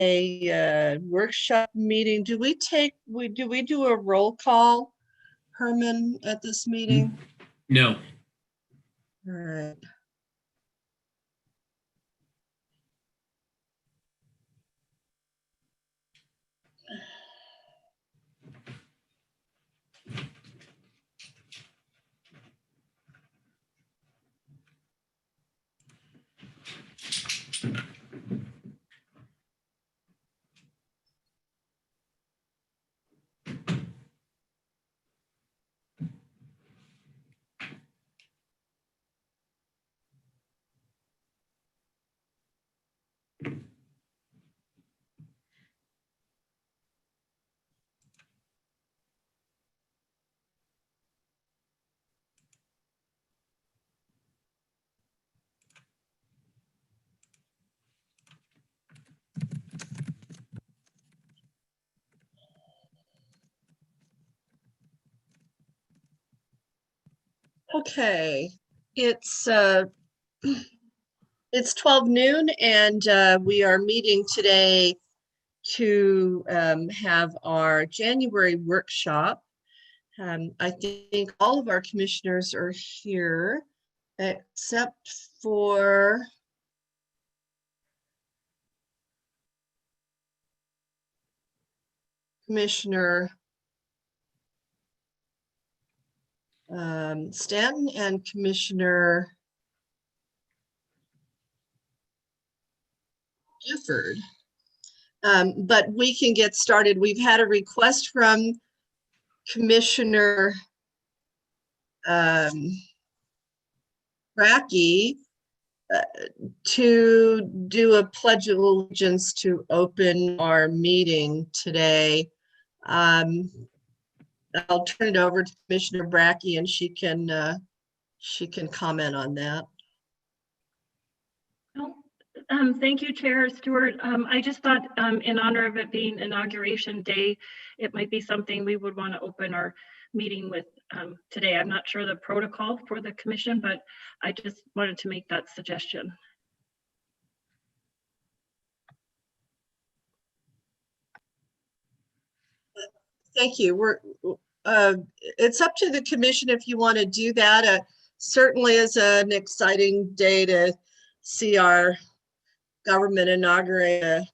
a workshop meeting. Do we do a roll call, Herman, at this meeting? No. All right. Okay, it's 12 noon and we are meeting today to have our January workshop. I think all of our commissioners are here except for Commissioner Stanton and Commissioner Gifford. But we can get started. We've had a request from Commissioner Brackey to do a pledge of allegiance to open our meeting today. I'll turn it over to Commissioner Brackey and she can comment on that. Thank you, Chair Stewart. I just thought in honor of it being Inauguration Day, it might be something we would want to open our meeting with today. I'm not sure the protocol for the commission, but I just wanted to make that suggestion. Thank you. It's up to the commission if you want to do that. Certainly is an exciting day to see our government inaugurate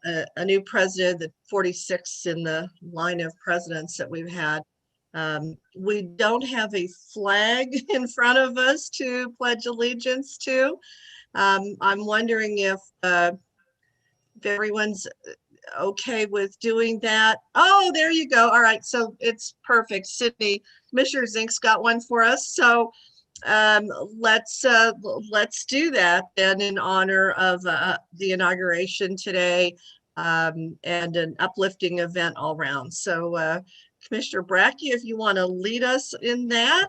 a new president, the 46th in the line of presidents that we've had. We don't have a flag in front of us to pledge allegiance to. I'm wondering if everyone's okay with doing that. Oh, there you go. All right, so it's perfect. Sydney, Commissioner Zink's got one for us. So let's do that then in honor of the inauguration today and an uplifting event all around. So Commissioner Brackey, if you want to lead us in that.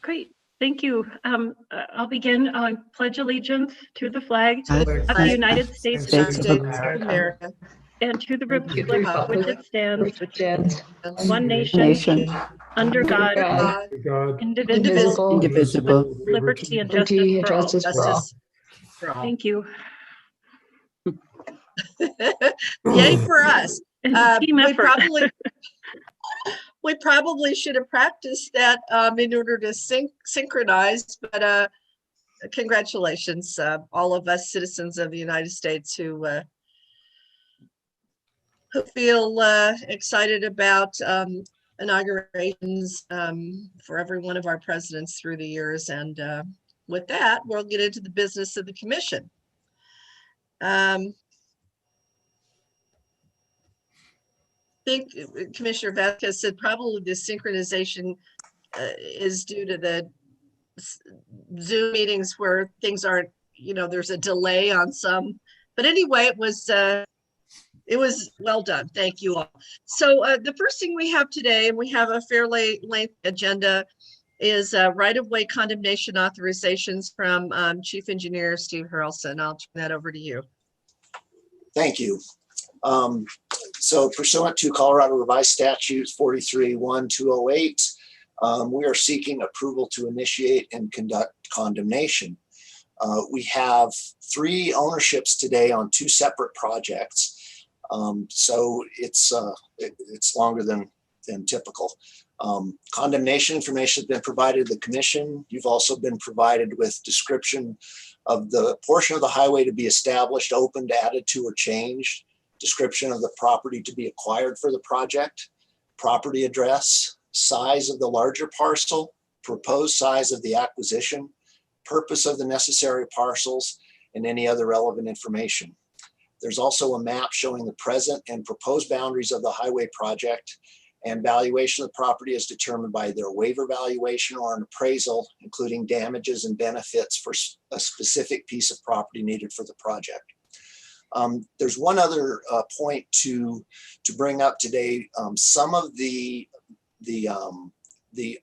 Great, thank you. I'll begin on pledge allegiance to the flag of the United States of America and to the republic which it stands, one nation under God, indivisible, with liberty and justice for all. Thank you. Yay for us. Team effort. We probably should have practiced that in order to synchronize, but congratulations, all of us citizens of the United States who feel excited about inaugurations for every one of our presidents through the years. And with that, we'll get into the business of the commission. I think Commissioner Vasquez said probably the synchronization is due to the Zoom meetings where things aren't, there's a delay on some, but anyway, it was well done. Thank you all. So the first thing we have today, and we have a fairly lengthy agenda, is right-of-way condemnation authorizations from Chief Engineer Steve Harrelson. I'll turn that over to you. Thank you. So pursuant to Colorado Revised Statutes 43-1208, we are seeking approval to initiate and conduct condemnation. We have 3 ownerships today on 2 separate projects. So it's longer than typical. Condemnation information has been provided to the commission. You've also been provided with description of the portion of the highway to be established, opened, added to, or changed, description of the property to be acquired for the project, property address, size of the larger parcel, proposed size of the acquisition, purpose of the necessary parcels, and any other relevant information. There's also a map showing the present and proposed boundaries of the highway project, and valuation of the property is determined by either a waiver valuation or an appraisal, including damages and benefits for a specific piece of property needed for the project. There's one other point to bring up today. Some of the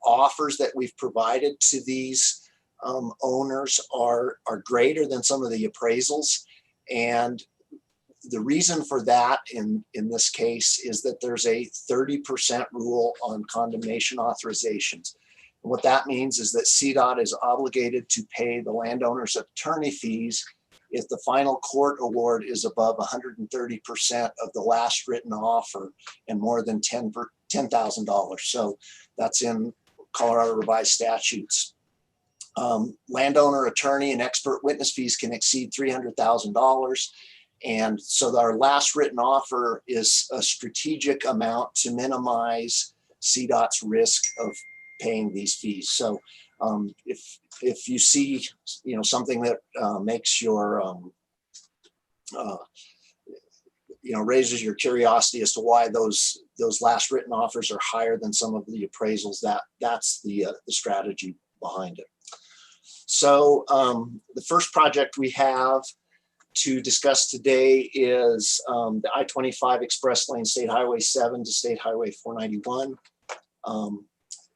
offers that we've provided to these owners are greater than some of the appraisals, and the reason for that in this case is that there's a 30% rule on condemnation authorizations. And what that means is that CDOT is obligated to pay the landowner's attorney fees if the final court award is above 130% of the last written offer and more than $10,000. So that's in Colorado Revised Statutes. Landowner, attorney, and expert witness fees can exceed $300,000. And so our last written offer is a strategic amount to minimize CDOT's risk of paying these fees. So if you see, something that makes your, raises your curiosity as to why those last written offers are higher than some of the appraisals, that's the strategy behind it. So the first project we have to discuss today is the I-25 Express Lane State Highway 7 to State Highway 491.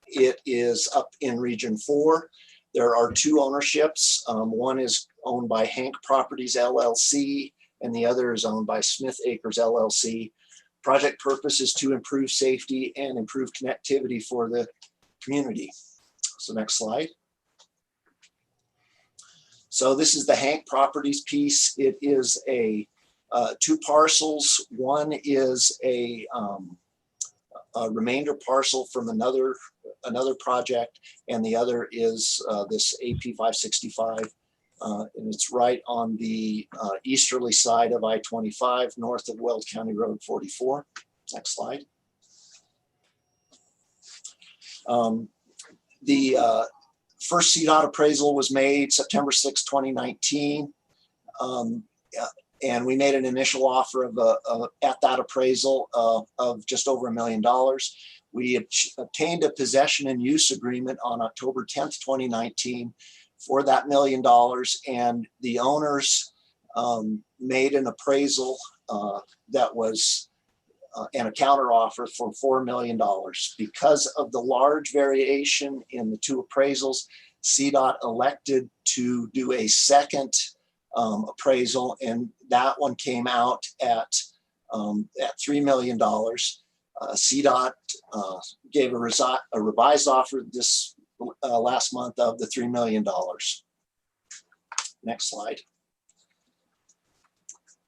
It is up in Region 4. There are 2 ownerships. One is owned by Hank Properties LLC, and the other is owned by Smith Acres LLC. Project purpose is to improve safety and improve connectivity for the community. So next slide. So this is the Hank Properties piece. It is a 2 parcels. One is a remainder parcel from another project, and the other is this AP 565, and it's right on the easterly side of I-25, north of Weld County Road 44. Next slide. The first CDOT appraisal was made September 6, 2019. And we made an initial offer at that appraisal of just over $1 million. We obtained a possession and use agreement on October 10th, 2019 for that $1 million. And the owners made an appraisal that was and a counter offer for $4 million. Because of the large variation in the 2 appraisals, CDOT elected to do a second appraisal, and that one came out at $3 million. CDOT gave a revised offer this last month of the $3 million. Next slide.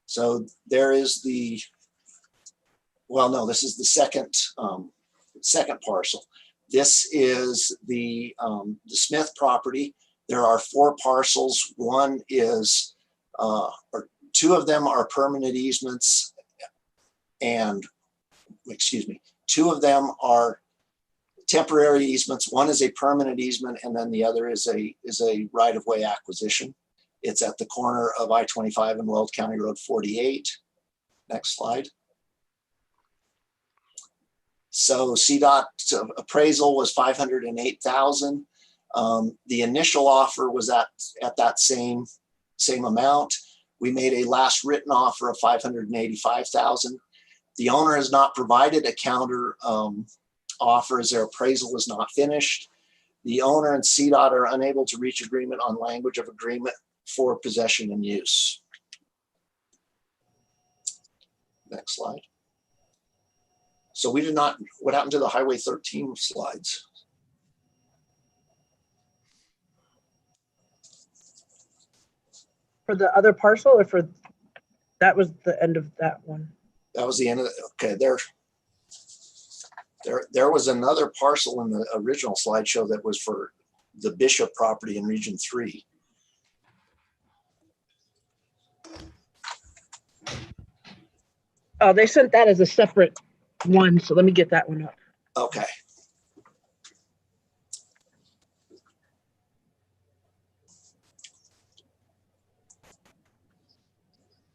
So there is the, well, no, this is the second parcel. This is the Smith property. There are 4 parcels. One is, or 2 of them are permanent easements, and 2 of them are temporary easements. One is a permanent easement, and then the other is a right-of-way acquisition. It's at the corner of I-25 and Weld County Road 48. Next slide. So CDOT's appraisal was $508,000. The initial offer was at that same amount. We made a last written offer of $585,000. The owner has not provided a counter offer as their appraisal is not finished. The owner and CDOT are unable to reach agreement on language of agreement for possession and use. Next slide. So we did not, what happened to the Highway 13 slides? For the other parcel or for, that was the end of that one? That was the end of it. Okay, there was another parcel in the original slideshow that was for the Bishop property in Region 3. Oh, they sent that as a separate one, so let me get that one up. Okay.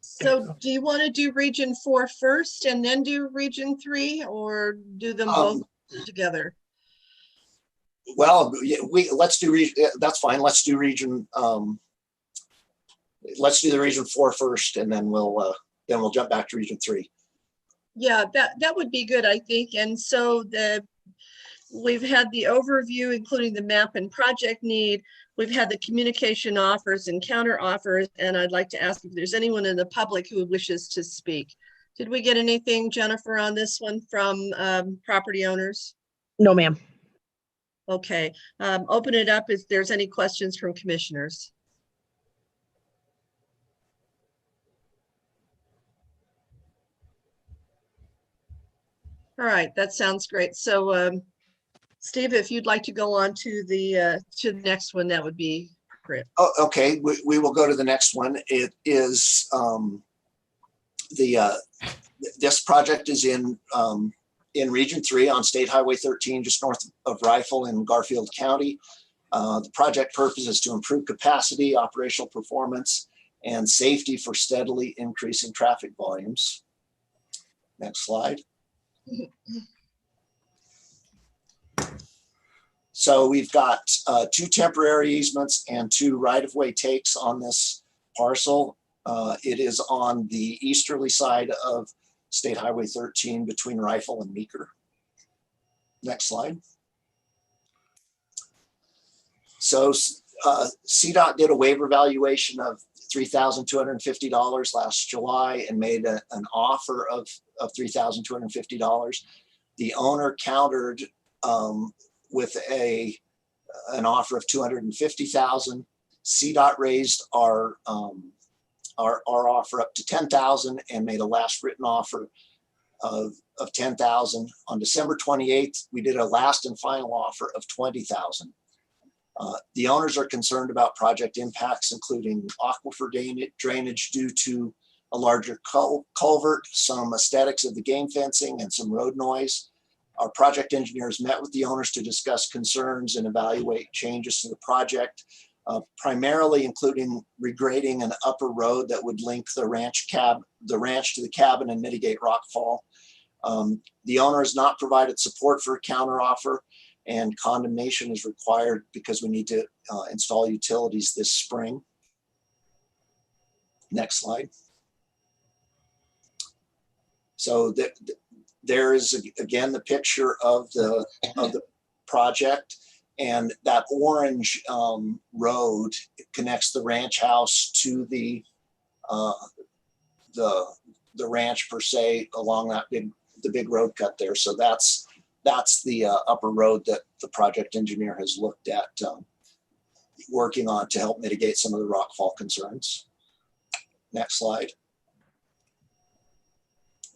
So do you want to do Region 4 first and then do Region 3, or do them both together? Well, let's do that's fine. Let's do region. Let's do the Region 4 first, and then we'll jump back to Region 3. Yeah, that would be good, I think. And so we've had the overview, including the map and project need. We've had the communication offers and counter offers, and I'd like to ask if there's anyone in the public who wishes to speak. Did we get anything, Jennifer, on this one from property owners? No, ma'am. Okay, open it up if there's any questions from commissioners. All right, that sounds great. So Steve, if you'd like to go on to the next one, that would be great. Oh, okay, we will go to the next one. It is this project is in Region 3 on State Highway 13, just north of Rifle in Garfield County. The project purpose is to improve capacity, operational performance, and safety for steadily increasing traffic volumes. Next slide. So we've got 2 temporary easements and 2 right-of-way takes on this parcel. It is on the easterly side of State Highway 13 between Rifle and Meeker. Next slide. So CDOT did a waiver valuation of $3,250 last July and made an offer of $3,250. The owner countered with an offer of $250,000. CDOT raised our offer up to $10,000 and made a last written offer of $10,000. On December 28th, we did a last and final offer of $20,000. The owners are concerned about project impacts, including aquifer drainage due to a larger culvert, some aesthetics of the game fencing, and some road noise. Our project engineers met with the owners to discuss concerns and evaluate changes to the project, primarily including regrading an upper road that would link the ranch to the cabin and mitigate rockfall. The owner has not provided support for a counteroffer, and condemnation is required because we need to install utilities this spring. Next slide. So there is again the picture of the project, and that orange road connects the ranch house to the ranch per se along that big road cut there. So that's the upper road that the project engineer has looked at working on to help mitigate some of the rockfall concerns. Next slide.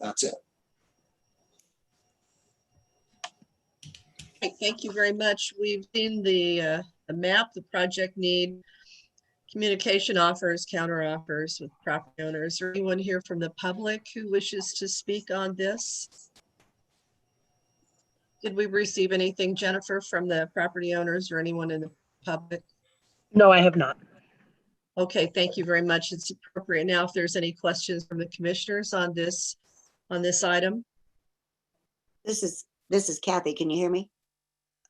That's it. Thank you very much. We've seen the map, the project need, communication offers, counter offers with property owners. Is there anyone here from the public who wishes to speak on this? Did we receive anything, Jennifer, from the property owners or anyone in the public? No, I have not. Okay, thank you very much. It's appropriate now if there's any questions from the commissioners on this item. This is Kathy. Can you hear me?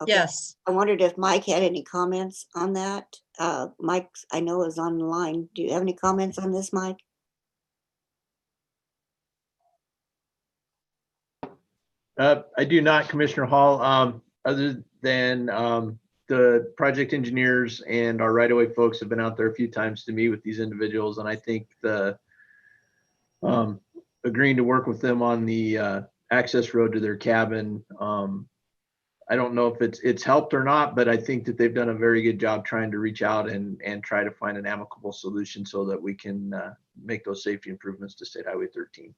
Okay. Yes. I wondered if Mike had any comments on that. Mike, I know is on the line. Do you have any comments on this, Mike? I do not, Commissioner Hall. Other than the project engineers and our right-of-way folks have been out there a few times to meet with these individuals, and I think the agreeing to work with them on the access road to their cabin I don't know if it's helped or not, but I think that they've done a very good job trying to reach out and try to find an amicable solution so that we can make those safety improvements to State Highway 13.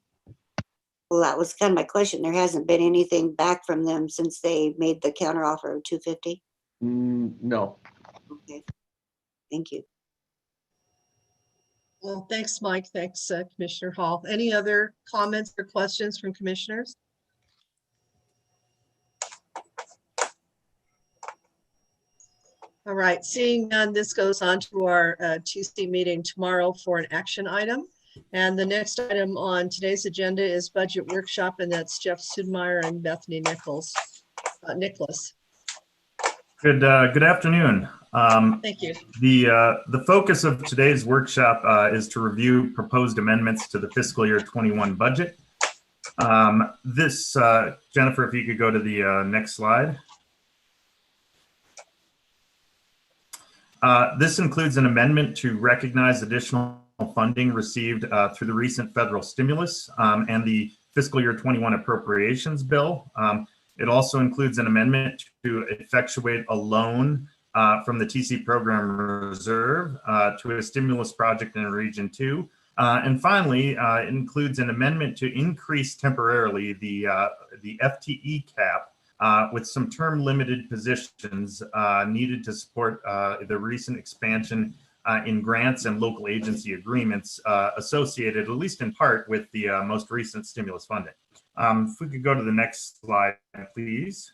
Well, that was kind of my question. There hasn't been anything back from them since they made the counteroffer of 250? No. Okay, thank you. Well, thanks, Mike. Thanks, Commissioner Hall. Any other comments or questions from commissioners? All right, seeing none, this goes on to our TC meeting tomorrow for an action item. And the next item on today's agenda is budget workshop, and that's Jeff Sudmeyer and Bethany Nicholas. Good afternoon. Thank you. The focus of today's workshop is to review proposed amendments to the fiscal year 21 budget. Jennifer, if you could go to the next slide. This includes an amendment to recognize additional funding received through the recent federal stimulus and the fiscal year 21 appropriations bill. It also includes an amendment to effectuate a loan from the TC Program Reserve to a stimulus project in Region 2. And finally, it includes an amendment to increase temporarily the FTE cap with some term limited positions needed to support the recent expansion in grants and local agency agreements associated, at least in part, with the most recent stimulus funding. If we could go to the next slide, please.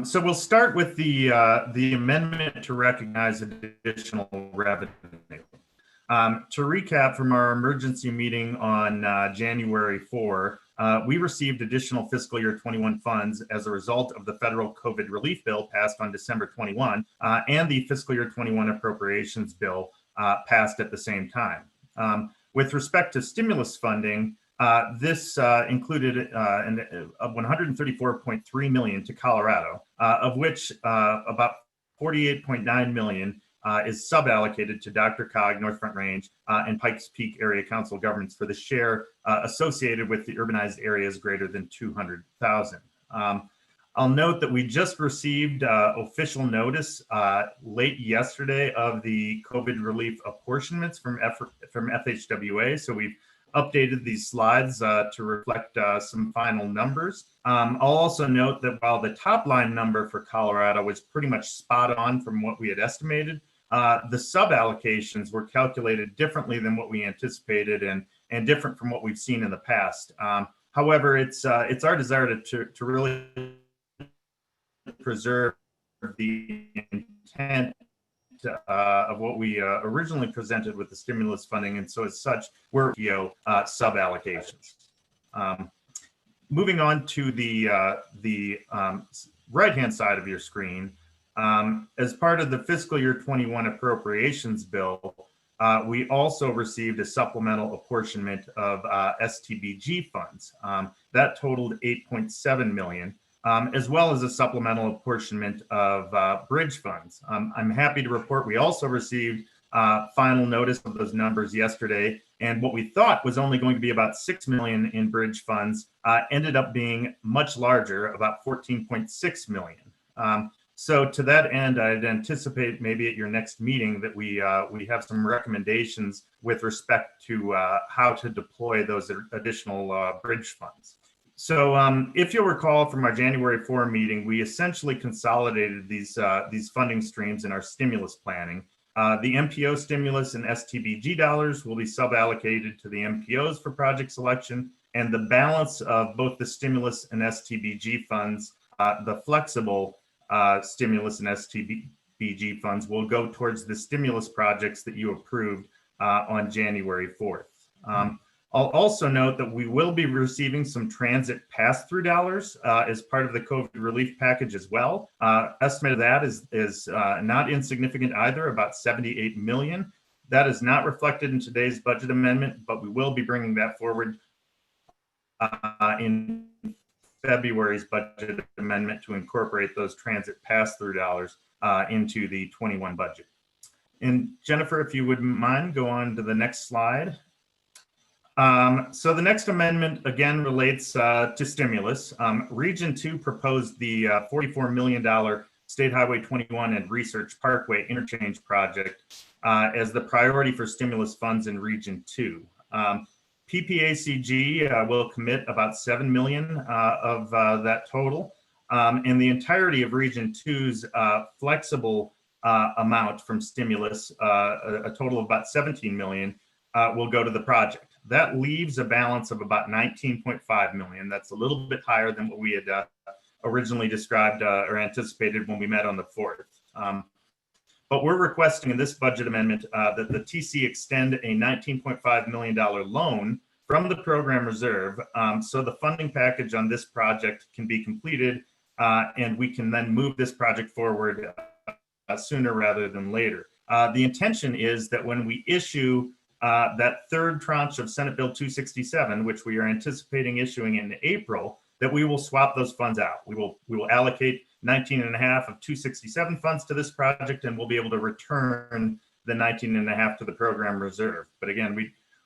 So we'll start with the amendment to recognize additional revenue. To recap from our emergency meeting on January 4, we received additional fiscal year 21 funds as a result of the federal COVID relief bill passed on December 21 and the fiscal year 21 appropriations bill passed at the same time. With respect to stimulus funding, this included $134.3 million to Colorado, of which about $48.9 million is suballocated to DRCOG, North Front Range, and Pikes Peak area council governments for the share associated with the urbanized areas greater than 200,000. I'll note that we just received official notice late yesterday of the COVID relief apportionments from FHWA. So we've updated these slides to reflect some final numbers. I'll also note that while the top line number for Colorado was pretty much spot on from what we had estimated, the sub-allocations were calculated differently than what we anticipated and different from what we've seen in the past. However, it's our desire to really preserve the intent of what we originally presented with the stimulus funding, and so as such, we're sub-allocations. Moving on to the right-hand side of your screen, as part of the fiscal year 21 appropriations bill, we also received a supplemental apportionment of STBG funds. That totaled $8.7 million. As well as a supplemental apportionment of bridge funds. I'm happy to report we also received final notice of those numbers yesterday, and what we thought was only going to be about $6 million in bridge funds ended up being much larger, about $14.6 million. So to that end, I'd anticipate maybe at your next meeting that we have some recommendations with respect to how to deploy those additional bridge funds. So if you'll recall from our January 4 meeting, we essentially consolidated these funding streams in our stimulus planning. The MPO stimulus and STBG dollars will be suballocated to the MPOs for project selection, and the balance of both the stimulus and STBG funds, the flexible stimulus and STBG funds, will go towards the stimulus projects that you approved on January 4th. I'll also note that we will be receiving some transit pass-through dollars as part of the COVID relief package as well. Estimate of that is not insignificant either, about $78 million. That is not reflected in today's budget amendment, but we will be bringing that forward in February's budget amendment to incorporate those transit pass-through dollars into the 21 budget. And Jennifer, if you wouldn't mind, go on to the next slide. So the next amendment again relates to stimulus. Region 2 proposed the $44 million State Highway 21 and Research Parkway Interchange Project as the priority for stimulus funds in Region 2. PPACG will commit about $7 million of that total. And the entirety of Region 2's flexible amount from stimulus, a total of about $17 million, will go to the project. That leaves a balance of about $19.5 million. That's a little bit higher than what we had originally described or anticipated when we met on the 4th. But we're requesting in this budget amendment that the TC extend a $19.5 million loan from the program reserve so the funding package on this project can be completed and we can then move this project forward sooner rather than later. The intention is that when we issue that third tranche of Senate Bill 267, which we are anticipating issuing in April, that we will swap those funds out. We will allocate 19.5 of 267 funds to this project, and we'll be able to return the 19.5 to the program reserve. But again,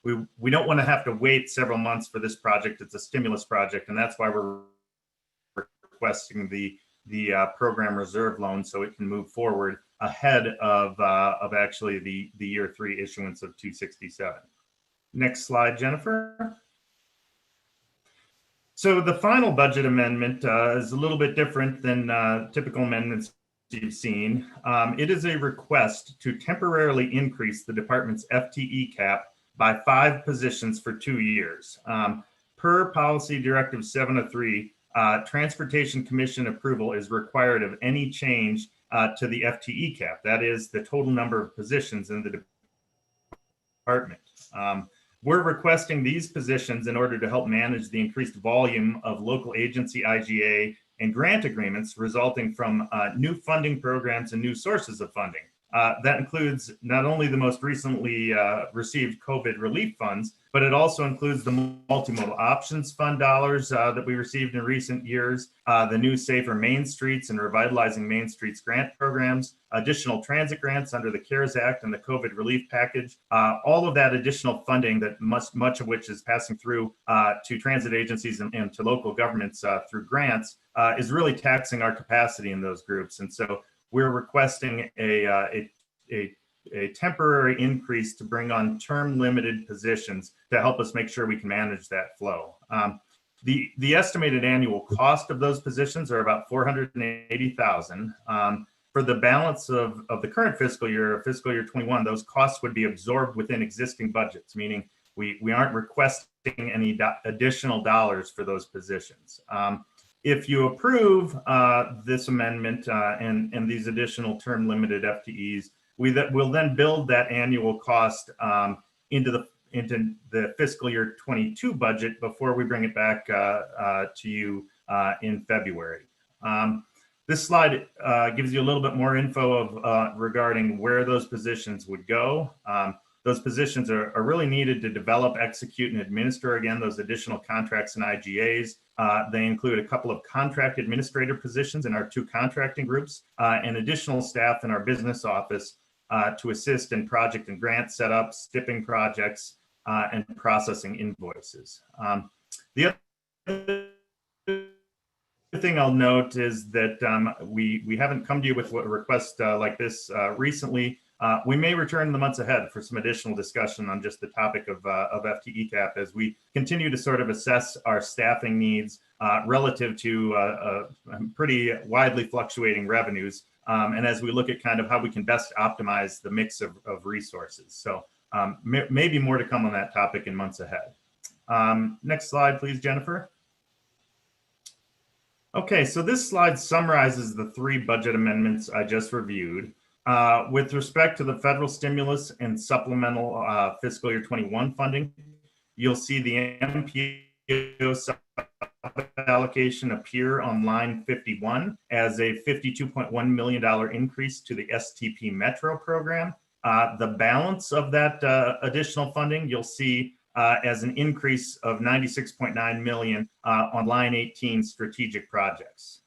we don't want to have to wait several months for this project. It's a stimulus project, and that's why we're requesting the program reserve loan so it can move forward ahead of actually the year 3 issuance of 267. Next slide, Jennifer. So the final budget amendment is a little bit different than typical amendments you've seen. It is a request to temporarily increase the department's FTE cap by 5 positions for 2 years. Per Policy Directive 703, Transportation Commission approval is required of any change to the FTE cap. That is the total number of positions in the department. We're requesting these positions in order to help manage the increased volume of local agency IGA and grant agreements resulting from new funding programs and new sources of funding. That includes not only the most recently received COVID relief funds, but it also includes the multimodal options fund dollars that we received in recent years, the new Safer Main Streets and Revitalizing Main Streets grant programs, additional transit grants under the CARES Act and the COVID relief package, all of that additional funding that much of which is passing through to transit agencies and to local governments through grants is really taxing our capacity in those groups. And so we're requesting a temporary increase to bring on term limited positions to help us make sure we can manage that flow. The estimated annual cost of those positions are about $480,000. For the balance of the current fiscal year 21, those costs would be absorbed within existing budgets, meaning we aren't requesting any additional dollars for those positions. If you approve this amendment and these additional term limited FTEs, we'll then build that annual cost into the fiscal year 22 budget before we bring it back to you in February. This slide gives you a little bit more info of regarding where those positions would go. Those positions are really needed to develop, execute, and administer, again, those additional contracts and IGAs. They include a couple of contract administrator positions in our 2 contracting groups and additional staff in our business office to assist in project and grant setup, stipping projects, and processing invoices. The other thing I'll note is that we haven't come to you with a request like this recently. We may return in the months ahead for some additional discussion on just the topic of FTE cap as we continue to sort of assess our staffing needs relative to pretty widely fluctuating revenues. And as we look at kind of how we can best optimize the mix of resources. So maybe more to come on that topic in months ahead. Next slide, please, Jennifer. Okay, so this slide summarizes the 3 budget amendments I just reviewed. With respect to the federal stimulus and supplemental fiscal year 21 funding, you'll see the MPO allocation appear on line 51 as a $52.1 million increase to the STP Metro program. The balance of that additional funding you'll see as an increase of $96.9 million on line 18 strategic projects.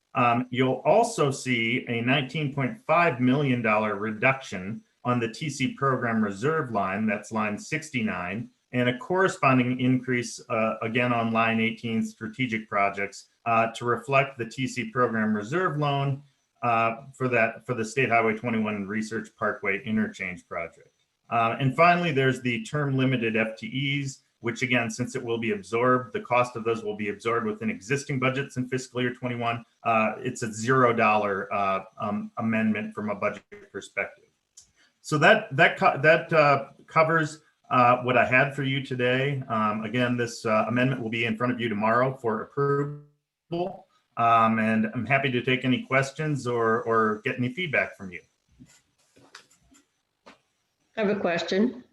You'll also see a $19.5 million reduction on the TC program reserve line, that's line 69, and a corresponding increase again on line 18 strategic projects to reflect the TC program reserve loan for the State Highway 21 Research Parkway interchange project. And finally, there's the term limited FTEs, which again, since it will be absorbed, the cost of those will be absorbed within existing budgets in fiscal year 21. It's a $0 amendment from a budget perspective. So that covers what I had for you today. Again, this amendment will be in front of you tomorrow for approval. And I'm happy to take any questions or get any feedback from you. I have a question.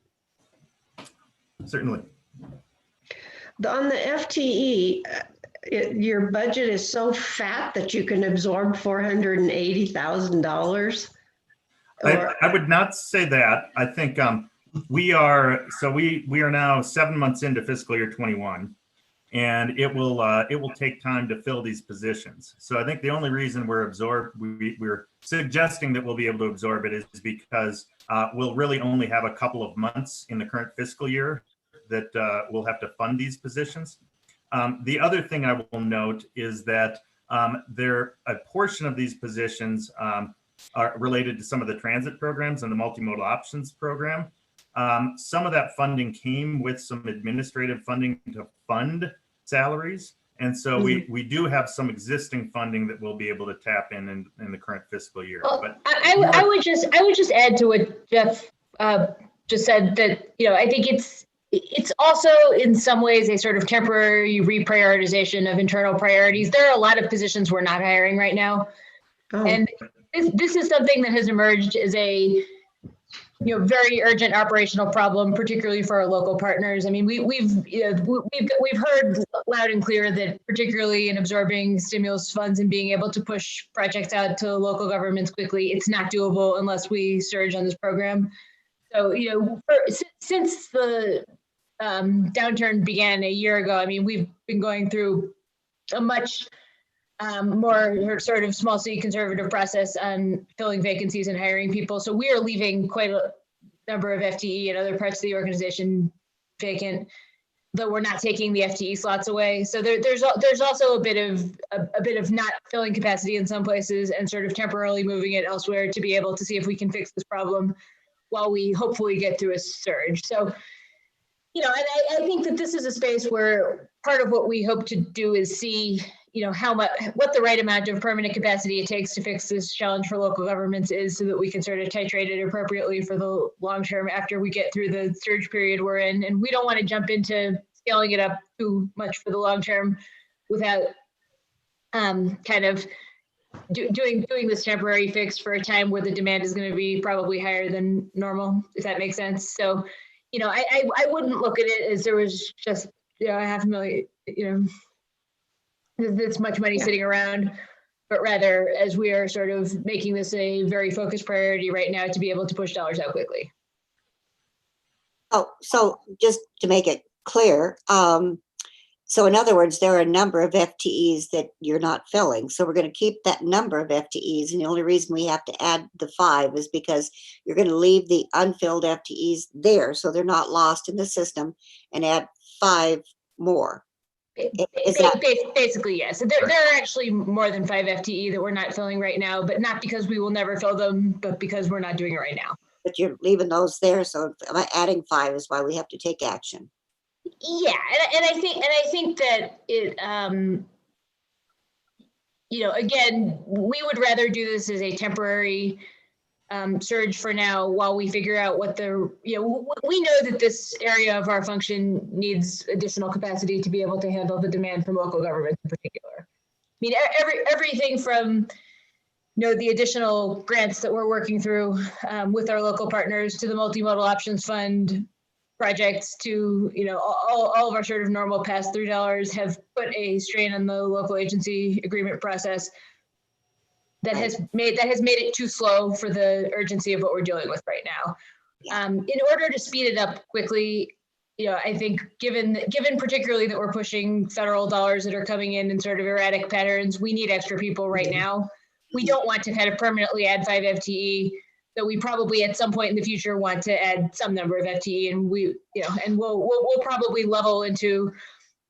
Certainly. On the FTE, your budget is so fat that you can absorb $480,000? I would not say that. I think we are now 7 months into fiscal year 21, and it will take time to fill these positions. So I think the only reason we're suggesting that we'll be able to absorb it is because we'll really only have a couple of months in the current fiscal year that we'll have to fund these positions. The other thing I will note is that a portion of these positions are related to some of the transit programs and the multimodal options program. Some of that funding came with some administrative funding to fund salaries. And so we do have some existing funding that we'll be able to tap in the current fiscal year. Well, But I would just add to what Jeff just said, that, you know, I think it's also in some ways a sort of temporary reprioritization of internal priorities. There are a lot of positions we're not hiring right now. Oh. And this is something that has emerged as a very urgent operational problem, particularly for our local partners. I mean, we've heard loud and clear that particularly in absorbing stimulus funds and being able to push projects out to local governments quickly, it's not doable unless we surge on this program. So, since the downturn began a year ago, I mean, we've been going through a much more sort of small c conservative process on filling vacancies and hiring people. So we are leaving quite a number of FTE and other parts of the organization vacant, though we're not taking the FTE slots away. So there's also a bit of not filling capacity in some places and sort of temporarily moving it elsewhere to be able to see if we can fix this problem while we hopefully get through a surge. So, and I think that this is a space where part of what we hope to do is see what the right amount of permanent capacity it takes to fix this challenge for local governments is, so that we can sort of titrate it appropriately for the long term after we get through the surge period we're in. And we don't want to jump into scaling it up too much for the long term without kind of doing this temporary fix for a time where the demand is going to be probably higher than normal, if that makes sense. So, I wouldn't look at it as there was just $500,000, this much money sitting around, but rather as we are sort of making this a very focused priority right now to be able to push dollars out quickly. Oh, so just to make it clear, so in other words, there are a number of FTEs that you're not filling. So we're going to keep that number of FTEs. And the only reason we have to add the 5 is because you're going to leave the unfilled FTEs there, so they're not lost in the system, and add 5 more. Basically, yes. There are actually more than 5 FTE that we're not filling right now, but not because we will never fill them, but because we're not doing it right now. But you're leaving those there, so adding 5 is why we have to take action. Yeah, and I think that it, again, we would rather do this as a temporary surge for now while we figure out what we know that this area of our function needs additional capacity to be able to handle the demand from local governments in particular. I mean, everything from, the additional grants that we're working through with our local partners to the multimodal options fund projects to, all of our sort of normal pass-through dollars have put a strain on the local agency agreement process that has made it too slow for the urgency of what we're dealing with right now. In order to speed it up quickly, I think given particularly that we're pushing federal dollars that are coming in sort of erratic patterns, we need extra people right now. We don't want to kind of permanently add 5 FTE So we probably at some point in the future want to add some number of FTE, and we'll probably level into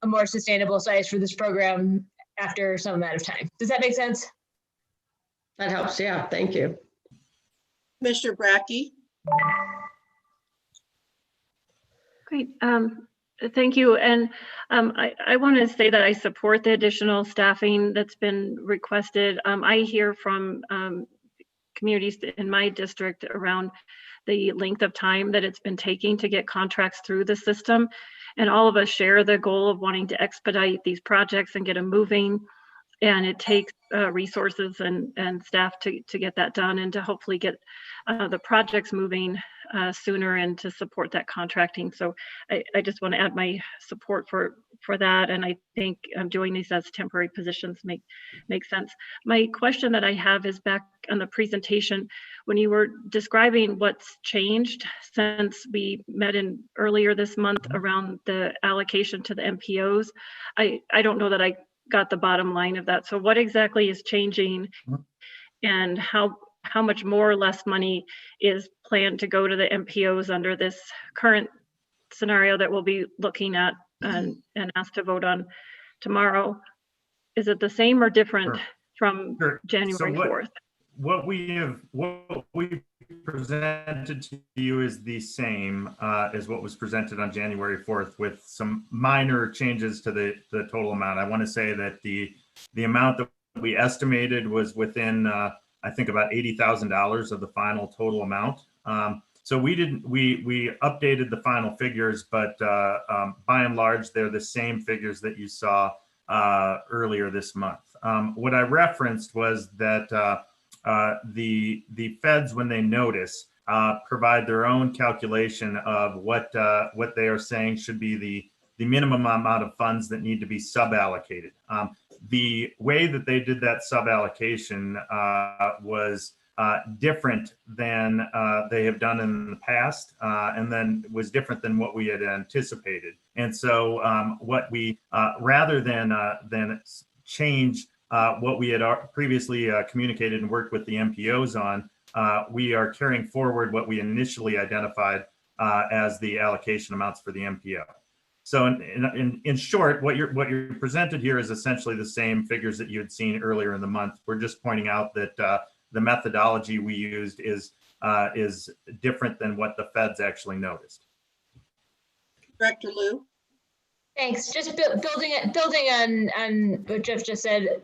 a more sustainable size for this program after some amount of time. Does that make sense? That helps. Yeah, thank you. Commissioner Brackey. Great. Thank you. And I want to say that I support the additional staffing that's been requested. I hear from communities in my district around the length of time that it's been taking to get contracts through the system. And all of us share the goal of wanting to expedite these projects and get them moving. And it takes resources and staff to get that done and to hopefully get the projects moving sooner and to support that contracting. So I just want to add my support for that. And I think doing these as temporary positions make sense. My question that I have is back on the presentation, when you were describing what's changed since we met in earlier this month around the allocation to the MPOs, I don't know that I got the bottom line of that. So what exactly is changing, and how much more or less money is planned to go to the MPOs under this current scenario that we'll be looking at and asked to vote on tomorrow? Is it the same or different from January 4th? What we presented to you is the same as what was presented on January 4th, with some minor changes to the total amount. I want to say that the amount that we estimated was within I think about $80,000 of the final total amount. So we updated the final figures, but by and large, they're the same figures that you saw earlier this month. What I referenced was that the feds, when they notice, provide their own calculation of what they are saying should be the minimum amount of funds that need to be suballocated. The way that they did that suballocation was different than they have done in the past, and then was different than what we had anticipated. And so what we, rather than change what we had previously communicated and worked with the MPOs on, we are carrying forward what we initially identified as the allocation amounts for the MPO. So in short, what you're presented here is essentially the same figures that you had seen earlier in the month. We're just pointing out that the methodology we used is different than what the feds actually noticed. Director Liu. Thanks. Just building on what Jeff just said.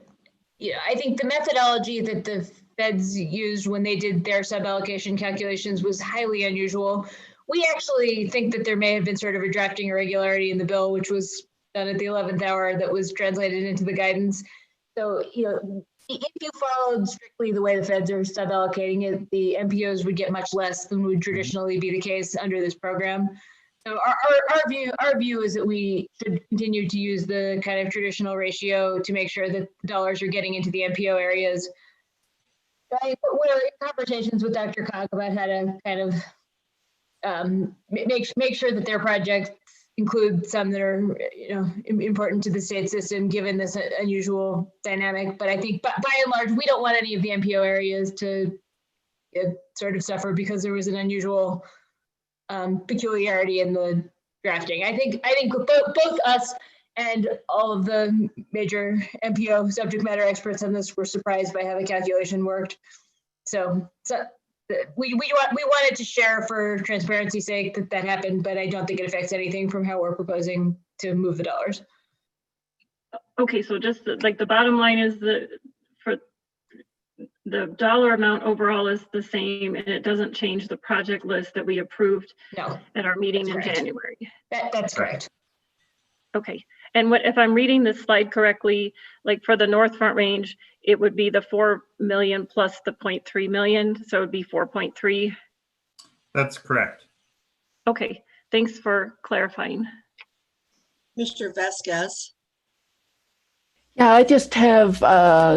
I think the methodology that the feds used when they did their suballocation calculations was highly unusual. We actually think that there may have been sort of a drafting irregularity in the bill, which was done at the 11th hour, that was translated into the guidance. So, if you followed strictly the way the feds are suballocating it, the MPOs would get much less than would traditionally be the case under this program. So our view is that we should continue to use the kind of traditional ratio to make sure that the dollars are getting into the MPO areas. We're in conversations with DRCOG about how to kind of make sure that their projects include some that are important to the state system given this unusual dynamic. But I think by and large, we don't want any of the MPO areas to sort of suffer because there was an unusual peculiarity in the drafting. I think both us and all of the major MPO subject matter experts on this were surprised by how the calculation worked. So we wanted to share for transparency's sake that happened, but I don't think it affects anything from how we're proposing to move the dollars. Okay, so just like the bottom line is for the dollar amount overall is the same, and it doesn't change the project list that we approved at our meeting in January. That's correct. Okay, and if I'm reading this slide correctly, like for the North Front Range, it would be the 4 million plus the 0.3 million, so it would be 4.3. That's correct. Okay, thanks for clarifying. Mr. Vasquez. Yeah, I just have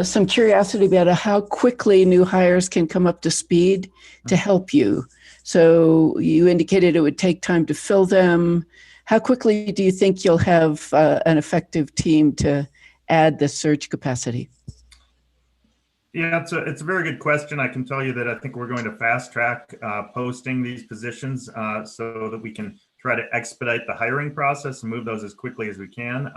some curiosity about how quickly new hires can come up to speed to help you. So you indicated it would take time to fill them. How quickly do you think you'll have an effective team to add the surge capacity? Yeah, it's a very good question. I can tell you that I think we're going to fast track posting these positions so that we can try to expedite the hiring process and move those as quickly as we can.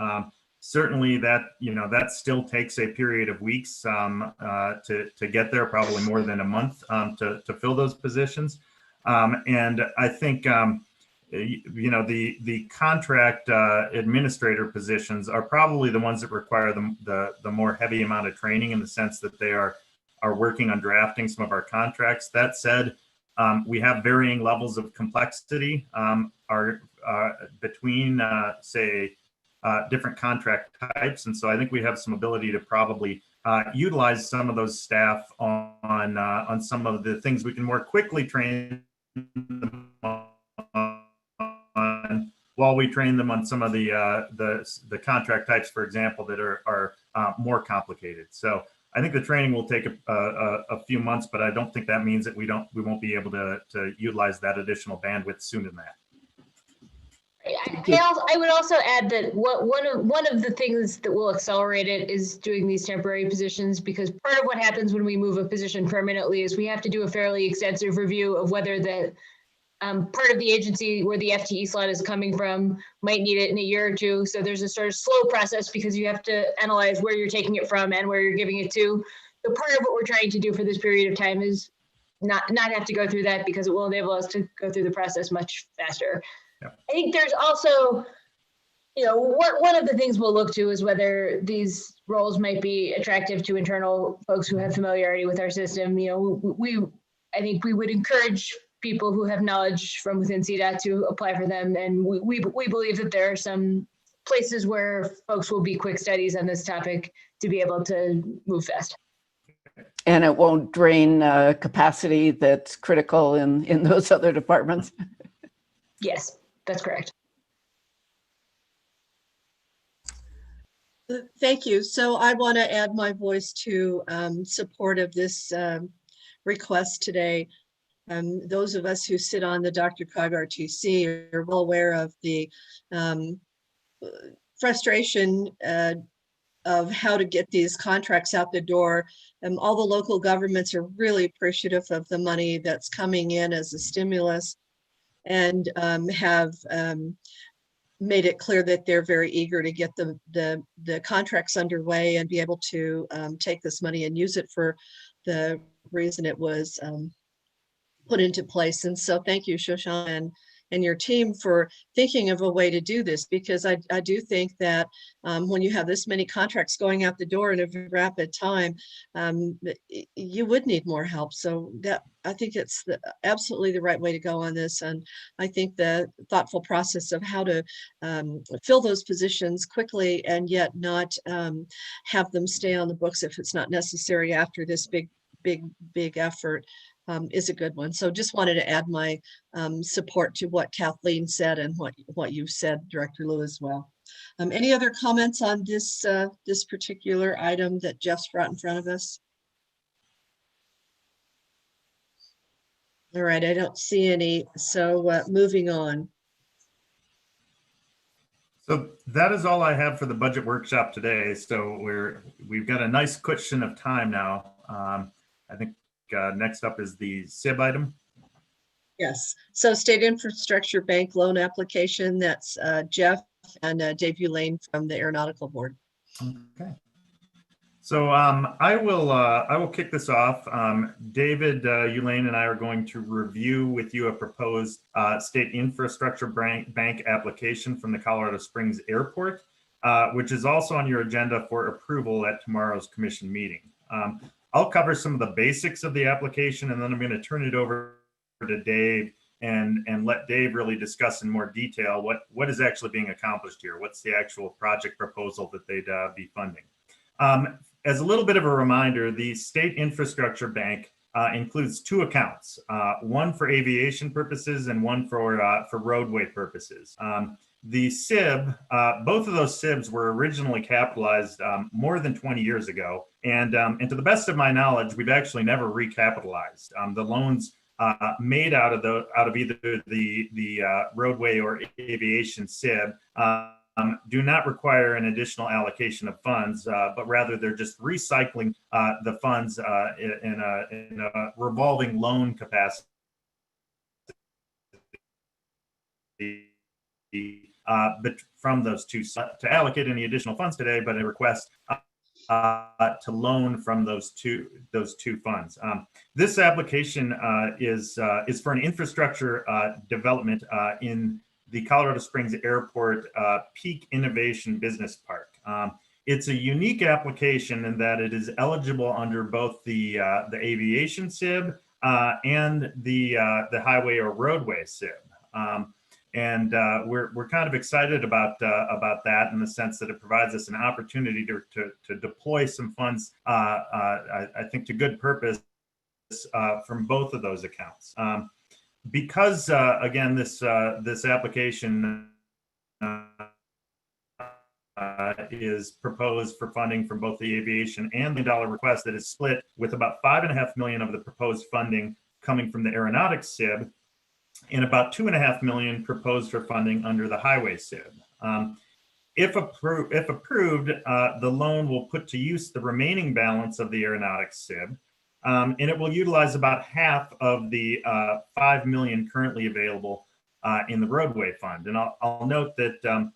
Certainly that, that still takes a period of weeks to get there, probably more than a month to fill those positions. And I think, the contract administrator positions are probably the ones that require the more heavy amount of training, in the sense that they are working on drafting some of our contracts. That said, we have varying levels of complexity between, say, different contract types. And so I think we have some ability to probably utilize some of those staff on some of the things we can more quickly train them on, while we train them on some of the contract types, for example, that are more complicated. So I think the training will take a few months, but I don't think that means that we won't be able to utilize that additional bandwidth sooner than that. I would also add that one of the things that will accelerate it is doing these temporary positions, because part of what happens when we move a position permanently is we have to do a fairly extensive review of whether the part of the agency where the FTE slot is coming from might need it in a year or two. So there's a sort of slow process because you have to analyze where you're taking it from and where you're giving it to. So part of what we're trying to do for this period of time is not have to go through that, because it will enable us to go through the process much faster. Yeah. I think there's also, one of the things we'll look to is whether these roles might be attractive to internal folks who have familiarity with our system. I think we would encourage people who have knowledge from within CDOT to apply for them. And we believe that there are some places where folks will be quick studies on this topic to be able to move fast. And it won't drain capacity that's critical in those other departments. Yes, that's correct. Thank you. So I want to add my voice to support of this request today. Those of us who sit on the DRCOG RTC are well aware of the frustration of how to get these contracts out the door. All the local governments are really appreciative of the money that's coming in as a stimulus, and have made it clear that they're very eager to get the contracts underway and be able to take this money and use it for the reason it was put into place. And so thank you, Shoshan, and your team for thinking of a way to do this, because I do think that when you have this many contracts going out the door in a very rapid time, you would need more help. So that, I think it's absolutely the right way to go on this. And I think the thoughtful process of how to fill those positions quickly and yet not have them stay on the books if it's not necessary after this big effort is a good one. So just wanted to add my support to what Kathleen said and what you said, Director Liu, as well. Any other comments on this this particular item that Jeff's brought in front of us? All right, I don't see any. So moving on. So that is all I have for the budget workshop today. So we've got a nice cushion of time now. I think next up is the SIB item. Yes, so State Infrastructure Bank loan application. That's Jeff and Dave Ulane from the Aeronautical Board. Okay. So I will kick this off. David Ulane and I are going to review with you a proposed State Infrastructure Bank application from the Colorado Springs Airport, which is also on your agenda for approval at tomorrow's commission meeting. I'll cover some of the basics of the application, and then I'm going to turn it over to Dave and let Dave really discuss in more detail what is actually being accomplished here. What's the actual project proposal that they'd be funding? As a little bit of a reminder, the State Infrastructure Bank includes two accounts, one for aviation purposes and one for roadway purposes. The SIB, both of those SIBs were originally capitalized more than 20 years ago. And to the best of my knowledge, we've actually never recapitalized. The loans made out of either the roadway or aviation SIB do not require an additional allocation of funds, but rather they're just recycling the funds in a revolving loan capacity but from those two to allocate any additional funds today, but a request to loan from those two funds. This application is for an infrastructure development in the Colorado Springs Airport Peak Innovation Business Park. It's a unique application in that it is eligible under both the aviation SIB and the highway or roadway SIB. And we're kind of excited about that in the sense that it provides us an opportunity to deploy some funds, I think, to good purpose from both of those accounts. Because again, this application is proposed for funding from both the aviation and the dollar request that is split, with about $5.5 million of the proposed funding coming from the aeronautics SIB and about $2.5 million proposed for funding under the highway SIB. If approved, the loan will put to use the remaining balance of the aeronautics SIB, and it will utilize about half of the $5 million currently available in the roadway fund. And I'll note that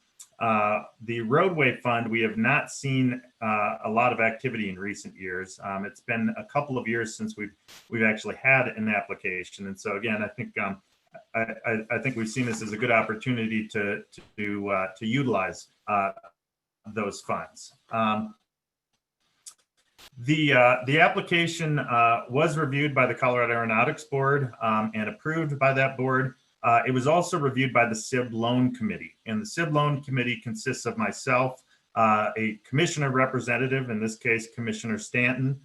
the roadway fund, we have not seen a lot of activity in recent years. It's been a couple of years since we've actually had an application, and so again, I think I think we've seen this as a good opportunity to utilize those funds. The application was reviewed by the Colorado Aeronautics Board and approved by that board. It was also reviewed by the SIB Loan Committee, and the SIB Loan Committee consists of myself, a commissioner representative, in this case, Commissioner Stanton,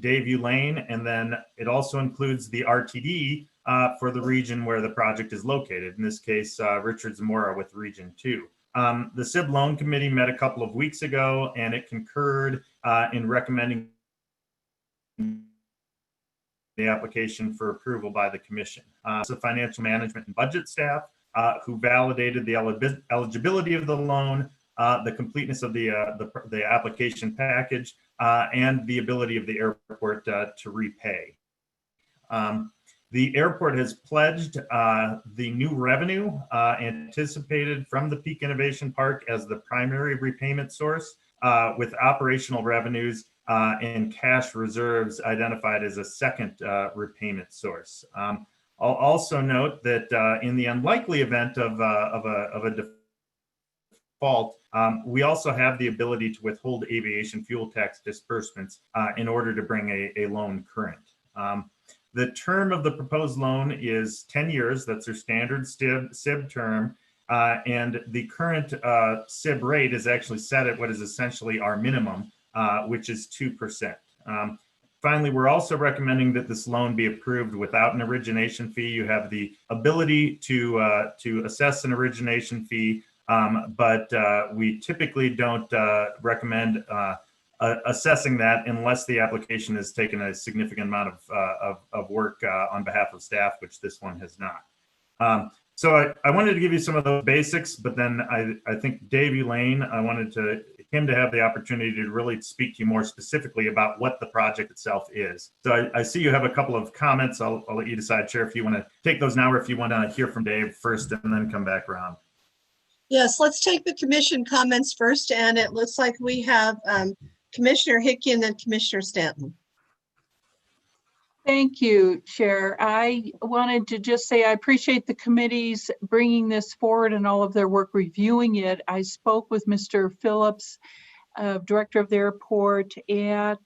Dave Ulane, and then it also includes the RTD for the region where the project is located, in this case, Richard Zamora with Region 2. The SIB Loan Committee met a couple of weeks ago, and it concurred in recommending the application for approval by the commission. So financial management and budget staff who validated the eligibility of the loan, the completeness of the application package, and the ability of the airport to repay. The airport has pledged the new revenue anticipated from the Peak Innovation Park as the primary repayment source, with operational revenues and cash reserves identified as a second repayment source. I'll also note that in the unlikely event of a default, we also have the ability to withhold aviation fuel tax disbursements in order to bring a loan current. The term of the proposed loan is 10 years. That's their standard SIB term. And the current SIB rate is actually set at what is essentially our minimum, which is 2%. Finally, we're also recommending that this loan be approved without an origination fee. You have the ability to assess an origination fee, but we typically don't recommend assessing that unless the application has taken a significant amount of work on behalf of staff, which this one has not. So I wanted to give you some of those basics, but then I think Dave Ulane, I wanted him to have the opportunity to really speak to you more specifically about what the project itself is. So I see you have a couple of comments. I'll let you decide, Chair, if you want to take those now or if you want to hear from Dave first and then come back around. Yes, let's take the commission comments first, and it looks like we have Commissioner Hickey and then Commissioner Stanton. Thank you, Chair. I wanted to just say I appreciate the committees bringing this forward and all of their work reviewing it. I spoke with Mr. Phillips, Director of the airport, at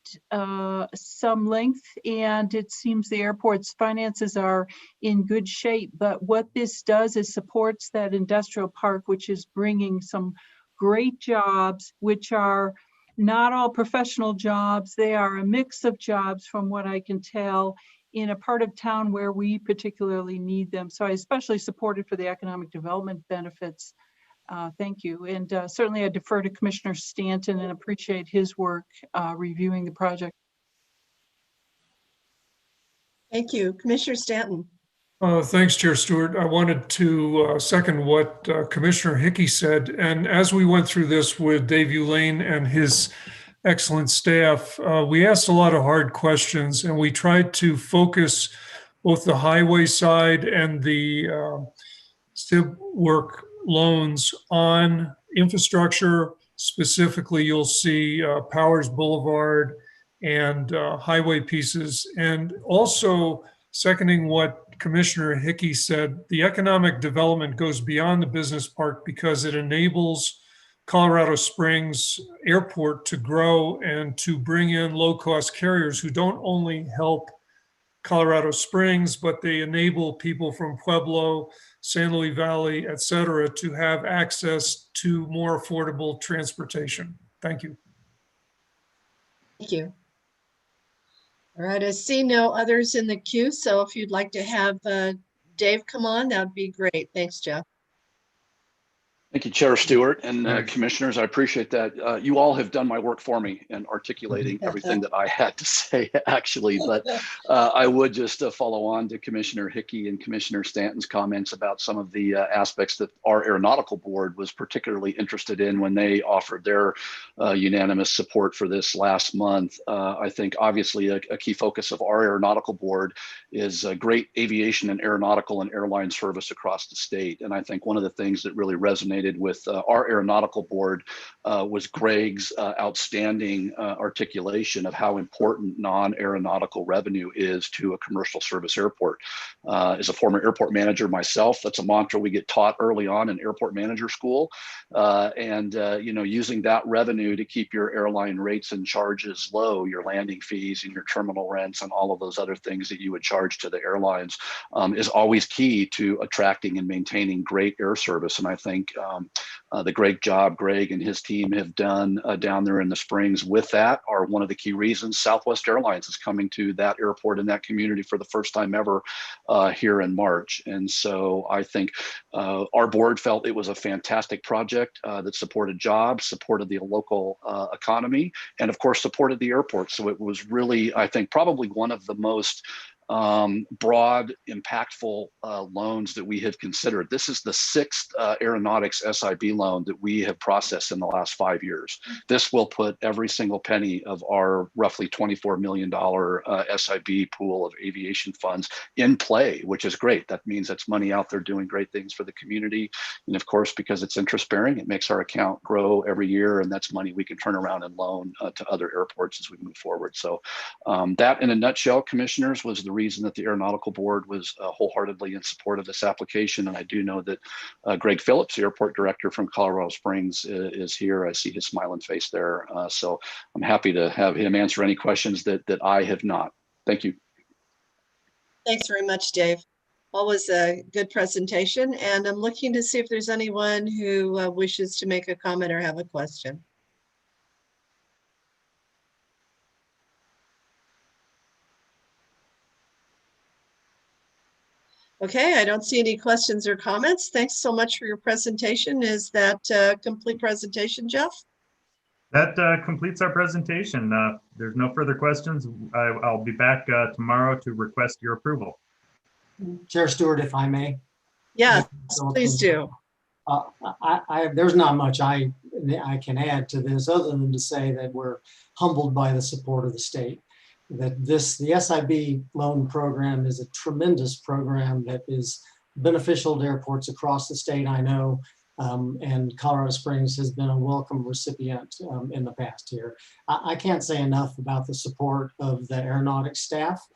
some length, and it seems the airport's finances are in good shape. But what this does is supports that industrial park, which is bringing some great jobs, which are not all professional jobs. They are a mix of jobs, from what I can tell, in a part of town where we particularly need them. So I especially support it for the economic development benefits. Thank you. And certainly I defer to Commissioner Stanton and appreciate his work reviewing the project. Thank you. Commissioner Stanton. Thanks, Chair Stewart. I wanted to second what Commissioner Hickey said. And as we went through this with Dave Ulane and his excellent staff, we asked a lot of hard questions, and we tried to focus both the highway side and the STIB work loans on infrastructure. Specifically, you'll see Powers Boulevard and highway pieces. And also seconding what Commissioner Hickey said, the economic development goes beyond the business park because it enables Colorado Springs Airport to grow and to bring in low-cost carriers who don't only help Colorado Springs, but they enable people from Pueblo, San Luis Valley, et cetera, to have access to more affordable transportation. Thank you. Thank you. All right, I see no others in the queue, so if you'd like to have Dave come on, that would be great. Thanks, Jeff. Thank you, Chair Stewart and commissioners. I appreciate that. You all have done my work for me in articulating everything that I had to say, actually. But I would just follow on to Commissioner Hickey and Commissioner Stanton's comments about some of the aspects that our aeronautical board was particularly interested in when they offered their unanimous support for this last month. I think obviously a key focus of our aeronautical board is great aviation and aeronautical and airline service across the state. And I think one of the things that really resonated with our aeronautical board was Greg's outstanding articulation of how important non-aeronautical revenue is to a commercial service airport. As a former airport manager myself, that's a mantra we get taught early on in airport manager school. Using that revenue to keep your airline rates and charges low, your landing fees and your terminal rents and all of those other things that you would charge to the airlines is always key to attracting and maintaining great air service. And I think the great job Greg and his team have done down there in the Springs with that are one of the key reasons Southwest Airlines is coming to that airport in that community for the first time ever here in March. And so I think our board felt it was a fantastic project that supported jobs, supported the local economy, and of course supported the airport. So it was really, I think, probably one of the most broad, impactful loans that we have considered. This is the sixth aeronautics SIB loan that we have processed in the last 5 years. This will put every single penny of our roughly $24 million SIB pool of aviation funds in play, which is great. That means that's money out there doing great things for the community. And of course, because it's interest bearing, it makes our account grow every year. And that's money we can turn around and loan to other airports as we move forward. So that in a nutshell, commissioners, was the reason that the aeronautical board was wholeheartedly in support of this application. And I do know that Greg Phillips, the airport director from Colorado Springs, is here. I see his smiling face there. So I'm happy to have him answer any questions that I have not. Thank you. Thanks very much, Dave. Always a good presentation. And I'm looking to see if there's anyone who wishes to make a comment or have a question. Okay, I don't see any questions or comments. Thanks so much for your presentation. Is that a complete presentation, Jeff? That completes our presentation. There's no further questions. I'll be back tomorrow to request your approval. Chair Stewart, if I may. Yes, please do. There's not much I can add to this other than to say that we're humbled by the support of the state. That the SIB loan program is a tremendous program that is beneficial to airports across the state, I know, and Colorado Springs has been a welcome recipient in the past year. I can't say enough about the support of the aeronautics staff.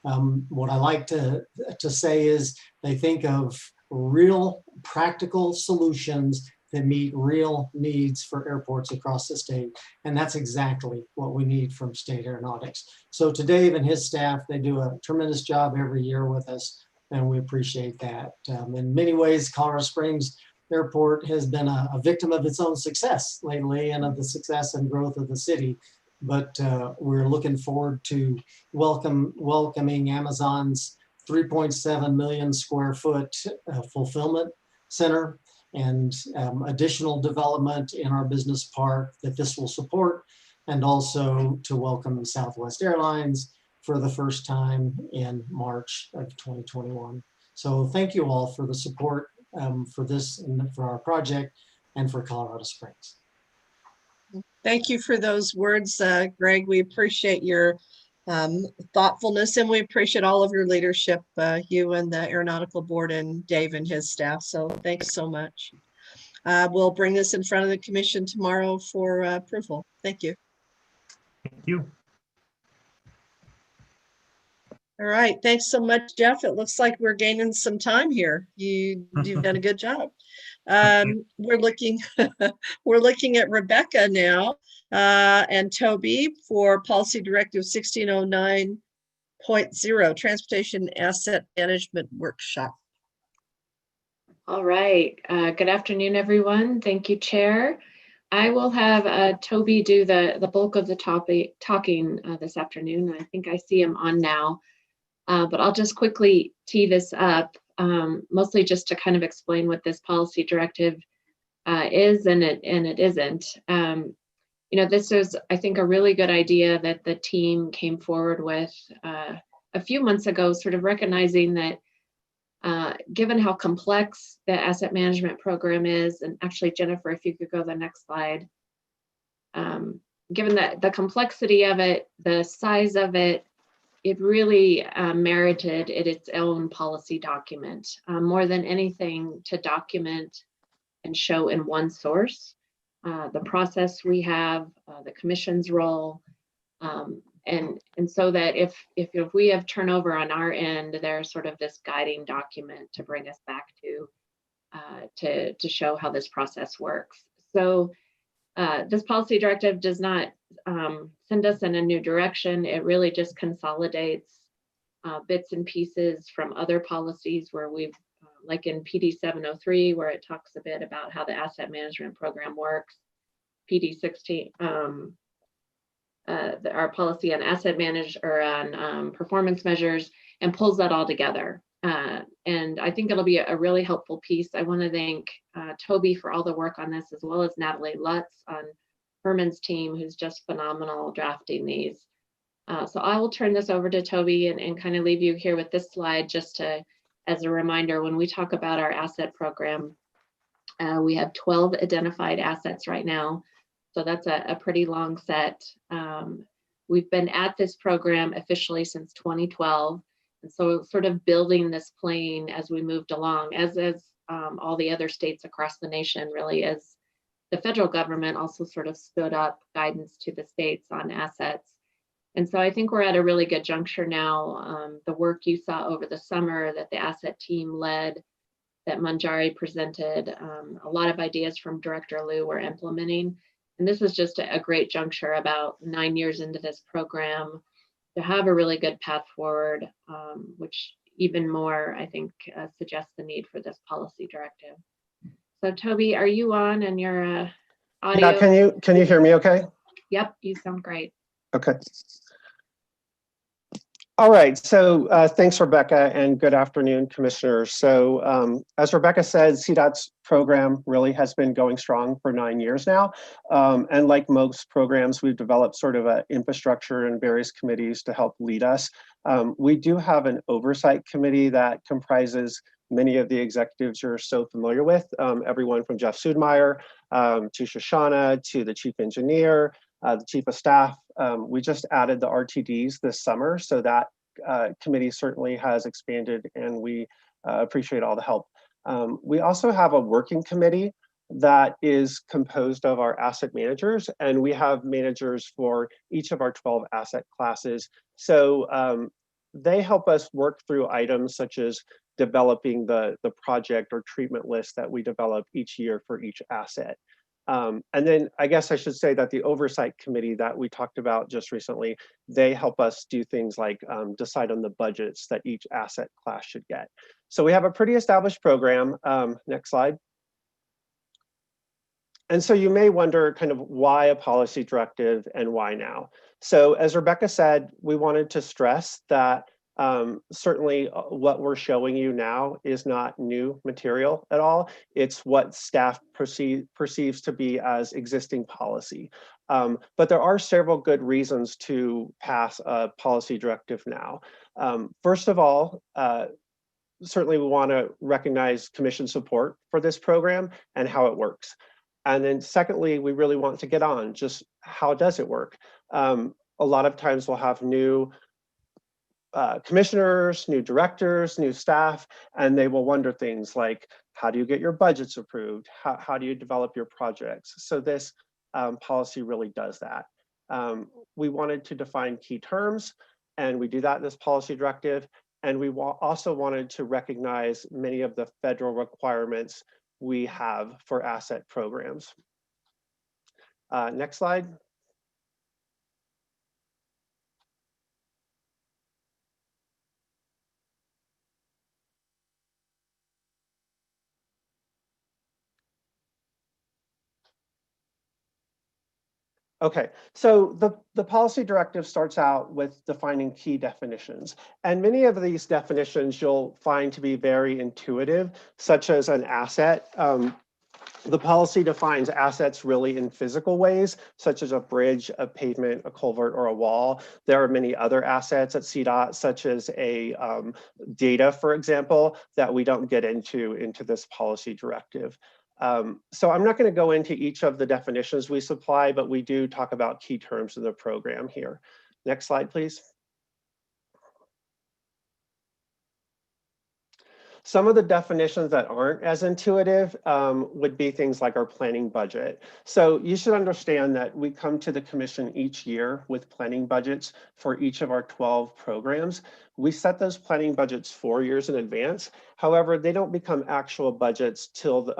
What I like to say is they think of real practical solutions that meet real needs for airports across the state. And that's exactly what we need from state aeronautics. So to Dave and his staff, they do a tremendous job every year with us, and we appreciate that. In many ways, Colorado Springs Airport has been a victim of its own success lately and of the success and growth of the city. But we're looking forward to welcoming Amazon's 3.7 million square foot fulfillment center and additional development in our business park that this will support, and also to welcome Southwest Airlines for the first time in March of 2021. So thank you all for the support for this and for our project and for Colorado Springs. Thank you for those words, Greg. We appreciate your thoughtfulness, and we appreciate all of your leadership, you and the Aeronautical Board and Dave and his staff. So thanks so much. We'll bring this in front of the commission tomorrow for approval. Thank you. Thank you. All right. Thanks so much, Jeff. It looks like we're gaining some time here. You've done a good job. We're looking at Rebecca now and Toby for Policy Directive 1609.0 Transportation Asset Management Workshop. All right. Good afternoon, everyone. Thank you, Chair. I will have Toby do the bulk of the talking this afternoon. I think I see him on now, but I'll just quickly tee this up, mostly just to kind of explain what this policy directive is and it isn't. You know, this is, I think, a really good idea that the team came forward with a few months ago, sort of recognizing that given how complex the asset management program is, and actually, Jennifer, if you could go to the next slide, given that the complexity of it, the size of it, it really merited its own policy document, more than anything to document and show in one source the process we have, the commission's role, and so that if we have turnover on our end, there's sort of this guiding document to bring us back to show how this process works. So this policy directive does not send us in a new direction. It really just consolidates bits and pieces from other policies where we've, like in PD 703, where it talks a bit about how the asset management program works, PD 16, our policy on asset or on performance measures, and pulls that all together. And I think it'll be a really helpful piece. I want to thank Toby for all the work on this, as well as Natalie Lutz on Herman's team, who's just phenomenal drafting these. So I will turn this over to Toby and kind of leave you here with this slide just to, as a reminder, when we talk about our asset program, we have 12 identified assets right now. So that's a pretty long set. We've been at this program officially since 2012. And so sort of building this plane as we moved along, as all the other states across the nation, really, as the federal government also sort of stood up guidance to the states on assets. And so I think we're at a really good juncture now. The work you saw over the summer that the asset team led, that Manjari presented, a lot of ideas from Director Liu we're implementing. And this is just a great juncture about 9 years into this program to have a really good path forward, which even more, I think, suggests the need for this policy directive. So Toby, are you on and your audio? Yeah, can you hear me okay? Yep, you sound great. Okay. All right, so thanks, Rebecca, and good afternoon, commissioners. So as Rebecca said, CDOT's program really has been going strong for 9 years now. And like most programs, we've developed sort of an infrastructure and various committees to help lead us. We do have an oversight committee that comprises many of the executives you're so familiar with, everyone from Jeff Sudmeyer to Shoshana to the chief engineer, the chief of staff. We just added the RTDs this summer, so that committee certainly has expanded, and we appreciate all the help. We also have a working committee that is composed of our asset managers, and we have managers for each of our 12 asset classes. So they help us work through items such as developing the project or treatment list that we develop each year for each asset. And then I guess I should say that the oversight committee that we talked about just recently, they help us do things like decide on the budgets that each asset class should get. So we have a pretty established program. Next slide. And so you may wonder kind of why a policy directive and why now? So as Rebecca said, we wanted to stress that certainly what we're showing you now is not new material at all. It's what staff perceives to be as existing policy. But there are several good reasons to pass a policy directive now. First of all, certainly we want to recognize commission support for this program and how it works. And then secondly, we really want to get on just how does it work? A lot of times we'll have new commissioners, new directors, new staff, and they will wonder things like, how do you get your budgets approved? How do you develop your projects? So this policy really does that. We wanted to define key terms, and we do that in this policy directive. And we also wanted to recognize many of the federal requirements we have for asset programs. Next slide. Okay, so the policy directive starts out with defining key definitions. And many of these definitions you'll find to be very intuitive, such as an asset. The policy defines assets really in physical ways, such as a bridge, a pavement, a culvert, or a wall. There are many other assets at CDOT, such as a data, for example, that we don't get into this policy directive. So I'm not going to go into each of the definitions we supply, but we do talk about key terms in the program here. Next slide, please. Some of the definitions that aren't as intuitive would be things like our planning budget. So you should understand that we come to the commission each year with planning budgets for each of our 12 programs. We set those planning budgets 4 years in advance. However, they don't become actual budgets till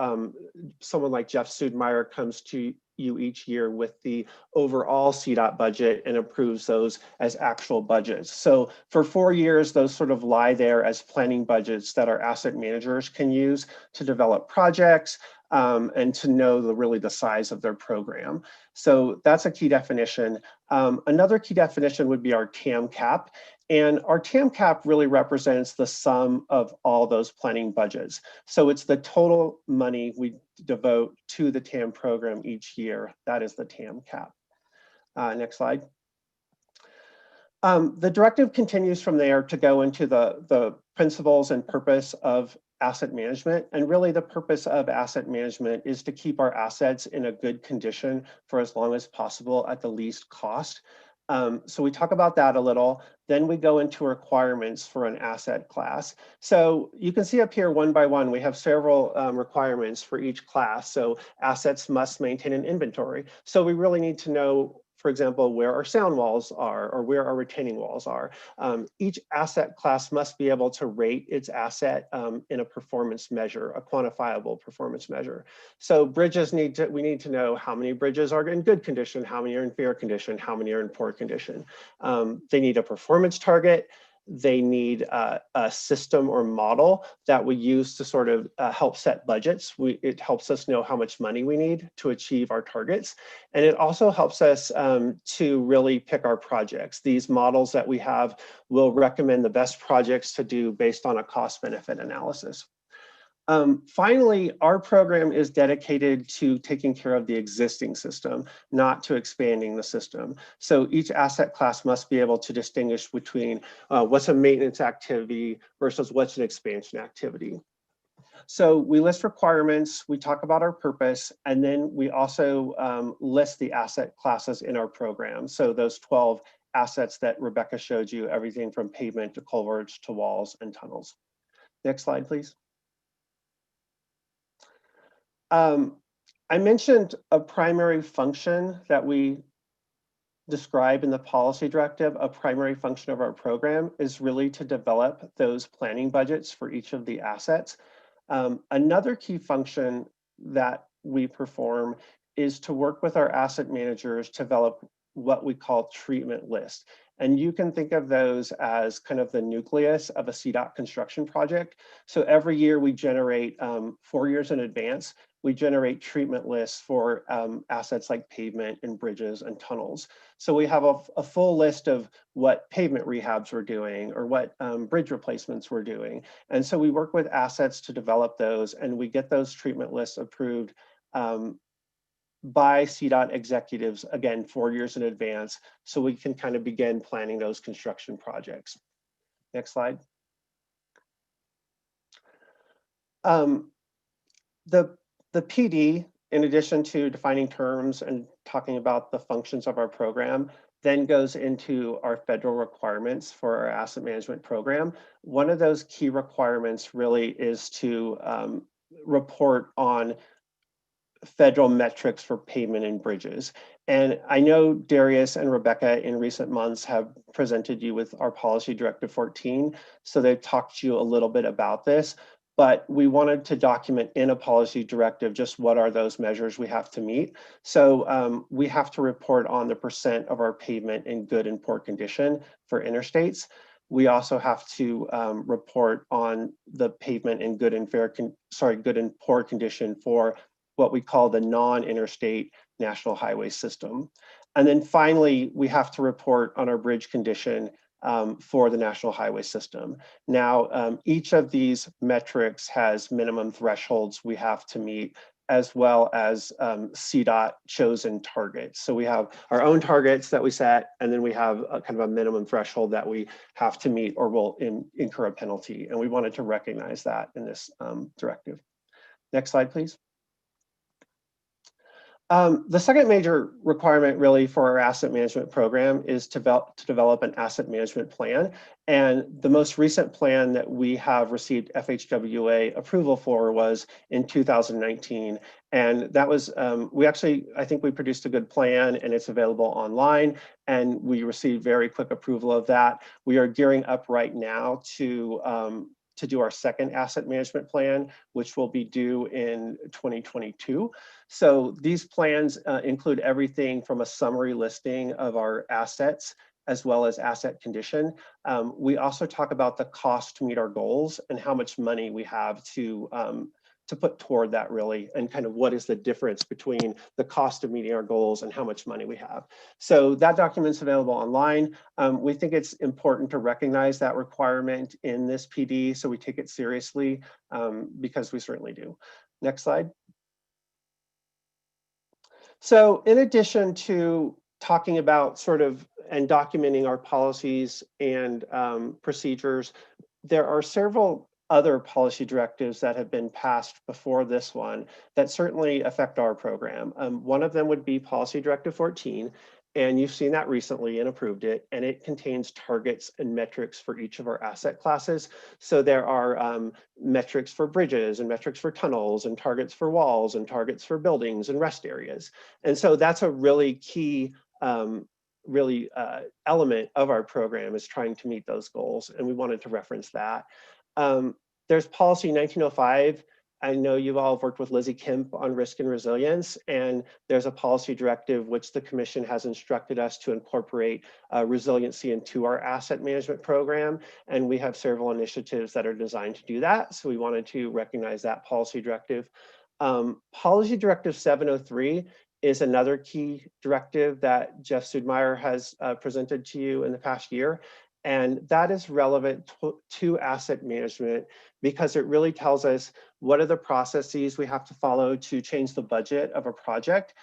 someone like Jeff Sudmeyer comes to you each year with the overall CDOT budget and approves those as actual budgets. So for 4 years, those sort of lie there as planning budgets that our asset managers can use to develop projects and to know really the size of their program. So that's a key definition. Another key definition would be our TAM cap. And our TAM cap really represents the sum of all those planning budgets. So it's the total money we devote to the TAM program each year. That is the TAM cap. Next slide. The directive continues from there to go into the principles and purpose of asset management. And really the purpose of asset management is to keep our assets in a good condition for as long as possible at the least cost. So we talk about that a little. Then we go into requirements for an asset class. So you can see up here one by one, we have several requirements for each class. So assets must maintain an inventory. So we really need to know, for example, where our sound walls are or where our retaining walls are. Each asset class must be able to rate its asset in a performance measure, a quantifiable performance measure. So bridges we need to know how many bridges are in good condition, how many are in fair condition, how many are in poor condition. They need a performance target. They need a system or model that we use to sort of help set budgets. It helps us know how much money we need to achieve our targets. And it also helps us to really pick our projects. These models that we have will recommend the best projects to do based on a cost-benefit analysis. Finally, our program is dedicated to taking care of the existing system, not to expanding the system. So each asset class must be able to distinguish between what's a maintenance activity versus what's an expansion activity. So we list requirements, we talk about our purpose, and then we also list the asset classes in our program. So those 12 assets that Rebecca showed you, everything from pavement to culverts to walls and tunnels. Next slide, please. I mentioned a primary function that we describe in the policy directive. A primary function of our program is really to develop those planning budgets for each of the assets. Another key function that we perform is to work with our asset managers to develop what we call treatment lists. And you can think of those as kind of the nucleus of a CDOT construction project. So every year we generate 4 years in advance, we generate treatment lists for assets like pavement and bridges and tunnels. So we have a full list of what pavement rehabs we're doing or what bridge replacements we're doing. And so we work with assets to develop those, and we get those treatment lists approved by CDOT executives, again, 4 years in advance, so we can kind of begin planning those construction projects. Next slide. The PD, in addition to defining terms and talking about the functions of our program, then goes into our federal requirements for our asset management program. One of those key requirements really is to report on federal metrics for pavement and bridges. And I know Darius and Rebecca in recent months have presented you with our policy directive 14. So they've talked to you a little bit about this, but we wanted to document in a policy directive just what are those measures we have to meet. So we have to report on the percent of our pavement in good and poor condition for interstates. We also have to report on the pavement in good and poor condition for what we call the non-interstate national highway system. And then finally, we have to report on our bridge condition for the national highway system. Now, each of these metrics has minimum thresholds we have to meet, as well as CDOT chosen targets. So we have our own targets that we set, and then we have a kind of a minimum threshold that we have to meet or will incur a penalty. And we wanted to recognize that in this directive. Next slide, please. The second major requirement really for our asset management program is to develop an asset management plan. And the most recent plan that we have received FHWA approval for was in 2019. And that was, I think we produced a good plan and it's available online, and we received very quick approval of that. We are gearing up right now to do our second asset management plan, which will be due in 2022. So these plans include everything from a summary listing of our assets as well as asset condition. We also talk about the cost to meet our goals and how much money we have to put toward that really, and kind of what is the difference between the cost of meeting our goals and how much money we have. So that document's available online. We think it's important to recognize that requirement in this PD, so we take it seriously because we certainly do. Next slide. So in addition to talking about sort of and documenting our policies and procedures, there are several other policy directives that have been passed before this one that certainly affect our program. One of them would be Policy Directive 14, and you've seen that recently and approved it, and it contains targets and metrics for each of our asset classes. So there are metrics for bridges and metrics for tunnels and targets for walls and targets for buildings and rest areas. And so that's a really key element of our program, is trying to meet those goals, and we wanted to reference that. There's Policy 1905. I know you've all worked with Lizzie Kemp on risk and resilience, and there's a policy directive which the Commission has instructed us to incorporate resiliency into our asset management program, and we have several initiatives that are designed to do that, so we wanted to recognize that policy directive. Policy Directive 703 is another key directive that Jeff Sudmeyer has presented to you in the past year. And that is relevant to asset management because it really tells us what are the processes we have to follow to change the budget of a project.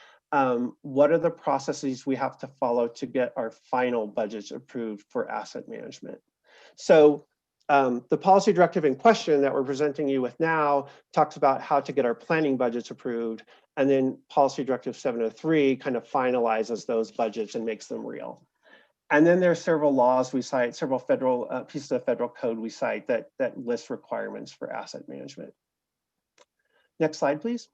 What are the processes we have to follow to get our final budgets approved for asset management? So the policy directive in question that we're presenting you with now talks about how to get our planning budgets approved. And then Policy Directive 703 kind of finalizes those budgets and makes them real. And then there's several laws we cite, several federal pieces of federal code we cite that list requirements for asset management. Next slide, please.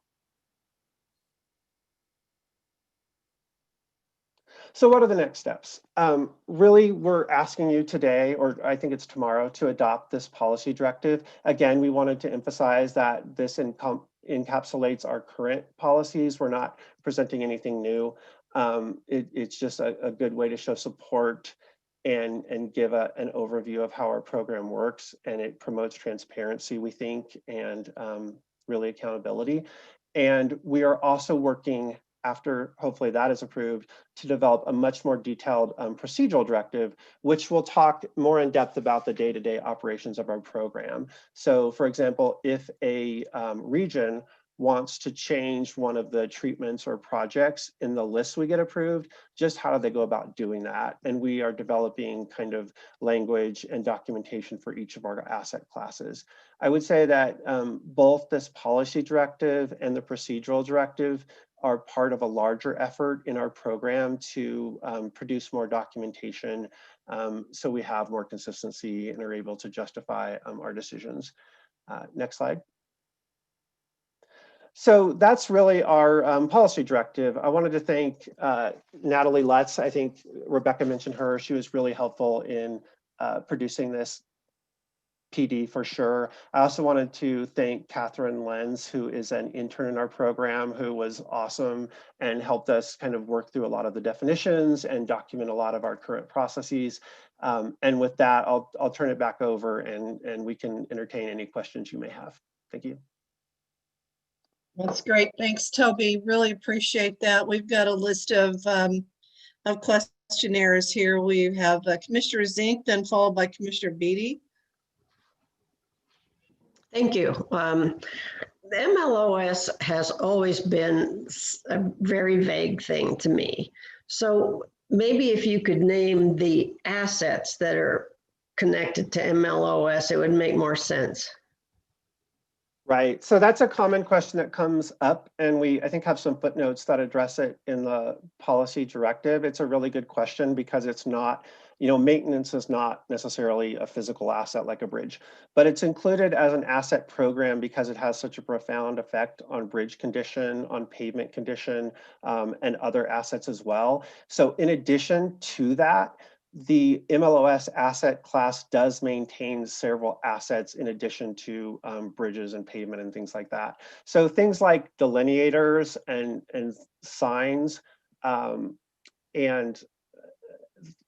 So what are the next steps? Really, we're asking you today, or I think it's tomorrow, to adopt this policy directive. Again, we wanted to emphasize that this encapsulates our current policies. We're not presenting anything new. It's just a good way to show support and give an overview of how our program works, and it promotes transparency, we think, and really accountability. And we are also working, after hopefully that is approved, to develop a much more detailed procedural directive, which will talk more in depth about the day-to-day operations of our program. So for example, if a region wants to change one of the treatments or projects in the list we get approved, just how do they go about doing that? And we are developing kind of language and documentation for each of our asset classes. I would say that both this policy directive and the procedural directive are part of a larger effort in our program to produce more documentation so we have more consistency and are able to justify our decisions. Next slide. So that's really our policy directive. I wanted to thank Natalie Lutz. I think Rebecca mentioned her. She was really helpful in producing this PD for sure. I also wanted to thank Catherine Lenz, who is an intern in our program, who was awesome and helped us kind of work through a lot of the definitions and document a lot of our current processes. And with that, I'll turn it back over and we can entertain any questions you may have. Thank you. That's great. Thanks, Toby. Really appreciate that. We've got a list of questionnaires here. We have Commissioner Zink, then followed by Commissioner Beatty. Thank you. The MLOS has always been a very vague thing to me. So maybe if you could name the assets that are connected to MLOS, it would make more sense. Right. So that's a common question that comes up, and we, I think, have some footnotes that address it in the policy directive. It's a really good question because it's not, you know, maintenance is not necessarily a physical asset like a bridge, but it's included as an asset program because it has such a profound effect on bridge condition, on pavement condition, and other assets as well. So in addition to that, the MLOS asset class does maintain several assets in addition to bridges and pavement and things like that. So things like delineators and signs and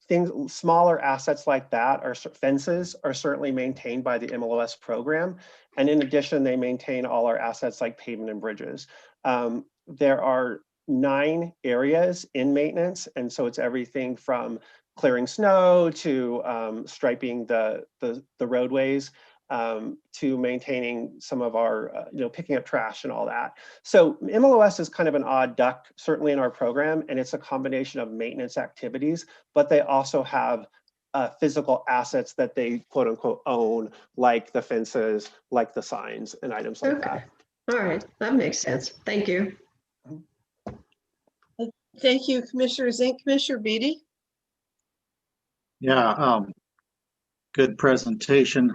things, smaller assets like that, are fences are certainly maintained by the MLOS program. And in addition, they maintain all our assets like pavement and bridges. There are 9 areas in maintenance. And so it's everything from clearing snow to striping the roadways to maintaining some of our, you know, picking up trash and all that. So MLOS is kind of an odd duck, certainly in our program, and it's a combination of maintenance activities, but they also have physical assets that they quote unquote own, like the fences, like the signs and items like that. All right, that makes sense. Thank you. Thank you, Commissioner Zink. Commissioner Beatty? Yeah, good presentation.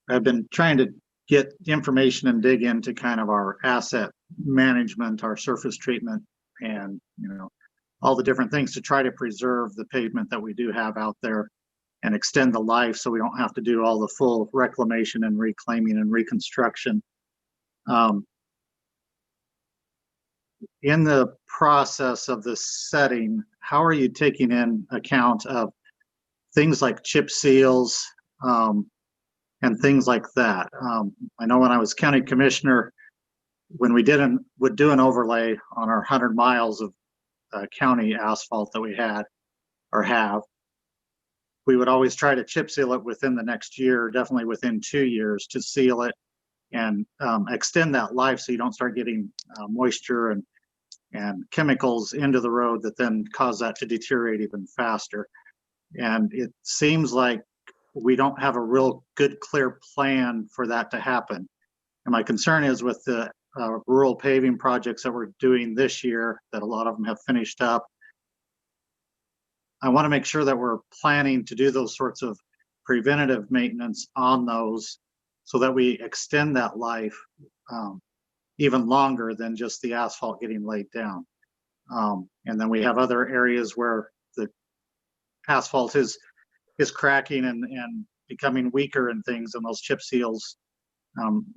I've been trying to get information and dig into kind of our asset management, our surface treatment, and, you know, all the different things to try to preserve the pavement that we do have out there and extend the life so we don't have to do all the full reclamation and reclaiming and reconstruction. In the process of this setting, how are you taking in account of things like chip seals and things like that? I know when I was county commissioner, when we would do an overlay on our 100 miles of county asphalt that we had or have, we would always try to chip seal it within the next year, definitely within 2 years, to seal it and extend that life so you don't start getting moisture and chemicals into the road that then cause that to deteriorate even faster. And it seems like we don't have a real good, clear plan for that to happen. And my concern is with the rural paving projects that we're doing this year, that a lot of them have finished up. I want to make sure that we're planning to do those sorts of preventative maintenance on those so that we extend that life even longer than just the asphalt getting laid down. And then we have other areas where the asphalt is cracking and becoming weaker and things, and those chip seals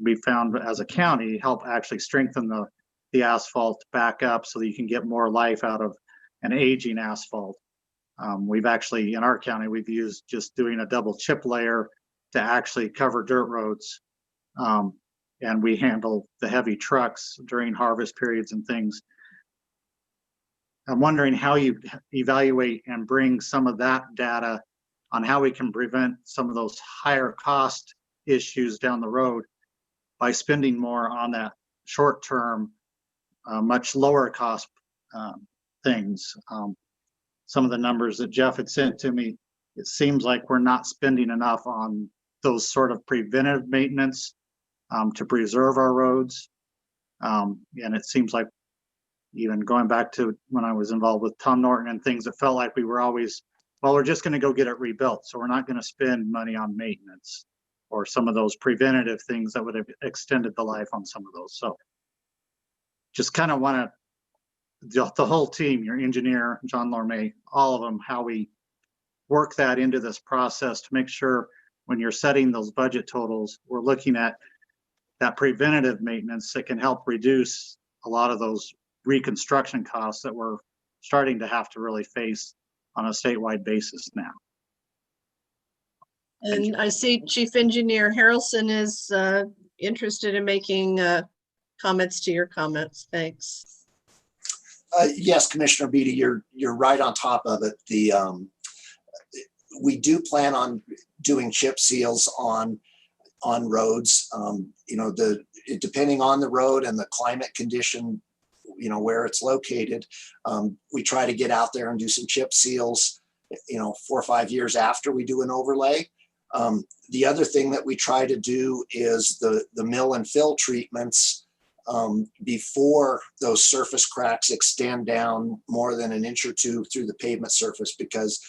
we found as a county help actually strengthen the asphalt back up so that you can get more life out of an aging asphalt. We've actually, in our county, we've used just doing a double chip layer to actually cover dirt roads. And we handle the heavy trucks during harvest periods and things. I'm wondering how you evaluate and bring some of that data on how we can prevent some of those higher cost issues down the road by spending more on that short-term, much lower cost things. Some of the numbers that Jeff had sent to me, it seems like we're not spending enough on those sort of preventive maintenance to preserve our roads. And it seems like even going back to when I was involved with Tom Norton and things, it felt like we were always, well, we're just going to go get it rebuilt. So we're not going to spend money on maintenance or some of those preventative things that would have extended the life on some of those. So just kind of want to, the whole team, your engineer, John Lorme, all of them, how we work that into this process to make sure when you're setting those budget totals, we're looking at that preventative maintenance that can help reduce a lot of those reconstruction costs that we're starting to have to really face on a statewide basis now. And I see Chief Engineer Harrelson is interested in making comments to your comments. Thanks. Yes, Commissioner Beatty, you're right on top of it. We do plan on doing chip seals on roads. You know, depending on the road and the climate condition, you know, where it's located, we try to get out there and do some chip seals, you know, 4 or 5 years after we do an overlay. The other thing that we try to do is the mill and fill treatments before those surface cracks extend down more than an inch or two through the pavement surface, because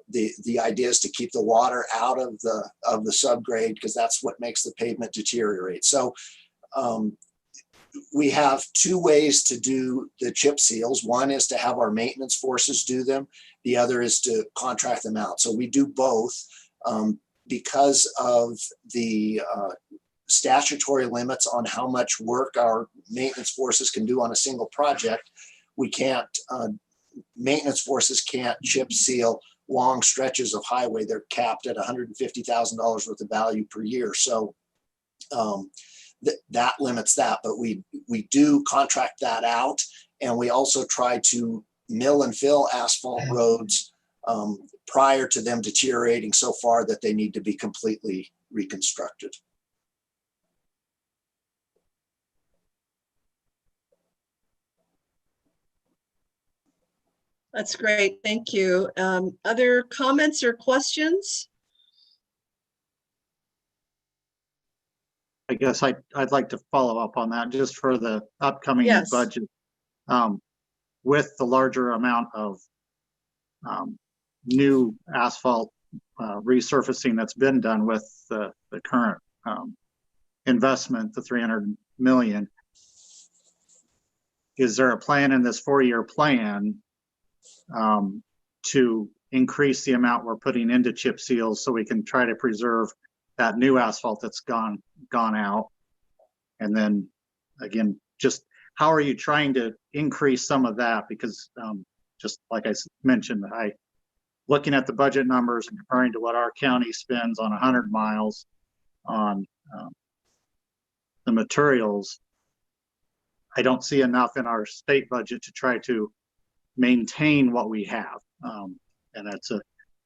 the idea is to keep the water out of the subgrade, because that's what makes the pavement deteriorate. So we have 2 ways to do the chip seals. One is to have our maintenance forces do them. The other is to contract them out. So we do both. Because of the statutory limits on how much work our maintenance forces can do on a single project, we can't, maintenance forces can't chip seal long stretches of highway. They're capped at $150,000 worth of value per year. So that limits that, but we do contract that out. And we also try to mill and fill asphalt roads prior to them deteriorating so far that they need to be completely reconstructed. That's great. Thank you. Other comments or questions? I guess I'd like to follow up on that just for the upcoming Yes. budget. With the larger amount of new asphalt resurfacing that's been done with the current investment, the 300 million, is there a plan in this 4-year plan to increase the amount we're putting into chip seals so we can try to preserve that new asphalt that's gone out? And then again, just how are you trying to increase some of that? Because just like I mentioned, looking at the budget numbers and comparing to what our county spends on 100 miles on the materials, I don't see enough in our state budget to try to maintain what we have. And that's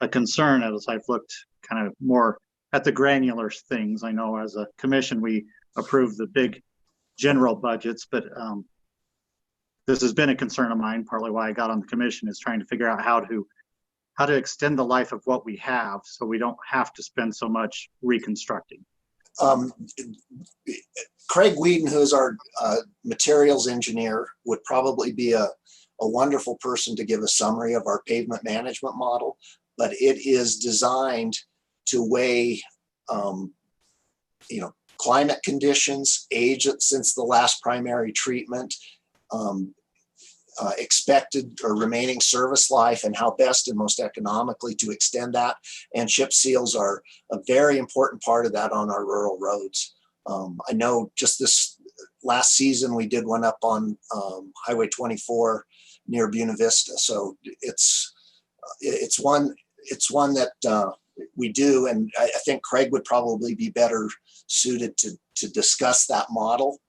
a concern as I've looked kind of more at the granular things. I know as a commission, we approve the big general budgets, but this has been a concern of mine. Partly why I got on the commission is trying to figure out how to extend the life of what we have so we don't have to spend so much reconstructing. Craig Whedon, who is our materials engineer, would probably be a wonderful person to give a summary of our pavement management model, but it is designed to weigh, climate conditions, age since the last primary treatment, expected or remaining service life, and how best and most economically to extend that. And chip seals are a very important part of that on our rural roads. I know just this last season we did one up on Highway 24 near Buena Vista. So it's one that we do, and I think Craig would probably be better suited to discuss that model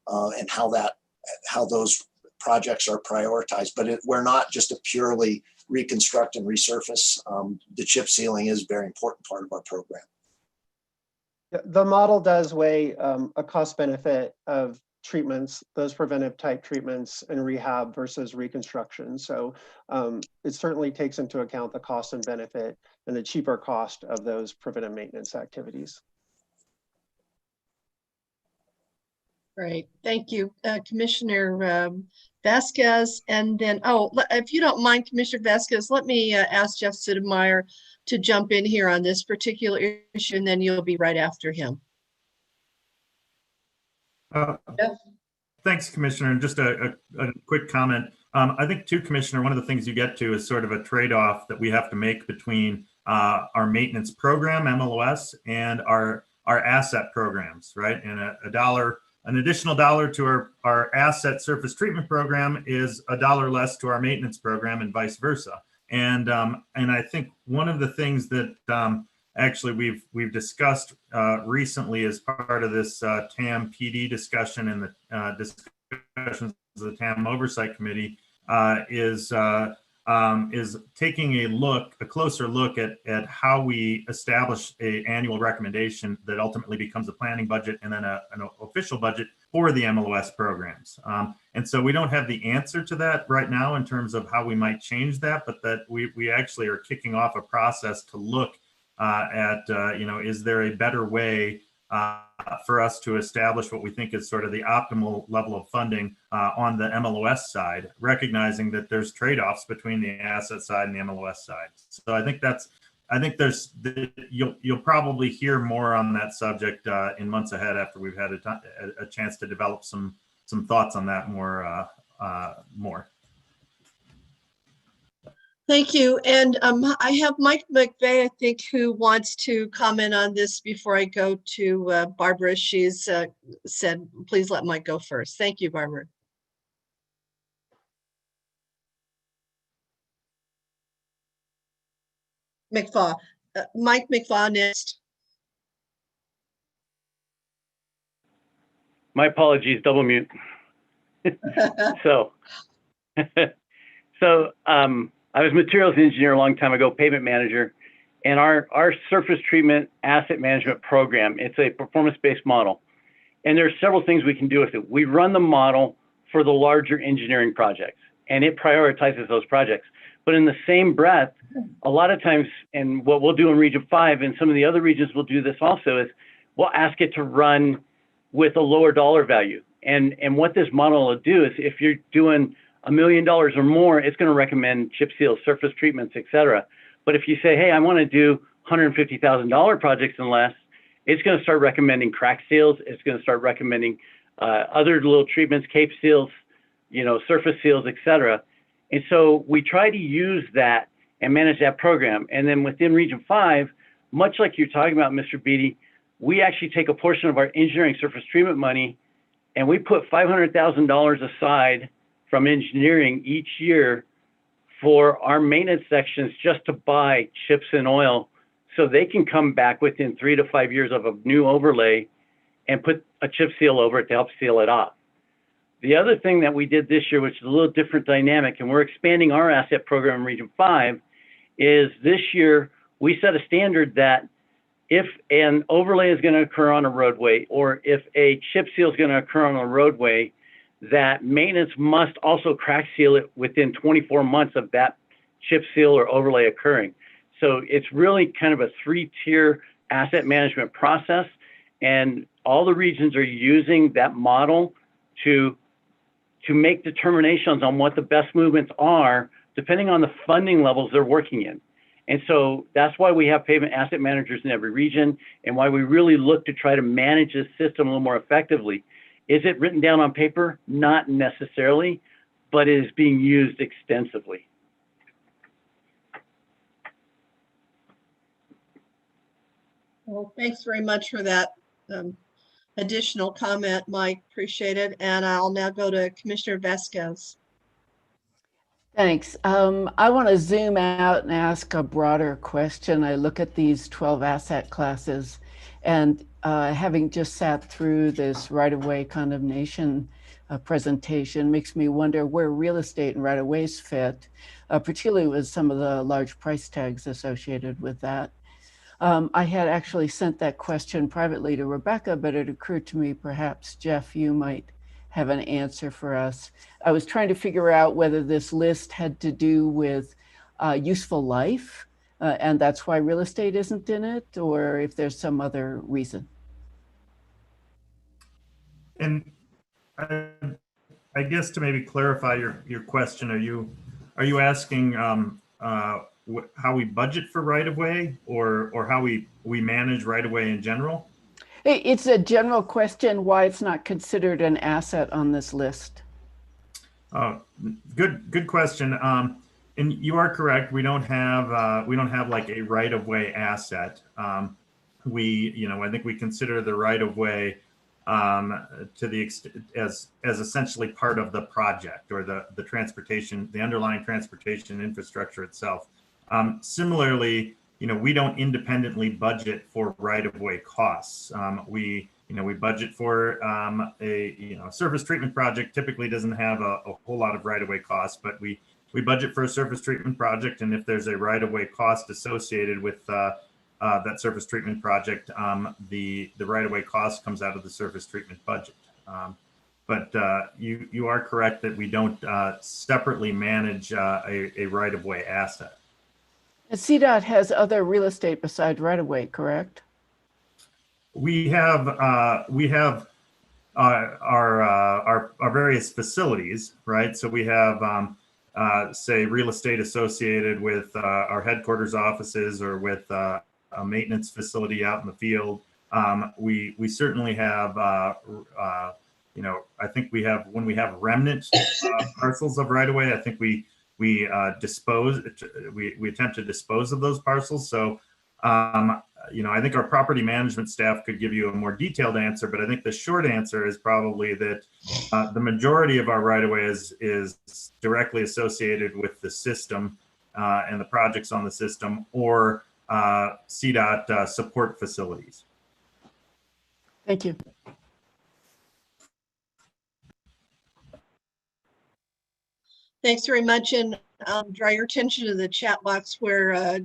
and how those projects are prioritized. But we're not just a purely reconstruct and resurface. The chip sealing is a very important part of our program. The model does weigh a cost benefit of treatments, those preventive type treatments and rehab versus reconstruction. So it certainly takes into account the cost and benefit and the cheaper cost of those preventive maintenance activities. Great, thank you, Commissioner Vasquez. And then, oh, if you don't mind, Commissioner Vasquez, let me ask Jeff Sidemeyer to jump in here on this particular issue, and then you'll be right after him. Thanks, Commissioner. And just a quick comment. I think too, Commissioner, one of the things you get to is sort of a trade-off that we have to make between our maintenance program, MLOS, and our asset programs, right? And an additional $1 to our asset surface treatment program is $1 less to our maintenance program, and vice versa. And I think one of the things that actually we've discussed recently as part of this TAM PD discussion and the discussions of the TAM Oversight Committee is taking a closer look at how we establish an annual recommendation that ultimately becomes a planning budget and then an official budget for the MLOS programs. And so we don't have the answer to that right now in terms of how we might change that, but that we actually are kicking off a process to look at, is there a better way for us to establish what we think is sort of the optimal level of funding on the MLOS side, recognizing that there's trade-offs between the asset side and the MLOS side. So I think you'll probably hear more on that subject in months ahead after we've had a chance to develop some thoughts on that more. Thank you. And I have Mike McVeigh, I think, who wants to comment on this before I go to Barbara. She's said, please let Mike go first. Thank you, Barbara. McFaw. Mike McFaw next. My apologies, double mute. I was materials engineer a long time ago, pavement manager, and our surface treatment asset management program, it's a performance-based model. And there's several things we can do with it. We run the model for the larger engineering projects, and it prioritizes those projects. But in the same breath, a lot of times, and what we'll do in Region 5, and some of the other regions will do this also, is we'll ask it to run with a lower dollar value. And what this model will do is if you're doing $1 million or more, it's going to recommend chip seals, surface treatments, et cetera. But if you say, hey, I want to do $150,000 projects and less, it's going to start recommending crack seals. It's going to start recommending other little treatments, cape seals, surface seals, et cetera. And so we try to use that and manage that program. And then within Region 5, much like you're talking about, Mr. Beatty, we actually take a portion of our engineering surface treatment money and we put $500,000 aside from engineering each year for our maintenance sections just to buy chips and oil so they can come back within 3 to 5 years of a new overlay and put a chip seal over it to help seal it off. The other thing that we did this year, which is a little different dynamic, and we're expanding our asset program in Region 5, is this year we set a standard that if an overlay is going to occur on a roadway or if a chip seal is going to occur on a roadway, that maintenance must also crack seal it within 24 months of that chip seal or overlay occurring. So it's really kind of a 3-tier asset management process, and all the regions are using that model to make determinations on what the best movements are depending on the funding levels they're working in. And so that's why we have pavement asset managers in every region and why we really look to try to manage this system a little more effectively. Is it written down on paper? Not necessarily, but it is being used extensively. Well, thanks very much for that additional comment, Mike. Appreciate it. And I'll now go to Commissioner Vasquez. Thanks. I want to zoom out and ask a broader question. I look at these 12 asset classes, and having just sat through this right-of-way condemnation presentation makes me wonder where real estate and right-of-ways fit, particularly with some of the large price tags associated with that. I had actually sent that question privately to Rebecca, but it occurred to me perhaps, Jeff, you might have an answer for us. I was trying to figure out whether this list had to do with useful life, and that's why real estate isn't in it, or if there's some other reason. And I guess to maybe clarify your question, are you asking how we budget for right-of-way or how we manage right-of-way in general? It's a general question why it's not considered an asset on this list. Good question. And you are correct. We don't have like a right-of-way asset. I think we consider the right-of-way to the extent as essentially part of the project or the transportation, the underlying transportation infrastructure itself. Similarly, we don't independently budget for right-of-way costs. We budget for a surface treatment project typically doesn't have a whole lot of right-of-way costs, but we budget for a surface treatment project, and if there's a right-of-way cost associated with that surface treatment project, the right-of-way cost comes out of the surface treatment budget. But you are correct that we don't separately manage a right-of-way asset. And CDOT has other real estate besides right-of-way, correct? We have our various facilities, right? So we have say real estate associated with our headquarters offices or with a maintenance facility out in the field. We certainly have I think we have, when we have remnant parcels of right-of-way, I think we attempt to dispose of those parcels. So I think our property management staff could give you a more detailed answer, but I think the short answer is probably that the majority of our right-of-way is directly associated with the system and the projects on the system, or CDOT support facilities. Thank you. Thanks very much, and draw your attention to the chat box where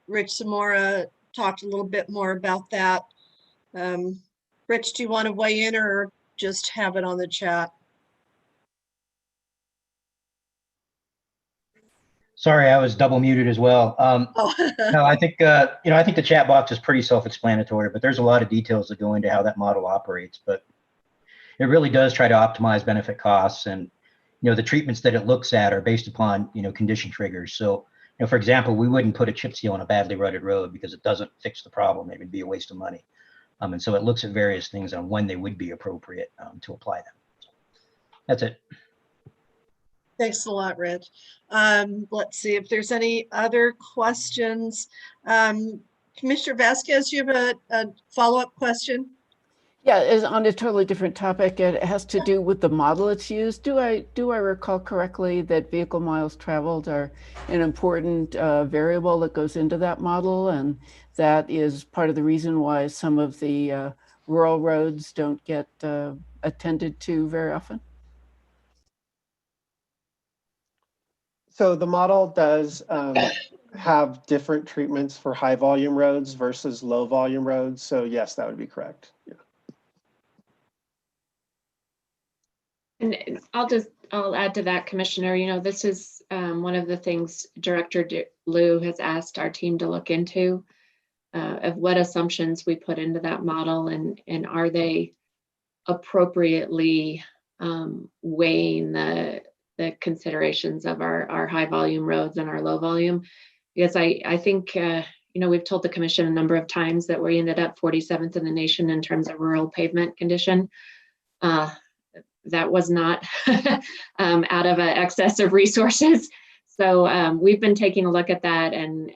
Rich Zamora talked a little bit more about that. Rich, do you want to weigh in or just have it on the chat? Sorry, I was double muted as well. No, I think I think the chat box is pretty self-explanatory, but there's a lot of details that go into how that model operates. But it really does try to optimize benefit costs, and the treatments that it looks at are based upon condition triggers. So for example, we wouldn't put a chip seal on a badly rutted road because it doesn't fix the problem. It would be a waste of money. And so it looks at various things on when they would be appropriate to apply them. That's it. Thanks a lot, Rich. Let's see if there's any other questions. Commissioner Vasquez, you have a follow-up question? Yeah, it's on a totally different topic. It has to do with the model it's used. Do I recall correctly that vehicle miles traveled are an important variable that goes into that model, and that is part of the reason why some of the rural roads don't get attended to very often? So the model does have different treatments for high volume roads versus low volume roads. So yes, that would be correct. Yeah. And I'll add to that, Commissioner. This is one of the things Director Liu has asked our team to look into, of what assumptions we put into that model, and are they appropriately weighing the considerations of our high volume roads and our low volume. Because I think we've told the commission a number of times that we ended up 47th in the nation in terms of rural pavement condition. That was not out of an excess of resources. So we've been taking a look at that, and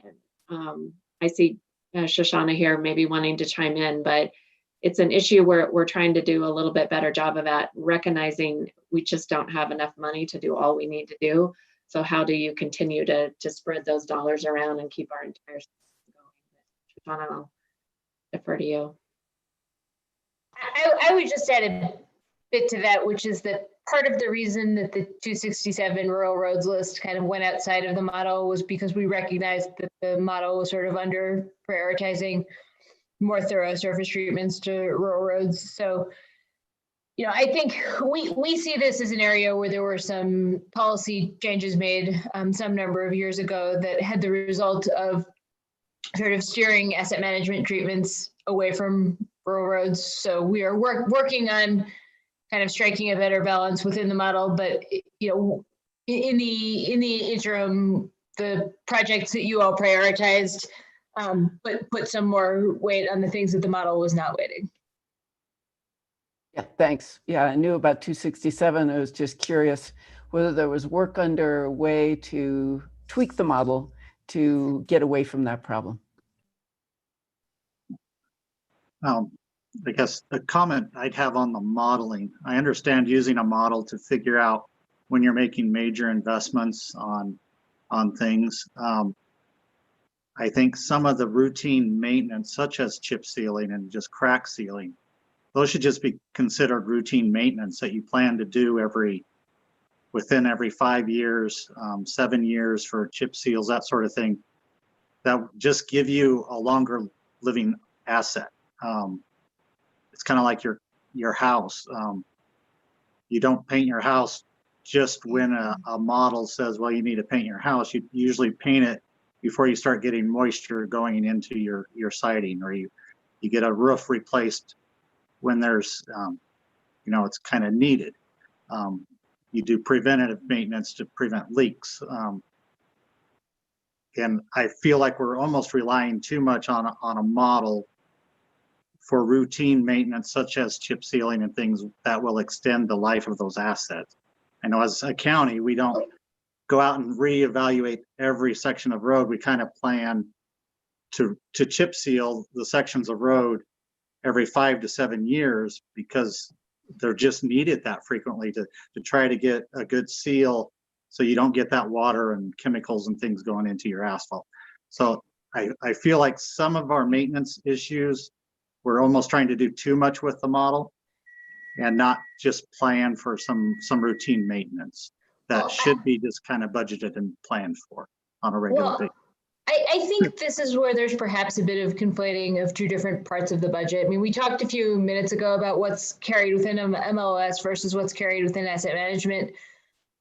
I see Shoshana here maybe wanting to chime in, but it's an issue where we're trying to do a little bit better job of that, recognizing we just don't have enough money to do all we need to do. So how do you continue to spread those dollars around and keep our entire system going? Shoshana, I'll defer to you. I would just add a bit to that, which is that part of the reason that the 267 rural roads list kind of went outside of the model was because we recognized that the model was sort of under prioritizing more thorough surface treatments to rural roads. So, I think we see this as an area where there were some policy changes made some number of years ago that had the result of sort of steering asset management treatments away from rural roads. So we are working on kind of striking a better balance within the model, but in the interim, the projects that you all prioritized, but put some more weight on the things that the model was not weighting. Yeah, thanks. Yeah, I knew about 267. I was just curious whether there was work underway to tweak the model to get away from that problem. I guess a comment I'd have on the modeling. I understand using a model to figure out when you're making major investments on things. I think some of the routine maintenance, such as chip sealing and just crack sealing, those should just be considered routine maintenance that you plan to do within every 5 years, 7 years for chip seals, that sort of thing. That just give you a longer living asset. It's kind of like your house. You don't paint your house just when a model says, well, you need to paint your house. You usually paint it before you start getting moisture going into your siding, or you get a roof replaced when there's, it's kind of needed. You do preventative maintenance to prevent leaks. And I feel like we're almost relying too much on a model for routine maintenance, such as chip sealing and things that will extend the life of those assets. I know as a county, we don't go out and reevaluate every section of road. We kind of plan to chip seal the sections of road every 5 to 7 years, because they're just needed that frequently to try to get a good seal so you don't get that water and chemicals and things going into your asphalt. So I feel like some of our maintenance issues, we're almost trying to do too much with the model and not just plan for some routine maintenance that should be just kind of budgeted and planned for on a regular basis. I think this is where there's perhaps a bit of conflating of two different parts of the budget. I mean, we talked a few minutes ago about what's carried within MLOS versus what's carried within asset management.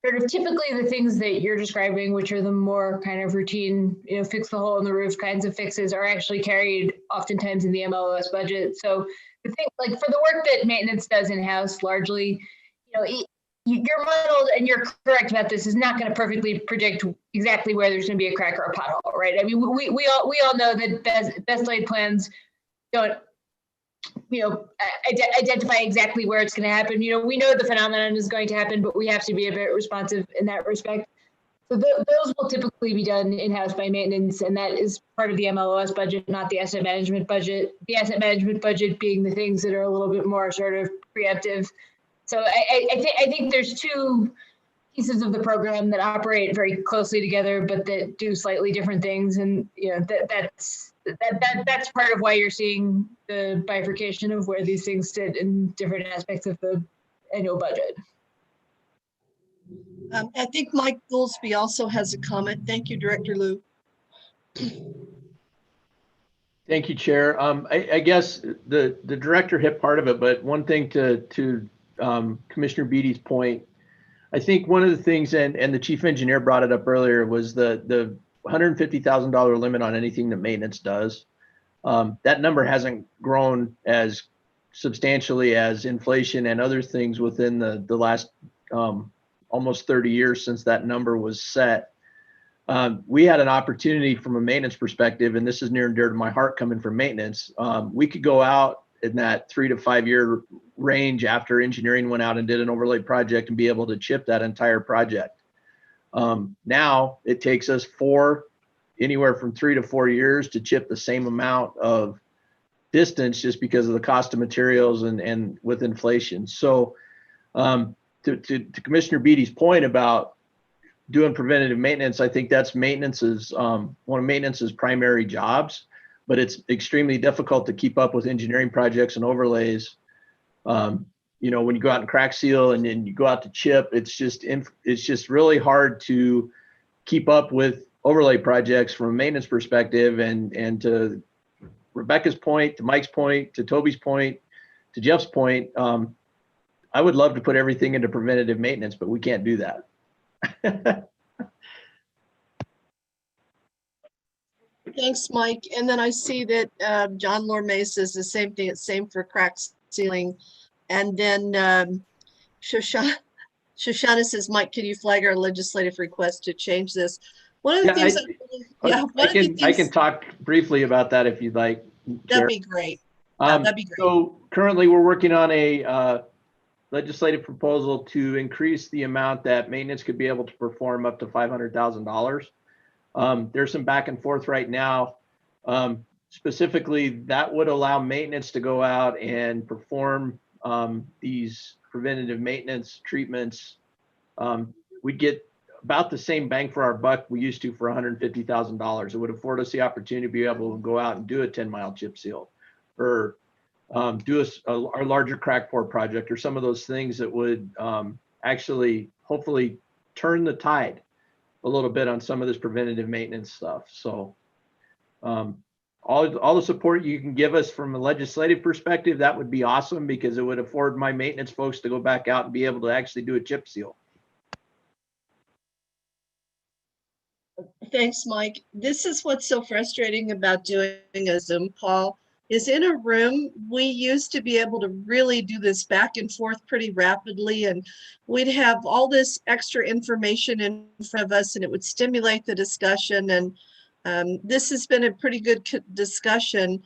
Sort of typically the things that you're describing, which are the more kind of routine, fix the hole in the roof kinds of fixes, are actually carried oftentimes in the MLOS budget. So the thing, like for the work that maintenance does in-house, largely, your model, and you're correct about this, is not going to perfectly predict exactly where there's going to be a crack or a pothole, right? I mean, we all know that best laid plans don't, identify exactly where it's going to happen. We know the phenomenon is going to happen, but we have to be a bit responsive in that respect. So those will typically be done in-house by maintenance, and that is part of the MLOS budget, not the asset management budget. The asset management budget being the things that are a little bit more sort of preemptive. So I think there's two pieces of the program that operate very closely together, but that do slightly different things, and that's part of why you're seeing the bifurcation of where these things sit in different aspects of the annual budget. I think Mike Goolsbee also has a comment. Thank you, Director Liu. Thank you, Chair. I guess the director hit part of it, but one thing to Commissioner Beatty's point, I think one of the things, and the chief engineer brought it up earlier, was the $150,000 limit on anything that maintenance does. That number hasn't grown as substantially as inflation and other things within the last almost 30 years since that number was set. We had an opportunity from a maintenance perspective, and this is near and dear to my heart coming from maintenance. We could go out in that 3 to 5 year range after engineering went out and did an overlay project and be able to chip that entire project. Now it takes us anywhere from 3 to 4 years to chip the same amount of distance, just because of the cost of materials and with inflation. So to Commissioner Beatty's point about doing preventative maintenance, I think that's one of maintenance's primary jobs, but it's extremely difficult to keep up with engineering projects and overlays when you go out and crack seal and then you go out to chip, it's just really hard to keep up with overlay projects from a maintenance perspective. And to Rebecca's point, to Mike's point, to Toby's point, to Jeff's point, I would love to put everything into preventative maintenance, but we can't do that. Thanks, Mike. And then I see that John Lorme says the same thing. It's same for crack sealing. And then Shoshana says, Mike, can you flag our legislative request to change this? One of the things I can talk briefly about that if you'd like. That'd be great. That'd be great. So currently we're working on a legislative proposal to increase the amount that maintenance could be able to perform up to $500,000. There's some back and forth right now. Specifically, that would allow maintenance to go out and perform these preventative maintenance treatments. We'd get about the same bang for our buck we used to for $150,000. It would afford us the opportunity to be able to go out and do a 10-mile chip seal, or do our larger crack pour project, or some of those things that would actually hopefully turn the tide a little bit on some of this preventative maintenance stuff. So all the support you can give us from a legislative perspective, that would be awesome, because it would afford my maintenance folks to go back out and be able to actually do a chip seal. Thanks, Mike. This is what's so frustrating about doing a Zoom call, is in a room, we used to be able to really do this back and forth pretty rapidly, and we'd have all this extra information in front of us and it would stimulate the discussion. And this has been a pretty good discussion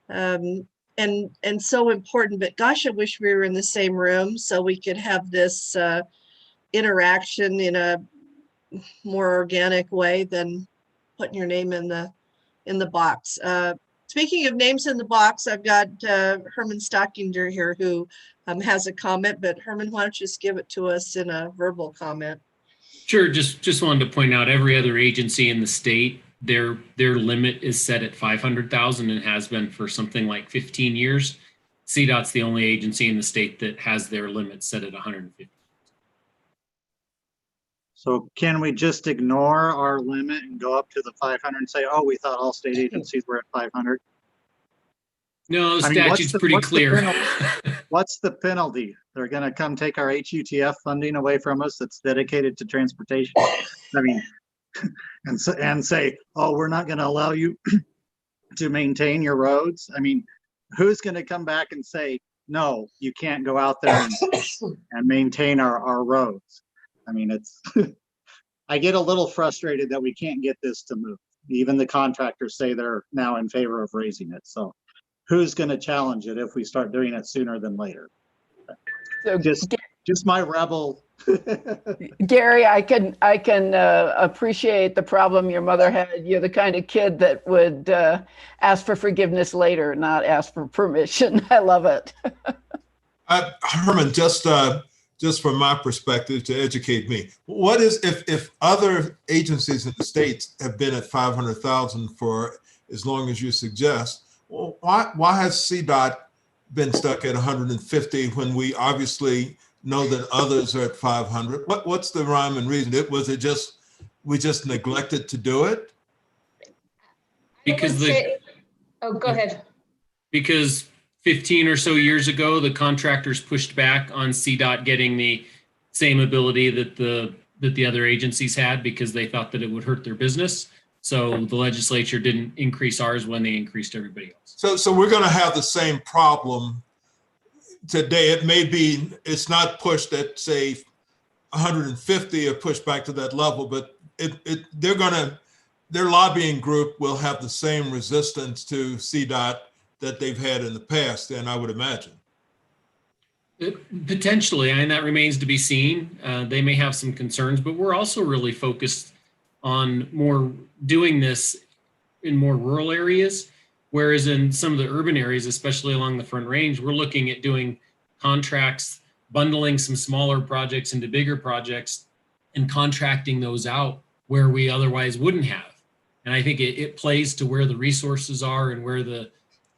and so important, but gosh, I wish we were in the same room so we could have this interaction in a more organic way than putting your name in the box. Speaking of names in the box, I've got Herman Stockinger here who has a comment, but Herman, why don't you just give it to us in a verbal comment? Sure, just wanted to point out every other agency in the state, their limit is set at 500,000 and has been for something like 15 years. CDOT's the only agency in the state that has their limit set at 150. So can we just ignore our limit and go up to the 500 and say, oh, we thought all state agencies were at 500? No, the statute's pretty clear. What's the penalty? They're going to come take our HUTF funding away from us that's dedicated to transportation. I mean, and say, oh, we're not going to allow you to maintain your roads. I mean, who's going to come back and say, no, you can't go out there and maintain our roads? I mean, it's, I get a little frustrated that we can't get this to move. Even the contractors say they're now in favor of raising it. So who's going to challenge it if we start doing it sooner than later? So just my rebel. Gary, I can appreciate the problem your mother had. You're the kind of kid that would ask for forgiveness later, not ask for permission. I love it. Herman, just from my perspective, to educate me, what is, if other agencies in the states have been at 500,000 for as long as you suggest, well, why has CDOT been stuck at 150 when we obviously know that others are at 500? What's the rhyme and reason? We just neglected to do it? Because go ahead. Because 15 or so years ago, the contractors pushed back on CDOT getting the same ability that the other agencies had, because they thought that it would hurt their business. So the legislature didn't increase ours when they increased everybody else. So we're going to have the same problem today. It may be, it's not pushed at, say, 150 or pushed back to that level, but their lobbying group will have the same resistance to CDOT that they've had in the past, and I would imagine. Potentially, and that remains to be seen. They may have some concerns, but we're also really focused on more doing this in more rural areas, whereas in some of the urban areas, especially along the Front Range, we're looking at doing contracts, bundling some smaller projects into bigger projects and contracting those out where we otherwise wouldn't have. And I think it plays to where the resources are and where the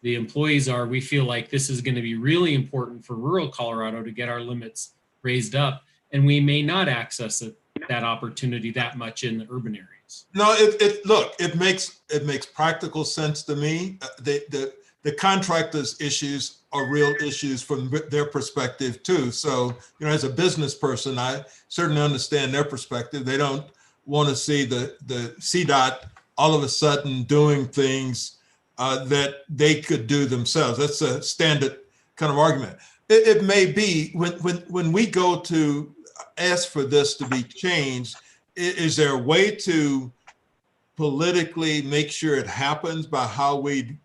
the employees are, we feel like this is going to be really important for rural Colorado to get our limits raised up, and we may not access that opportunity that much in the urban areas. No, it makes practical sense to me. The contractors' issues are real issues from their perspective too. So, as a business person, I certainly understand their perspective. They don't want to see the CDOT all of a sudden doing things that they could do themselves. That's a standard kind of argument. It may be when we go to ask for this to be changed, is there a way to politically make sure it happens by how we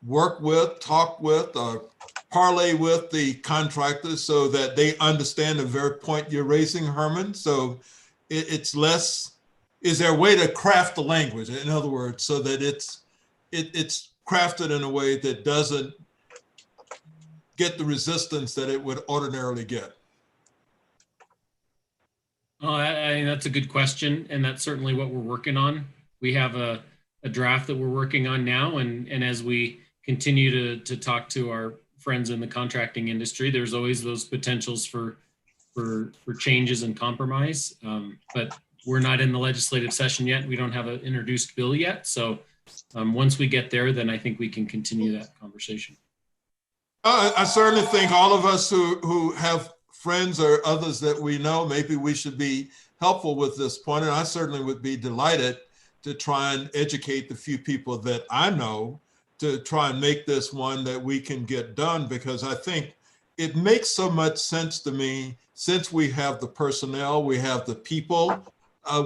work with, talk with, or parlay with the contractors so that they understand the very point you're raising, Herman? So it's less, is there a way to craft the language, in other words, so that it's crafted in a way that doesn't get the resistance that it would ordinarily get? Oh, that's a good question, and that's certainly what we're working on. We have a draft that we're working on now, and as we continue to talk to our friends in the contracting industry, there's always those potentials for changes and compromise. But we're not in the legislative session yet. We don't have an introduced bill yet. So once we get there, then I think we can continue that conversation. I certainly think all of us who have friends or others that we know, maybe we should be helpful with this point. And I certainly would be delighted to try and educate the few people that I know to try and make this one that we can get done, because I think it makes so much sense to me. Since we have the personnel, we have the people,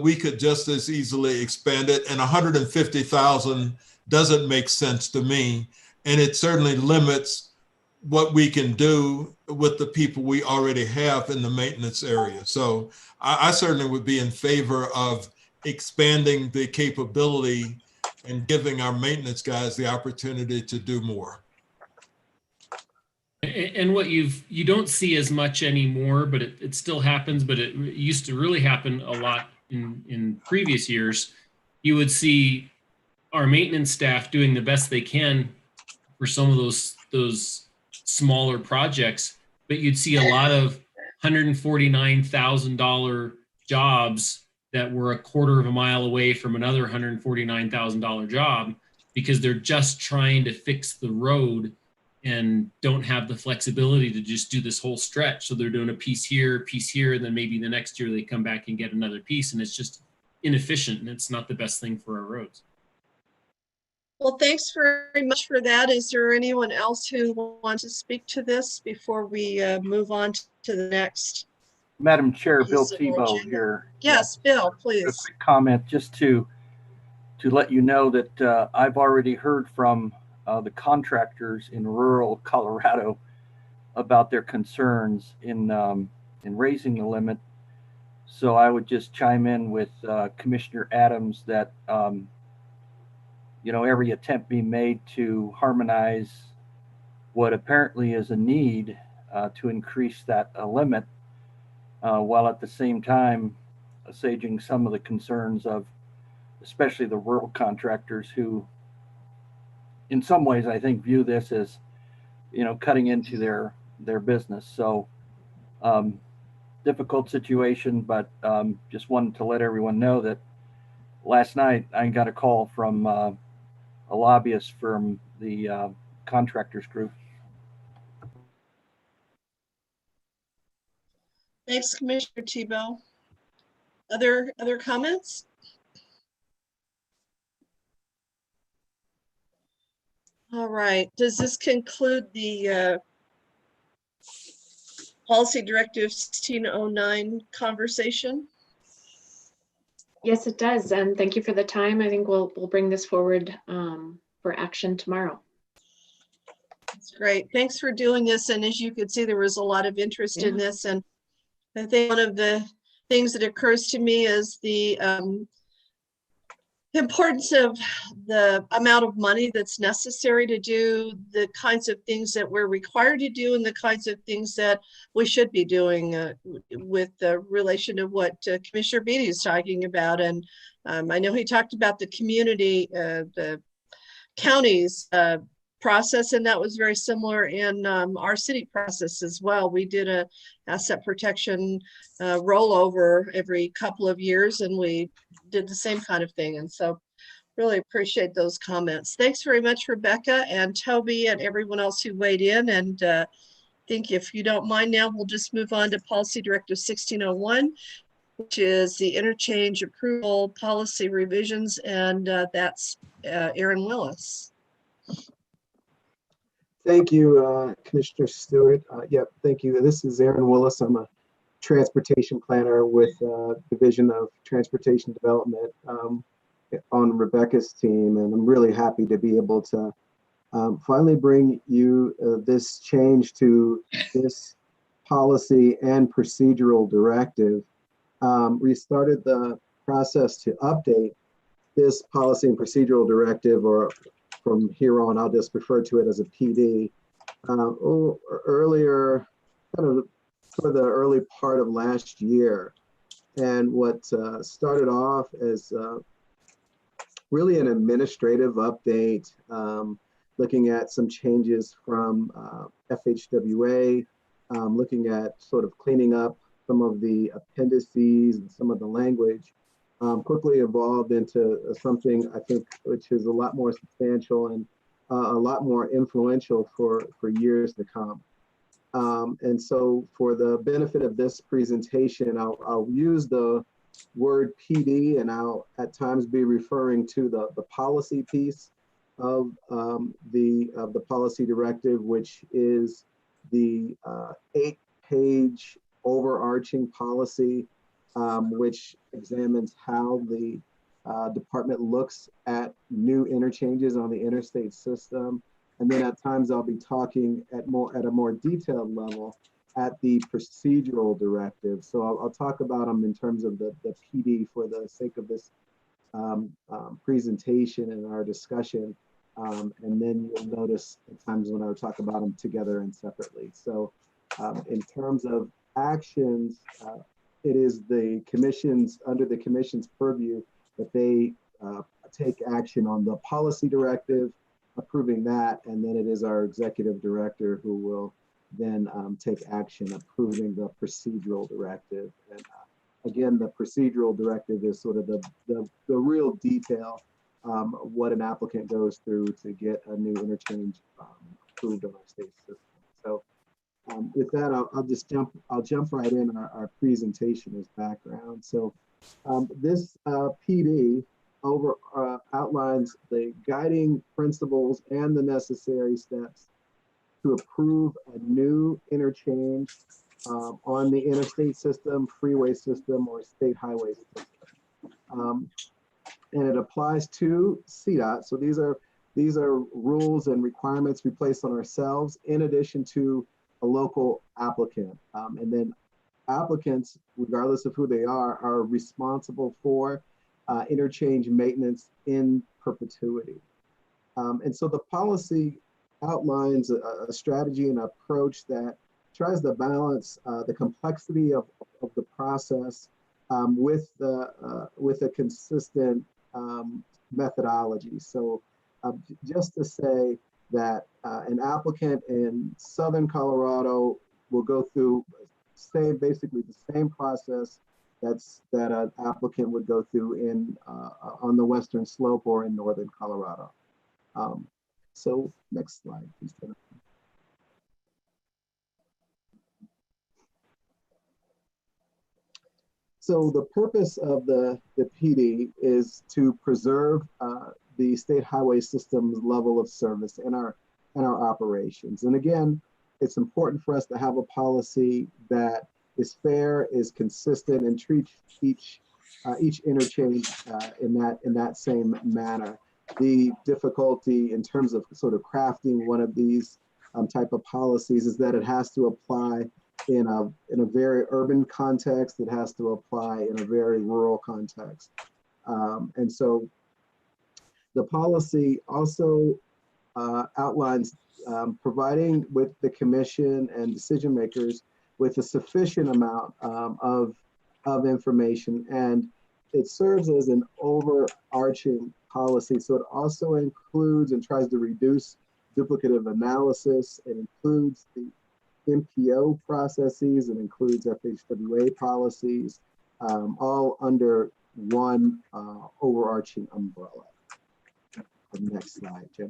we could just as easily expand it, and 150,000 doesn't make sense to me. And it certainly limits what we can do with the people we already have in the maintenance area. So I certainly would be in favor of expanding the capability and giving our maintenance guys the opportunity to do more. And what you don't see as much anymore, but it still happens, but it used to really happen a lot in previous years. You would see our maintenance staff doing the best they can for some of those smaller projects, but you'd see a lot of $149,000 jobs that were a quarter of a mile away from another $149,000 job, because they're just trying to fix the road and don't have the flexibility to just do this whole stretch. So they're doing a piece here, and then maybe the next year they come back and get another piece, and it's just inefficient, and it's not the best thing for our roads. Well, thanks very much for that. Is there anyone else who wants to speak to this before we move on to the next? Madam Chair, Bill piece of Tebow agenda? here. Yes, Bill, A please. quick comment just to let you know that I've already heard from the contractors in rural Colorado about their concerns in raising the limit. So I would just chime in with Commissioner Adams that every attempt be made to harmonize what apparently is a need to increase that limit, while at the same time assuaging some of the concerns of especially the rural contractors who in some ways I think view this as cutting into their business. So difficult situation, but just wanted to let everyone know that last night I got a call from a lobbyist from the contractors group. Thanks, Commissioner Tebow. Other comments? All right. Does this conclude the Policy Directive 1609 conversation? Yes, it does. And thank you for the time. I think we'll bring this forward for action tomorrow. That's great. Thanks for doing this. And as you could see, there was a lot of interest in this. And I think one of the things that occurs to me is the importance of the amount of money that's necessary to do the kinds of things that we're required to do and the kinds of things that we should be doing with the relation to what Commissioner Beatty is talking about. And I know he talked about the community, the counties process, and that was very similar in our city process as well. We did a asset protection rollover every couple of years, and we did the same kind of thing. And so really appreciate those comments. Thanks very much, Rebecca and Toby and everyone else who weighed in. And I think if you don't mind now, we'll just move on to Policy Directive 1601, which is the interchange approval policy revisions. And that's Aaron Willis. Thank you, Commissioner Stewart. Yep, thank you. This is Aaron Willis. I'm a transportation planner with Division of Transportation Development on Rebecca's team, and I'm really happy to be able to finally bring you this change to this policy and procedural directive. We started the process to update this policy and procedural directive, or from here on, I'll just refer to it as a PD. Earlier, kind of for the early part of last year. And what started off as really an administrative update, looking at some changes from FHWA, looking at sort of cleaning up some of the appendices and some of the language, quickly evolved into something I think which is a lot more substantial and a lot more influential for years to come. And so for the benefit of this presentation, I'll use the word PD, and I'll at times be referring to the policy piece of the policy directive, which is the 8-page overarching policy, which examines how the department looks at new interchanges on the interstate system. And then at times I'll be talking at a more detailed level at the procedural directive. So I'll talk about them in terms of the PD for the sake of this presentation and our discussion. And then you'll notice at times when I talk about them together and separately. So in terms of actions, it is the commission's, under the commission's purview, that they take action on the policy directive, approving that, and then it is our executive director who will then take action approving the procedural directive. And again, the procedural directive is sort of the real detail of what an applicant goes through to get a new interchange approved on our state system. So with that, I'll jump right in our presentation as background. So this PD outlines the guiding principles and the necessary steps to approve a new interchange on the interstate system, freeway system, or state highway system. And it applies to CDOT. So these are rules and requirements we place on ourselves in addition to a local applicant. And then applicants, regardless of who they are responsible for interchange maintenance in perpetuity. And so the policy outlines a strategy and approach that tries to balance the complexity of the process with a consistent methodology. So just to say that an applicant in Southern Colorado will go through basically the same process that an applicant would go through on the Western Slope or in Northern Colorado. So next slide, please. So the purpose of the PD is to preserve the state highway system's level of service in our operations. And again, it's important for us to have a policy that is fair, is consistent, and treats each interchange in that same manner. The difficulty in terms of sort of crafting one of these type of policies is that it has to apply in a very urban context. It has to apply in a very rural context. And so the policy also outlines providing with the commission and decision makers with a sufficient amount of information, and it serves as an overarching policy. So it also includes and tries to reduce duplicative analysis. It includes the MPO processes. It includes FHWA policies, all under one overarching umbrella. The next slide, Jim.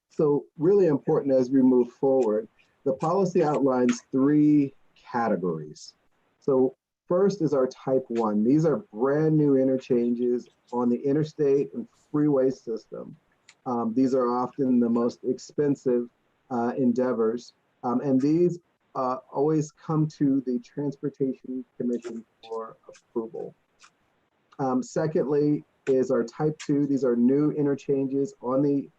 So really important as we move forward, the policy outlines 3 categories. So first is our type 1. These are brand new interchanges on the interstate and freeway system. These are often the most expensive endeavors. And these always come to the Transportation Commission for approval. Secondly is our type 2. These are new interchanges on the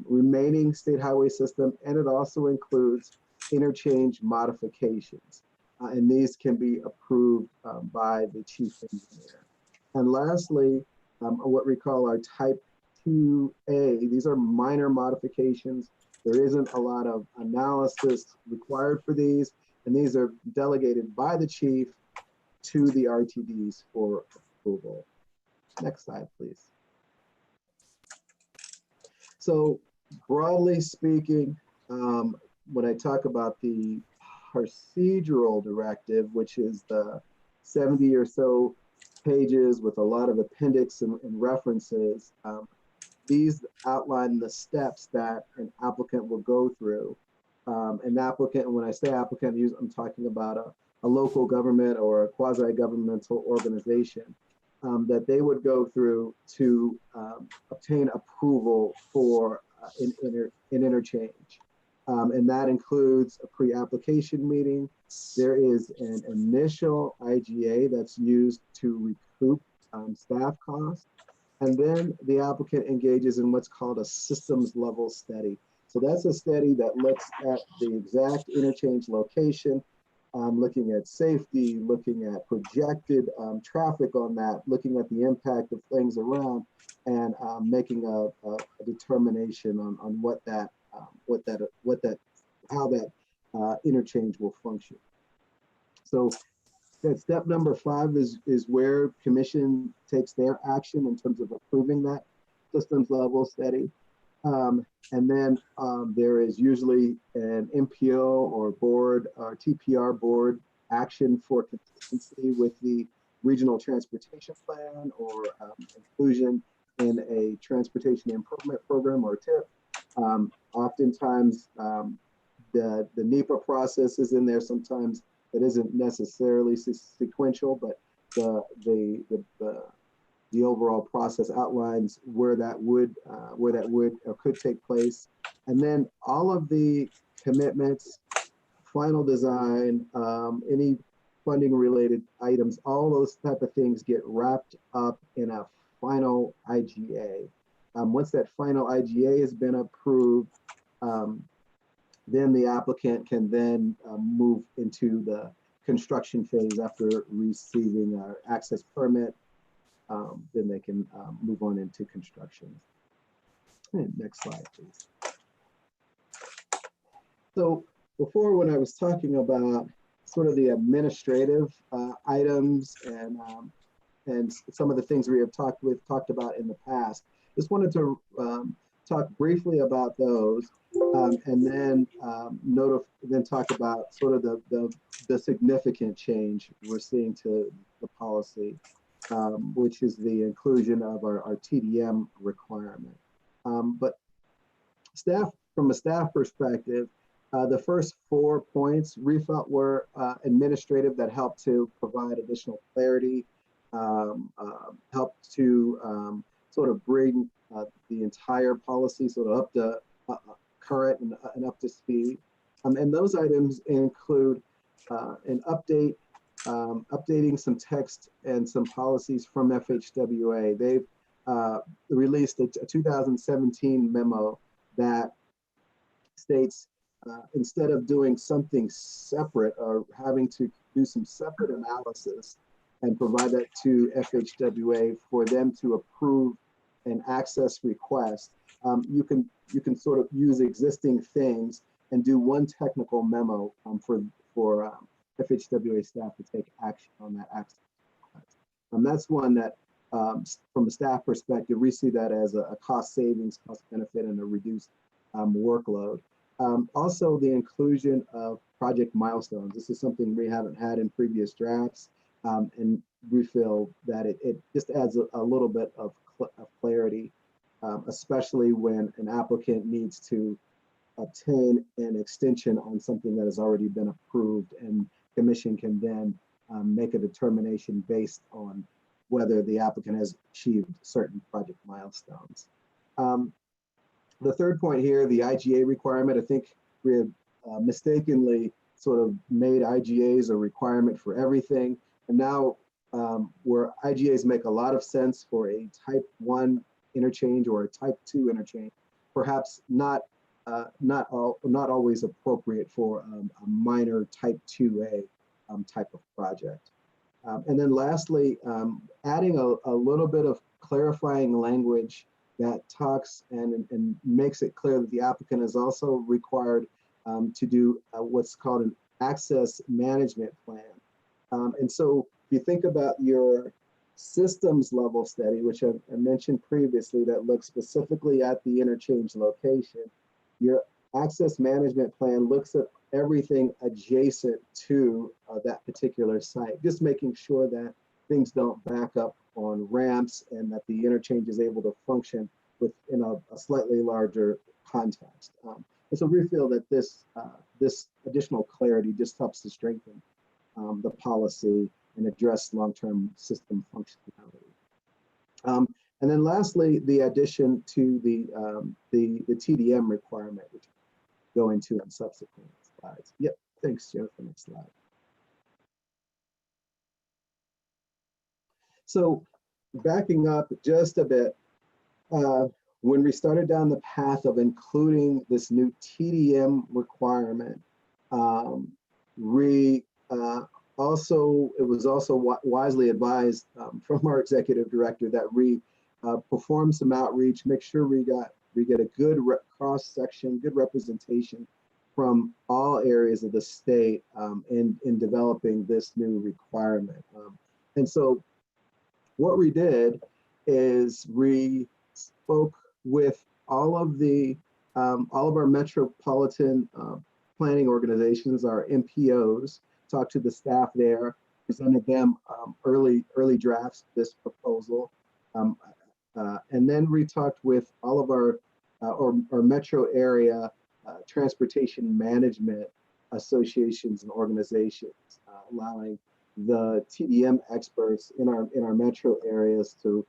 remaining state highway system, and it also includes interchange modifications. And these can be approved by the chief engineer. And lastly, what we call our type 2A. These are minor modifications. There isn't a lot of analysis required for these, and these are delegated by the chief to the RTDs for approval. Next slide, please. So broadly speaking, when I talk about the procedural directive, which is the 70 or so pages with a lot of appendix and references, these outline the steps that an applicant will go through. An applicant, when I say applicant, I'm talking about a local government or a quasi-governmental organization that they would go through to obtain approval for an interchange. And that includes a pre-application meeting. There is an initial IGA that's used to recoup staff costs. And then the applicant engages in what's called a systems level study. So that's a study that looks at the exact interchange location, looking at safety, looking at projected traffic on that, looking at the impact of things around, and making a determination on how that interchange will function. So that step number 5 is where commission takes their action in terms of approving that systems level study. And then there is usually an MPO or board or TPR board action for consistency with the regional transportation plan or inclusion in a transportation improvement program or TIP. Oftentimes the NEPA process is in there. Sometimes it isn't necessarily sequential, but the overall process outlines where that would or could take place. And then all of the commitments, final design, any funding related items, all those type of things get wrapped up in a final IGA. Once that final IGA has been approved, then the applicant can then move into the construction phase after receiving an access permit. Then they can move on into construction. And next slide, please. So before, when I was talking about sort of the administrative items and some of the things we have talked about in the past, just wanted to talk briefly about those, and then then talk about sort of the significant change we're seeing to the policy, which is the inclusion of our TDM requirement. But from a staff perspective, the first 4 points we felt were administrative, that helped to provide additional clarity, helped to sort of bring the entire policy sort of up to current and up to speed. And those items include an update, updating some text and some policies from FHWA. They've released a 2017 memo that states instead of doing something separate or having to do some separate analysis and provide that to FHWA for them to approve an access request, you can sort of use existing things and do one technical memo for FHWA staff to take action on that access request. That's one that from a staff perspective, we see that as a cost savings, cost benefit, and a reduced workload. Also, the inclusion of project milestones. This is something we haven't had in previous drafts, and we feel that it just adds a little bit of clarity, especially when an applicant needs to obtain an extension on something that has already been approved, and commission can then make a determination based on whether the applicant has achieved certain project milestones. The third point here, the IGA requirement, I think we have mistakenly sort of made IGAs a requirement for everything. And now where IGAs make a lot of sense for a type 1 interchange or a type 2 interchange, perhaps not always appropriate for a minor type 2A type of project. And then lastly, adding a little bit of clarifying language that talks and makes it clear that the applicant is also required to do what's called an access management plan. And so if you think about your systems level study, which I mentioned previously, that looks specifically at the interchange location, your access management plan looks at everything adjacent to that particular site, just making sure that things don't back up on ramps and that the interchange is able to function within a slightly larger context. And so we feel that this additional clarity just helps to strengthen the policy and address long-term system functionality. And then lastly, the addition to the TDM requirement, which we'll go into in subsequent slides. Yep, thanks, Jennifer. Next slide. So backing up just a bit, when we started down the path of including this new TDM requirement, it was also wisely advised from our executive director that we perform some outreach, make sure we get a good cross-section, good representation from all areas of the state in developing this new requirement. And so what we did is we spoke with all of our metropolitan planning organizations, our MPOs, talked to the staff there, presented them early drafts of this proposal. And then we talked with all of our metro area transportation management associations and organizations, allowing the TDM experts in our metro areas to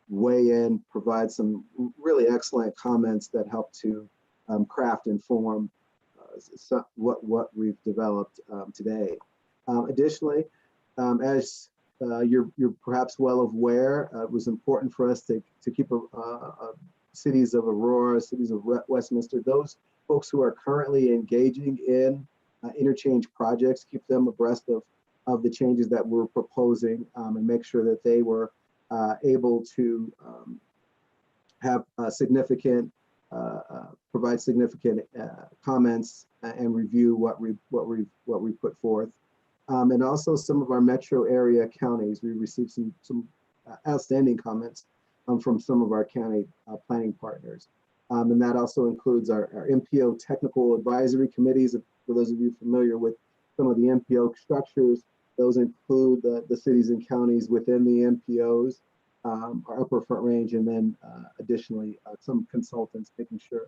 weigh in, provide some really excellent comments that help to craft and form what we've developed today. Additionally, as you're perhaps well aware, it was important for us to keep cities of Aurora, cities of Westminster, those folks who are currently engaging in interchange projects, keep them abreast of the changes that we're proposing, and make sure that they were able to have provide significant comments and review what we put forth. And also some of our metro area counties, we received some outstanding comments from some of our county planning partners. And that also includes our MPO technical advisory committees. For those of you familiar with some of the MPO structures, those include the cities and counties within the MPOs, our upper Front Range, and then additionally some consultants, making sure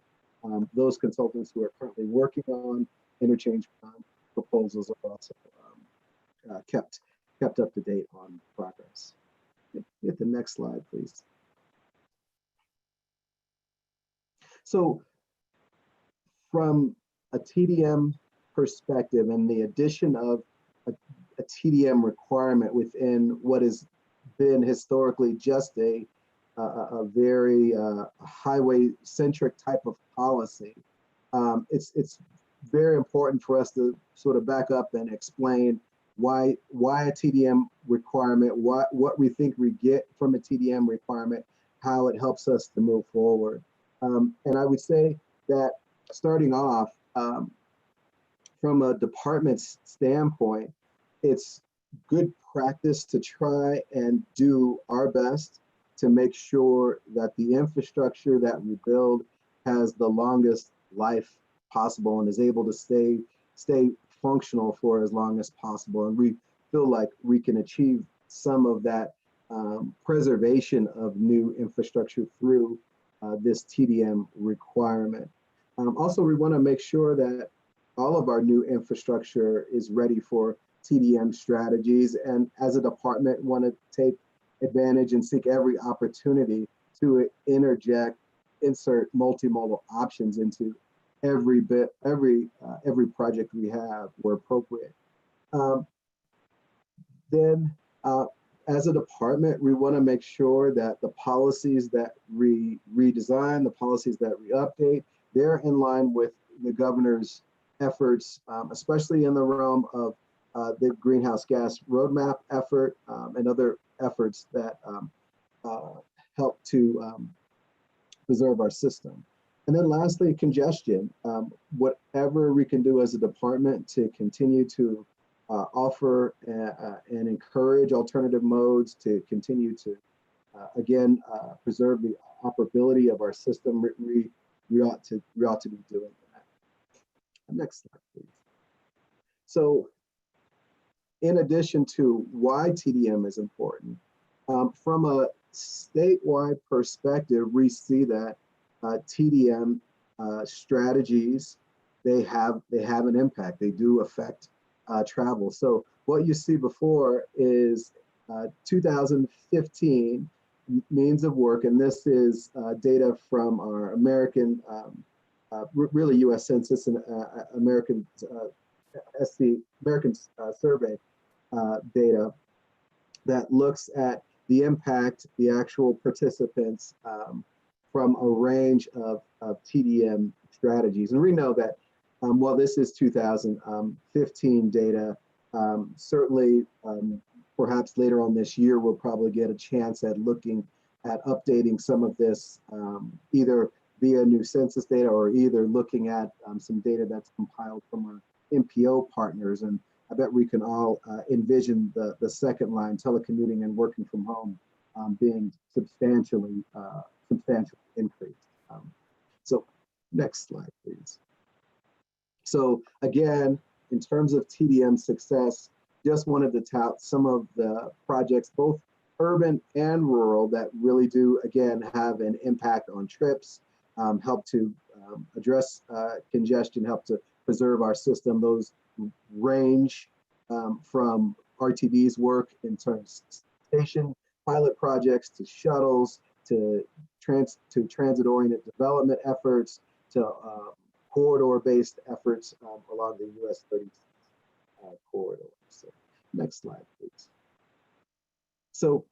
those consultants who are currently working on interchange proposals are also kept up to date on progress. Hit the next slide, please. So from a TDM perspective and the addition of a TDM requirement within what has been historically just a very highway-centric type of policy, it's very important for us to sort of back up and explain why a TDM requirement, what we think we get from a TDM requirement, how it helps us to move forward. And I would say that starting off, from a department standpoint, it's good practice to try and do our best to make sure that the infrastructure that we build has the longest life possible and is able to stay functional for as long as possible. And we feel like we can achieve some of that preservation of new infrastructure through this TDM requirement. Also, we want to make sure that all of our new infrastructure is ready for TDM strategies, and as a department want to take advantage and seek every opportunity to insert multimodal options into every project we have where appropriate. As a department, we want to make sure that the policies that we redesign, the policies that we update, they're in line with the governor's efforts, especially in the realm of the greenhouse gas roadmap effort and other efforts that help to preserve our system. And then lastly, congestion. Whatever we can do as a department to continue to offer and encourage alternative modes to continue to, again, preserve the operability of our system, we ought to be doing that. Next slide, please. So in addition to why TDM is important, from a statewide perspective, we see that TDM strategies, they have an impact. They do affect travel. So what you see before is 2015 means of work, and this is data from our American, really U.S. Census and American survey data that looks at the impact, the actual participants from a range of TDM strategies. And we know that while this is 2015 data, certainly perhaps later on this year, we'll probably get a chance at looking at updating some of this either via new census data or either looking at some data that's compiled from our MPO partners. And I bet we can all envision the second line, telecommuting and working from home, being substantially increased. So next slide, please. So again, in terms of TDM success, just wanted to tout some of the projects, both urban and rural, that really do, again, have an impact on trips, help to address congestion, help to preserve our system. Those range from RTD's work in terms of station pilot projects to shuttles to transit-oriented development efforts to corridor-based efforts along the US 36 corridor. So next slide, please. So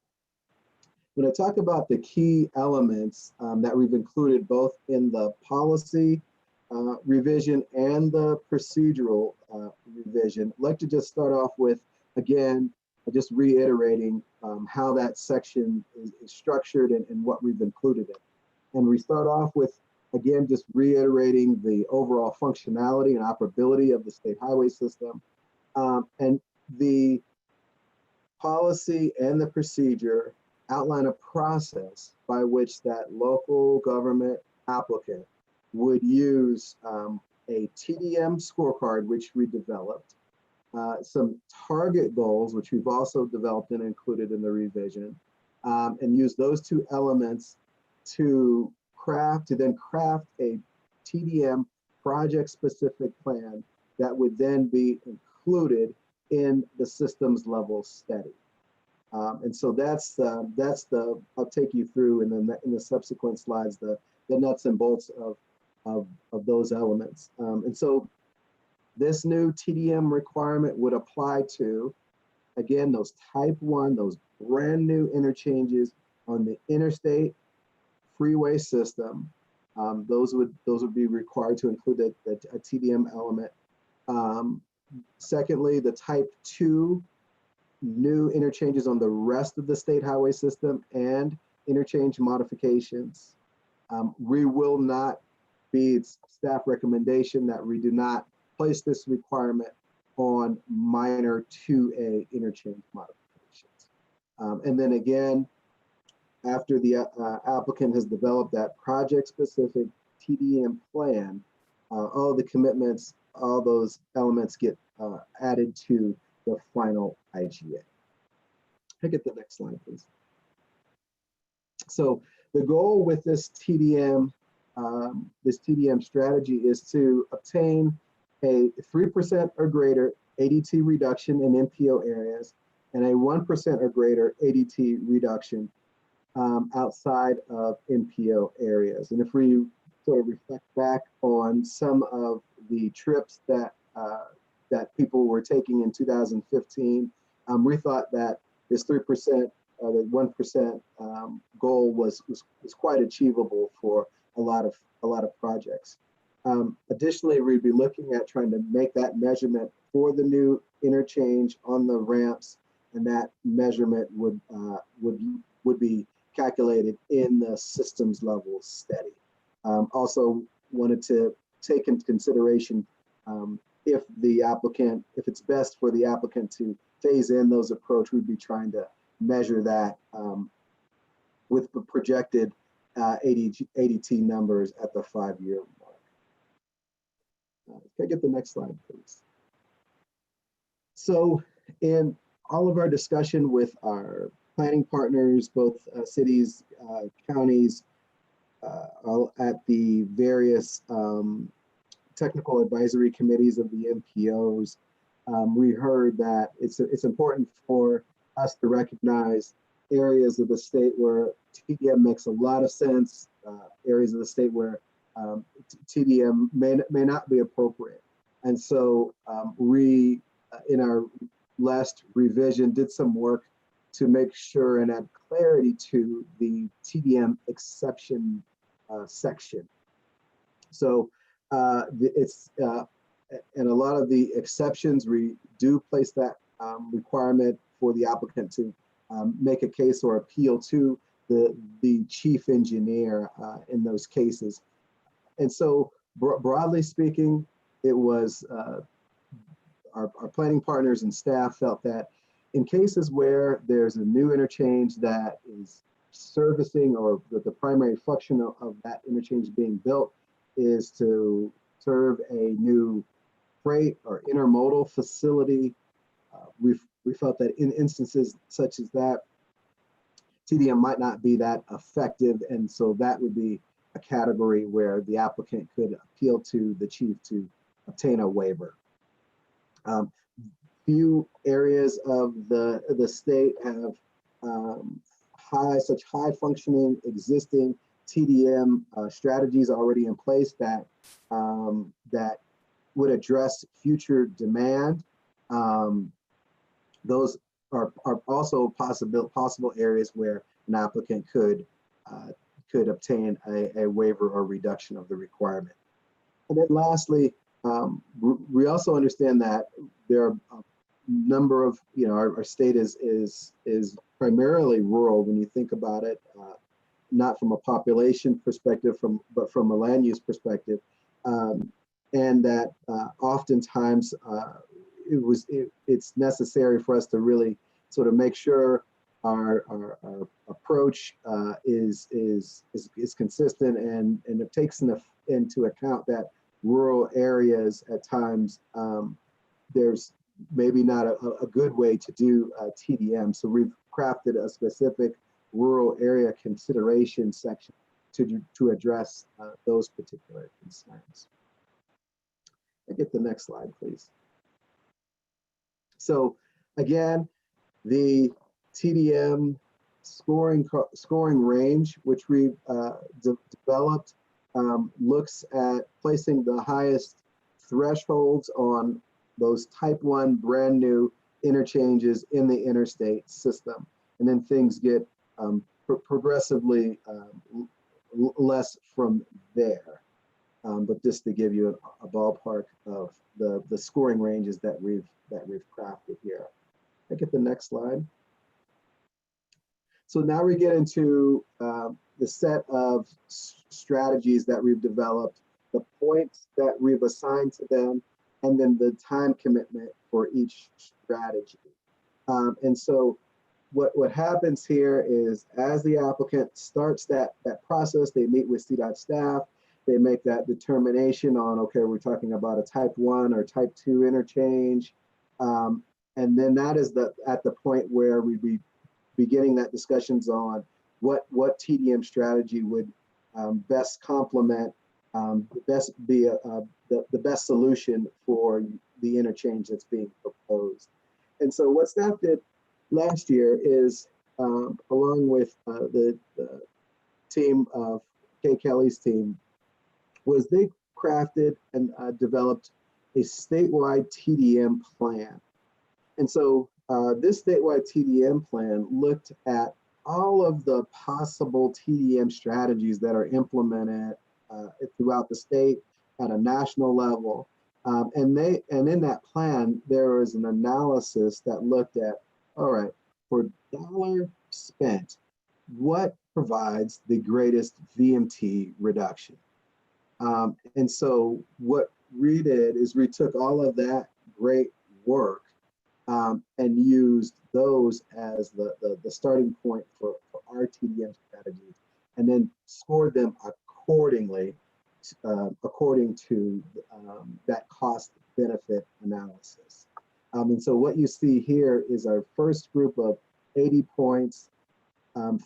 when I talk about the key elements that we've included both in the policy revision and the procedural revision, I'd like to just start off with, again, just reiterating how that section is structured and what we've included in. And we start off with, again, just reiterating the overall functionality and operability of the state highway system. And the policy and the procedure outline a process by which that local government applicant would use a TDM scorecard, which we developed, some target goals, which we've also developed and included in the revision, and use those two elements to then craft a TDM project-specific plan that would then be included in the systems level study. And so that's I'll take you through in the subsequent slides, the nuts and bolts of those elements. And so this new TDM requirement would apply to, again, those type 1, those brand new interchanges on the interstate freeway system. Those would be required to include a TDM element. Secondly, the type 2 new interchanges on the rest of the state highway system and interchange modifications. We will not be, it's staff recommendation that we do not place this requirement on minor 2A interchange modifications. And then again, after the applicant has developed that project-specific TDM plan, all the commitments, all those elements get added to the final IGA. Can I get the next slide, please? So the goal with this TDM strategy is to obtain a 3% or greater ADT reduction in MPO areas and a 1% or greater ADT reduction outside of MPO areas. And if we sort of reflect back on some of the trips that people were taking in 2015, we thought that this 3%, the 1% goal was quite achievable for a lot of projects. Additionally, we'd be looking at trying to make that measurement for the new interchange on the ramps, and that measurement would be calculated in the systems level study. Also wanted to take into consideration if it's best for the applicant to phase in those approach, we'd be trying to measure that with the projected ADT numbers at the 5-year mark. Can I get the next slide, please? So in all of our discussion with our planning partners, both cities, counties, at the various technical advisory committees of the MPOs, we heard that it's important for us to recognize areas of the state where TDM makes a lot of sense, areas of the state where TDM may not be appropriate. And so we, in our last revision, did some work to make sure and add clarity to the TDM exception section. So and a lot of the exceptions, we do place that requirement for the applicant to make a case or appeal to the chief engineer in those cases. And so broadly speaking, it was our planning partners and staff felt that in cases where there's a new interchange that is servicing, or the primary function of that interchange being built is to serve a new freight or intermodal facility, we felt that in instances such as that, TDM might not be that effective, and so that would be a category where the applicant could appeal to the chief to obtain a waiver. Few areas of the state have such high functioning existing TDM strategies already in place that that would address future demand. Those are also possible areas where an applicant could obtain a waiver or reduction of the requirement. And then lastly, we also understand that there are a number of, our state is primarily rural when you think about it, not from a population perspective, but from a land use perspective, and that oftentimes it's necessary for us to really sort of make sure our approach is consistent, and it takes into account that rural areas at times there's maybe not a good way to do TDM. So we've crafted a specific rural area consideration section to address those particular concerns. I get the next slide, please. So again, the TDM scoring range, which we've developed, looks at placing the highest thresholds on those type 1 brand new interchanges in the interstate system. And then things get progressively less from there. But just to give you a ballpark of the scoring ranges that we've crafted here. I get the next slide. So now we get into the set of strategies that we've developed, the points that we've assigned to them, and then the time commitment for each strategy. And so what happens here is as the applicant starts that process, they meet with CDOT staff, they make that determination on, okay, we're talking about a type 1 or type 2 interchange. And then that is at the point where we'd be beginning that discussions on what TDM strategy would best complement, the best solution for the interchange that's being proposed. And so what staff did last year is, along with the team of Kay Kelly's team, was they crafted and developed a statewide TDM plan. And so this statewide TDM plan looked at all of the possible TDM strategies that are implemented throughout the state at a national level. And in that plan, there was an analysis that looked at, all right, for dollar spent, what provides the greatest VMT reduction? And so what we did is we took all of that great work and used those as the starting point for our TDM strategies, and then scored them accordingly, according to that cost benefit analysis. And so what you see here is our first group of 80 points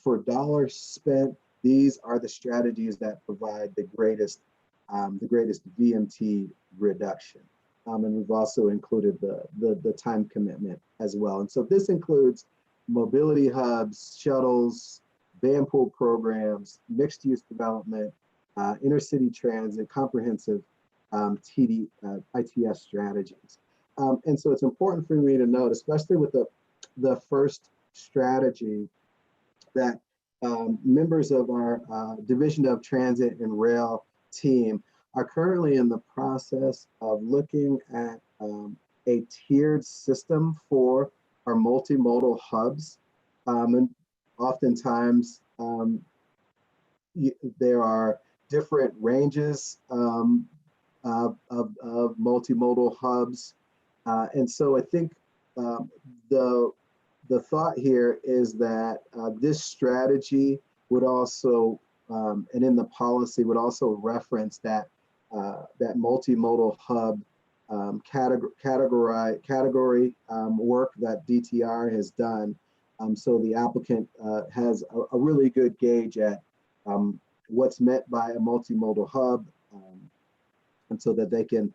for dollars spent. These are the strategies that provide the greatest VMT reduction. And we've also included the time commitment as well. And so this includes mobility hubs, shuttles, van pool programs, mixed use development, intercity transit, comprehensive ITS strategies. And so it's important for me to note, especially with the first strategy, that members of our Division of Transit and Rail team are currently in the process of looking at a tiered system for our multimodal hubs. And oftentimes there are different ranges of multimodal hubs. And so I think the thought here is that this strategy would also, and in the policy would also reference that multimodal hub category work that DTR has done. So the applicant has a really good gauge at what's meant by a multimodal hub, and so that they can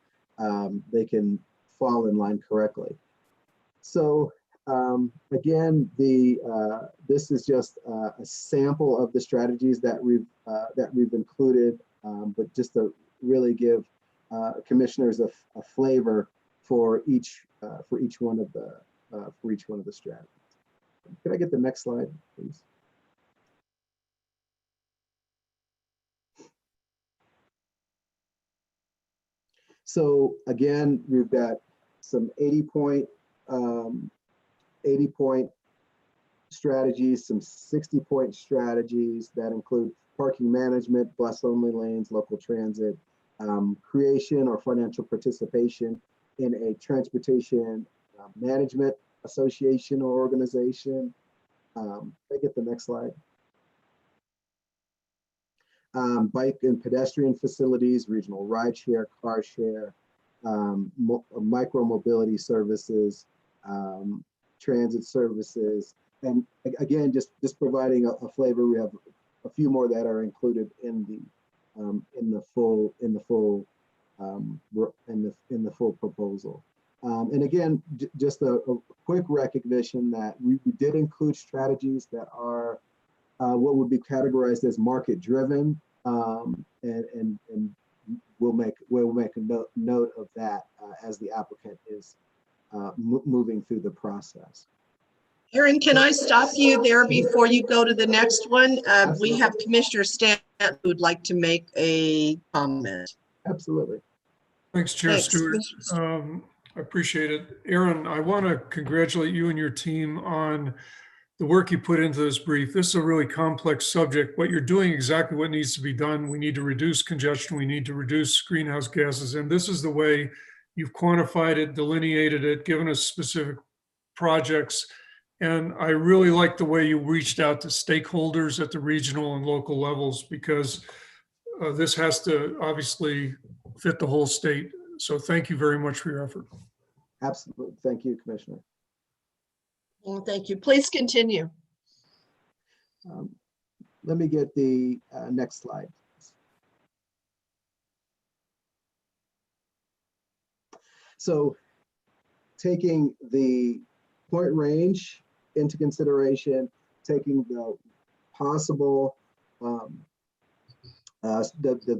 fall in line correctly. So again, this is just a sample of the strategies that we've included, but just to really give commissioners a flavor for each one of the strategies. Can I get the next slide, please? So again, we've got some 80 point strategies, some 60 point strategies that include parking management, bus only lanes, local transit, creation or financial participation in a transportation management association or organization. Can I get the next slide? Bike and pedestrian facilities, regional ride share, car share, micro mobility services, transit services, and again, just providing a flavor. We have a few more that are included in the full proposal. And again, just a quick recognition that we did include strategies that are what would be categorized as market driven, and we'll make a note of that as the applicant is moving through the process. Aaron, can I stop you there before you go to the next one? We have Commissioner Stanton who would like to make a comment. Absolutely. Thanks, Chair Stewart. I appreciate it. Aaron, I want to congratulate you and your team on the work you put into this brief. This is a really complex subject, but you're doing exactly what needs to be done. We need to reduce congestion. We need to reduce greenhouse gases. And this is the way You've quantified it, delineated it, given us specific projects. And I really like the way you reached out to stakeholders at the regional and local levels, because this has to obviously fit the whole state. So thank you very much for your effort. Absolutely. Thank you, Commissioner. Well, thank you. Please continue. Let me get the next slide. So taking the point range into consideration, taking the possible, the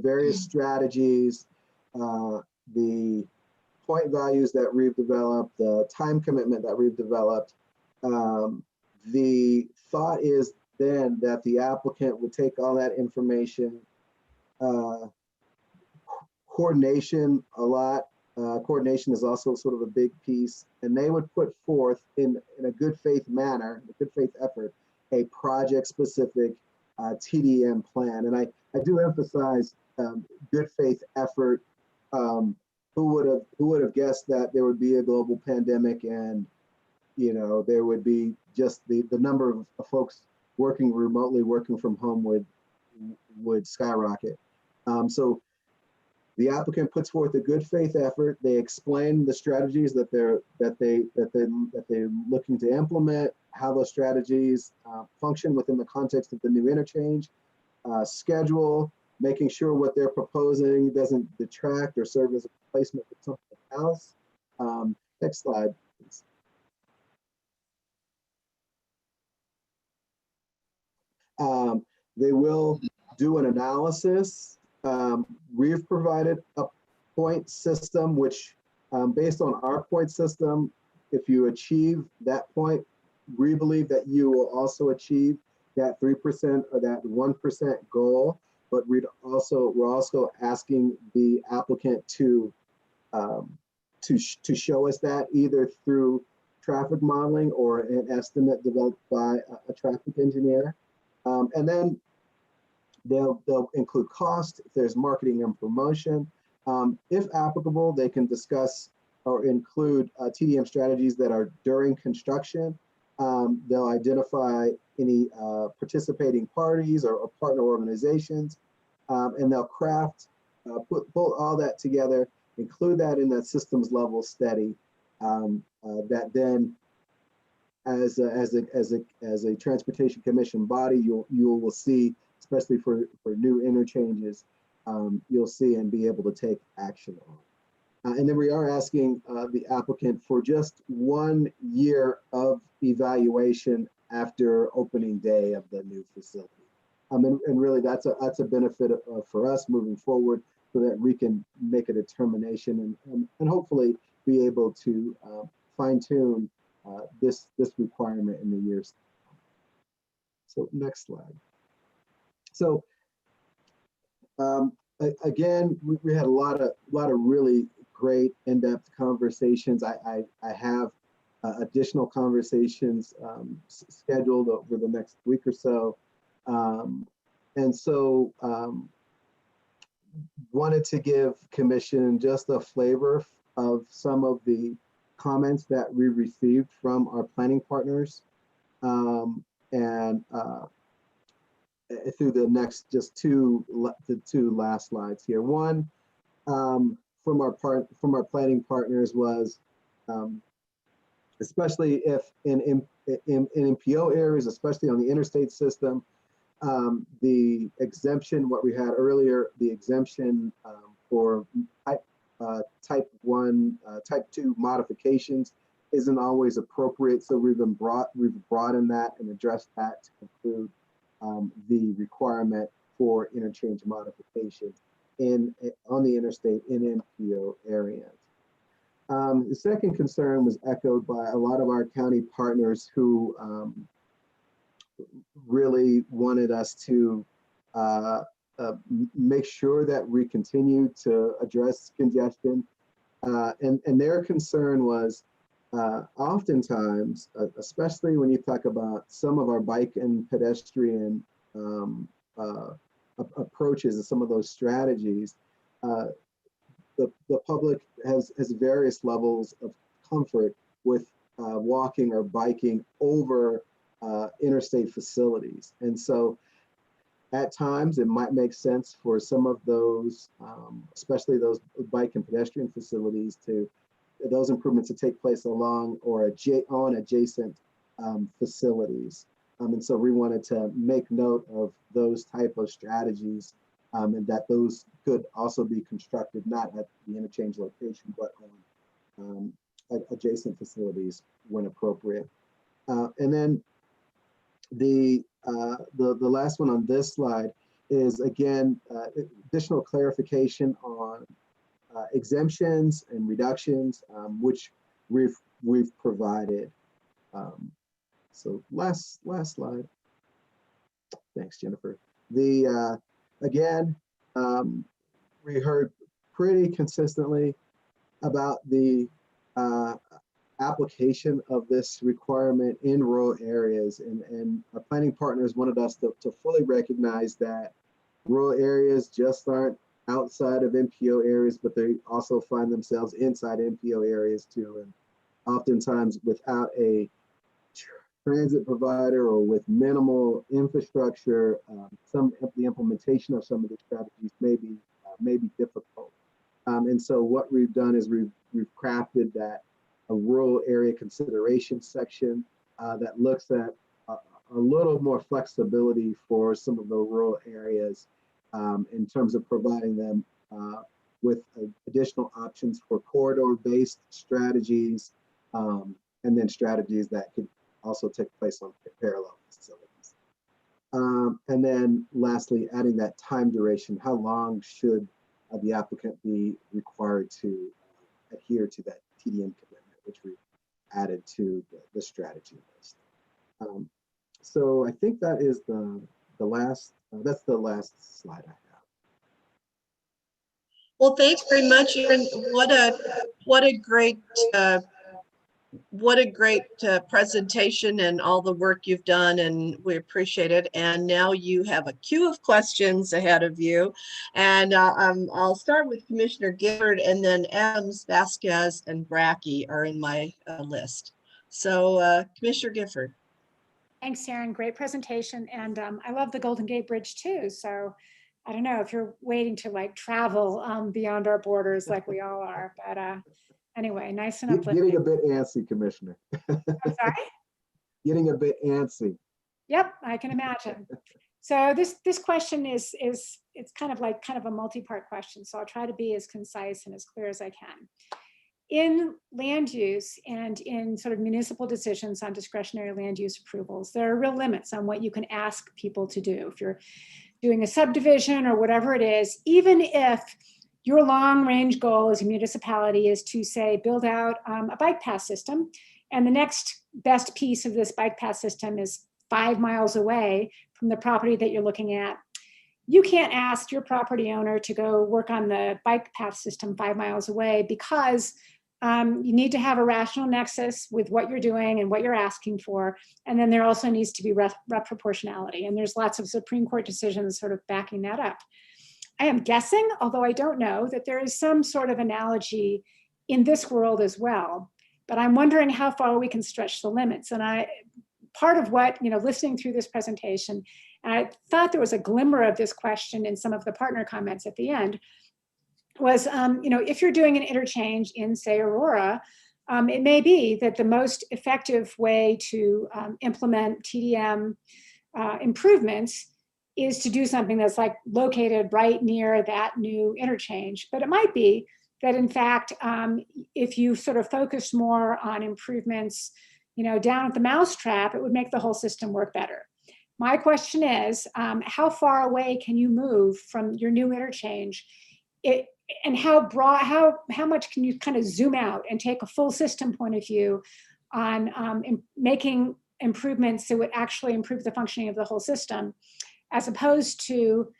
various strategies, the point values that we've developed, the time commitment that we've developed, the thought is then that the applicant would take all that information, coordination a lot. Coordination is also sort of a big piece, and they would put forth in a good faith manner, a good faith effort, a project specific TDM plan. And I do emphasize good faith effort. Who would have guessed that there would be a global pandemic, and there would be just the number of folks working remotely, working from home would skyrocket. So the applicant puts forth a good faith effort. They explain the strategies that they're looking to implement, how those strategies function within the context of the new interchange, schedule, making sure what they're proposing doesn't detract or serve as a replacement for something else. Next slide, please. They will do an analysis. We've provided a point system, which based on our point system, if you achieve that point, we believe that you will also achieve that 3% or that 1% goal. But we're also asking the applicant to show us that either through traffic modeling or an estimate developed by a traffic engineer. And then they'll include cost, if there's marketing and promotion. If applicable, they can discuss or include TDM strategies that are during construction. They'll identify any participating parties or partner organizations, and they'll craft, put all that together, include that in that systems level study that then as a Transportation Commission body, you will see, especially for new interchanges, you'll see and be able to take action on. And then we are asking the applicant for just 1 year of evaluation after opening day of the new facility. And really that's a benefit for us moving forward, so that we can make a determination and hopefully be able to fine tune this requirement in the years. So next slide. So again, we had a lot of really great in-depth conversations. I have additional conversations scheduled over the next week or so. And so wanted to give Commission just a flavor of some of the comments that we received from our planning partners, and through the next the two last slides here. One from our planning partners was, especially if in MPO areas, especially on the interstate system, the exemption, what we had earlier, the exemption for type 1, type 2 modifications isn't always appropriate. So we've broadened that and addressed that to include the requirement for interchange modification on the interstate in MPO areas. The second concern was echoed by a lot of our county partners who really wanted us to make sure that we continue to address congestion. And their concern was oftentimes, especially when you talk about some of our bike and pedestrian approaches and some of those strategies, the public has various levels of comfort with walking or biking over interstate facilities. And so at times it might make sense for some of those, especially those bike and pedestrian facilities, those improvements to take place along or on adjacent facilities. And so we wanted to make note of those type of strategies, and that those could also be constructed not at the interchange location, but on adjacent facilities when appropriate. And then the last one on this slide is, again, additional clarification on exemptions and reductions, which we've provided. So last slide. Thanks, Jennifer. Again, we heard pretty consistently about the application of this requirement in rural areas, and our planning partners wanted us to fully recognize that rural areas just aren't outside of MPO areas, but they also find themselves inside MPO areas too. And oftentimes without a transit provider or with minimal infrastructure, the implementation of some of the strategies may be difficult. And so what we've done is we've crafted a rural area consideration section that looks at a little more flexibility for some of the rural areas in terms of providing them with additional options for corridor-based strategies, and then strategies that could also take place on parallel facilities. And then lastly, adding that time duration, how long should the applicant be required to adhere to that TDM commitment, which we added to the strategy list. So I think that is the last, that's the last slide I have. Well, thanks very much, Aaron. What a great presentation and all the work you've done, and we appreciate it. And now you have a queue of questions ahead of you. And I'll start with Commissioner Gifford, and then Adams, Vasquez, and Brackey are in my list. So Commissioner Gifford. Thanks, Aaron. Great presentation. And I love the Golden Gate Bridge too. So I don't know if you're waiting to like travel beyond our borders like we all are, but anyway, nice and uplifting. Getting a bit antsy, Commissioner. I'm sorry? Getting a bit antsy. Yep, I can imagine. So this question is it's kind of a multi-part question. So I'll try to be as concise and as clear as I can. In land use and in sort of municipal decisions on discretionary land use approvals, there are real limits on what you can ask people to do. If you're doing a subdivision or whatever it is, even if your long-range goal as a municipality is to say, build out a bike path system, and the next best piece of this bike path system is 5 miles away from the property that you're looking at, you can't ask your property owner to go work on the bike path system 5 miles away, because you need to have a rational nexus with what you're doing and what you're asking for. And then there also needs to be proportionality. And there's lots of Supreme Court decisions sort of backing that up. I am guessing, although I don't know, that there is some sort of analogy in this world as well. But I'm wondering how far we can stretch the limits. And part of what, listening through this presentation, and I thought there was a glimmer of this question in some of the partner comments at the end, was, if you're doing an interchange in, say, Aurora, it may be that the most effective way to implement TDM improvements is to do something that's like located right near that new interchange. But it might be that, in fact, if you sort of focus more on improvements, down at the mousetrap, it would make the whole system work better. My question is, how far away can you move from your new interchange? And how much can you kind of zoom out and take a full system point of view on making improvements that would actually improve the functioning of the whole system, as opposed to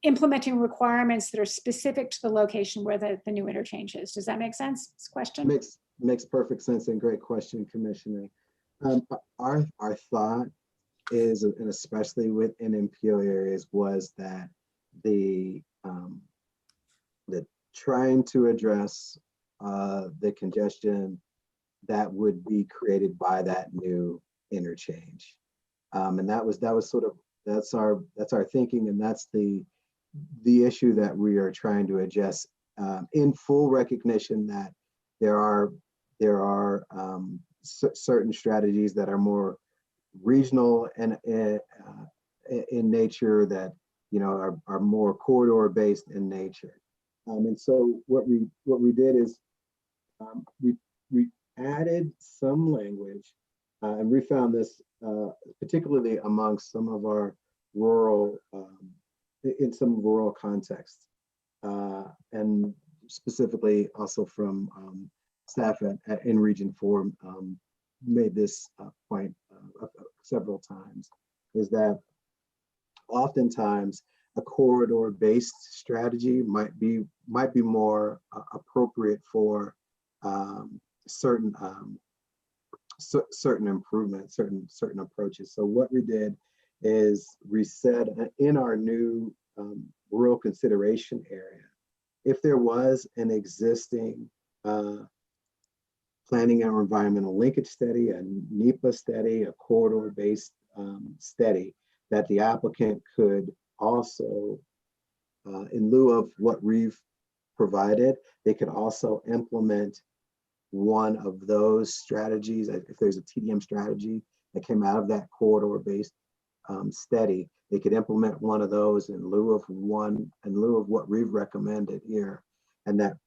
implementing requirements that are specific to the location where the new interchange is? Does that make sense? This question makes perfect sense, and great question, Commissioner. Our thought is, and especially within MPO areas, was that trying to address the congestion that would be created by that new interchange. And that was sort of, that's our thinking, and that's the issue that we are trying to address, in full recognition that there are certain strategies that are more regional and in nature, that are more corridor based in nature. And so what we did is we added some language, and we found this particularly amongst some of our rural, in some rural contexts, and specifically also from staff in Region 4 made this point several times, is that oftentimes a corridor-based strategy might be more appropriate for certain improvements, certain approaches. So what we did is we said in our new rural consideration area, if there was an existing planning and environmental linkage study, a NEPA study, a corridor-based study, that the applicant could also, in lieu of what we've provided, they could also implement one of those strategies. If there's a TDM strategy that came out of that corridor-based study, they could implement one of those in lieu of what we've recommended here, and that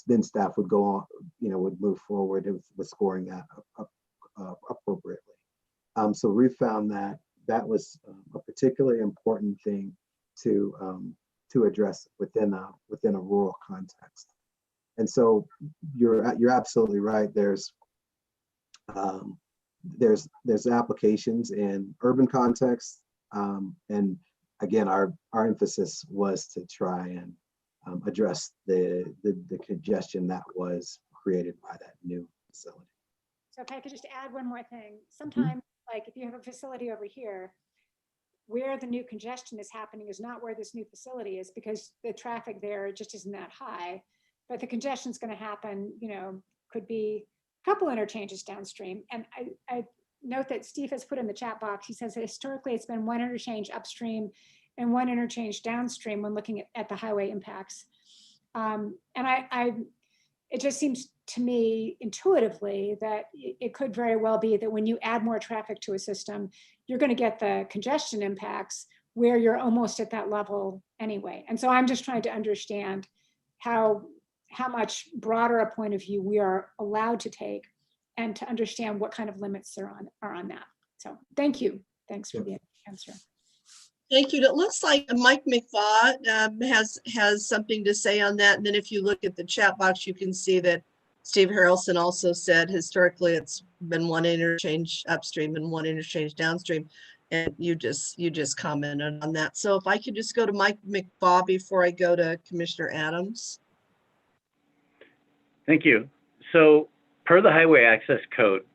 then staff would go on, would move forward with scoring that appropriately. So we found that was a particularly important thing to address within a rural context. And so you're absolutely right. There's applications in urban contexts, and again, our emphasis was to try and address the congestion that was created by that new facility. So if I could just add one more thing, sometimes like if you have a facility over here, where the new congestion is happening is not where this new facility is, because the traffic there just isn't that high. But the congestion is going to happen, could be a couple interchanges downstream. And I note that Steve has put in the chat box, he says that historically it's been one interchange upstream and one interchange downstream when looking at the highway impacts. And it just seems to me intuitively that it could very well be that when you add more traffic to a system, you're going to get the congestion impacts where you're almost at that level anyway. And so I'm just trying to understand how much broader a point of view we are allowed to take, and to understand what kind of limits are on that. So thank you. Thanks for the answer. Thank you. It looks like Mike McFaw has something to say on that. And then if you look at the chat box, you can see that Steve Harrelson also said historically it's been one interchange upstream and one interchange downstream. And you just commented on that. So if I could just go to Mike McFaw before I go to Commissioner Adams. Thank you. So per the Highway Access Code,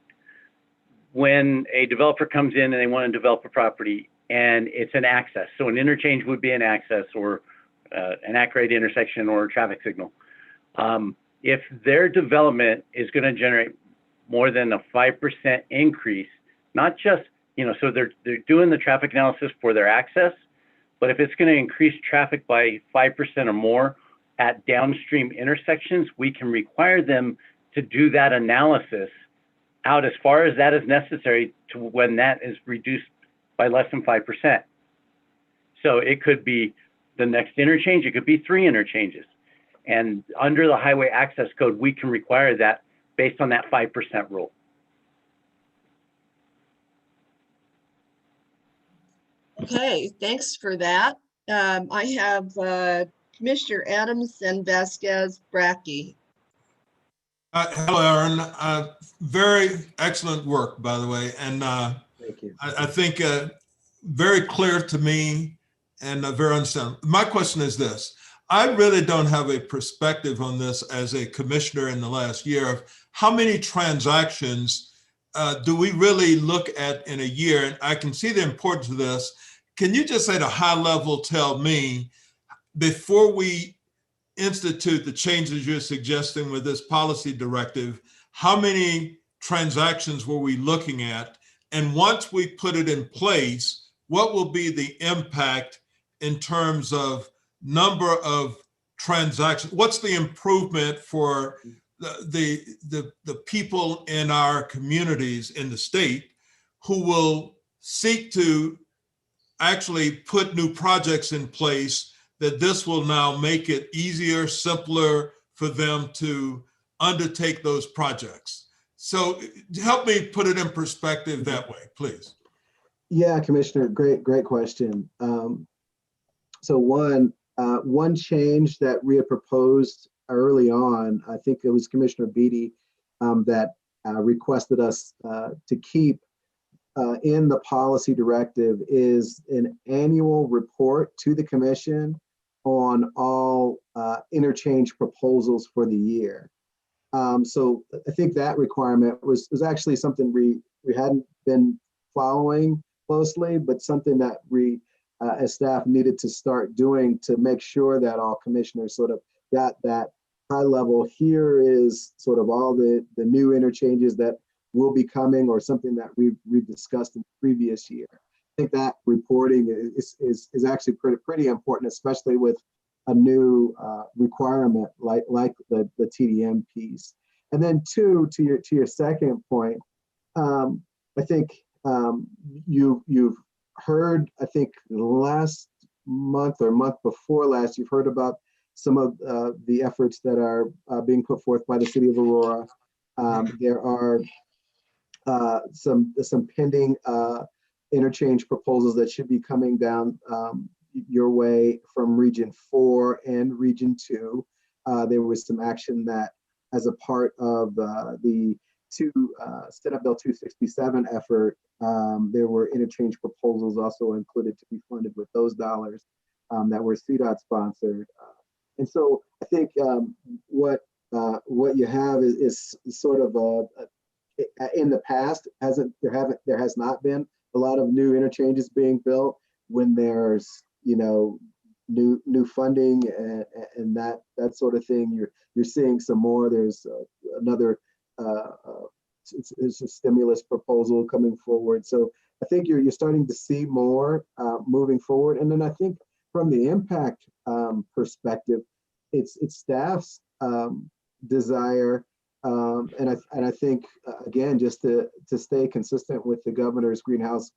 when a developer comes in and they want to develop a property and it's an access, so an interchange would be an access or an at-grade intersection or a traffic signal. If their development is going to generate more than a 5% increase, not just, so they're doing the traffic analysis for their access, but if it's going to increase traffic by 5% or more at downstream intersections, we can require them to do that analysis out as far as that is necessary to when that is reduced by less than 5%. So it could be the next interchange, it could be 3 interchanges. And under the Highway Access Code, we can require that based on that 5% rule. Okay, thanks for that. I have Commissioner Adams and Vasquez Brackey. Hello, Aaron. Very excellent work, by the way. And thank you. I think very clear to me and very understandable. My question is this. I really don't have a perspective on this as a commissioner in the last year of how many transactions do we really look at in a year? And I can see the importance of this. Can you just at a high level tell me, before we institute the changes you're suggesting with this policy directive, how many transactions were we looking at? And once we put it in place, what will be the impact in terms of number of transactions? What's the improvement for the people in our communities in the state who will seek to actually put new projects in place, that this will now make it easier, simpler for them to undertake those projects? So help me put it in perspective that way, please. Yeah, Commissioner, great question. So one change that we had proposed early on, I think it was Commissioner Beatty that requested us to keep in the policy directive, is an annual report to the commission on all interchange proposals for the year. So I think that requirement was actually something we hadn't been following closely, but something that we as staff needed to start doing to make sure that all commissioners sort of got that high level. Here is sort of all the new interchanges that will be coming, or something that we've discussed in the previous year. I think that reporting is actually pretty important, especially with a new requirement like the TDM piece. And then two, to your second point, I think you've heard, I think last month or month before last, you've heard about some of the efforts that are being put forth by the city of Aurora. There are some pending interchange proposals that should be coming down your way from Region 4 and Region 2. There was some action that, as a part of the Senate Bill 267 effort, there were interchange proposals also included to be funded with those dollars that were CDOT sponsored. And so I think what you have is sort of in the past, there has not been a lot of new interchanges being built. When there's new funding and that sort of thing, you're seeing some more. There's another it's a stimulus proposal coming forward. So I think you're starting to see more moving forward. And then I think from the impact perspective, it's staff's desire, and I think again, just to stay consistent with the governor's greenhouse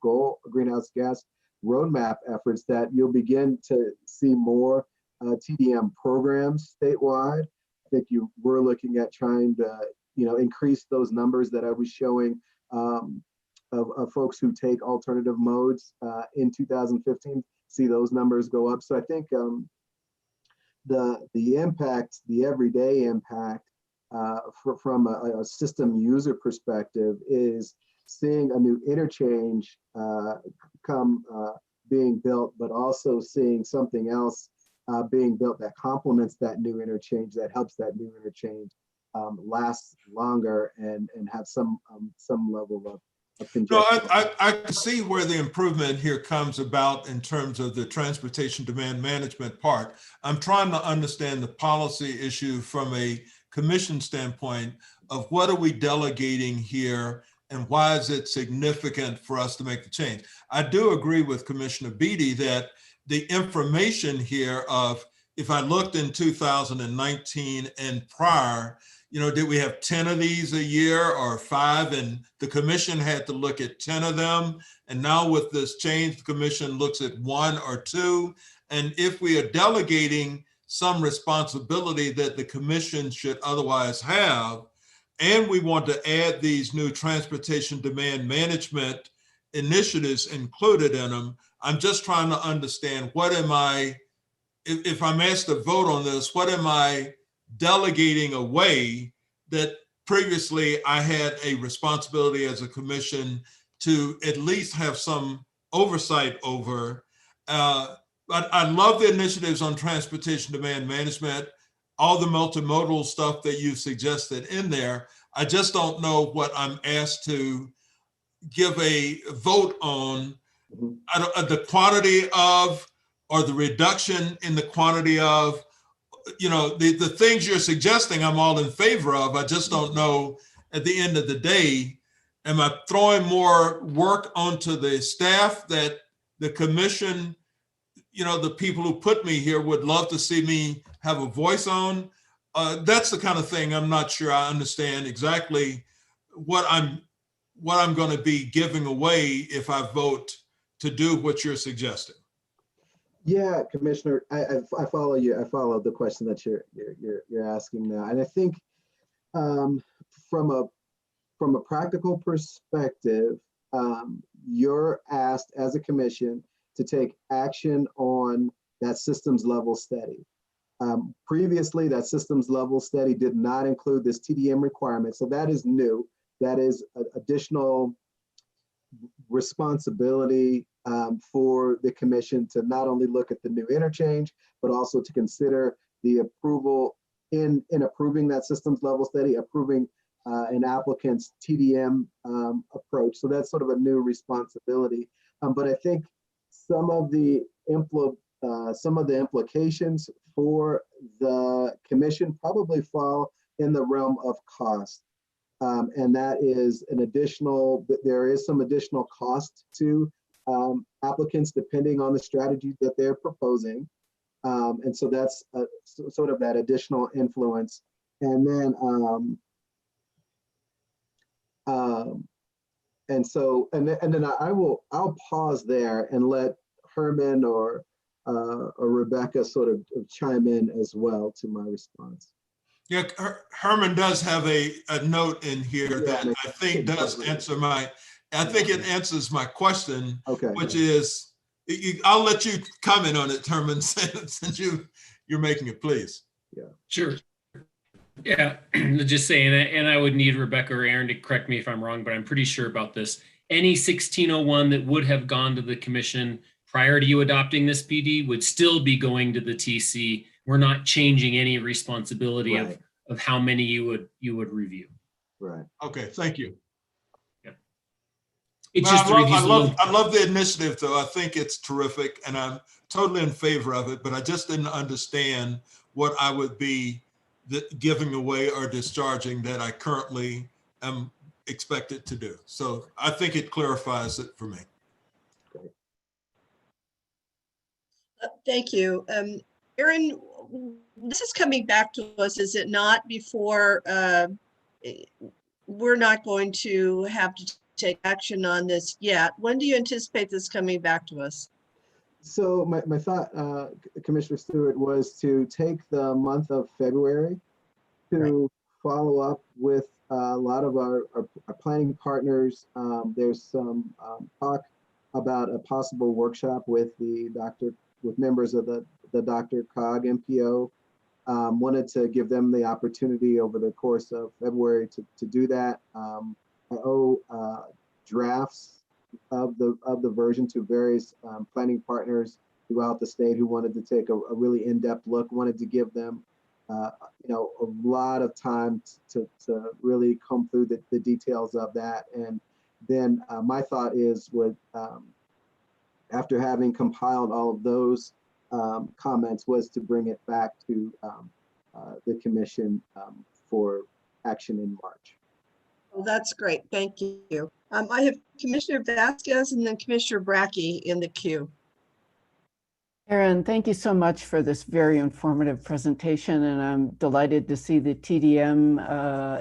gas roadmap efforts, that you'll begin to see more TDM programs statewide. I think we're looking at trying to increase those numbers that I was showing of folks who take alternative modes in 2015. See those numbers go up. So I think the impact, the everyday impact from a system user perspective, is seeing a new interchange come being built, but also seeing something else being built that complements that new interchange, that helps that new interchange last longer and have some level of congestion. No, I can see where the improvement here comes about in terms of the transportation demand management part. I'm trying to understand the policy issue from a commission standpoint of what are we delegating here and why is it significant for us to make the change. I do agree with Commissioner Beatty that the information here of, if I looked in 2019 and prior, did we have 10 of these a year or 5? And the commission had to look at 10 of them. And now with this change, the commission looks at 1 or 2. And if we are delegating some responsibility that the commission should otherwise have, and we want to add these new transportation demand management initiatives included in them, I'm just trying to understand, what am I, if I'm asked to vote on this, what am I delegating away that previously I had a responsibility as a commission to at least have some oversight over. But I love the initiatives on transportation demand management, all the multimodal stuff that you suggested in there. I just don't know what I'm asked to give a vote on, the quantity of, or the reduction in the quantity of, the things you're suggesting, I'm all in favor of. I just don't know at the end of the day, am I throwing more work onto the staff that the commission, the people who put me here would love to see me have a voice on? That's the kind of thing I'm not sure I understand exactly what I'm going to be giving away if I vote to do what you're suggesting. Yeah, Commissioner, I follow you. I follow the question that you're asking now, and I think from a practical perspective, you're asked as a commission to take action on that systems level study. Previously, that systems level study did not include this TDM requirement, so that is new. That is additional responsibility for the commission to not only look at the new interchange, but also to consider the approval in approving that systems level study, approving an applicant's TDM approach. So that's sort of a new responsibility. But I think some of the implications for the commission probably fall in the realm of cost. And that is there is some additional cost to applicants depending on the strategy that they're proposing. And so that's sort of that additional influence. And then, I'll pause there and let Herman or Rebecca sort of chime in as well to my response. Yeah, Herman does have a note in here that I think does answer it answers my question, which is, I'll let you comment on it, Herman, since you're making it, please. Yeah. Sure. Yeah, just saying, and I would need Rebecca or Aaron to correct me if I'm wrong, but I'm pretty sure about this. Any 1601 that would have gone to the commission prior to you adopting this PD would still be going to the TC. We're not changing any responsibility of how many you would review. Right. Okay, thank you. Yeah. It's just I love the initiative, though. I think it's terrific, and I'm totally in favor of it. But I just didn't understand what I would be giving away or discharging that I currently am expected to do. So I think it clarifies it for me. Thank you. Aaron, this is coming back to us, is it not, before we're not going to have to take action on this yet? When do you anticipate this coming back to us? So my thought, Commissioner Stewart, was to take the month of February to follow up with a lot of our planning partners. There's some talk about a possible workshop with members of the DRCOG MPO. Wanted to give them the opportunity over the course of February to do that. I owe drafts of the version to various planning partners throughout the state who wanted to take a really in-depth look, wanted to give them a lot of time to really comb through the details of that. And then my thought is after having compiled all of those comments, was to bring it back to the commission for action in March. Well, that's great. Thank you. I have Commissioner Vasquez and then Commissioner Brackey in the queue. Aaron, thank you so much for this very informative presentation, and I'm delighted to see the TDM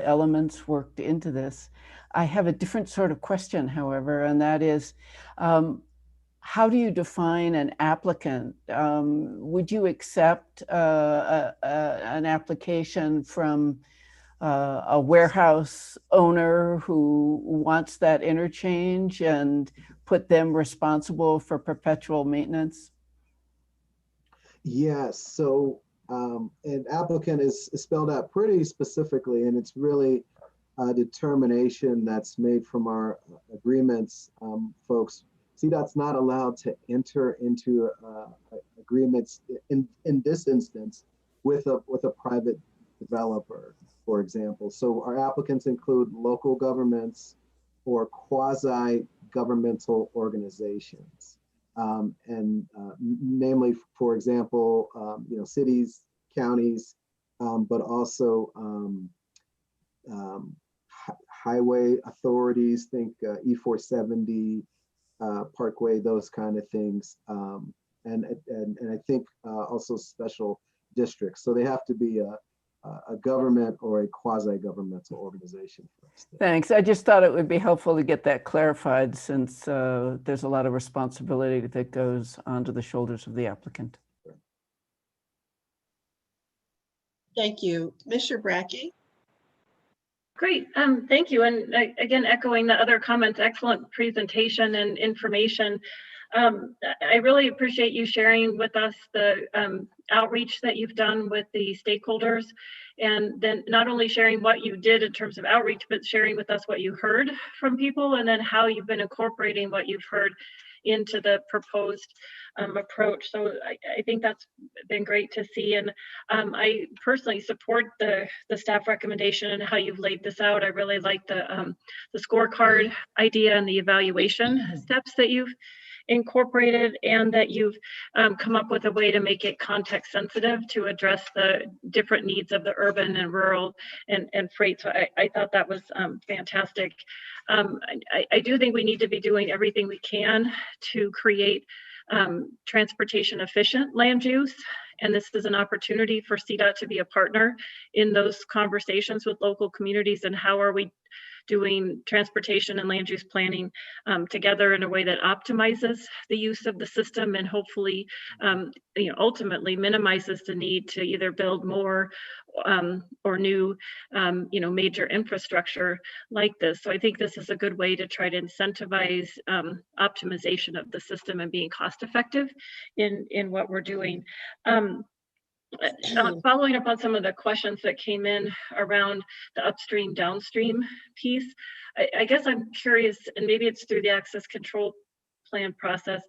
elements worked into this. I have a different sort of question, however, and that is, how do you define an applicant? Would you accept an application from a warehouse owner who wants that interchange and put them responsible for perpetual maintenance? Yes, so an applicant is spelled out pretty specifically, and it's really a determination that's made from our agreements, folks. CDOT's not allowed to enter into agreements in this instance with a private developer, for example. So our applicants include local governments or quasi-governmental organizations. Namely, for example, cities, counties, but also highway authorities, think E470, Parkway, those kind of things. And I think also special districts. So they have to be a government or a quasi-governmental organization. Thanks. I just thought it would be helpful to get that clarified, since there's a lot of responsibility that goes onto the shoulders of the applicant. Thank you. Commissioner Brackey. Great, thank you. And again, echoing the other comments, excellent presentation and information. I really appreciate you sharing with us the outreach that you've done with the stakeholders, and then not only sharing what you did in terms of outreach, but sharing with us what you heard from people, and then how you've been incorporating what you've heard into the proposed approach. So I think that's been great to see. And I personally support the staff recommendation and how you've laid this out. I really like the scorecard idea and the evaluation steps that you've incorporated, and that you've come up with a way to make it context sensitive to address the different needs of the urban and rural and freight. So I thought that was fantastic. I do think we need to be doing everything we can to create transportation efficient land use. And this is an opportunity for CDOT to be a partner in those conversations with local communities, and how are we doing transportation and land use planning together in a way that optimizes the use of the system, and hopefully ultimately minimizes the need to either build more or new major infrastructure like this. So I think this is a good way to try to incentivize optimization of the system and being cost effective in what we're doing. Following up on some of the questions that came in around the upstream downstream piece, I guess I'm curious, and maybe it's through the access control plan process,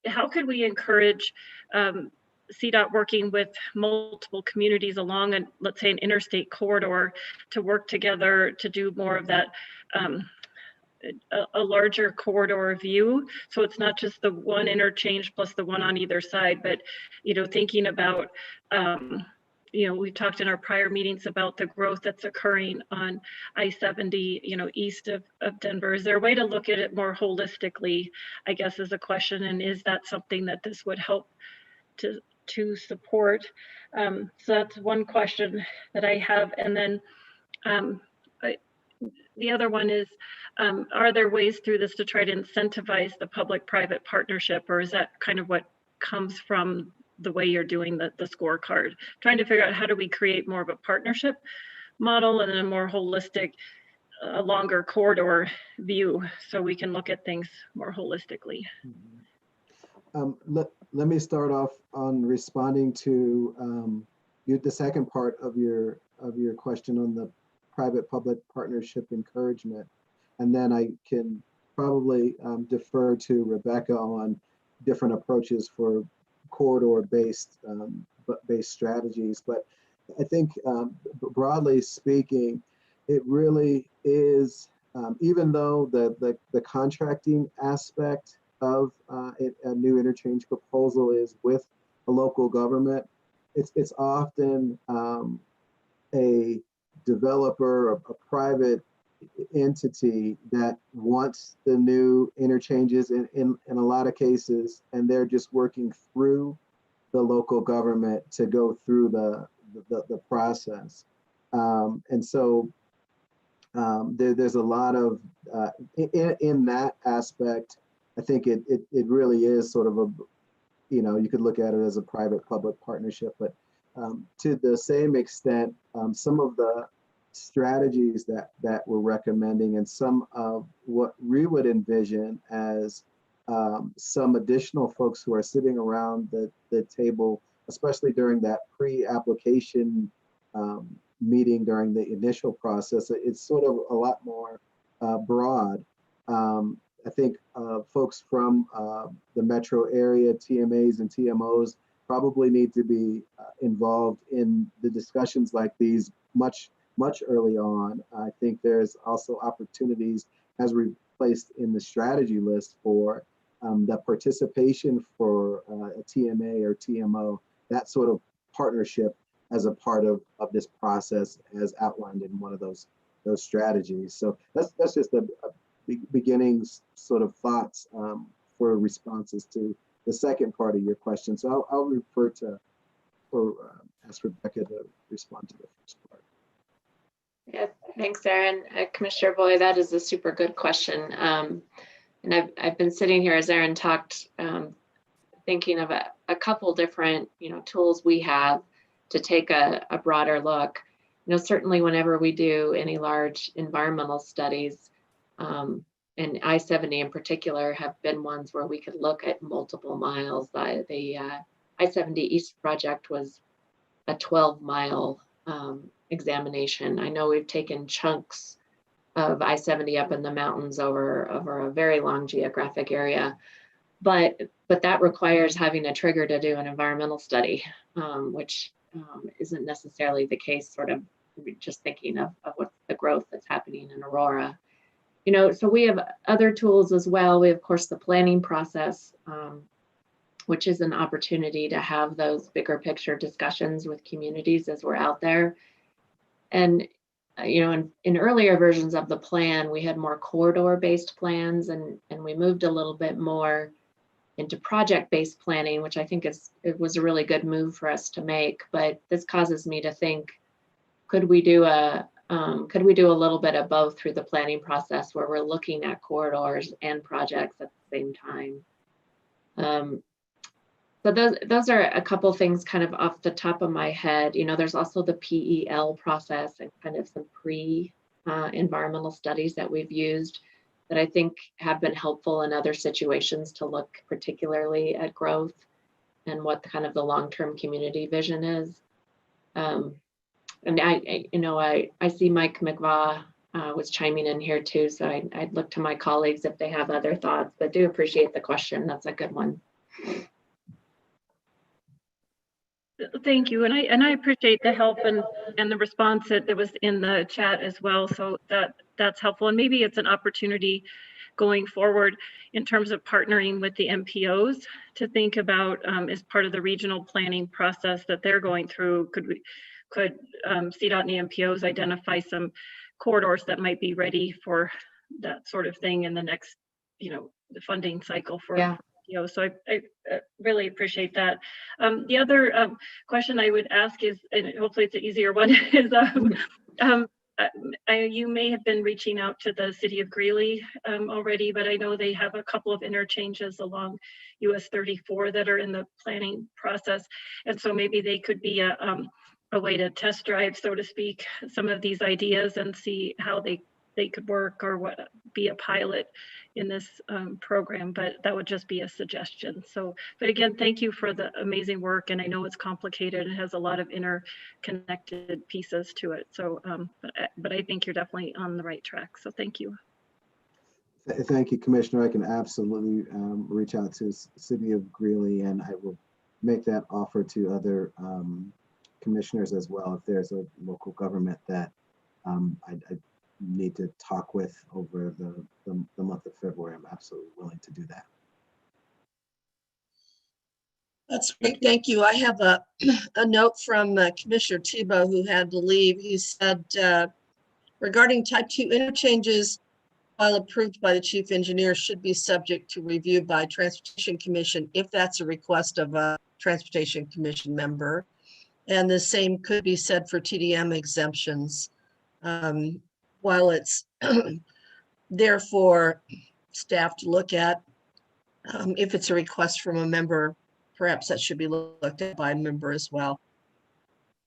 how could we encourage CDOT working with multiple communities along, and let's say an interstate corridor, to work together to do more of that a larger corridor view, so it's not just the one interchange plus the one on either side, but thinking about we talked in our prior meetings about the growth that's occurring on I-70 east of Denver. Is there a way to look at it more holistically, I guess, is a question, and is that something that this would help to support? So that's one question that I have. And then the other one is, are there ways through this to try to incentivize the public-private partnership, or is that kind of what comes from the way you're doing the scorecard? Trying to figure out, how do we create more of a partnership model and a more holistic, a longer corridor view, so we can look at things more holistically? Let me start off on responding to the second part of your question on the private-public partnership encouragement. And then I can probably defer to Rebecca on different approaches for corridor-based strategies. But I think broadly speaking, it really is, even though the contracting aspect of a new interchange proposal is with a local government, it's often a developer, a private entity that wants the new interchanges in a lot of cases, and they're just working through the local government to go through the process. And so there's a lot of, in that aspect, I think it really is sort of a, you could look at it as a private-public partnership, but to the same extent, some of the strategies that we're recommending, and some of what we would envision as some additional folks who are sitting around the table, especially during that pre-application meeting during the initial process, it's sort of a lot more broad. I think folks from the metro area, TMAs and TMOs, probably need to be involved in the discussions like these much early on. I think there's also opportunities, as we placed in the strategy list, for the participation for a TMA or TMO, that sort of partnership as a part of this process as outlined in one of those strategies. So that's just a beginning sort of thoughts for responses to the second part of your question. So I'll refer to or ask Rebecca to respond to the first part. Yeah, thanks, Aaron. Commissioner Boyd, that is a super good question. And I've been sitting here as Aaron talked, thinking of a couple different, tools we have to take a broader look. Certainly whenever we do any large environmental studies, and I-70 in particular have been ones where we could look at multiple miles. The I-70 East project was a 12-mile examination. I know we've taken chunks of I-70 up in the mountains over a very long geographic area, but that requires having a trigger to do an environmental study, which isn't necessarily the case, sort of just thinking of what the growth that's happening in Aurora. So we have other tools as well. We have, of course, the planning process, which is an opportunity to have those bigger picture discussions with communities as we're out there. And, in earlier versions of the plan, we had more corridor-based plans, and we moved a little bit more into project-based planning, which I think it was a really good move for us to make. But this causes me to think, could we do a little bit of both through the planning process, where we're looking at corridors and projects at the same time? So those are a couple things kind of off the top of my head. There's also the PEL process and kind of some environmental studies that we've used that I think have been helpful in other situations to look particularly at growth and what the long-term community vision is. And I see Mike McVaugh was chiming in here too, so I'd look to my colleagues if they have other thoughts, but do appreciate the question. That's a good one. Thank you, and I appreciate the help and the response that was in the chat as well. So that's helpful, and maybe it's an opportunity going forward in terms of partnering with the MPOs to think about as part of the regional planning process that they're going through. Could CDOT and the MPOs identify some corridors that might be ready for that sort of thing in the next, the funding cycle for. Yeah. So I really appreciate that. The other question I would ask is, and hopefully it's an easier one, is you may have been reaching out to the city of Greeley already, but I know they have a couple of interchanges along US 34 that are in the planning process. And so maybe they could be a way to test drive, so to speak, some of these ideas and see how they could work or be a pilot in this program, but that would just be a suggestion. So, but again, thank you for the amazing work. And I know it's complicated and has a lot of interconnected pieces to it. So, but I think you're definitely on the right track. So thank you. Thank you, Commissioner. I can absolutely reach out to City of Greeley, and I will make that offer to other commissioners as well. If there's a local government that I need to talk with over the month of February, I'm absolutely willing to do that. That's great. Thank you. I have a note from Commissioner Tebow, who had to leave. He said, regarding type 2 interchanges, while approved by the chief engineer, should be subject to review by Transportation Commission if that's a request of a Transportation Commission member. And the same could be said for TDM exemptions. While it's there for staff to look at, if it's a request from a member, perhaps that should be looked at by a member as well.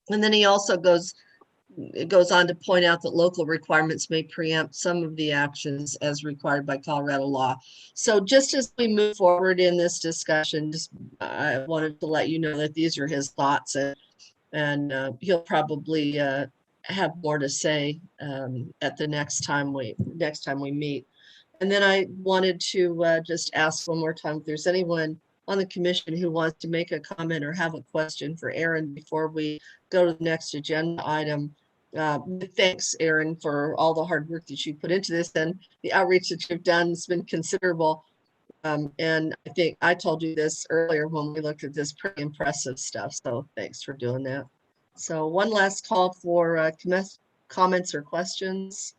And then he also goes on to point out that local requirements may preempt some of the actions as required by Colorado law. So just as we move forward in this discussion, I wanted to let you know that these are his thoughts, and he'll probably have more to say at the next time we meet. And then I wanted to just ask one more time if there's anyone on the commission who wants to make a comment or have a question for Aaron before we go to the next agenda item. Thanks, Aaron, for all the hard work that you put into this and the outreach that you've done. It's been considerable. And I think I told you this earlier when we looked at this, pretty impressive stuff. So thanks for doing that. So one last call for comments or questions.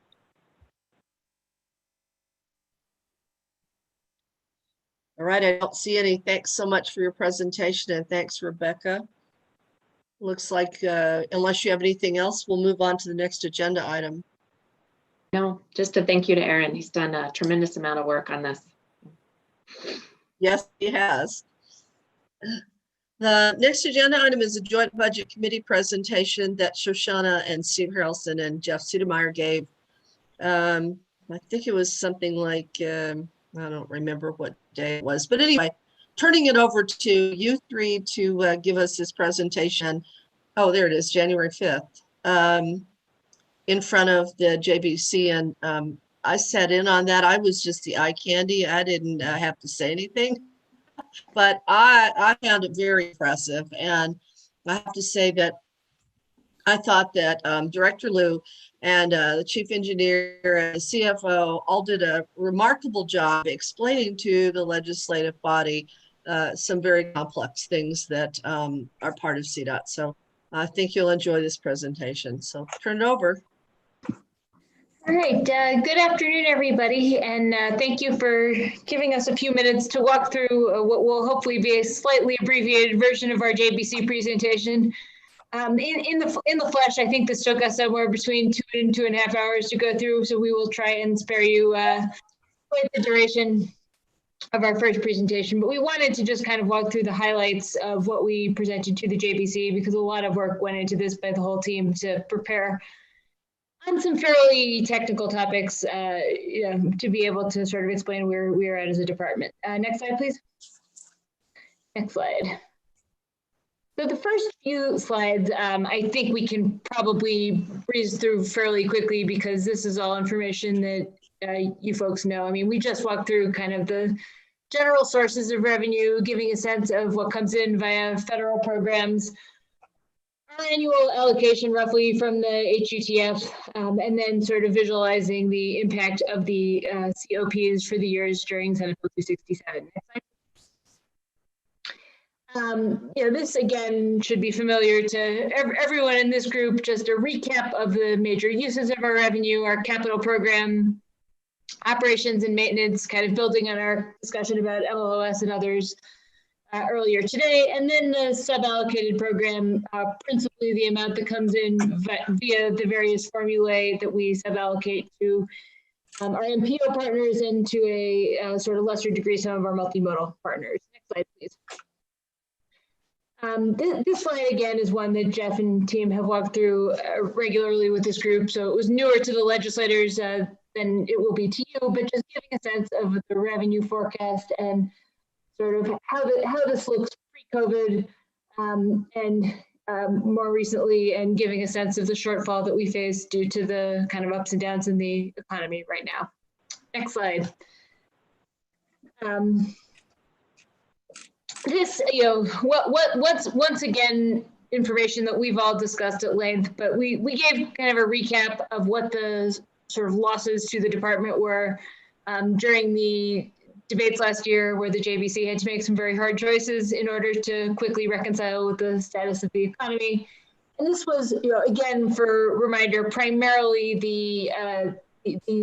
All right, I don't see any. Thanks so much for your presentation, and thanks, Rebecca. Looks like unless you have anything else, we'll move on to the next agenda item. No, just a thank you to Aaron. He's done a tremendous amount of work on this. Yes, he has. The next agenda item is a joint budget committee presentation that Shoshana and Steve Harrelson and Jeff Sudemeyer gave. I think it was something like, I don't remember what day it was, but anyway, turning it over to you three to give us this presentation. Oh, there it is, January 5th, in front of the JBC. And I sat in on that. I was just the eye candy. I didn't have to say anything. But I found it very impressive. And I have to say that I thought that Director Liu and the chief engineer and the CFO all did a remarkable job explaining to the legislative body some very complex things that are part of CDOT. So I think you'll enjoy this presentation. So turn it over. All right, good afternoon, everybody, and thank you for giving us a few minutes to walk through what will hopefully be a slightly abbreviated version of our JBC presentation. In the flesh, I think this took us somewhere between 2 and 2.5 hours to go through, so we will try and spare you quite the duration of our first presentation. But we wanted to just kind of walk through the highlights of what we presented to the JBC, because a lot of work went into this by the whole team to prepare on some fairly technical topics, to be able to sort of explain where we are at as a department. Next slide, please. Next slide. So the first few slides, I think we can probably breeze through fairly quickly, because this is all information that you folks know. I mean, we just walked through kind of the general sources of revenue, giving a sense of what comes in via federal programs, our annual allocation roughly from the HUTF, and then sort of visualizing the impact of the COPs for the years during Senate Bill 267. This again should be familiar to everyone in this group. Just a recap of the major uses of our revenue, our capital program, operations and maintenance, kind of building on our discussion about LLOS and others earlier today, and then the sub-allocated program, principally the amount that comes in via the various formulae that we sub-allocate to our MPO partners and to a sort of lesser degree some of our multimodal partners. Next slide, please. This slide again is one that Jeff and team have walked through regularly with this group, so it was newer to the legislators than it will be to you, but just giving a sense of the revenue forecast and sort of how this looks pre-COVID and more recently, and giving a sense of the shortfall that we face due to the kind of ups and downs in the economy right now. Next slide. This, once again, information that we've all discussed at length, but we gave kind of a recap of what the sort of losses to the department were during the debates last year, where the JBC had to make some very hard choices in order to quickly reconcile with the status of the economy. And this was, again, for reminder, primarily the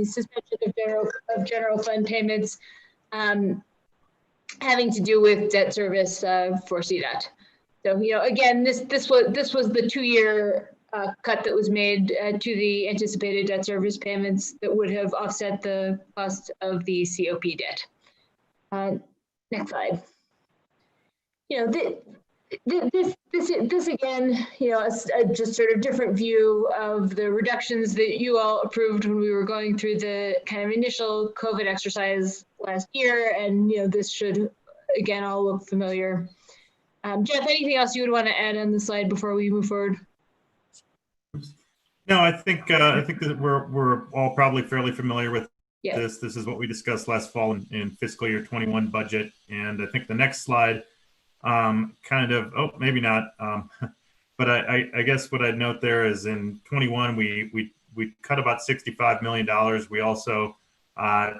suspension of general fund payments having to do with debt service for CDOT. So, again, this was the 2-year cut that was made to the anticipated debt service payments that would have offset the cost of the COP debt. Next slide. This again, just sort of different view of the reductions that you all approved when we were going through the kind of initial COVID exercise last year, and this should again all look familiar. Jeff, anything else you would want to add on the slide before we move forward? No, I think that we're all probably fairly familiar with this. This is what we discussed last fall in fiscal year 21 budget, and I think the next slide maybe not, but I guess what I'd note there is in 21 we cut about $65 million. We also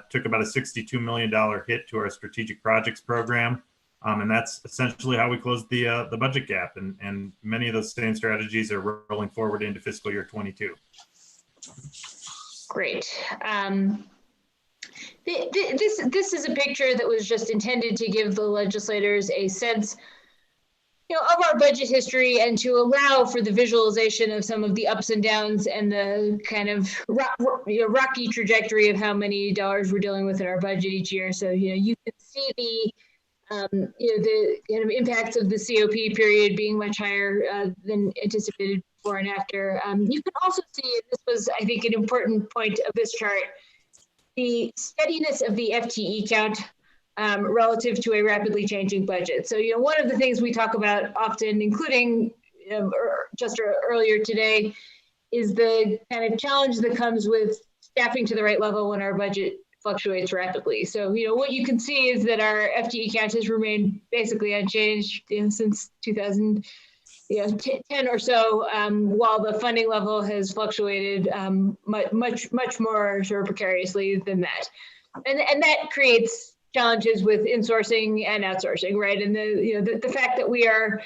took about a $62 million hit to our strategic projects program. And that's essentially how we closed the budget gap. And many of those same strategies are rolling forward into fiscal year 22. Great. This is a picture that was just intended to give the legislators a sense, of our budget history and to allow for the visualization of some of the ups and downs and the kind of rocky trajectory of how many dollars we're dealing with in our budget each year. So, you can see the kind of impacts of the COP period being much higher than anticipated before and after. You can also see, and this was, I think, an important point of this chart, the steadiness of the FTE count relative to a rapidly changing budget. So, one of the things we talk about often, including just earlier today, is the kind of challenge that comes with staffing to the right level when our budget fluctuates rapidly. So, what you can see is that our FTE count has remained basically unchanged since 2010 or so, while the funding level has fluctuated much more sort of precariously than that. And that creates challenges with insourcing and outsourcing, right? And the fact that we are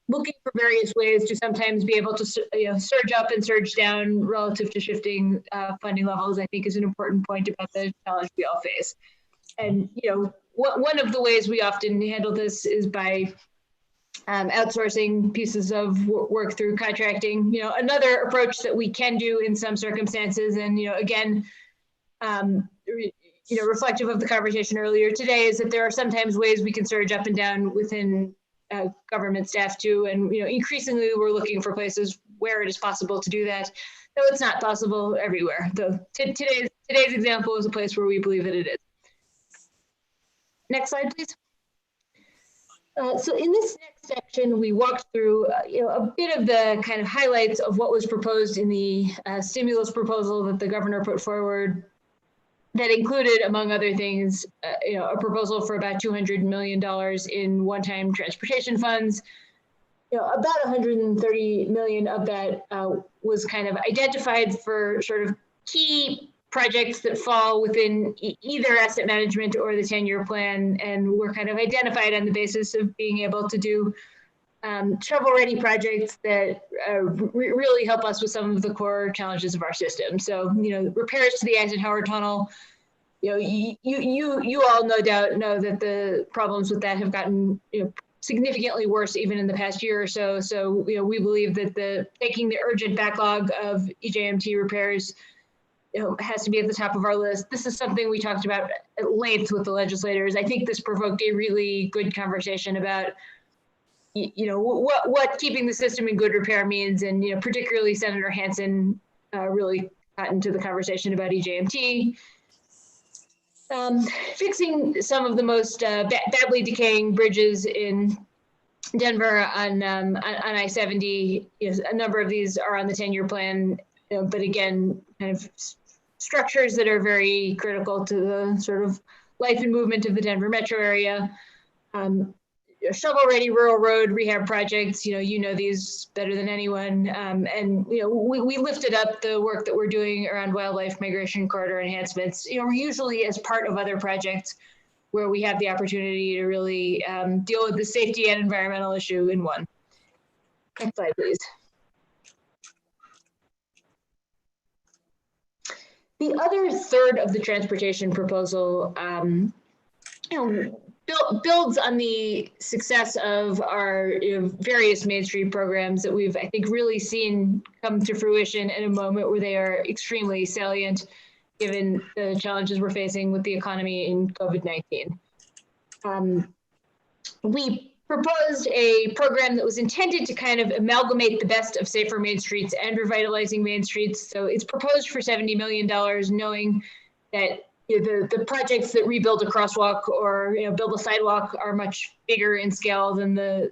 looking for various ways to sometimes be able to surge up and surge down relative to shifting funding levels, I think, is an important point about the challenge we all face. And one of the ways we often handle this is by outsourcing pieces of work through contracting. Another approach that we can do in some circumstances, and again, reflective of the conversation earlier today, is that there are sometimes ways we can surge up and down within government staff too, and increasingly we're looking for places where it is possible to do that, though it's not possible everywhere. Though today's example is a place where we believe that it is. Next slide, please. So in this next section, we walked through a bit of the kind of highlights of what was proposed in the stimulus proposal that the governor put forward. That included, among other things, a proposal for about $200 million in one-time transportation funds. About $130 million of that was kind of identified for sort of key projects that fall within either asset management or the 10-year plan, and were kind of identified on the basis of being able to do shovel-ready projects that really help us with some of the core challenges of our system. So, repairs to the Eisenhower Tunnel, you all no doubt know that the problems with that have gotten significantly worse even in the past year or so. So, we believe that taking the urgent backlog of EJMT repairs has to be at the top of our list. This is something we talked about at length with the legislators. I think this provoked a really good conversation about what keeping the system in good repair means, and particularly Senator Hansen really got into the conversation about EJMT. Fixing some of the most badly decaying bridges in Denver on I-70. A number of these are on the 10-year plan, but again, kind of structures that are very critical to the sort of life and movement of the Denver metro area. Shovel-ready rural road rehab projects, these better than anyone. And, we lifted up the work that we're doing around wildlife migration corridor enhancements, usually as part of other projects where we have the opportunity to really deal with the safety and environmental issue in one. Next slide, please. The other third of the transportation proposal, builds on the success of our various Main Street programs that we've, I think, really seen come to fruition in a moment where they are extremely salient, given the challenges we're facing with the economy in COVID-19. We proposed a program that was intended to kind of amalgamate the best of Safer Main Streets and Revitalizing Main Streets. So it's proposed for $70 million, knowing that the projects that rebuild a crosswalk or build a sidewalk are much bigger in scale than the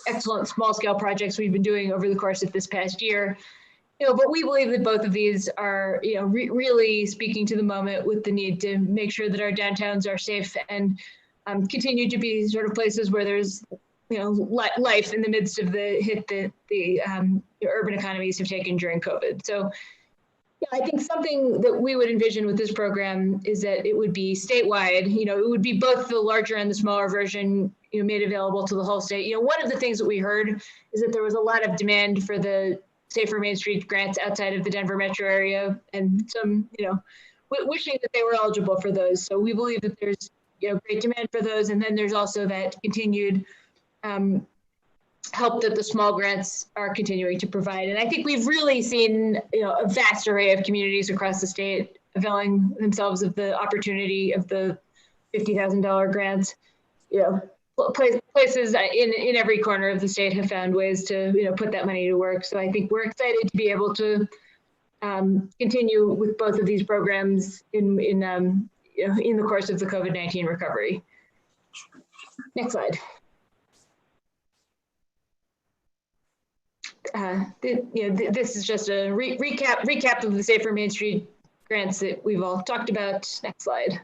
excellent small scale projects we've been doing over the course of this past year. But we believe that both of these are really speaking to the moment with the need to make sure that our downtowns are safe and continue to be sort of places where there's life in the midst of the hit that the urban economies have taken during COVID. So Yeah, I think something that we would envision with this program is that it would be statewide. It would be both the larger and the smaller version, made available to the whole state. One of the things that we heard is that there was a lot of demand for the Safer Main Street grants outside of the Denver metro area, and some, wishing that they were eligible for those. So we believe that there's, great demand for those, and then there's also that continued help that the small grants are continuing to provide. And I think we've really seen, a vast array of communities across the state availing themselves of the opportunity of the $50,000 grants. Places in every corner of the state have found ways to, put that money to work. So I think we're excited to be able to continue with both of these programs in the course of the COVID-19 recovery. Next slide. This is just a recap of the Safer Main Street grants that we've all talked about. Next slide.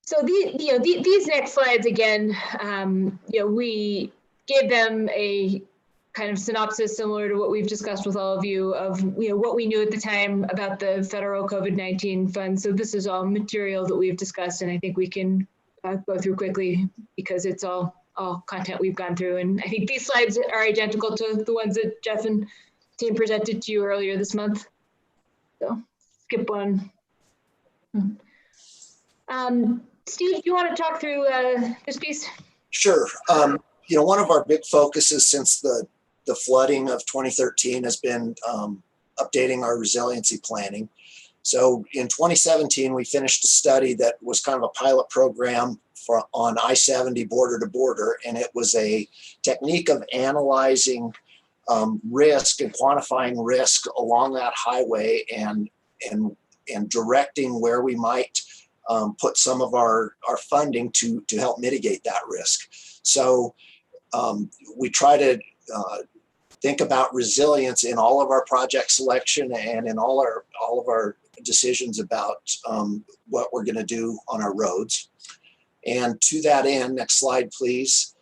So these next slides again, we gave them a kind of synopsis similar to what we've discussed with all of you of what we knew at the time about the federal COVID-19 funds. So this is all material that we've discussed, and I think we can go through quickly because it's all content we've gone through. And I think these slides are identical to the ones that Jeff and team presented to you earlier this month. So skip one. Steve, do you want to talk through this piece? Sure. One of our big focuses since the flooding of 2013 has been updating our resiliency planning. So in 2017, we finished a study that was kind of a pilot program on I-70 border to border, and it was a technique of analyzing risk and quantifying risk along that highway and directing where we might put some of our funding to help mitigate that risk. So we try to think about resilience in all of our project selection and in all of our decisions about what we're going to do on our roads. And to that end, next slide, please.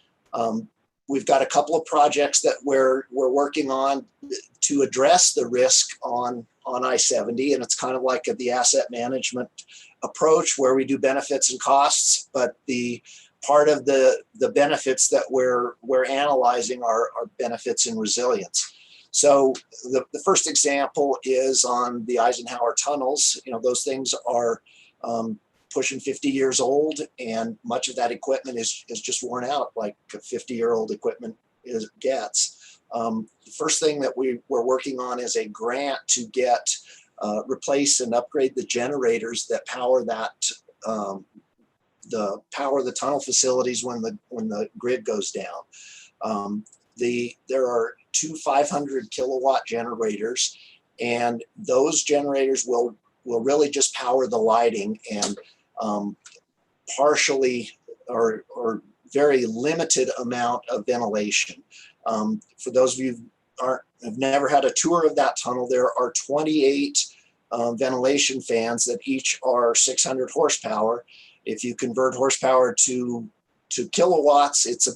We've got a couple of projects that we're working on to address the risk on I-70, and it's kind of like the asset management approach where we do benefits and costs, but the part of the benefits that we're analyzing are benefits and resilience. So the first example is on the Eisenhower tunnels. Those things are pushing 50 years old, and much of that equipment is just worn out like a 50-year-old equipment gets. The first thing that we're working on is a grant to get replace and upgrade the generators that power the tunnel facilities when the grid goes down. There are two 500 kilowatt generators, and those generators will really just power the lighting and partially or very limited amount of ventilation. For those of you who have never had a tour of that tunnel, there are 28 ventilation fans that each are 600 horsepower. If you convert horsepower to kilowatts, it's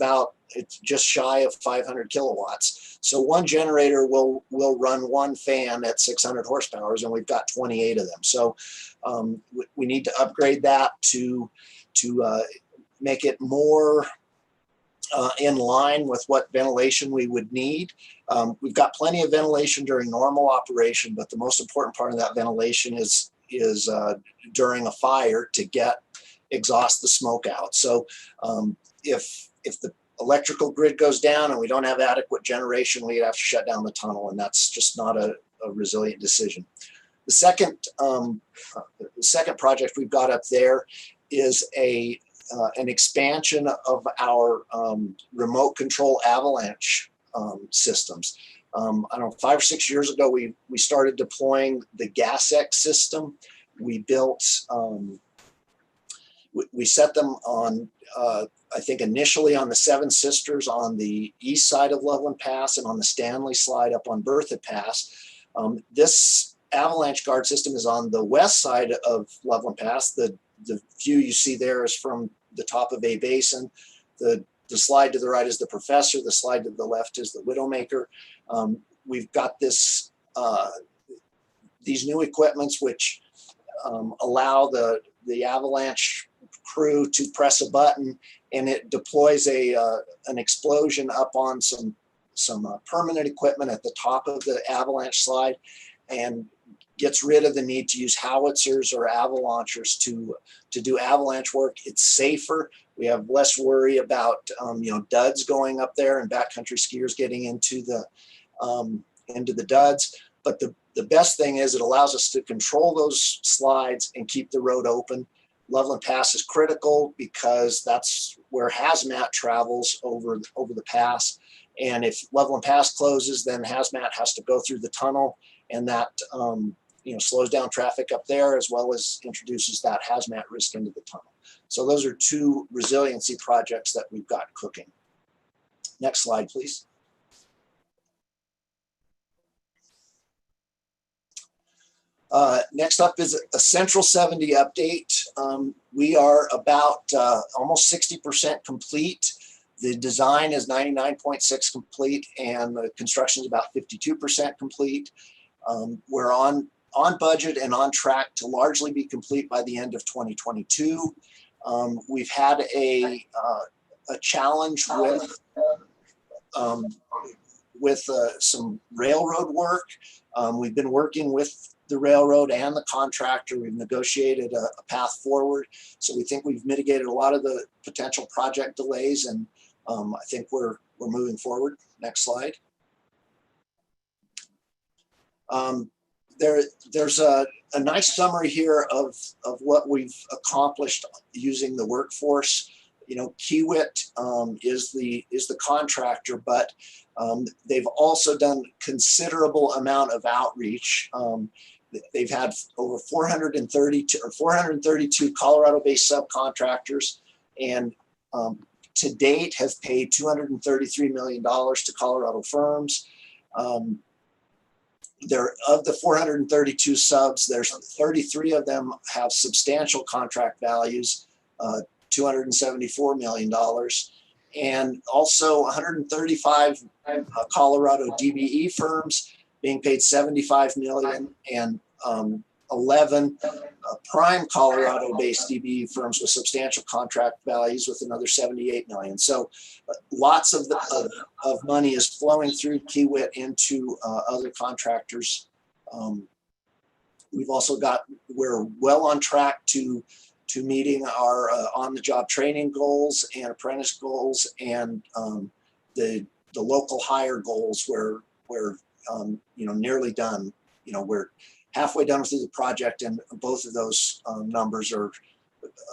just shy of 500 kilowatts. So one generator will run one fan at 600 horsepower, and we've got 28 of them. So we need to upgrade that to make it more in line with what ventilation we would need. We've got plenty of ventilation during normal operation, but the most important part of that ventilation is during a fire to exhaust the smoke out. So if the electrical grid goes down and we don't have adequate generation, we have to shut down the tunnel, and that's just not a resilient decision. The second project we've got up there is an expansion of our remote control avalanche systems. I don't know, 5 or 6 years ago, we started deploying the GasX system. We built, we set them on, I think initially on the Seven Sisters on the east side of Loveland Pass and on the Stanley Slide up on Berthoud Pass. This avalanche guard system is on the west side of Loveland Pass. The view you see there is from the top of A Basin. The slide to the right is the Professor. The slide to the left is the Widowmaker. We've got this these new equipments, which allow the avalanche crew to press a button, and it deploys an explosion up on some permanent equipment at the top of the avalanche slide, and gets rid of the need to use howitzers or avalanchers to do avalanche work. It's safer. We have less worry about duds going up there and backcountry skiers getting into the duds. But the best thing is it allows us to control those slides and keep the road open. Loveland Pass is critical because that's where hazmat travels over the pass. And if Loveland Pass closes, then hazmat has to go through the tunnel, and that slows down traffic up there, as well as introduces that hazmat risk into the tunnel. So those are two resiliency projects that we've got cooking. Next slide, please. Next up is a Central 70 update. We are about almost 60% complete. The design is 99.6 complete, and the construction is about 52% complete. We're on budget and on track to largely be complete by the end of 2022. We've had a challenge with some railroad work. We've been working with the railroad and the contractor. We've negotiated a path forward. So we think we've mitigated a lot of the potential project delays, and I think we're moving forward. Next slide. There's a nice summary here of what we've accomplished using the workforce. Kiewit is the contractor, but they've also done considerable amount of outreach. They've had over 432 Colorado-based subcontractors, and to date have paid $233 million to Colorado firms. Of the 432 subs, there's 33 of them have substantial contract values, $274 million, and also 135 Colorado DBE firms being paid $75 million, and 11 prime Colorado-based DBE firms with substantial contract values with another $78 million. So lots of money is flowing through Kiewit into other contractors. We've also we're well on track to meeting our on-the-job training goals and apprentice goals, and the local hire goals where we're nearly done. We're halfway done through the project, and both of those numbers are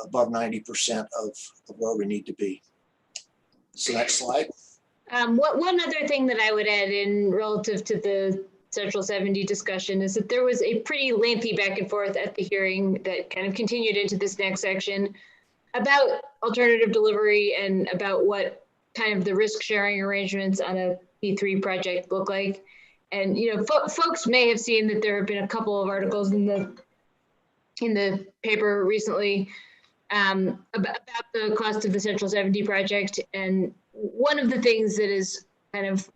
above 90% of where we need to be. So next slide. One other thing that I would add in relative to the Central 70 discussion is that there was a pretty lengthy back and forth at the hearing that kind of continued into this next section about alternative delivery and about what kind of the risk sharing arrangements on a P3 project look like. And folks may have seen that there have been a couple of articles in the paper recently about the cost of the Central 70 project. And one of the things that is kind of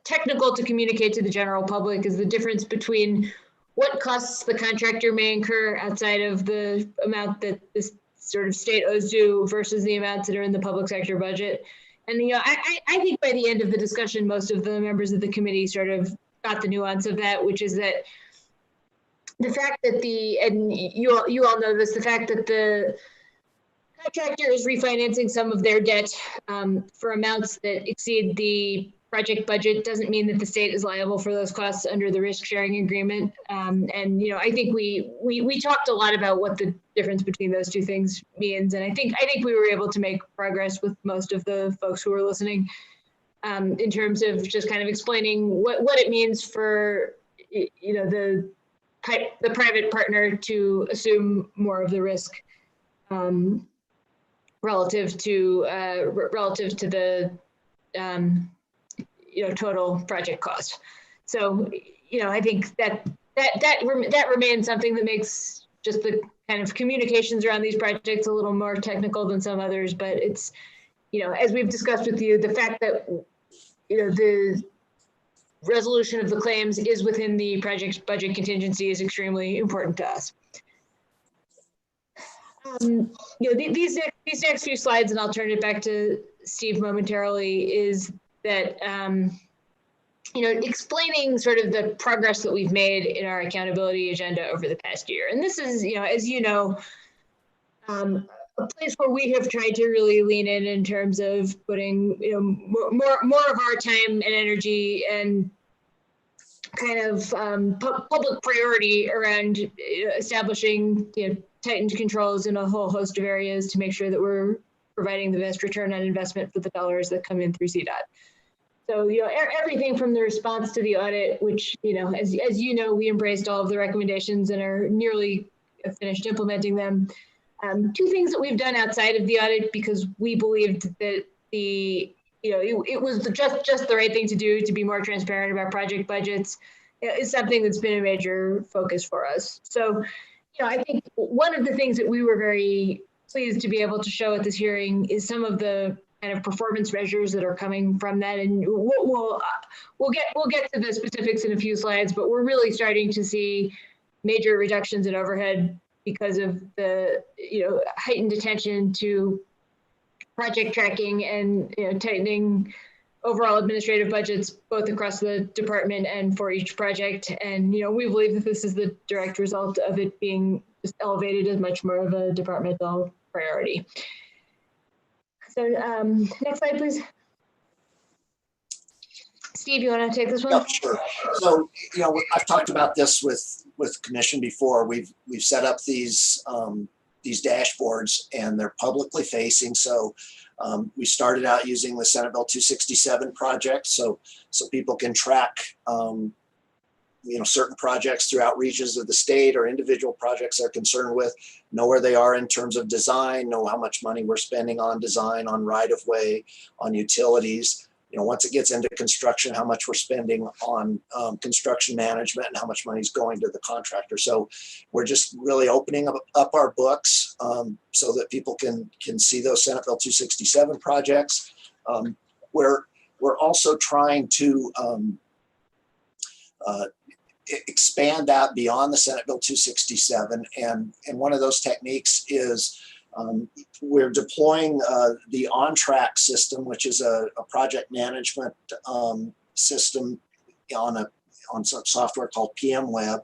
technical to communicate to the general public is the difference between what costs the contractor may incur outside of the amount that this sort of state owes due versus the amounts that are in the public sector budget. And I think by the end of the discussion, most of the members of the committee sort of got the nuance of that, which is that the fact that and you all know this, the fact that the contractor is refinancing some of their debt for amounts that exceed the project budget doesn't mean that the state is liable for those costs under the risk sharing agreement. And I think we talked a lot about what the difference between those two things means, and I think we were able to make progress with most of the folks who were listening in terms of just kind of explaining what it means for the private partner to assume more of the risk relative to the total project cost. So I think that remains something that makes just the kind of communications around these projects a little more technical than some others. But it's as we've discussed with you, the fact that the resolution of the claims is within the project's budget contingency is extremely important to us. These next few slides, and I'll turn it back to Steve momentarily, is that explaining sort of the progress that we've made in our accountability agenda over the past year. And this is, as you know, a place where we have tried to really lean in terms of putting, more of our time and energy and kind of public priority around establishing, tightened controls in a whole host of areas to make sure that we're providing the best return on investment for the dollars that come in through CDOT. So, everything from the response to the audit, which, as you know, we embraced all of the recommendations and are nearly finished implementing them. Two things that we've done outside of the audit, because we believed that it was just the right thing to do to be more transparent about project budgets, is something that's been a major focus for us. So, I think one of the things that we were very pleased to be able to show at this hearing is some of the kind of performance measures that are coming from that, and we'll get to the specifics in a few slides. But we're really starting to see major reductions in overhead because of the heightened attention to project tracking and tightening overall administrative budgets both across the department and for each project. And we believe that this is the direct result of it being just elevated as much more of a departmental priority. So next slide, please. Steve, you want to take this one? Yeah, sure. So, I've talked about this with Commission before. We've set up these dashboards, and they're publicly facing. So we started out using the Senate Bill 267 project, so people can track certain projects throughout regions of the state or individual projects they're concerned with, know where they are in terms of design, know how much money we're spending on design, on right-of-way, on utilities. Once it gets into construction, how much we're spending on construction management and how much money is going to the contractor. So we're just really opening up our books so that people can see those Senate Bill 267 projects. We're also trying to expand that beyond the Senate Bill 267. And one of those techniques is we're deploying the OnTrack system, which is a project management system on some software called PMWeb.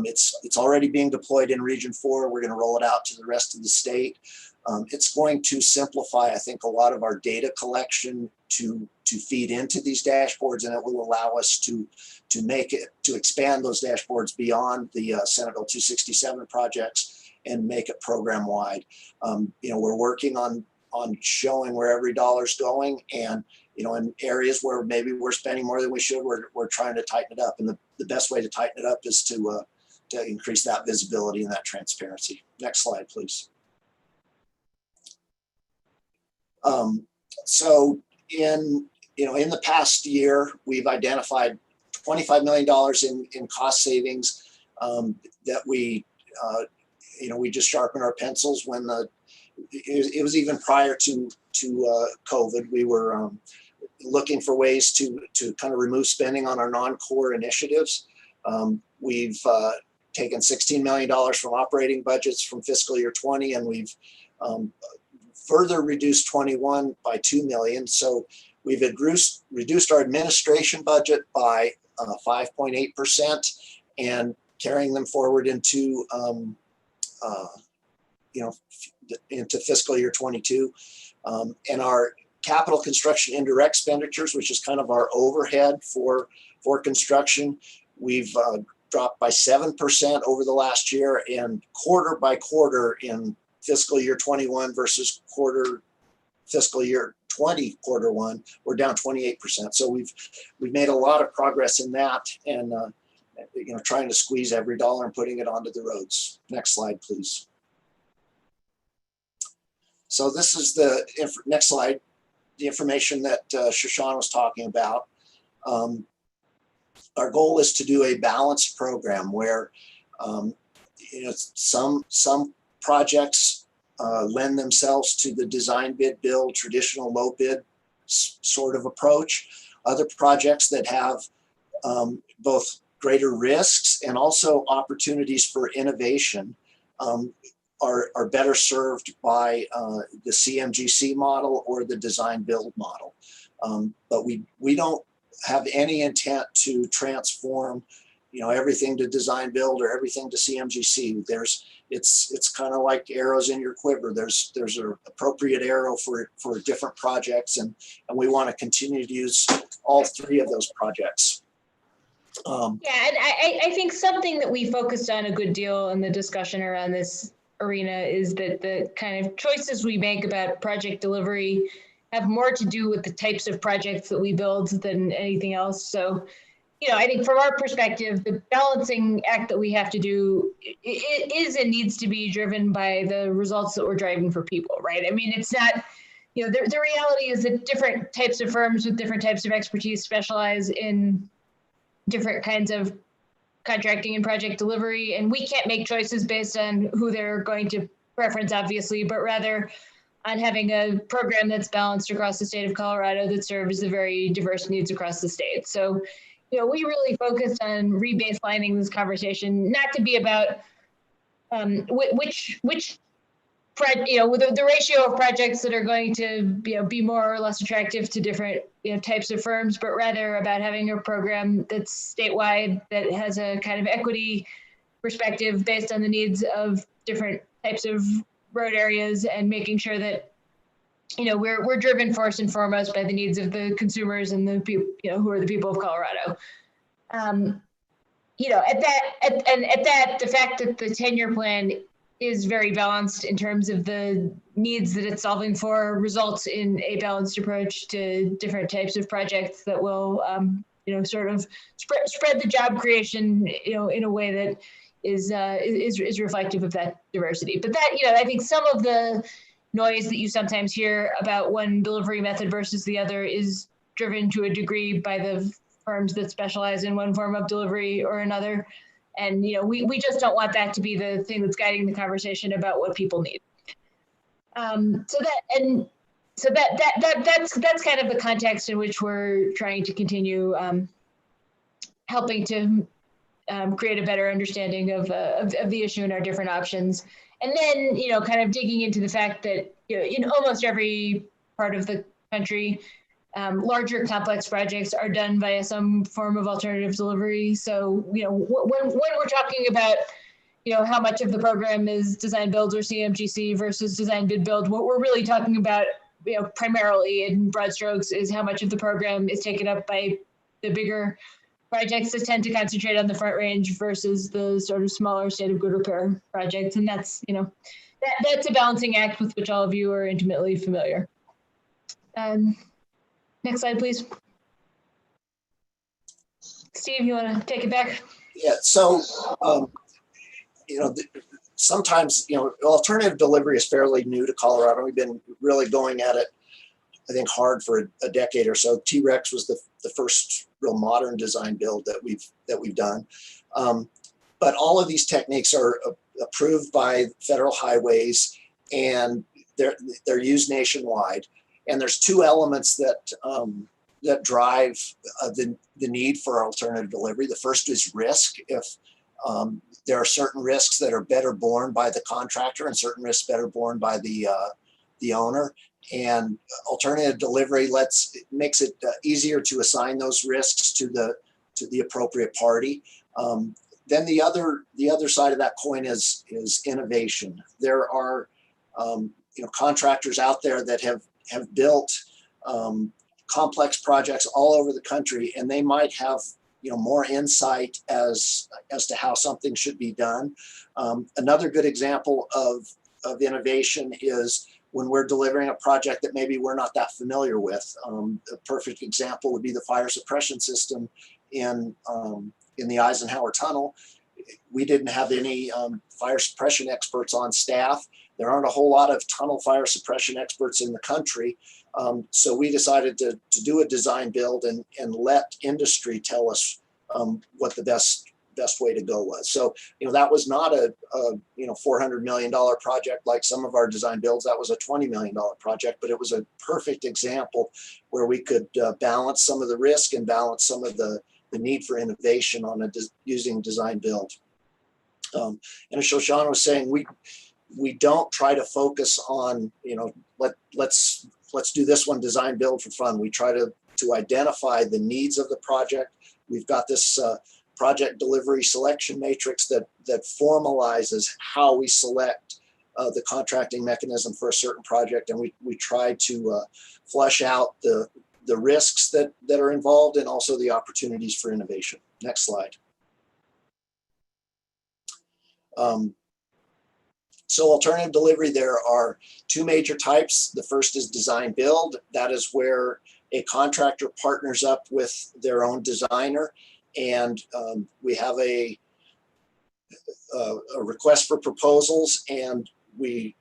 It's already being deployed in Region 4. We're going to roll it out to the rest of the state. It's going to simplify, I think, a lot of our data collection to feed into these dashboards, and it will allow us to expand those dashboards beyond the Senate Bill 267 projects and make it program wide. We're working on showing where every dollar's going, and in areas where maybe we're spending more than we should, we're trying to tighten it up. And the best way to tighten it up is to increase that visibility and that transparency. Next slide, please. So in the past year, we've identified $25 million in cost savings that we just sharpened our pencils when it was even prior to COVID. We were looking for ways to kind of remove spending on our non-core initiatives. We've taken $16 million from operating budgets from fiscal year 20, and we've further reduced 21 by $2 million. So we've reduced our administration budget by 5.8% and carrying them forward into into fiscal year 22. And our capital construction indirect expenditures, which is kind of our overhead for construction, we've dropped by 7% over the last year, and quarter by quarter in fiscal year 21 versus fiscal year 20 quarter one, we're down 28%. So we've made a lot of progress in that, and trying to squeeze every dollar and putting it onto the roads. Next slide, please. So this is the next slide, the information that Shashawn was talking about. Our goal is to do a balanced program where some projects lend themselves to the design bid build, traditional low bid sort of approach. Other projects that have both greater risks and also opportunities for innovation are better served by the CMGC model or the design build model. But we don't have any intent to transform, everything to design build or everything to CMGC. It's kind of like arrows in your quiver. There's an appropriate arrow for different projects, and we want to continue to use all three of those projects. Yeah, and I think something that we focused on a good deal in the discussion around this arena is that the kind of choices we make about project delivery have more to do with the types of projects that we build than anything else. So, I think from our perspective, the balancing act that we have to do is and needs to be driven by the results that we're driving for people, right? I mean, it's not, the reality is that different types of firms with different types of expertise specialize in different kinds of contracting and project delivery, and we can't make choices based on who they're going to preference, obviously, but rather on having a program that's balanced across the state of Colorado that serves the very diverse needs across the state. So, we really focused on rebaselining this conversation, not to be about the ratio of projects that are going to be more or less attractive to different types of firms, but rather about having a program that's statewide that has a kind of equity perspective based on the needs of different types of road areas, and making sure that we're driven first and foremost by the needs of the consumers and the people who are the people of Colorado. The fact that the 10-year plan is very balanced in terms of the needs that it's solving for results in a balanced approach to different types of projects that will sort of spread the job creation in a way that is reflective of that diversity. But that I think some of the noise that you sometimes hear about one delivery method versus the other is driven to a degree by the firms that specialize in one form of delivery or another. And we just don't want that to be the thing that's guiding the conversation about what people need. That's kind of the context in which we're trying to continue helping to create a better understanding of the issue and our different options. And then kind of digging into the fact that in almost every part of the country, larger complex projects are done via some form of alternative delivery. So, when we're talking about, how much of the program is design build or CMGC versus design bid build, what we're really talking about, primarily in broad strokes, is how much of the program is taken up by the bigger projects that tend to concentrate on the Front Range versus the sort of smaller state of good repair projects. And that's, that's a balancing act with which all of you are intimately familiar. Next slide, please. Steve, you want to take it back? Yeah, so, sometimes, alternative delivery is fairly new to Colorado. We've been really going at it, I think, hard for a decade or so. T-Rex was the first real modern design build that we've done. But all of these techniques are approved by federal highways, and they're used nationwide. And there's two elements that drive the need for alternative delivery. The first is risk. If there are certain risks that are better borne by the contractor and certain risks better borne by the owner, and alternative delivery makes it easier to assign those risks to the appropriate party. Then the other side of that coin is innovation. There are contractors out there that have built complex projects all over the country, and they might have more insight as to how something should be done. Another good example of innovation is when we're delivering a project that maybe we're not that familiar with. A perfect example would be the fire suppression system in the Eisenhower Tunnel. We didn't have any fire suppression experts on staff. There aren't a whole lot of tunnel fire suppression experts in the country. So we decided to do a design build and let industry tell us what the best way to go was. So, that was not a $400 million project like some of our design builds. That was a $20 million project, but it was a perfect example where we could balance some of the risk and balance some of the the need for innovation on using design build. And as Shoshana was saying, we don't try to focus on, let's do this one design build for fun. We try to identify the needs of the project. We've got this project delivery selection matrix that formalizes how we select the contracting mechanism for a certain project, and we try to flesh out the risks that are involved and also the opportunities for innovation. Next slide. So alternative delivery, there are two major types. The first is design build. That is where a contractor partners up with their own designer, and we have a request for proposals, and we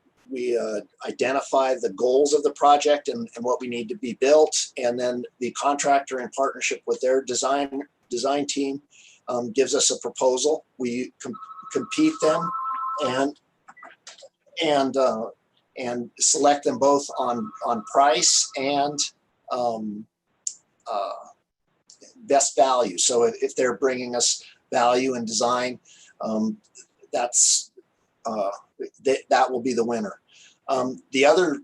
identify the goals of the project and what we need to be built, and then the contractor, in partnership with their design team, gives us a proposal. We compete them and select them both on price and best value. So if they're bringing us value and design, that will be the winner. The other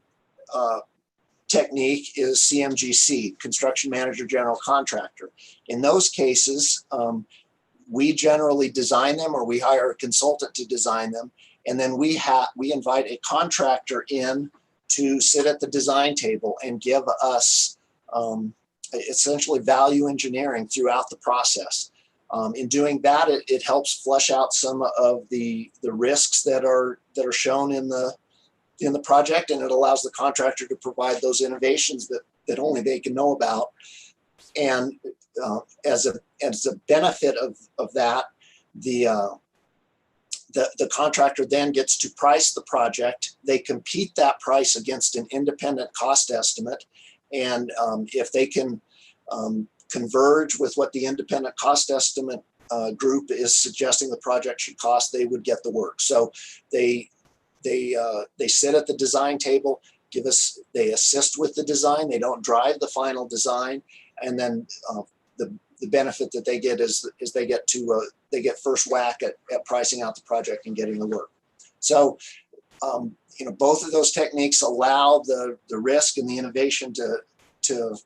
technique is CMGC, Construction Manager General Contractor. In those cases, we generally design them, or we hire a consultant to design them, and then we invite a contractor in to sit at the design table and give us essentially value engineering throughout the process. In doing that, it helps flesh out some of the risks that are shown in the project, and it allows the contractor to provide those innovations that only they can know about. And as a benefit of that, the contractor then gets to price the project. They compete that price against an independent cost estimate, and if they can converge with what the independent cost estimate group is suggesting the project should cost, they would get the work. So they sit at the design table, they assist with the design. They don't drive the final design, and then the benefit that they get is they get first whack at pricing out the project and getting the work. So both of those techniques allow the risk and the innovation to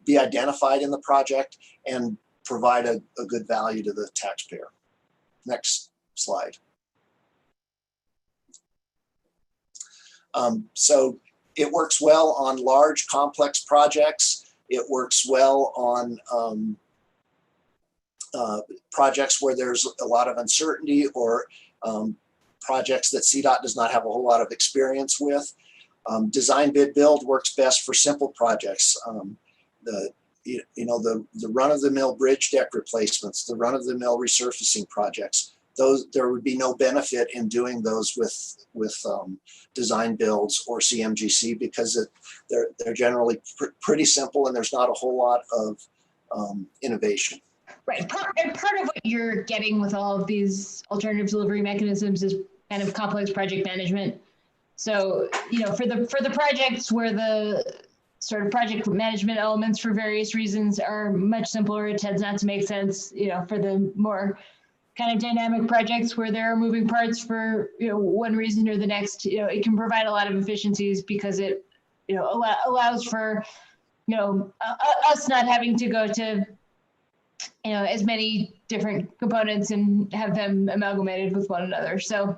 be identified in the project and provide a good value to the taxpayer. Next slide. So it works well on large, complex projects. It works well on projects where there's a lot of uncertainty, or projects that CDOT does not have a whole lot of experience with. Design bid build works best for simple projects. The run-of-the-mill bridge deck replacements, the run-of-the-mill resurfacing projects. There would be no benefit in doing those with design builds or CMGC, because they're generally pretty simple and there's not a whole lot of innovation. Right. And part of what you're getting with all of these alternative delivery mechanisms is kind of complex project management. So, for the projects where the sort of project management elements for various reasons are much simpler, it tends not to make sense. For the more kind of dynamic projects where there are moving parts for one reason or the next, it can provide a lot of efficiencies, because it allows for us not having to go to as many different components and have them amalgamated with one another. So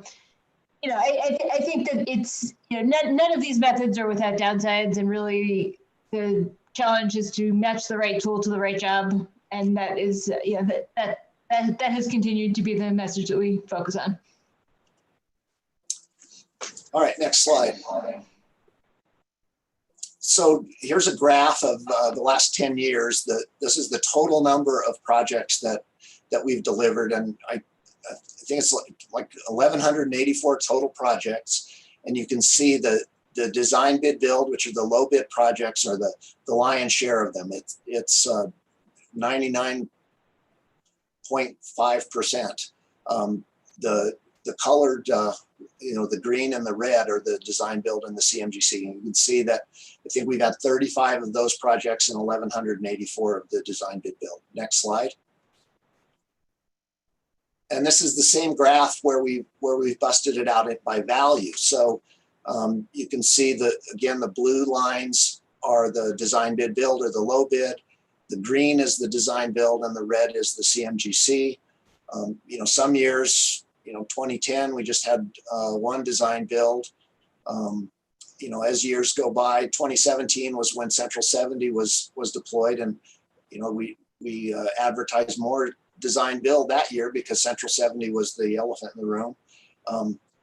I think that it's none of these methods are without downsides, and really the challenge is to match the right tool to the right job, and that is that has continued to be the message that we focus on. All right, next slide. So here's a graph of the last 10 years. This is the total number of projects that we've delivered, and I think it's like 1,184 total projects. And you can see the design bid build, which are the low bid projects, are the lion's share of them. It's 99.5%. the colored, the green and the red are the design build and the CMGC. And you can see that I think we've had 35 of those projects and 1,184 of the design bid build. Next slide. And this is the same graph where we've busted it out by value. So you can see that, again, the blue lines are the design bid build or the low bid. The green is the design build and the red is the CMGC. Some years, 2010, we just had one design build. As years go by, 2017 was when Central 70 was deployed, and we advertised more design build that year because Central 70 was the elephant in the room.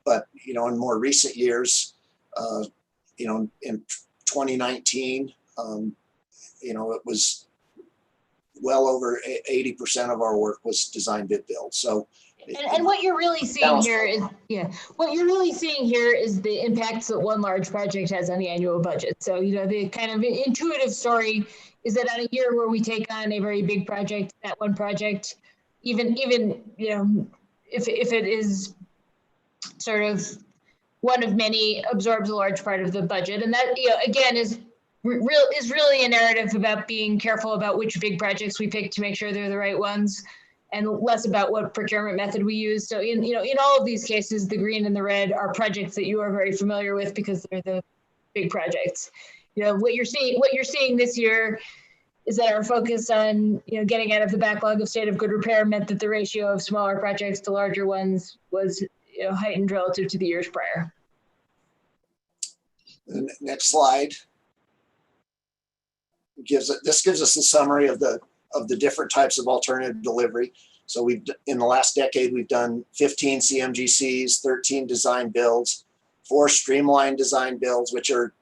But in more recent years, in 2019, it was well over 80% of our work was design bid build. So. And what you're really seeing here is, what you're really seeing here is the impacts that one large project has on the annual budget. So, the kind of intuitive story is that on a year where we take on a very big project, that one project, even if it is sort of one of many, absorbs a large part of the budget. And that, again, is really a narrative about being careful about which big projects we pick to make sure they're the right ones, and less about what procurement method we use. So in all of these cases, the green and the red are projects that you are very familiar with because they're the big projects. What you're seeing this year is that our focus on getting out of the backlog of state of good repair meant that the ratio of smaller projects to larger ones was heightened relative to the years prior. The next slide gives us a summary of the different types of alternative delivery. So in the last decade, we've done 15 CMGCs, 13 design builds, 4 streamlined design builds, which are,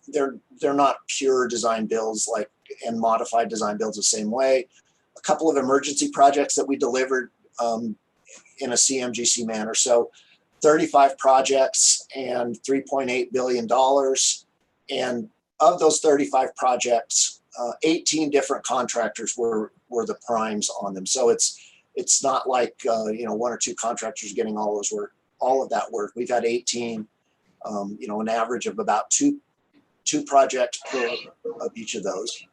they're not pure design builds and modified design builds the same way. A couple of emergency projects that we delivered in a CMGC manner. So 35 projects and $3.8 billion. And of those 35 projects, 18 different contractors were the primes on them. So it's not like 1 or 2 contractors getting all of that work. We've had 18, an average of about two projects per of each of those.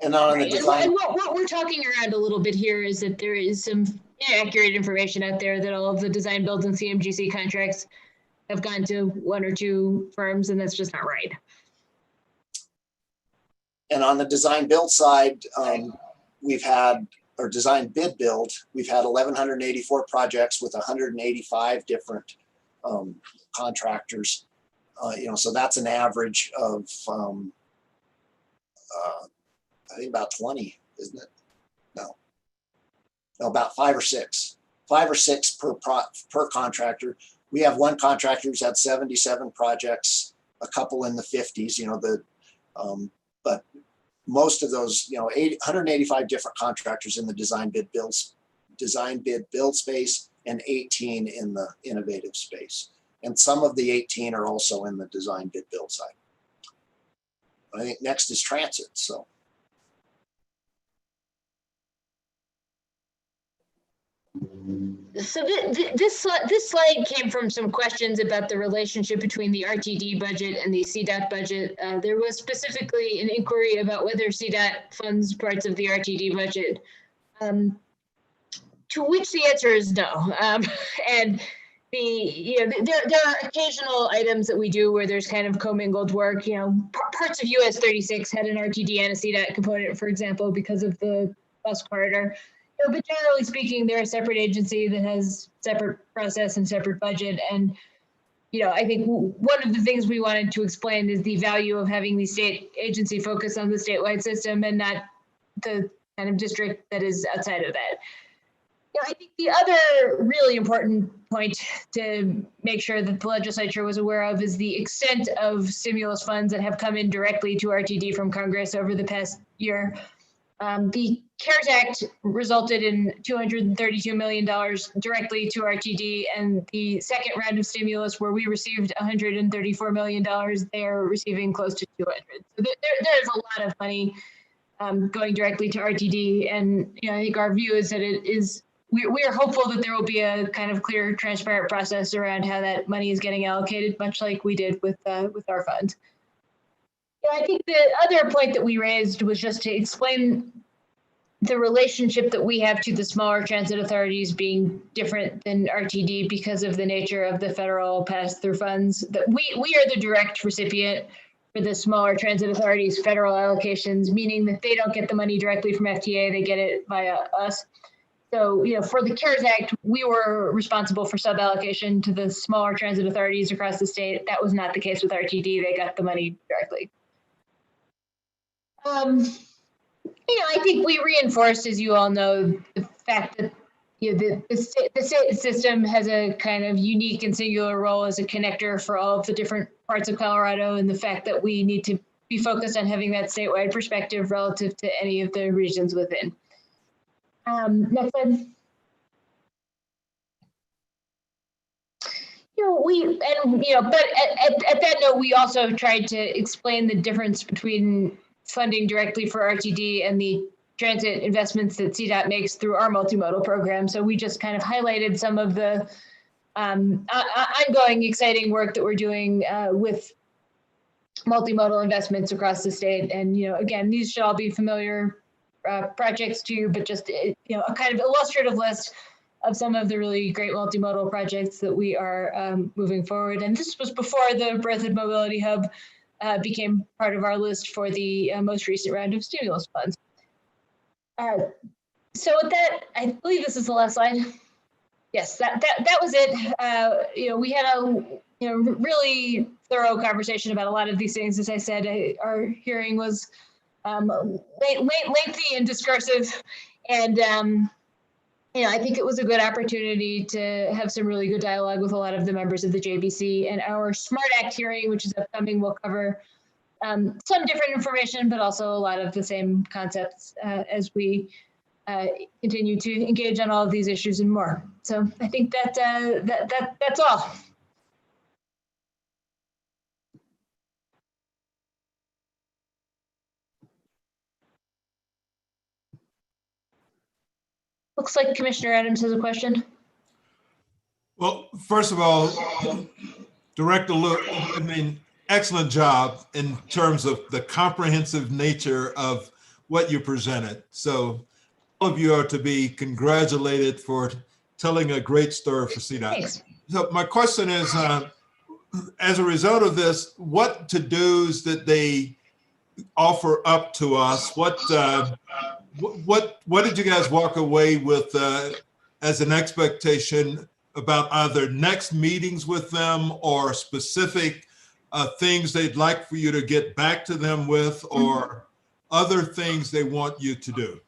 And on the design. And what we're talking around a little bit here is that there is some inaccurate information out there that all of the design builds and CMGC contracts have gone to 1 or 2 firms, and that's just not right. And on the design build side, we've had, or design bid build, we've had 1,184 projects with 185 different contractors. So that's an average of, I think about 20, isn't it? No, about 5 or 6 per contractor. We have one contractor who's had 77 projects, a couple in the 50s, but most of those, 185 different contractors in the design bid build space, and 18 in the innovative space. And some of the 18 are also in the design bid build side. I think next is transit. So. So this slide came from some questions about the relationship between the RTD budget and the CDOT budget. There was specifically an inquiry about whether CDOT funds parts of the RTD budget, to which the answer is no. And there are occasional items that we do where there's kind of commingled work. Parts of US 36 had an RTD and a CDOT component, for example, because of the bus corridor. But generally speaking, they're a separate agency that has separate process and separate budget. And, I think one of the things we wanted to explain is the value of having the state agency focus on the statewide system and not the kind of district that is outside of that. I think the other really important point to make sure that the legislature was aware of is the extent of stimulus funds that have come in directly to RTD from Congress over the past year. The CARES Act resulted in $232 million directly to RTD, and the second round of stimulus, where we received $134 million, they're receiving close to 200. So there's a lot of money going directly to RTD, and I think our view is that it is we are hopeful that there will be a kind of clear, transparent process around how that money is getting allocated, much like we did with our fund. Yeah, I think the other point that we raised was just to explain the relationship that we have to the smaller transit authorities being different than RTD because of the nature of the federal pass-through funds. That we are the direct recipient for the smaller transit authorities' federal allocations, meaning that they don't get the money directly from FTA, they get it via us. So, for the CARES Act, we were responsible for sub-allocation to the smaller transit authorities across the state. That was not the case with RTD. They got the money directly. I think we reinforced, as you all know, the fact that the state system has a kind of unique and singular role as a connector for all of the different parts of Colorado, and the fact that we need to be focused on having that statewide perspective relative to any of the regions within. Next slide. But at that note, we also tried to explain the difference between funding directly for RTD and the transit investments that CDOT makes through our multimodal program. So we just kind of highlighted some of the ongoing exciting work that we're doing with multimodal investments across the state. And, again, these should all be familiar projects to you, but just, a kind of illustrative list of some of the really great multimodal projects that we are moving forward. And this was before the Berthoud Mobility Hub became part of our list for the most recent round of stimulus funds. So with that, I believe this is the last slide. Yes, that was it. We had a really thorough conversation about a lot of these things. As I said, our hearing was lengthy and discursive, and I think it was a good opportunity to have some really good dialogue with a lot of the members of the JBC. And our SMART Act hearing, which is upcoming, will cover some different information, but also a lot of the same concepts as we continue to engage on all of these issues and more. So I think that's all. Looks like Commissioner Adams has a question. Well, first of all, Director Luke, excellent job in terms of the comprehensive nature of what you presented. So all of you are to be congratulated for telling a great story for CDOT. Thanks. So my question is, as a result of this, what to-dos that they offer up to us? What did you guys walk away with as an expectation about either next meetings with them or specific things they'd like for you to get back to them with, or other things they want you to do?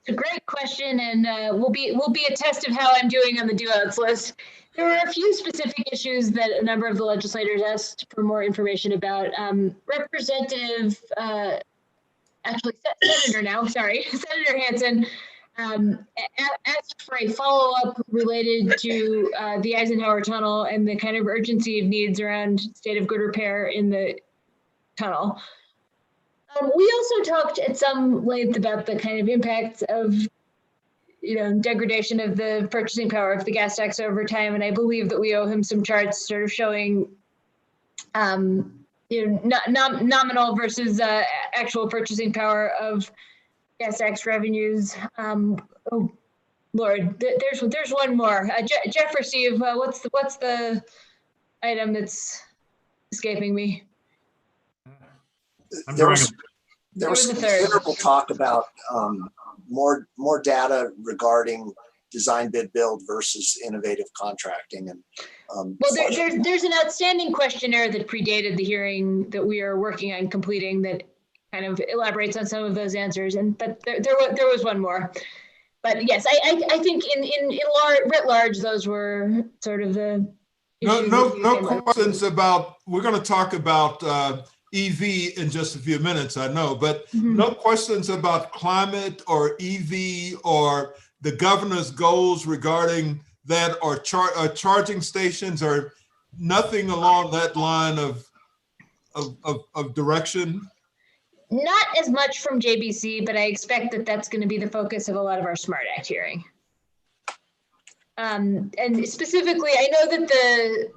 It's a great question, and will be a test of how I'm doing on the do-outs list. There were a few specific issues that a number of the legislators asked for more information about. Representative, actually Senator now, sorry, Senator Hansen asked for a follow-up related to the Eisenhower Tunnel and the kind of urgency of needs around state of good repair in the tunnel. We also talked at some length about the kind of impacts of, degradation of the purchasing power of the gas tax over time. And I believe that we owe him some charts sort of showing, nominal versus actual purchasing power of gas tax revenues. Oh, Lord, there's one more. Jeff or Steve, what's the item that's escaping me? There was considerable talk about more data regarding design bid build versus innovative contracting. And well, there's an outstanding questionnaire that predated the hearing that we are working on completing that kind of elaborates on some of those answers. But there was one more. But yes, I think writ large, those were sort of the no questions about. We're going to talk about EV in just a few minutes, I know, but no questions about climate or EV or the governor's goals regarding that, or charging stations, or nothing along that line of direction? Not as much from JBC, but I expect that that's going to be the focus of a lot of our SMART Act hearing. And specifically, I know that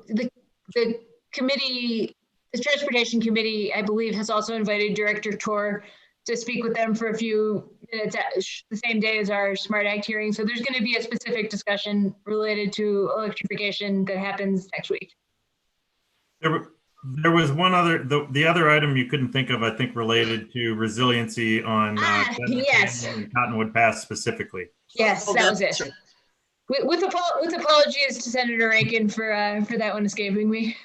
the committee, the transportation committee, I believe, has also invited Director Tor to speak with them for a few minutes the same day as our Smart Act hearing. So there's going to be a specific discussion related to electrification that happens next week. There was one other, the other item you couldn't think of, I think, related to resiliency on yes. and Cottonwood Pass specifically. Yes, that was it. With apologies to Senator Rankin for that one escaping me.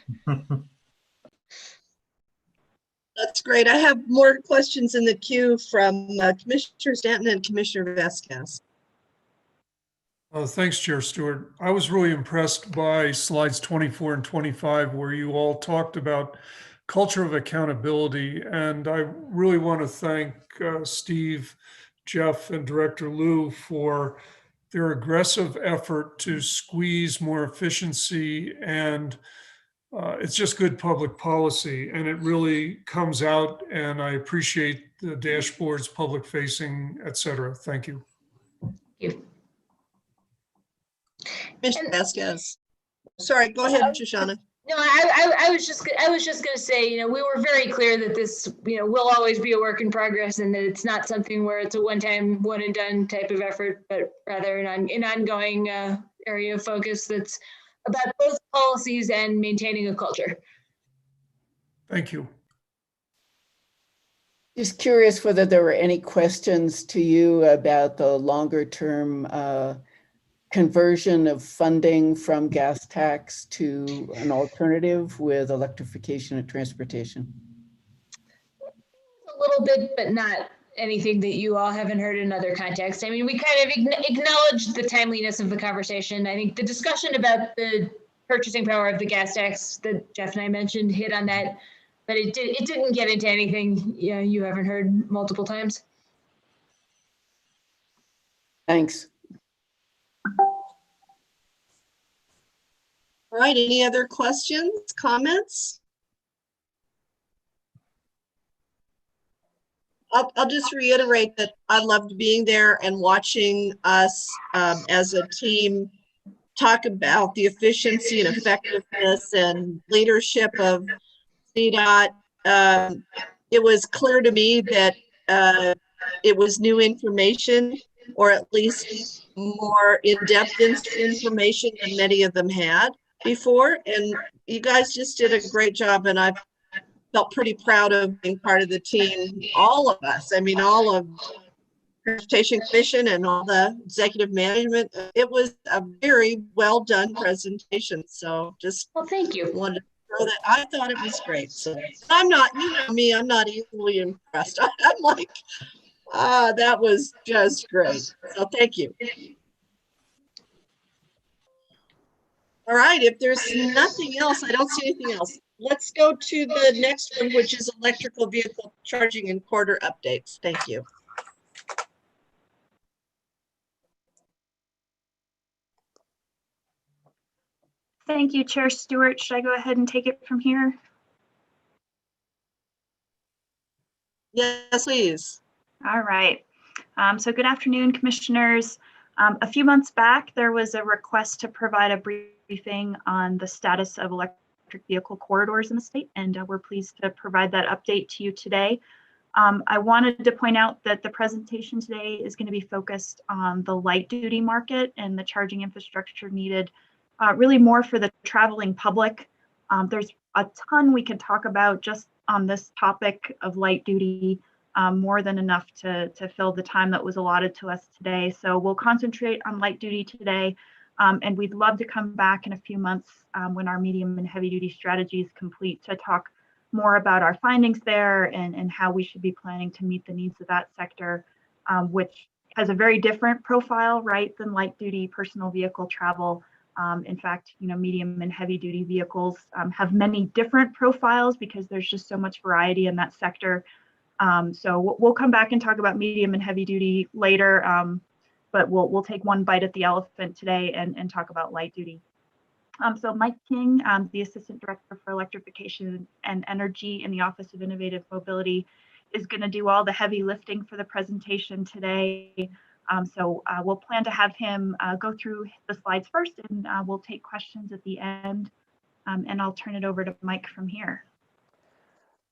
That's great. I have more questions in the queue from Commissioner Stanton and Commissioner Vasquez. Thanks, Chair Stewart. I was really impressed by slides 24 and 25, where you all talked about culture of accountability. And I really want to thank Steve, Jeff, and Director Liu for their aggressive effort to squeeze more efficiency, and it's just good public policy, and it really comes out, and I appreciate the dashboards, public facing, et cetera. Thank you. Thank you. Mr. Vasquez. Sorry, go ahead, Shoshana. No, I was just going to say, you know, we were very clear that this, you know, will always be a work in progress, and that it's not something where it's a one-time, one and done type of effort, but rather an ongoing area of focus that's about both policies and maintaining a culture. Thank you. Just curious whether there were any questions to you about the longer term conversion of funding from gas tax to an alternative with electrification of transportation. A little bit, but not anything that you all haven't heard in other contexts. I mean, we kind of acknowledged the timeliness of the conversation. I think the discussion about the purchasing power of the gas tax that Jeff and I mentioned hit on that, but it didn't get into anything you haven't heard multiple times. Thanks. All right, any other questions, comments? I'll just reiterate that I loved being there and watching us as a team talk about the efficiency and effectiveness and leadership of CDOT. It was clear to me that it was new information, or at least more in-depth information than many of them had before. And you guys just did a great job, and I felt pretty proud of being part of the team, all of us. I mean, all of Transportation Commission and all the executive management. It was a very well done presentation. So just thank you. Wanted to throw that. I thought it was great. So I'm not, you know me, I'm not easily impressed. I'm like, that was just great. So thank you. All right, if there's nothing else, I don't see anything else. Let's go to the next one, which is electrical vehicle charging and quarter updates. Thank you. Thank you, Chair Stewart. Should I go ahead and take it from here? Yes, please. All right. So good afternoon, commissioners. A few months back, there was a request to provide a briefing on the status of electric vehicle corridors in the state, and we're pleased to provide that update to you today. I wanted to point out that the presentation today is going to be focused on the light duty market and the charging infrastructure needed really more for the traveling public. There's a ton we could talk about just on this topic of light duty, more than enough to fill the time that was allotted to us today. So we'll concentrate on light duty today. And we'd love to come back in a few months when our medium and heavy duty strategy is complete to talk more about our findings there and how we should be planning to meet the needs of that sector, which has a very different profile, right, than light duty personal vehicle travel. In fact, you know, medium and heavy duty vehicles have many different profiles because there's just so much variety in that sector. So we'll come back and talk about medium and heavy duty later. But we'll take one bite at the elephant today and talk about light duty. So Mike King, the Assistant Director for Electrification and Energy in the Office of Innovative Mobility, is going to do all the heavy lifting for the presentation today. So we'll plan to have him go through the slides first, and we'll take questions at the end. And I'll turn it over to Mike from here.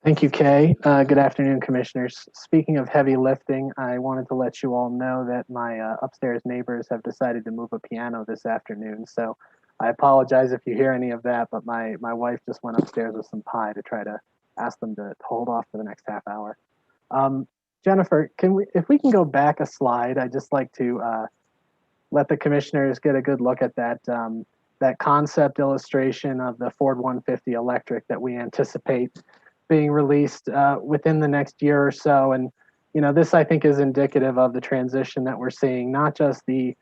Thank you, Kay. Good afternoon, commissioners. Speaking of heavy lifting, I wanted to let you all know that my upstairs neighbors have decided to move a piano this afternoon. So I apologize if you hear any of that, but my wife just went upstairs with some pie to try to ask them to hold off for the next half hour. Jennifer, if we can go back a slide, I'd just like to let the commissioners get a good look at that that concept illustration of the Ford 150 electric that we anticipate being released within the next year or so. And, you know, this I think is indicative of the transition that we're seeing, not just the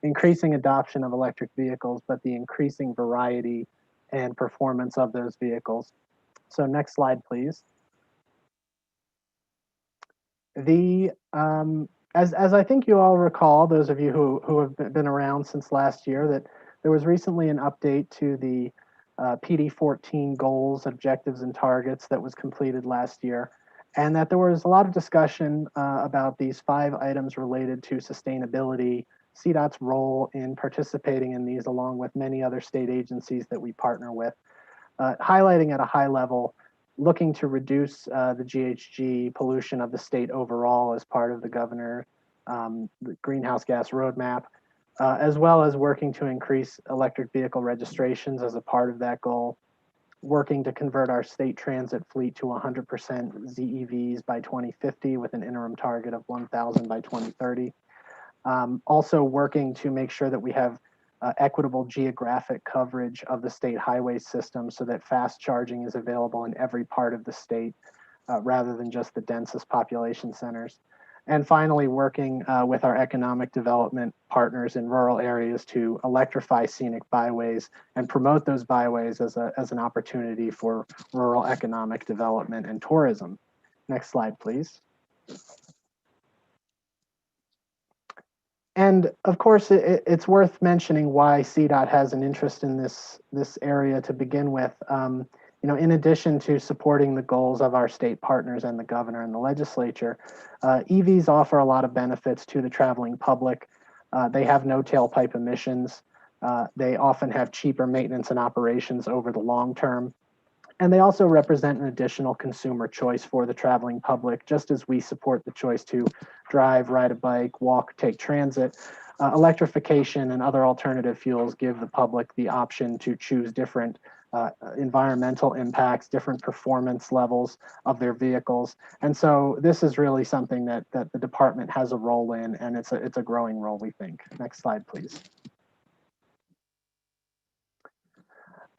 increasing adoption of electric vehicles, but the increasing variety and performance of those vehicles. So next slide, please. As I think you all recall, those of you who have been around since last year, that there was recently an update to the PD14 goals, objectives, and targets that was completed last year, and that there was a lot of discussion about these 5 items related to sustainability, CDOT's role in participating in these, along with many other state agencies that we partner with, highlighting at a high level, looking to reduce the GHG pollution of the state overall as part of the governor the greenhouse gas roadmap, as well as working to increase electric vehicle registrations as a part of that goal, working to convert our state transit fleet to 100% ZEVs by 2050 with an interim target of 1,000 by 2030. Also working to make sure that we have equitable geographic coverage of the state highway system so that fast charging is available in every part of the state rather than just the densest population centers. And finally, working with our economic development partners in rural areas to electrify scenic byways and promote those byways as an opportunity for rural economic development and tourism. Next slide, please. And of course, it's worth mentioning why CDOT has an interest in this area to begin with. You know, in addition to supporting the goals of our state partners and the governor and the legislature, EVs offer a lot of benefits to the traveling public. They have no tailpipe emissions. They often have cheaper maintenance and operations over the long term. And they also represent an additional consumer choice for the traveling public, just as we support the choice to drive, ride a bike, walk, take transit. Electrification and other alternative fuels give the public the option to choose different environmental impacts, different performance levels of their vehicles. And so this is really something that the department has a role in, and it's a growing role, we think. Next slide, please.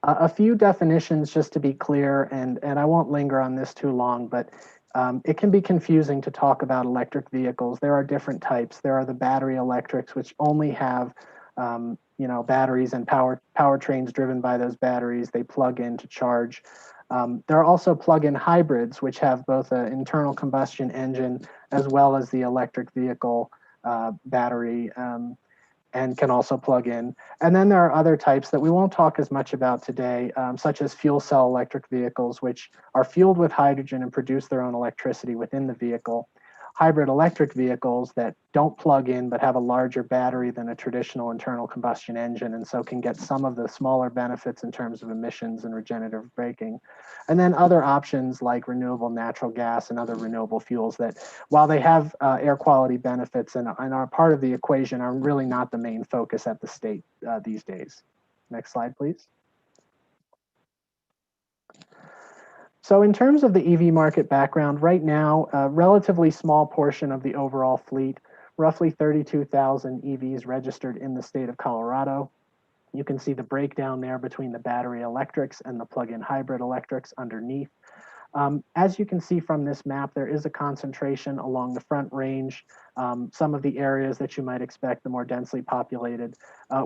A few definitions just to be clear, and I won't linger on this too long, but it can be confusing to talk about electric vehicles. There are different types. There are the battery electrics, which only have you know, batteries and powertrains driven by those batteries. They plug in to charge. There are also plug-in hybrids, which have both an internal combustion engine as well as the electric vehicle battery and can also plug in. And then there are other types that we won't talk as much about today, such as fuel cell electric vehicles, which are fueled with hydrogen and produce their own electricity within the vehicle. Hybrid electric vehicles that don't plug in but have a larger battery than a traditional internal combustion engine, and so can get some of the smaller benefits in terms of emissions and regenerative braking. And then other options like renewable natural gas and other renewable fuels that, while they have air quality benefits and are part of the equation, are really not the main focus at the state these days. Next slide, please. So in terms of the EV market background, right now, a relatively small portion of the overall fleet, roughly 32,000 EVs registered in the state of Colorado. You can see the breakdown there between the battery electrics and the plug-in hybrid electrics underneath. As you can see from this map, there is a concentration along the Front Range, some of the areas that you might expect, the more densely populated.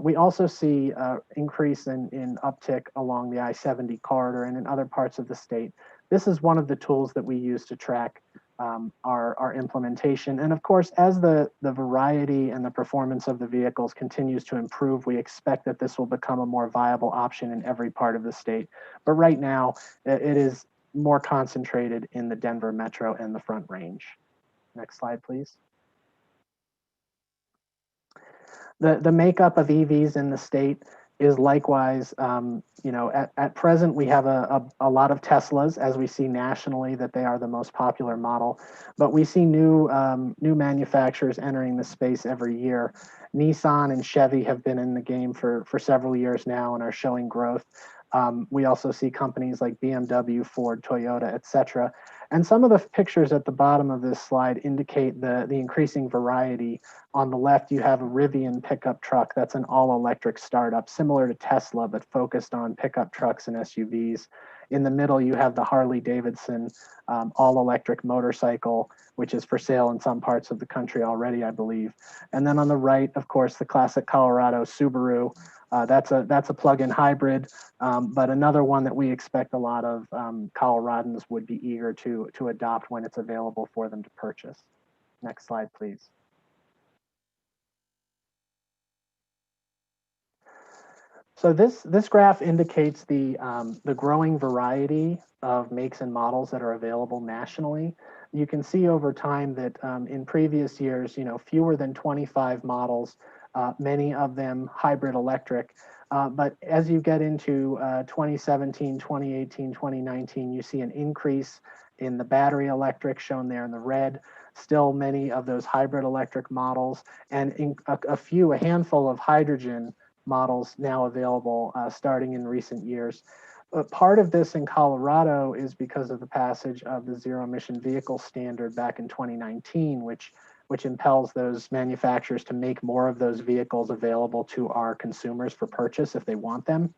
We also see increase in uptick along the I-70 corridor and in other parts of the state. This is one of the tools that we use to track our implementation. And of course, as the variety and the performance of the vehicles continues to improve, we expect that this will become a more viable option in every part of the state. But right now, it is more concentrated in the Denver metro and the Front Range. Next slide, please. The makeup of EVs in the state is likewise, at present, we have a lot of Teslas, as we see nationally that they are the most popular model, but we see new manufacturers entering the space every year. Nissan and Chevy have been in the game for several years now and are showing growth. We also see companies like BMW, Ford, Toyota, etc. And some of the pictures at the bottom of this slide indicate the increasing variety. On the left, you have a Rivian pickup truck. That's an all-electric startup, similar to Tesla, but focused on pickup trucks and SUVs. In the middle, you have the Harley-Davidson all-electric motorcycle, which is for sale in some parts of the country already, I believe. And then on the right, of course, the classic Colorado Subaru. That's a plug-in hybrid, but another one that we expect a lot of Coloradans would be eager to adopt when it's available for them to purchase. Next slide, please. So this graph indicates the growing variety of makes and models that are available nationally. You can see over time that in previous years, fewer than 25 models, many of them hybrid electric. But as you get into 2017, 2018, 2019, you see an increase in the battery electric shown there in the red. Still many of those hybrid electric models, and a handful of hydrogen models now available starting in recent years. Part of this in Colorado is because of the passage of the zero emission vehicle standard back in 2019, which impels those manufacturers to make more of those vehicles available to our consumers for purchase if they want them.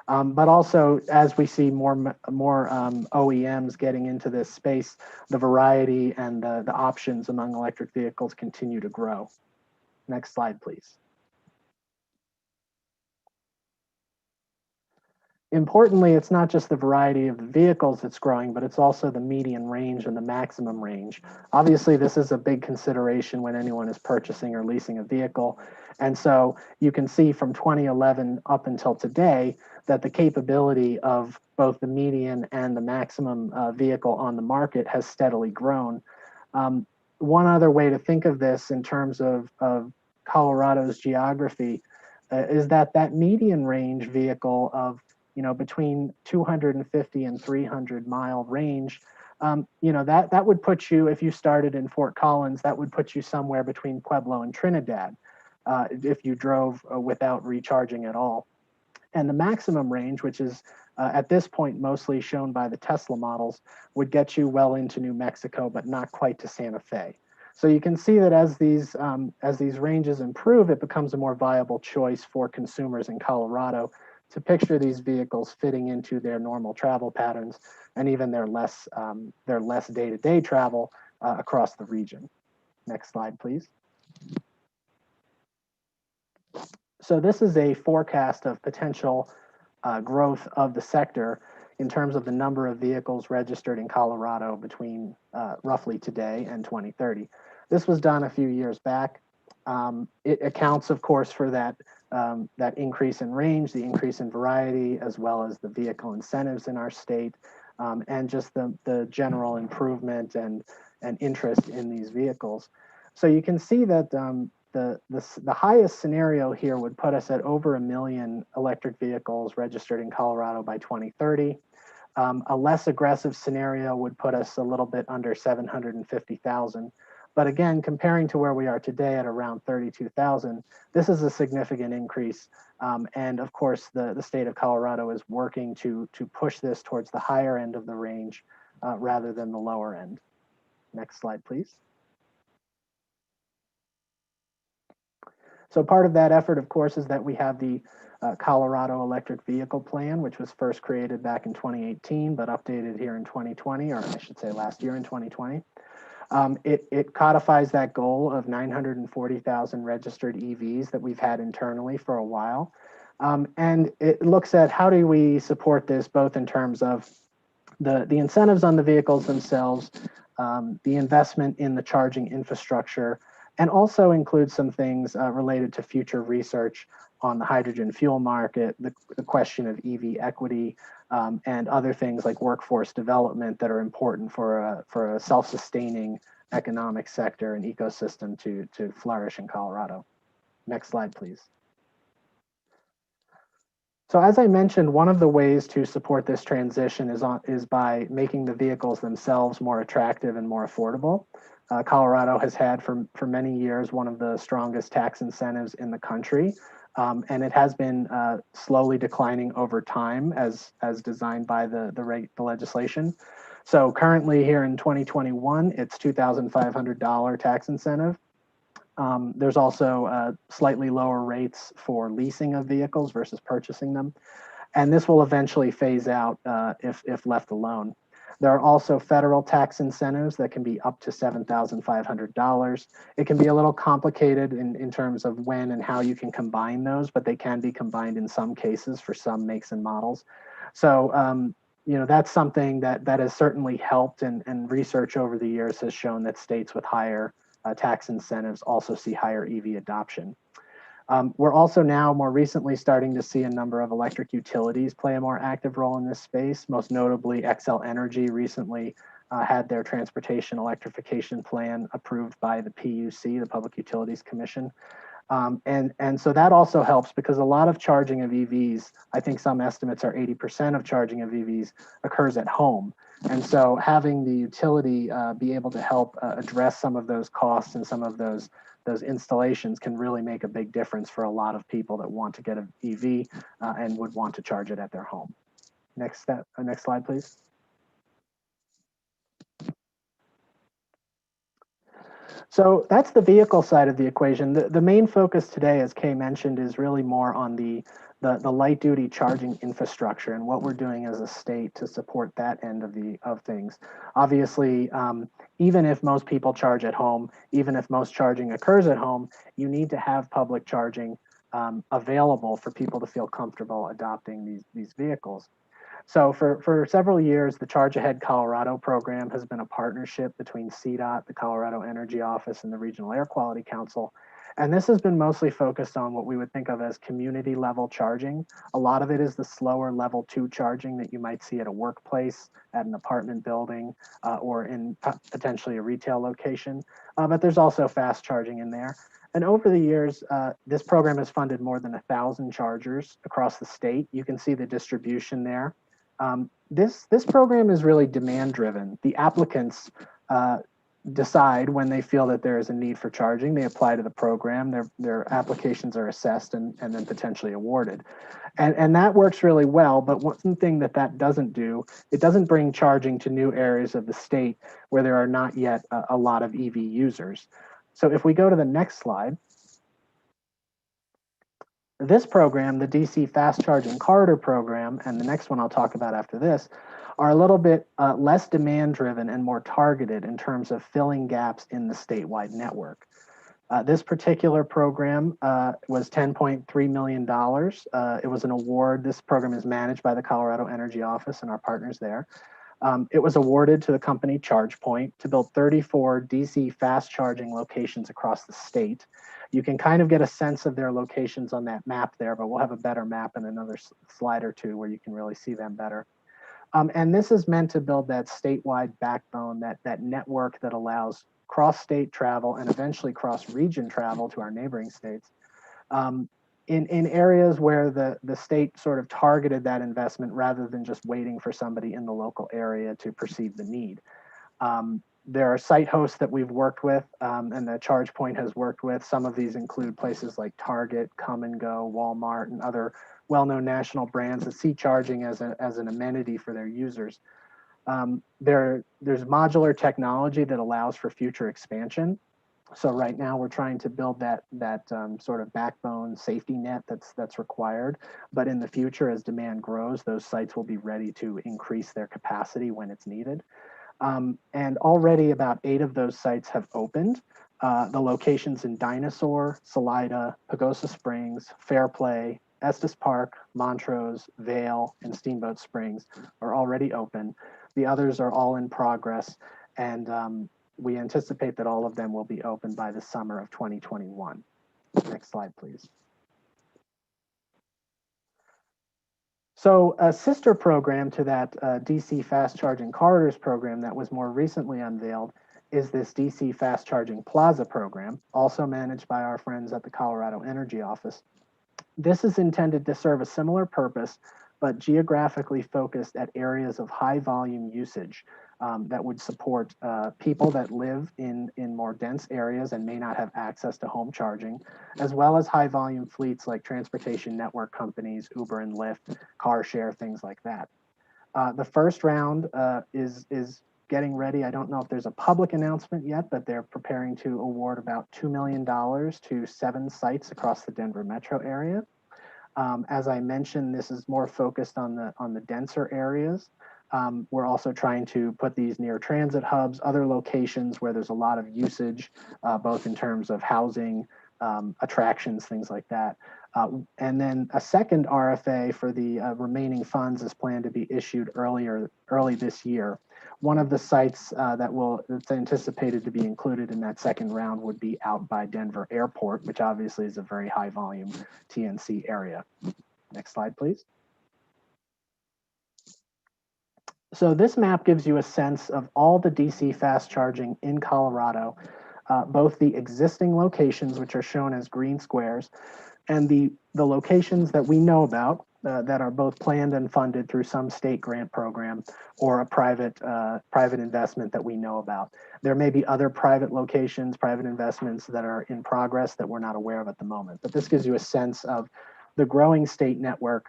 But also, as we see more OEMs getting into this space, the variety and the options among electric vehicles continue to grow. Next slide, please. Importantly, it's not just the variety of the vehicles that's growing, but it's also the median range and the maximum range. Obviously, this is a big consideration when anyone is purchasing or leasing a vehicle. And so you can see from 2011 up until today that the capability of both the median and the maximum vehicle on the market has steadily grown. One other way to think of this in terms of Colorado's geography is that median range vehicle of between 250 and 300 mile range, that would put you, if you started in Fort Collins, that would put you somewhere between Pueblo and Trinidad if you drove without recharging at all. And the maximum range, which is at this point mostly shown by the Tesla models, would get you well into New Mexico, but not quite to Santa Fe. So you can see that as these ranges improve, it becomes a more viable choice for consumers in Colorado to picture these vehicles fitting into their normal travel patterns and even their less day-to-day travel across the region. Next slide, please. So this is a forecast of potential growth of the sector in terms of the number of vehicles registered in Colorado between roughly today and 2030. This was done a few years back. It accounts, of course, for that increase in range, the increase in variety, as well as the vehicle incentives in our state, and just the general improvement and interest in these vehicles. So you can see that the highest scenario here would put us at over 1 million electric vehicles registered in Colorado by 2030. A less aggressive scenario would put us a little bit under 750,000. But again, comparing to where we are today at around 32,000, this is a significant increase. And of course, the state of Colorado is working to push this towards the higher end of the range rather than the lower end. Next slide, please. So part of that effort, of course, is that we have the Colorado Electric Vehicle Plan, which was first created back in 2018, but updated here in 2020, or I should say last year in 2020. It codifies that goal of 940,000 registered EVs that we've had internally for a while. And it looks at how do we support this, both in terms of the incentives on the vehicles themselves, the investment in the charging infrastructure, and also includes some things related to future research on the hydrogen fuel market, the question of EV equity, and other things like workforce development that are important for a self-sustaining economic sector and ecosystem to flourish in Colorado. Next slide, please. So as I mentioned, one of the ways to support this transition is by making the vehicles themselves more attractive and more affordable. Colorado has had for many years one of the strongest tax incentives in the country, and it has been slowly declining over time as designed by the legislation. So currently here in 2021, it's $2,500 tax incentive. There's also slightly lower rates for leasing of vehicles versus purchasing them. And this will eventually phase out if left alone. There are also federal tax incentives that can be up to $7,500. It can be a little complicated in terms of when and how you can combine those, but they can be combined in some cases for some makes and models. So, you know, that's something that has certainly helped, and research over the years has shown that states with higher tax incentives also see higher EV adoption. We're also now more recently starting to see a number of electric utilities play a more active role in this space. Most notably, Xcel Energy recently had their transportation electrification plan approved by the PUC, the Public Utilities Commission. And so that also helps because a lot of charging of EVs, I think some estimates are 80% of charging of EVs occurs at home. And so having the utility be able to help address some of those costs and some of those installations can really make a big difference for a lot of people that want to get an EV and would want to charge it at their home. Next slide, please. So that's the vehicle side of the equation. The main focus today, as Kay mentioned, is really more on the light duty charging infrastructure and what we're doing as a state to support that end of things. Obviously, even if most people charge at home, even if most charging occurs at home, you need to have public charging available for people to feel comfortable adopting these vehicles. So for several years, the Charge Ahead Colorado program has been a partnership between CDOT, the Colorado Energy Office, and the Regional Air Quality Council. And this has been mostly focused on what we would think of as community level charging. A lot of it is the slower level 2 charging that you might see at a workplace, at an apartment building, or in potentially a retail location. But there's also fast charging in there. And over the years, this program has funded more than 1,000 chargers across the state. You can see the distribution there. This program is really demand driven. The applicants decide when they feel that there is a need for charging. They apply to the program. Their applications are assessed and then potentially awarded. And that works really well. But one thing that doesn't do, it doesn't bring charging to new areas of the state where there are not yet a lot of EV users. So if we go to the next slide, this program, the DC Fast Charging Corridor program, and the next one I'll talk about after this, are a little bit less demand driven and more targeted in terms of filling gaps in the statewide network. This particular program was $10.3 million. It was an award. This program is managed by the Colorado Energy Office and our partners there. It was awarded to the company ChargePoint to build 34 DC fast charging locations across the state. You can kind of get a sense of their locations on that map there, but we'll have a better map in another slide or two where you can really see them better. And this is meant to build that statewide backbone, that network that allows cross-state travel and eventually cross-region travel to our neighboring states. In areas where the state sort of targeted that investment rather than just waiting for somebody in the local area to perceive the need. There are site hosts that we've worked with and that ChargePoint has worked with. Some of these include places like Target, Come and Go, Walmart, and other well-known national brands that see charging as an amenity for their users. There's modular technology that allows for future expansion. So right now we're trying to build that sort of backbone safety net that's required. But in the future, as demand grows, those sites will be ready to increase their capacity when it's needed. And already about 8 of those sites have opened. The locations in Dinosaur, Salida, Pagosa Springs, Fairplay, Estes Park, Montrose, Vail, and Steamboat Springs are already open. The others are all in progress, and we anticipate that all of them will be open by the summer of 2021. Next slide, please. So a sister program to that DC Fast Charging Corridors program that was more recently unveiled is this DC Fast Charging Plaza program, also managed by our friends at the Colorado Energy Office. This is intended to serve a similar purpose, but geographically focused at areas of high volume usage that would support people that live in more dense areas and may not have access to home charging, as well as high volume fleets like transportation network companies, Uber and Lyft, car share, things like that. The first round is getting ready. I don't know if there's a public announcement yet, but they're preparing to award about $2 million to 7 sites across the Denver metro area. As I mentioned, this is more focused on the denser areas. We're also trying to put these near transit hubs, other locations where there's a lot of usage, both in terms of housing, attractions, things like that. And then a second RFA for the remaining funds is planned to be issued early this year. One of the sites that's anticipated to be included in that second round would be out by Denver Airport, which obviously is a very high volume TNC area. Next slide, please. So this map gives you a sense of all the DC fast charging in Colorado, both the existing locations, which are shown as green squares, and the locations that we know about that are both planned and funded through some state grant program or a private investment that we know about. There may be other private locations, private investments that are in progress that we're not aware of at the moment, but this gives you a sense of the growing state network.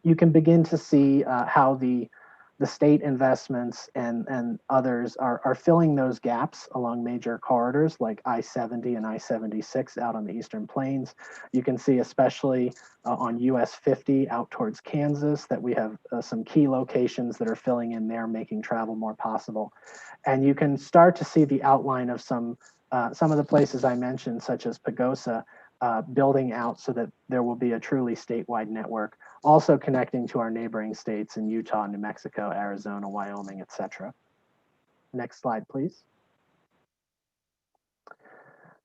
You can begin to see how the state investments and others are filling those gaps along major corridors like I-70 and I-76 out on the Eastern Plains. You can see especially on US 50 out towards Kansas that we have some key locations that are filling in there, making travel more possible. And you can start to see the outline of some of the places I mentioned, such as Pagosa, building out so that there will be a truly statewide network, also connecting to our neighboring states in Utah, New Mexico, Arizona, Wyoming, etc. Next slide, please.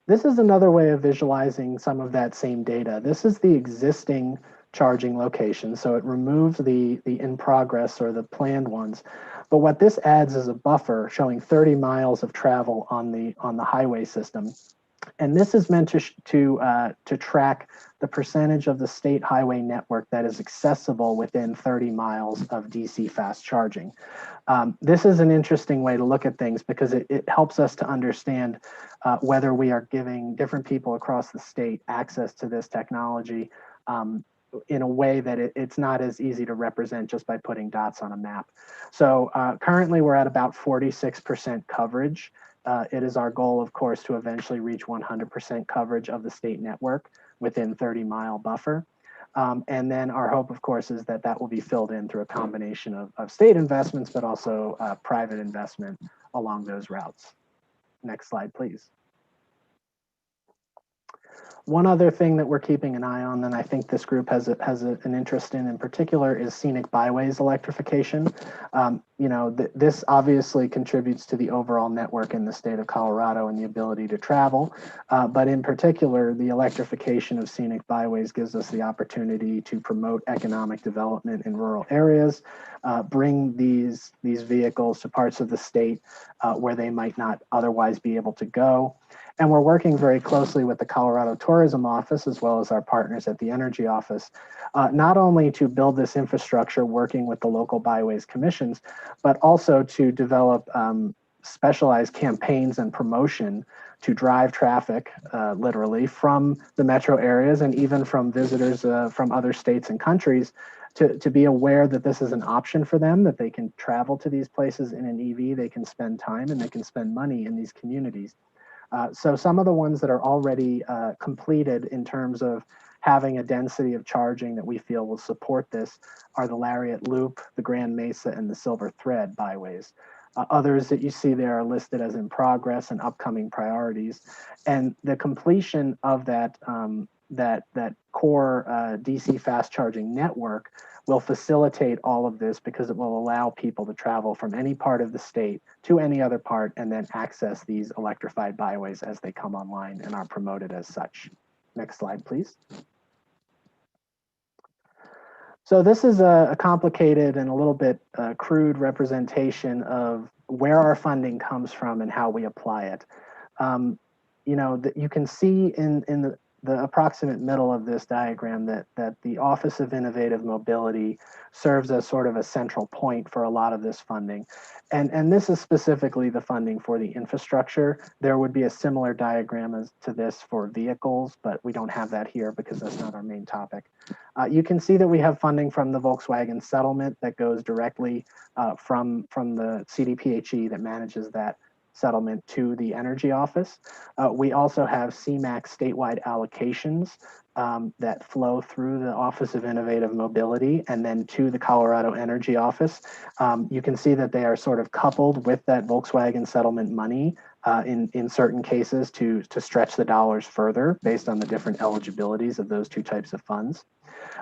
This is another way of visualizing some of that same data. This is the existing charging location, so it removes the in progress or the planned ones. But what this adds is a buffer showing 30 miles of travel on the highway system. And this is meant to track the percentage of the state highway network that is accessible within 30 miles of DC fast charging. This is an interesting way to look at things because it helps us to understand whether we are giving different people across the state access to this technology in a way that it's not as easy to represent just by putting dots on a map. So currently we're at about 46% coverage. It is our goal, of course, to eventually reach 100% coverage of the state network within 30-mile buffer. And then our hope, of course, is that that will be filled in through a combination of state investments, but also private investment along those routes. Next slide, please. One other thing that we're keeping an eye on, and I think this group has an interest in particular, is scenic byways electrification. This obviously contributes to the overall network in the state of Colorado and the ability to travel. But in particular, the electrification of scenic byways gives us the opportunity to promote economic development in rural areas, bring these vehicles to parts of the state where they might not otherwise be able to go. And we're working very closely with the Colorado Tourism Office, as well as our partners at the Energy Office, not only to build this infrastructure working with the local byways commissions, but also to develop specialized campaigns and promotion to drive traffic, literally, from the metro areas and even from visitors from other states and countries to be aware that this is an option for them, that they can travel to these places in an EV, they can spend time and they can spend money in these communities. So some of the ones that are already completed in terms of having a density of charging that we feel will support this are the Lariat Loop, the Grand Mesa, and the Silver Thread byways. Others that you see there are listed as in progress and upcoming priorities. And the completion of that core DC fast charging network will facilitate all of this because it will allow people to travel from any part of the state to any other part and then access these electrified byways as they come online and are promoted as such. Next slide, please. So this is a complicated and a little bit crude representation of where our funding comes from and how we apply it. You know, you can see in the approximate middle of this diagram that the Office of Innovative Mobility serves as sort of a central point for a lot of this funding. And this is specifically the funding for the infrastructure. There would be a similar diagram as to this for vehicles, but we don't have that here because that's not our main topic. You can see that we have funding from the Volkswagen settlement that goes directly from the CDPHE that manages that settlement to the Energy Office. We also have CMAQ statewide allocations that flow through the Office of Innovative Mobility and then to the Colorado Energy Office. You can see that they are sort of coupled with that Volkswagen settlement money in certain cases to stretch the dollars further based on the different eligibilities of those two types of funds.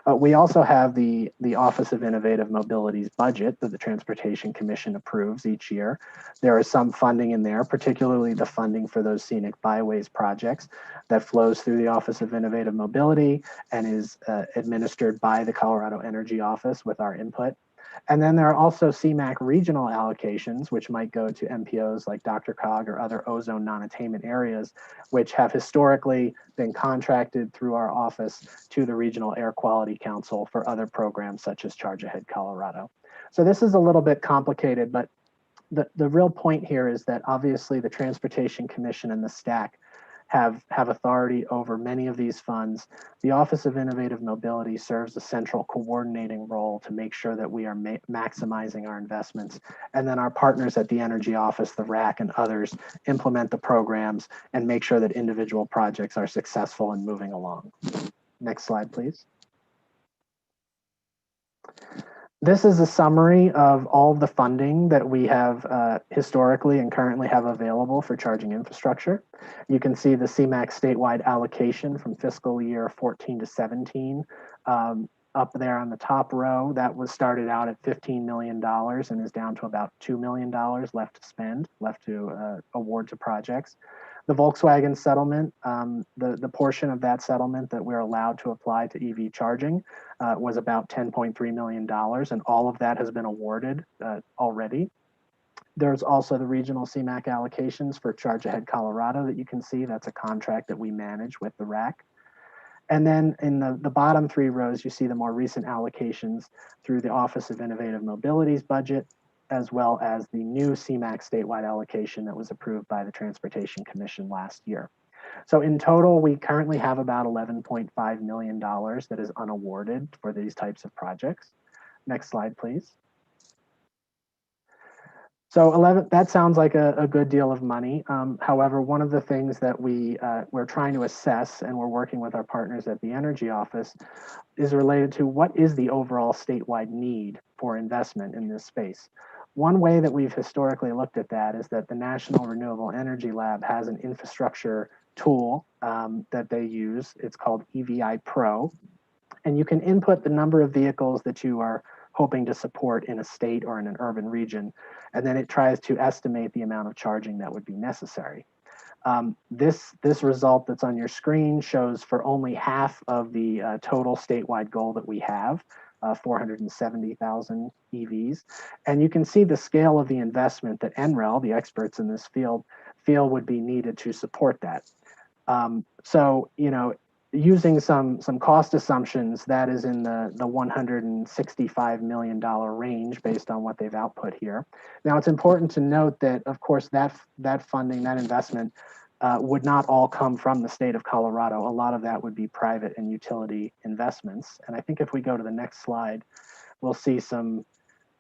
We also have the Office of Innovative Mobility's budget that the Transportation Commission approves each year. There is some funding in there, particularly the funding for those scenic byways projects that flows through the Office of Innovative Mobility and is administered by the Colorado Energy Office with our input. And then there are also CMAQ regional allocations, which might go to MPOs like DRCOG or other ozone non-attainment areas, which have historically been contracted through our office to the Regional Air Quality Council for other programs such as Charge Ahead Colorado. So this is a little bit complicated, but the real point here is that obviously the Transportation Commission and the STAC have authority over many of these funds. The Office of Innovative Mobility serves a central coordinating role to make sure that we are maximizing our investments. And then our partners at the Energy Office, the RAC and others implement the programs and make sure that individual projects are successful and moving along. Next slide, please. This is a summary of all of the funding that we have historically and currently have available for charging infrastructure. You can see the CMAQ statewide allocation from fiscal year 14 to 17 up there on the top row. That was started out at $15 million and is down to about $2 million left to spend, left to award to projects. The Volkswagen settlement, the portion of that settlement that we're allowed to apply to EV charging was about $10.3 million, and all of that has been awarded already. There's also the regional CMAQ allocations for Charge Ahead Colorado that you can see. That's a contract that we manage with the RAC. And then in the bottom three rows, you see the more recent allocations through the Office of Innovative Mobility's budget, as well as the new CMAQ statewide allocation that was approved by the Transportation Commission last year. So in total, we currently have about $11.5 million that is unawarded for these types of projects. Next slide, please. So that sounds like a good deal of money. However, one of the things that we're trying to assess, and we're working with our partners at the Energy Office, is related to what is the overall statewide need for investment in this space. One way that we've historically looked at that is that the National Renewable Energy Lab has an infrastructure tool that they use. It's called EVI Pro. And you can input the number of vehicles that you are hoping to support in a state or in an urban region. And then it tries to estimate the amount of charging that would be necessary. This result that's on your screen shows for only half of the total statewide goal that we have, 470,000 EVs. And you can see the scale of the investment that NREL, the experts in this field, feel would be needed to support that. So, you know, using some cost assumptions, that is in the $165 million range based on what they've output here. Now, it's important to note that, of course, that funding, that investment would not all come from the state of Colorado. A lot of that would be private and utility investments. And I think if we go to the next slide, we'll see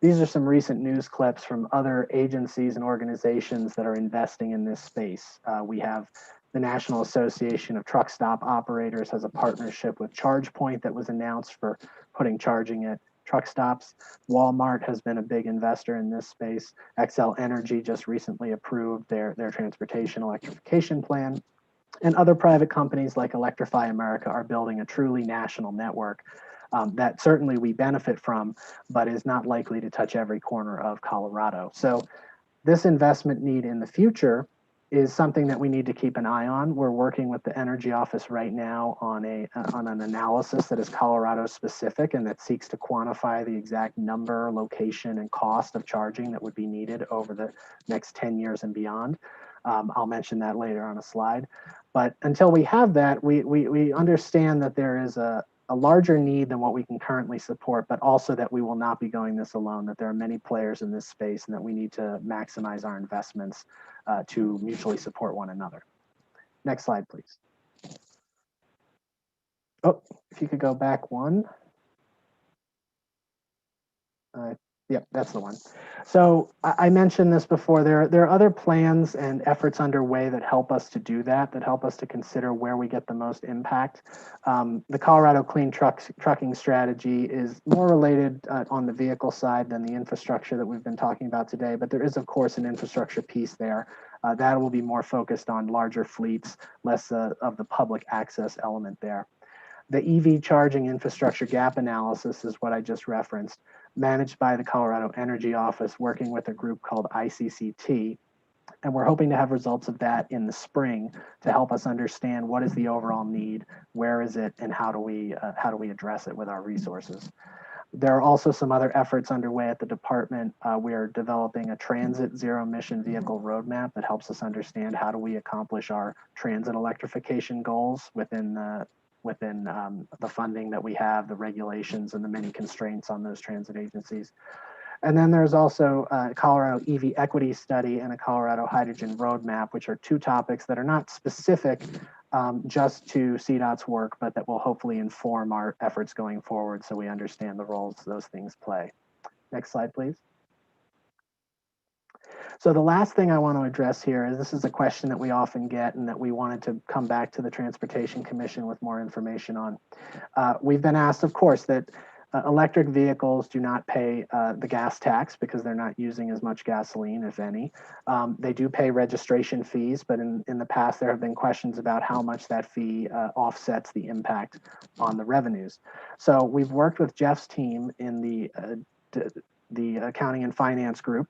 these are some recent news clips from other agencies and organizations that are investing in this space. We have the National Association of Truck Stop Operators has a partnership with ChargePoint that was announced for putting charging at truck stops. Walmart has been a big investor in this space. Xcel Energy just recently approved their transportation electrification plan. And other private companies like Electrify America are building a truly national network that certainly we benefit from, but is not likely to touch every corner of Colorado. So this investment need in the future is something that we need to keep an eye on. We're working with the Energy Office right now on an analysis that is Colorado specific and that seeks to quantify the exact number, location, and cost of charging that would be needed over the next 10 years and beyond. I'll mention that later on a slide. But until we have that, we understand that there is a larger need than what we can currently support, but also that we will not be going this alone, that there are many players in this space and that we need to maximize our investments to mutually support one another. Next slide, please. Oh, if you could go back one. Yep, that's the one. So I mentioned this before. There are other plans and efforts underway that help us to do that, that help us to consider where we get the most impact. The Colorado Clean Trucking Strategy is more related on the vehicle side than the infrastructure that we've been talking about today, but there is, of course, an infrastructure piece there. That will be more focused on larger fleets, less of the public access element there. The EV charging infrastructure gap analysis is what I just referenced, managed by the Colorado Energy Office, working with a group called ICCT. And we're hoping to have results of that in the spring to help us understand what is the overall need, where is it, and how do we address it with our resources. There are also some other efforts underway at the department. We are developing a transit zero emission vehicle roadmap that helps us understand how do we accomplish our transit electrification goals within the funding that we have, the regulations, and the many constraints on those transit agencies. And then there's also a Colorado EV equity study and a Colorado hydrogen roadmap, which are two topics that are not specific just to CDOT's work, but that will hopefully inform our efforts going forward so we understand the roles those things play. Next slide, please. So the last thing I want to address here is this is a question that we often get and that we wanted to come back to the Transportation Commission with more information on. We've been asked, of course, that electric vehicles do not pay the gas tax because they're not using as much gasoline, if any. They do pay registration fees, but in the past there have been questions about how much that fee offsets the impact on the revenues. So we've worked with Jeff's team in the accounting and finance group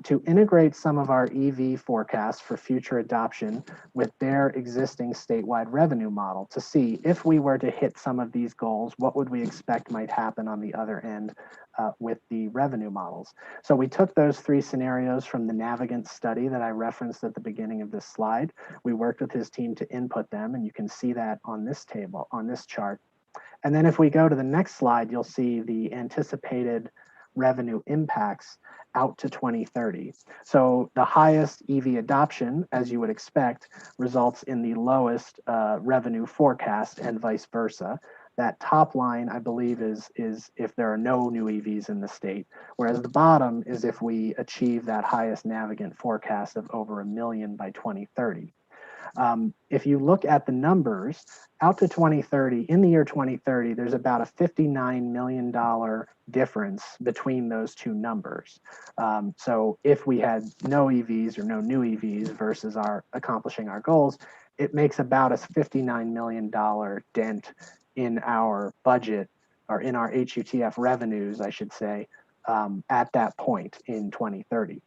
to integrate some of our EV forecasts for future adoption with their existing statewide revenue model to see if we were to hit some of these goals, what would we expect might happen on the other end with the revenue models. So we took those three scenarios from the Navigant study that I referenced at the beginning of this slide. We worked with his team to input them, and you can see that on this table, on this chart. And then if we go to the next slide, you'll see the anticipated revenue impacts out to 2030. So the highest EV adoption, as you would expect, results in the lowest revenue forecast and vice versa. That top line, I believe, is if there are no new EVs in the state, whereas the bottom is if we achieve that highest Navigant forecast of over 1 million by 2030. If you look at the numbers out to 2030, in the year 2030, there's about a $59 million difference between those two numbers. So if we had no EVs or no new EVs versus accomplishing our goals, it makes about a $59 million dent in our budget, or in our HUTF revenues, I should say, at that point in 2030.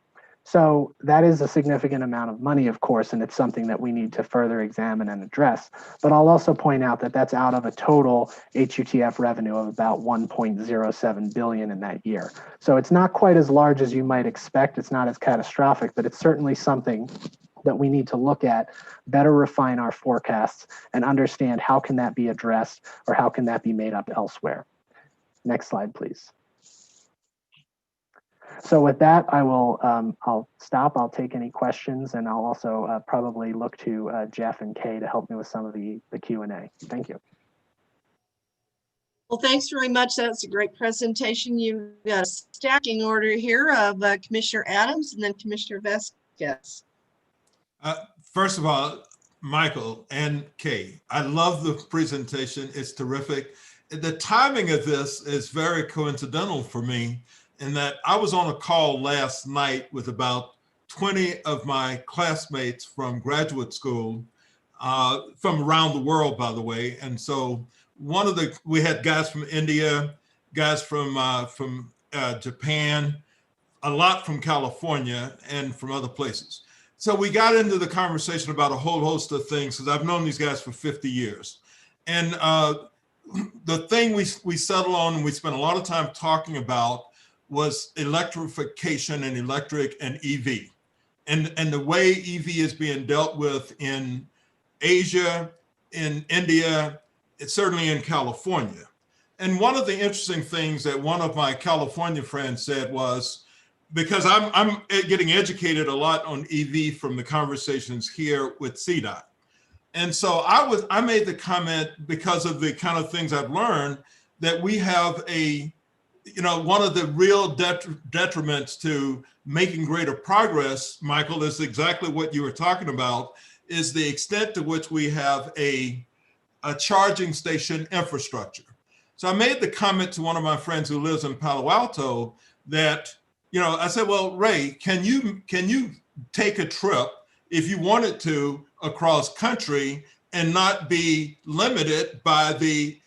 So that is a significant amount of money, of course, and it's something that we need to further examine and address. But I'll also point out that that's out of a total HUTF revenue of about 1.07 billion in that year. So it's not quite as large as you might expect. It's not as catastrophic, but it's certainly something that we need to look at, better refine our forecasts, and understand how can that be addressed or how can that be made up elsewhere. Next slide, please. So with that, I'll stop. I'll take any questions, and I'll also probably look to Jeff and Kay to help me with some of the Q&A. Thank you. Well, thanks very much. That's a great presentation. You've got a stacking order here of Commissioner Adams and then Commissioner Vasquez. First of all, Michael and Kay, I love the presentation. It's terrific. The timing of this is very coincidental for me, in that I was on a call last night with about 20 of my classmates from graduate school, from around the world, by the way. And so we had guys from India, guys from Japan, a lot from California and from other places. so we got into the conversation about a whole host of things because I've known these guys for 50 years. And the thing we settled on and we spent a lot of time talking about was electrification and electric and EV. And the way EV is being dealt with in Asia, in India, it's certainly in California. And one of the interesting things that one of my California friends said was, because I'm getting educated a lot on EV from the conversations here with CDOT. And so I made the comment, because of the kind of things I've learned, that we have one of the real detriments to making greater progress, Michael, is exactly what you were talking about, is the extent to which we have a charging station infrastructure. So I made the comment to one of my friends who lives in Palo Alto that, I said, well, Ray, can you take a trip, if you wanted to, across country and not be limited by the,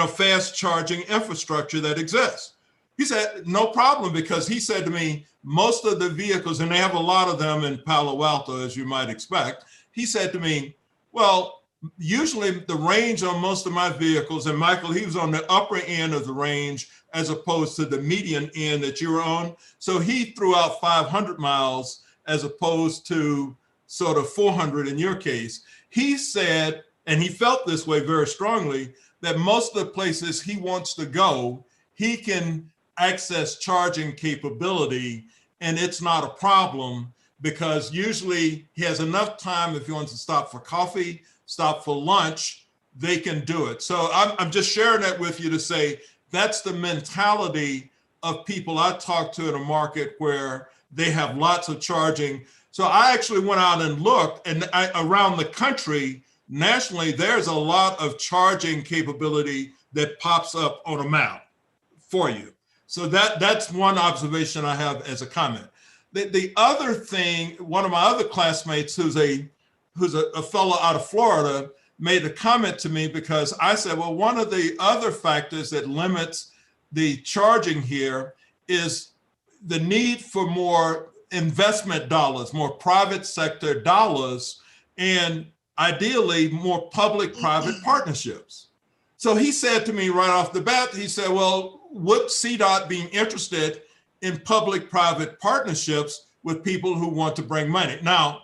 fast charging infrastructure that exists? He said, no problem, because he said to me, most of the vehicles, and they have a lot of them in Palo Alto, as you might expect. He said to me, well, usually the range on most of my vehicles, and Michael, he was on the upper end of the range as opposed to the median end that you were on. So he threw out 500 miles as opposed to sort of 400 in your case. He said, and he felt this way very strongly, that most of the places he wants to go, he can access charging capability, and it's not a problem, because usually he has enough time. If he wants to stop for coffee, stop for lunch, they can do it. So I'm just sharing that with you to say that's the mentality of people I talk to in a market where they have lots of charging. So I actually went out and looked, and around the country, nationally, there's a lot of charging capability that pops up on a map for you. So that's one observation I have as a comment. The other thing, one of my other classmates who's a fellow out of Florida made a comment to me, because I said, well, one of the other factors that limits the charging here is the need for more investment dollars, more private sector dollars, and ideally more public-private partnerships. So he said to me right off the bat, he said, well, would CDOT being interested in public-private partnerships with people who want to bring money? Now,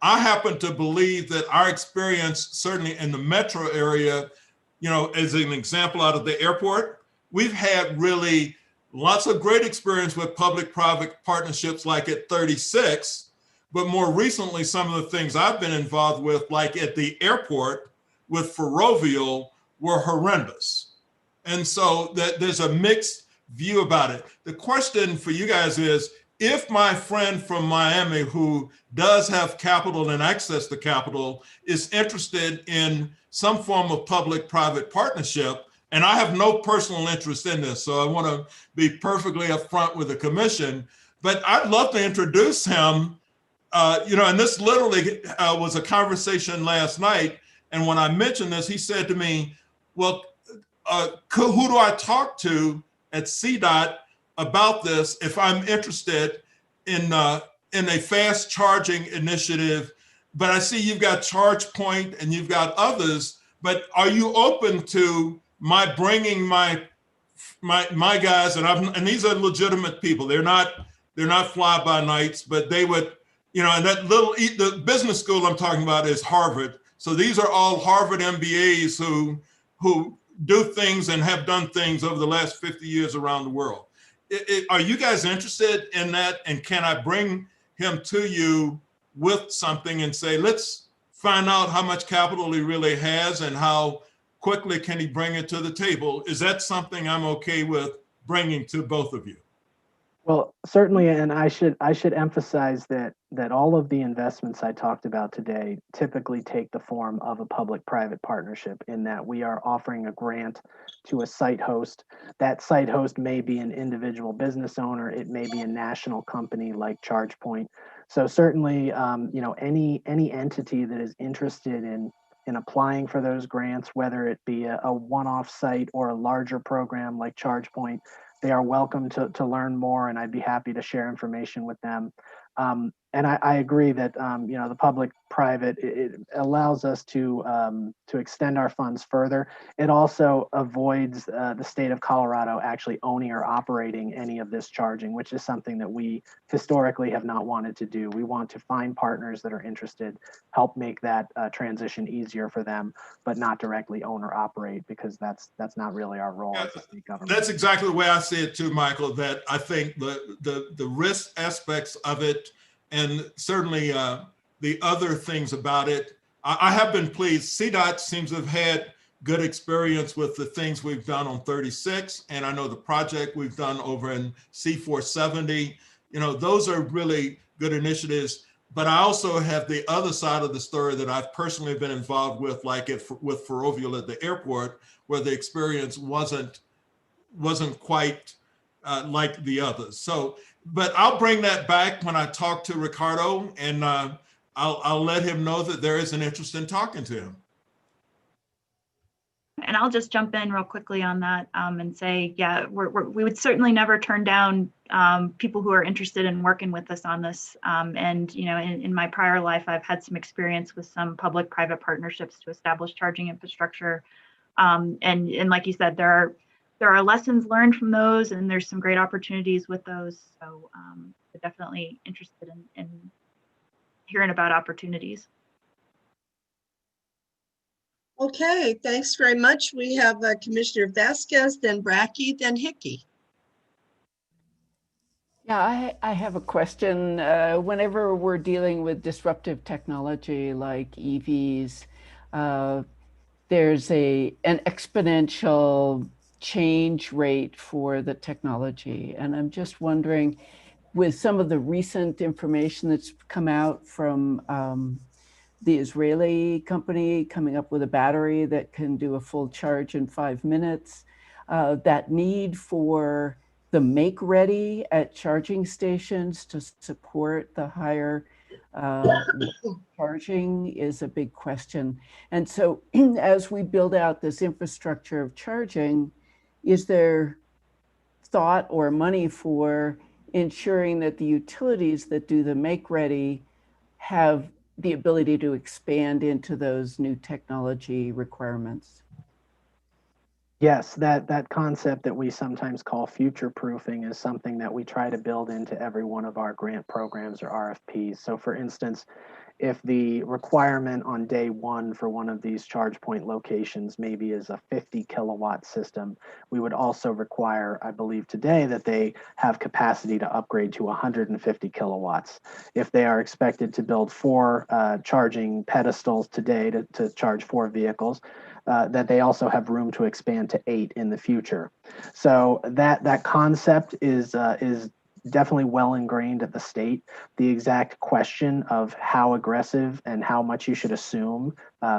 I happen to believe that our experience, certainly in the metro area, as an example out of the airport, we've had really lots of great experience with public-private partnerships like at 36, but more recently, some of the things I've been involved with, like at the airport with Ferrovial, were horrendous. And so there's a mixed view about it. The question for you guys is, if my friend from Miami, who does have capital and access to capital, is interested in some form of public-private partnership, and I have no personal interest in this, so I want to be perfectly upfront with the commission, but I'd love to introduce him, and this literally was a conversation last night, and when I mentioned this, he said to me, well, who do I talk to at CDOT about this if I'm interested in a fast charging initiative? But I see you've got ChargePoint and you've got others, but are you open to my bringing my guys, and these are legitimate people. They're not fly-by-nights, but they would, and the business school I'm talking about is Harvard. So these are all Harvard MBAs who do things and have done things over the last 50 years around the world. Are you guys interested in that? And can I bring him to you with something and say, let's find out how much capital he really has and how quickly can he bring it to the table? Is that something I'm okay with bringing to both of you? Well, certainly, and I should emphasize that all of the investments I talked about today typically take the form of a public-private partnership, in that we are offering a grant to a site host. That site host may be an individual business owner, it may be a national company like ChargePoint. So certainly, any entity that is interested in applying for those grants, whether it be a one-off site or a larger program like ChargePoint, they are welcome to learn more, and I'd be happy to share information with them. And I agree that you know, the public-private, it allows us to extend our funds further. It also avoids the state of Colorado actually owning or operating any of this charging, which is something that we historically have not wanted to do. We want to find partners that are interested, help make that transition easier for them, but not directly own or operate, because that's not really our role as a state government. That's exactly the way I see it too, Michael, that I think the risk aspects of it, and certainly the other things about it, I have been pleased. CDOT seems to have had good experience with the things we've done on 36, and I know the project we've done over in C470. You know, those are really good initiatives. But I also have the other side of the story that I've personally been involved with, like with Ferrovial at the airport, where the experience wasn't quite like the others. So, but I'll bring that back when I talk to Ricardo, and I'll let him know that there is an interest in talking to him. And I'll just jump in real quickly on that and say, yeah, we would certainly never turn down people who are interested in working with us on this. And, you know, in my prior life, I've had some experience with some public-private partnerships to establish charging infrastructure. And like you said, there are lessons learned from those, and there's some great opportunities with those. So we're definitely interested in hearing about opportunities. Okay, thanks very much. We have Commissioner Vasquez, then Brackey, then Hickey. Yeah, I have a question. Whenever we're dealing with disruptive technology like EVs, there's an exponential change rate for the technology. And I'm just wondering, with some of the recent information that's come out from the Israeli company coming up with a battery that can do a full charge in 5 minutes, that need for the make ready at charging stations to support the higher charging is a big question. And so as we build out this infrastructure of charging, is there thought or money for ensuring that the utilities that do the make ready have the ability to expand into those new technology requirements? Yes, that concept that we sometimes call future proofing is something that we try to build into every one of our grant programs or RFPs. So for instance, if the requirement on day one for one of these charge point locations maybe is a 50 kilowatt system, we would also require, I believe today, that they have capacity to upgrade to 150 kilowatts. If they are expected to build 4 charging pedestals today to charge 4 vehicles, that they also have room to expand to 8 in the future. So that concept is definitely well ingrained at the state. The exact question of how aggressive and how much you should assume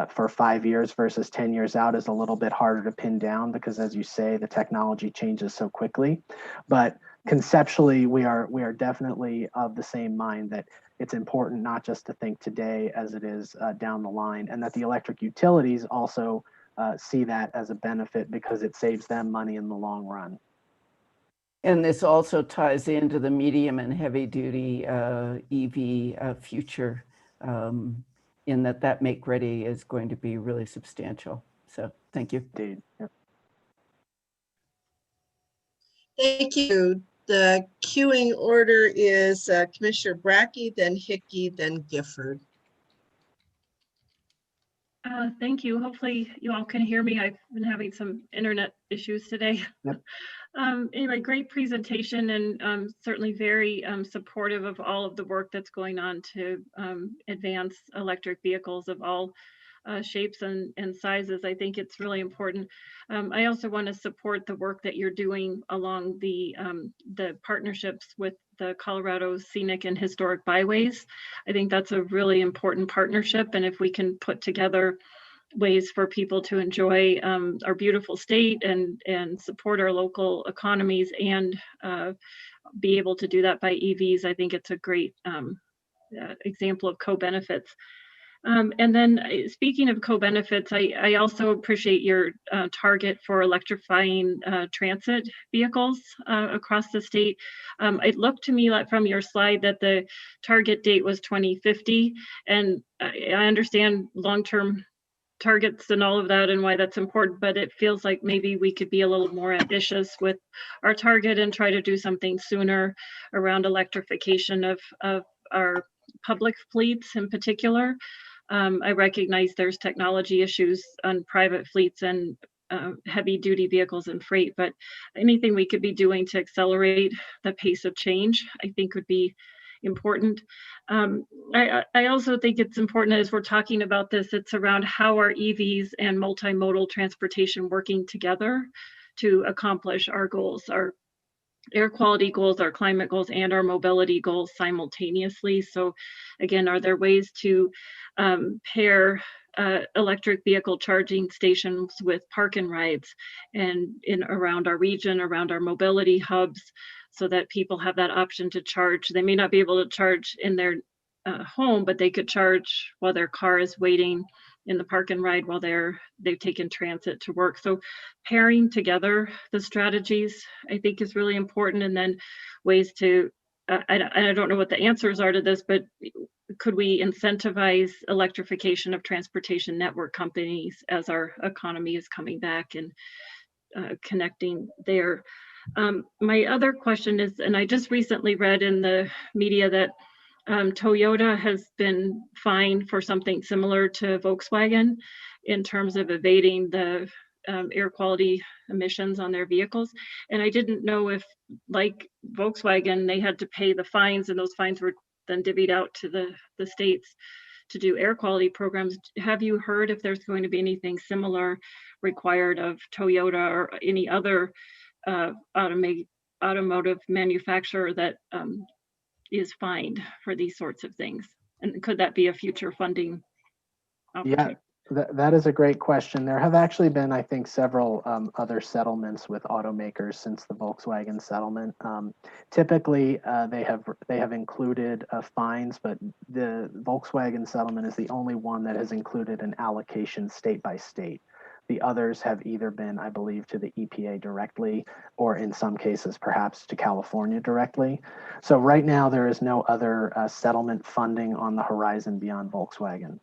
for 5 years versus 10 years out is a little bit harder to pin down, because as you say, the technology changes so quickly. But conceptually, we are definitely of the same mind that it's important not just to think today as it is down the line, and that the electric utilities also see that as a benefit because it saves them money in the long run. And this also ties into the medium and heavy duty EV future, in that make ready is going to be really substantial. So thank you. Indeed. Yeah. Thank you. The queuing order is Commissioner Brackey, then Hickey, then Gifford. Thank you. Hopefully you all can hear me. I've been having some internet issues today. Yep. Anyway, great presentation, and certainly very supportive of all of the work that's going on to advance electric vehicles of all shapes and sizes. I think it's really important. I also want to support the work that you're doing along the partnerships with the Colorado Scenic and Historic Byways. I think that's a really important partnership, and if we can put together ways for people to enjoy our beautiful state and support our local economies and be able to do that by EVs, I think it's a great example of co-benefits. And then speaking of co-benefits, I also appreciate your target for electrifying transit vehicles across the state. It looked to me like from your slide that the target date was 2050, and I understand long-term targets and all of that and why that's important, but it feels like maybe we could be a little more ambitious with our target and try to do something sooner around electrification of our public fleets in particular. I recognize there's technology issues on private fleets and heavy duty vehicles and freight, but anything we could be doing to accelerate the pace of change, I think would be important. I also think it's important as we're talking about this, it's around how are EVs and multimodal transportation working together to accomplish our goals, our air quality goals, our climate goals, and our mobility goals simultaneously. So again, are there ways to pair electric vehicle charging stations with park and rides and in around our region, around our mobility hubs, so that people have that option to charge? They may not be able to charge in their home, but they could charge while their car is waiting in the park and ride while they've taken transit to work. So pairing together the strategies, I think, is really important. And then ways to, I don't know what the answers are to this, but could we incentivize electrification of transportation network companies as our economy is coming back and connecting there? My other question is, and I just recently read in the media that Toyota has been fined for something similar to Volkswagen in terms of evading the air quality emissions on their vehicles. And I didn't know if, like Volkswagen, they had to pay the fines, and those fines were then divvied out to the states to do air quality programs. Have you heard if there's going to be anything similar required of Toyota or any other automotive manufacturer that is fined for these sorts of things? And could that be a future funding opportunity? Yeah, that is a great question. There have actually been, I think, several other settlements with automakers since the Volkswagen settlement. Typically, they have included fines, but the Volkswagen settlement is the only one that has included an allocation state by state. The others have either been, I believe, to the EPA directly, or in some cases, perhaps to California directly. So right now, there is no other settlement funding on the horizon beyond Volkswagen.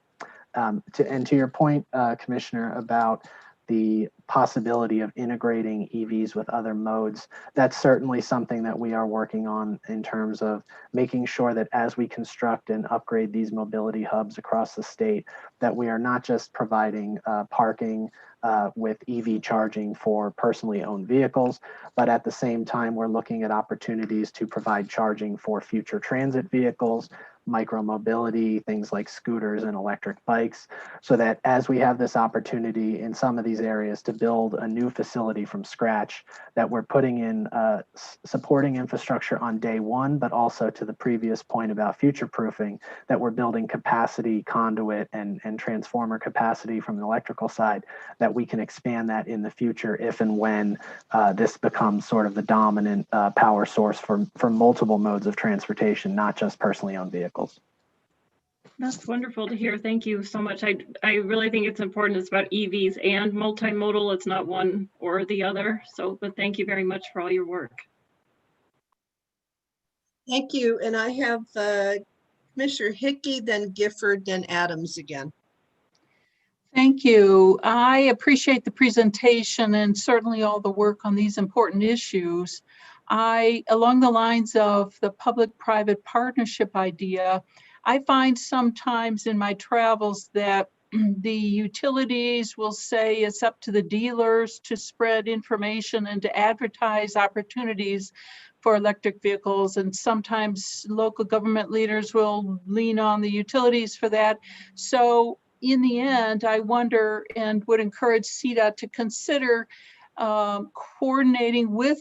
And to your point, Commissioner, about the possibility of integrating EVs with other modes, that's certainly something that we are working on in terms of making sure that as we construct and upgrade these mobility hubs across the state, that we are not just providing parking with EV charging for personally owned vehicles, but at the same time, we're looking at opportunities to provide charging for future transit vehicles, micromobility, things like scooters and electric bikes, so that as we have this opportunity in some of these areas to build a new facility from scratch, that we're putting in supporting infrastructure on day one, but also to the previous point about future proofing, that we're building capacity, conduit, and transformer capacity from the electrical side, that we can expand that in the future if and when this becomes sort of the dominant power source for multiple modes of transportation, not just personally owned vehicles. That's wonderful to hear. Thank you so much. I really think it's important. It's about EVs and multimodal. It's not one or the other. So, but thank you very much for all your work. Thank you. And I have Commissioner Hickey, then Gifford, then Adams again. Thank you. I appreciate the presentation and certainly all the work on these important issues. Along the lines of the public-private partnership idea, I find sometimes in my travels that the utilities will say it's up to the dealers to spread information and to advertise opportunities for electric vehicles. And sometimes local government leaders will lean on the utilities for that. So in the end, I wonder and would encourage CDOT to consider coordinating with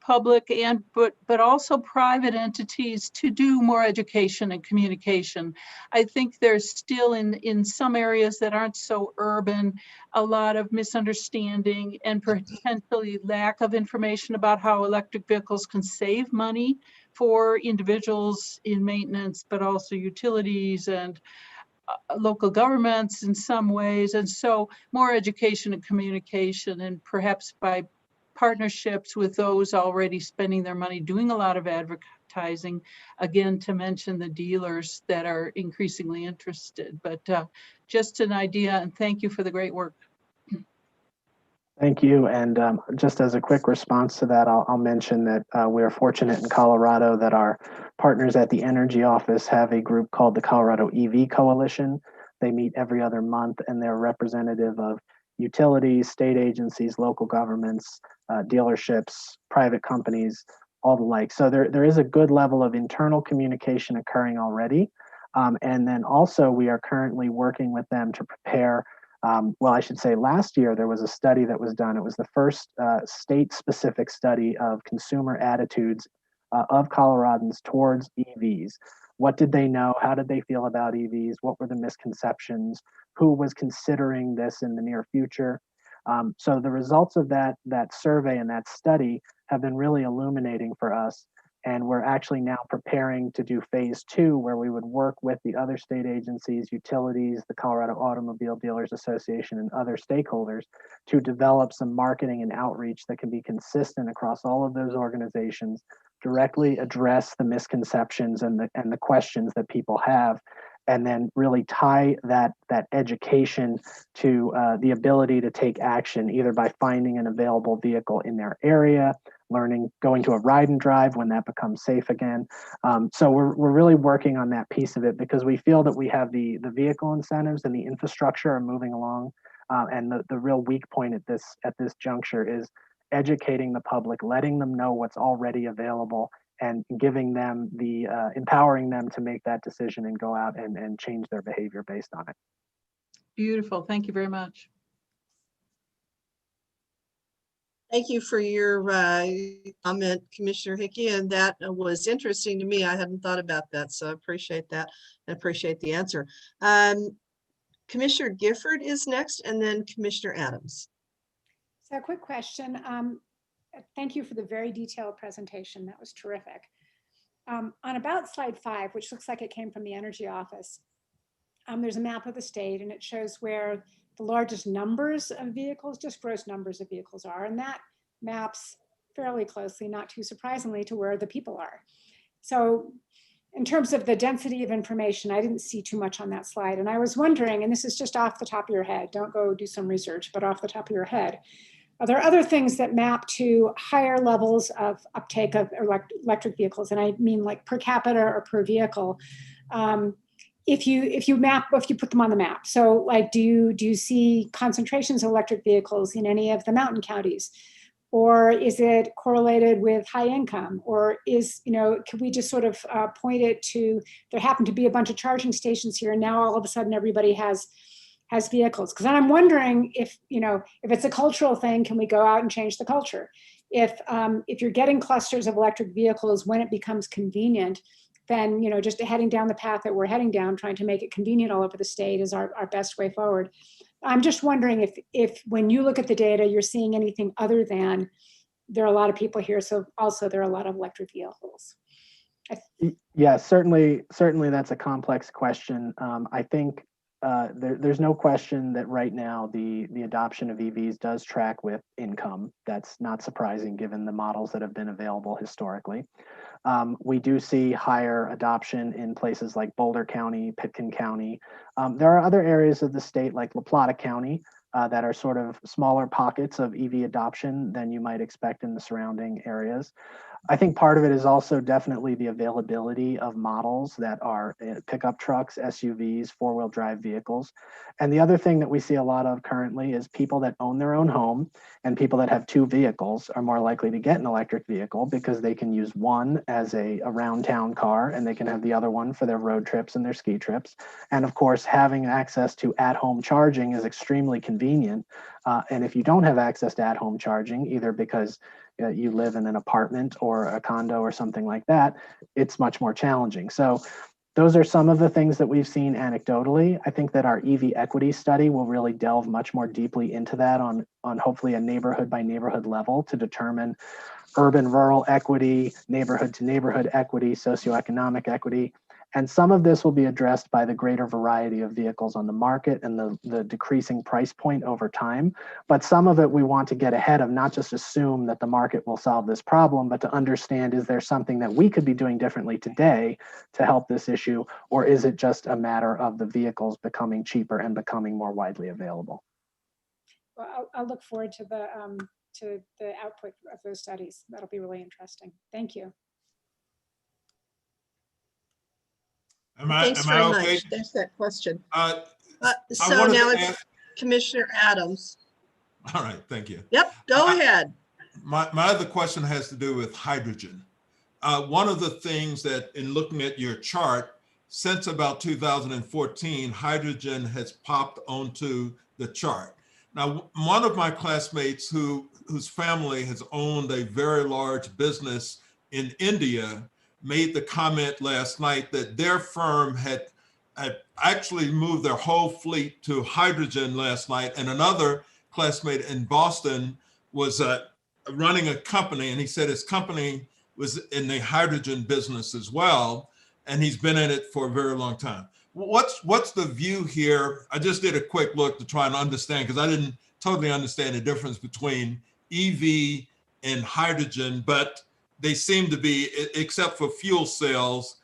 public but also private entities to do more education and communication. I think there's still in some areas that aren't so urban, a lot of misunderstanding and potentially lack of information about how electric vehicles can save money for individuals in maintenance, but also utilities and local governments in some ways. And so more education and communication, and perhaps by partnerships with those already spending their money doing a lot of advertising, again, to mention the dealers that are increasingly interested. But just an idea, and thank you for the great work. Thank you. And just as a quick response to that, I'll mention that we are fortunate in Colorado that our partners at the Energy Office have a group called the Colorado EV Coalition. They meet every other month, and they're representative of utilities, state agencies, local governments, dealerships, private companies, all the like. So there is a good level of internal communication occurring already. And then also we are currently working with them to prepare, well, I should say last year there was a study that was done. It was the first state-specific study of consumer attitudes of Coloradans towards EVs. What did they know? How did they feel about EVs? What were the misconceptions? Who was considering this in the near future? So the results of that survey and that study have been really illuminating for us. And we're actually now preparing to do phase 2, where we would work with the other state agencies, utilities, the Colorado Automobile Dealers Association, and other stakeholders to develop some marketing and outreach that can be consistent across all of those organizations, directly address the misconceptions and the questions that people have, and then really tie that education to the ability to take action, either by finding an available vehicle in their area, going to a ride and drive when that becomes safe again. So we're really working on that piece of it, because we feel that we have the vehicle incentives and the infrastructure are moving along. And the real weak point at this juncture is educating the public, letting them know what's already available, and giving them empowering them to make that decision and go out and change their behavior based on it. Beautiful. Thank you very much. Thank you for your comment, Commissioner Hickey, and that was interesting to me. I hadn't thought about that, so I appreciate that. I appreciate the answer. Commissioner Gifford is next, and then Commissioner Adams. So a quick question. Thank you for the very detailed presentation. That was terrific. On about slide 5, which looks like it came from the Energy Office, there's a map of the state, and it shows where the largest numbers of vehicles, just gross numbers of vehicles are, and that maps fairly closely, not too surprisingly, to where the people are. So in terms of the density of information, I didn't see too much on that slide. And I was wondering, and this is just off the top of your head, don't go do some research, but off the top of your head, are there other things that map to higher levels of uptake of electric vehicles? And I mean like per capita or per vehicle. If you put them on the map. So like, do you see concentrations of electric vehicles in any of the mountain counties? Or is it correlated with high income? Or could we just sort of point it to, there happen to be a bunch of charging stations here, and now all of a sudden everybody has vehicles? Because I'm wondering if it's a cultural thing, can we go out and change the culture? If you're getting clusters of electric vehicles when it becomes convenient, then just heading down the path that we're heading down, trying to make it convenient all over the state is our best way forward. I'm just wondering if when you look at the data, you're seeing anything other than there are a lot of people here, so also there are a lot of electric vehicles. Yeah, certainly that's a complex question. I think there's no question that right now the adoption of EVs does track with income. That's not surprising given the models that have been available historically. We do see higher adoption in places like Boulder County, Pitkin County. There are other areas of the state like La Plata County that are sort of smaller pockets of EV adoption than you might expect in the surrounding areas. I think part of it is also definitely the availability of models that are pickup trucks, SUVs, four-wheel drive vehicles. And the other thing that we see a lot of currently is people that own their own home and people that have 2 vehicles are more likely to get an electric vehicle because they can use one as a around town car and they can have the other one for their road trips and their ski trips. And of course, having access to at-home charging is extremely convenient. And if you don't have access to at-home charging, either because you live in an apartment or a condo or something like that, it's much more challenging. So those are some of the things that we've seen anecdotally. I think that our EV equity study will really delve much more deeply into that on hopefully a neighborhood by neighborhood level to determine urban rural equity, neighborhood to neighborhood equity, socioeconomic equity. And some of this will be addressed by the greater variety of vehicles on the market and the decreasing price point over time. But some of it we want to get ahead of, not just assume that the market will solve this problem, but to understand, is there something that we could be doing differently today to help this issue? Or is it just a matter of the vehicles becoming cheaper and becoming more widely available? Well, I'll look forward to the output of those studies. That'll be really interesting. Thank you. Thanks very okay? much. Thanks for that question. I So wanted now to it's ask- Commissioner Adams. All right, thank you. Yep, go ahead. My other question has to do with hydrogen. One of the things that in looking at your chart, since about 2014, hydrogen has popped onto the chart. Now, one of my classmates whose family has owned a very large business in India made the comment last night that their firm had actually moved their whole fleet to hydrogen last night. And another classmate in Boston was running a company, and he said his company was in the hydrogen business as well, and he's been in it for a very long time. What's the view here? I just did a quick look to try and understand, because I didn't totally understand the difference between EV and hydrogen, but they seem to be, except for fuel cells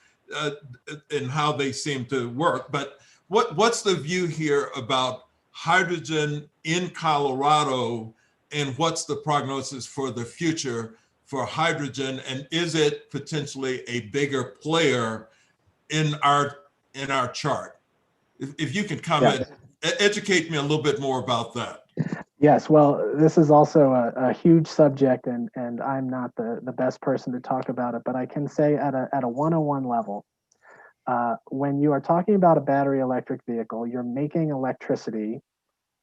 and how they seem to work. But what's the view here about hydrogen in Colorado, and what's the prognosis for the future for hydrogen? And is it potentially a bigger player in our chart? If you can comment, educate me a little bit more about that. Yes, well, this is also a huge subject, and I'm not the best person to talk about it, but I can say at a 101 level, when you are talking about a battery electric vehicle, you're making electricity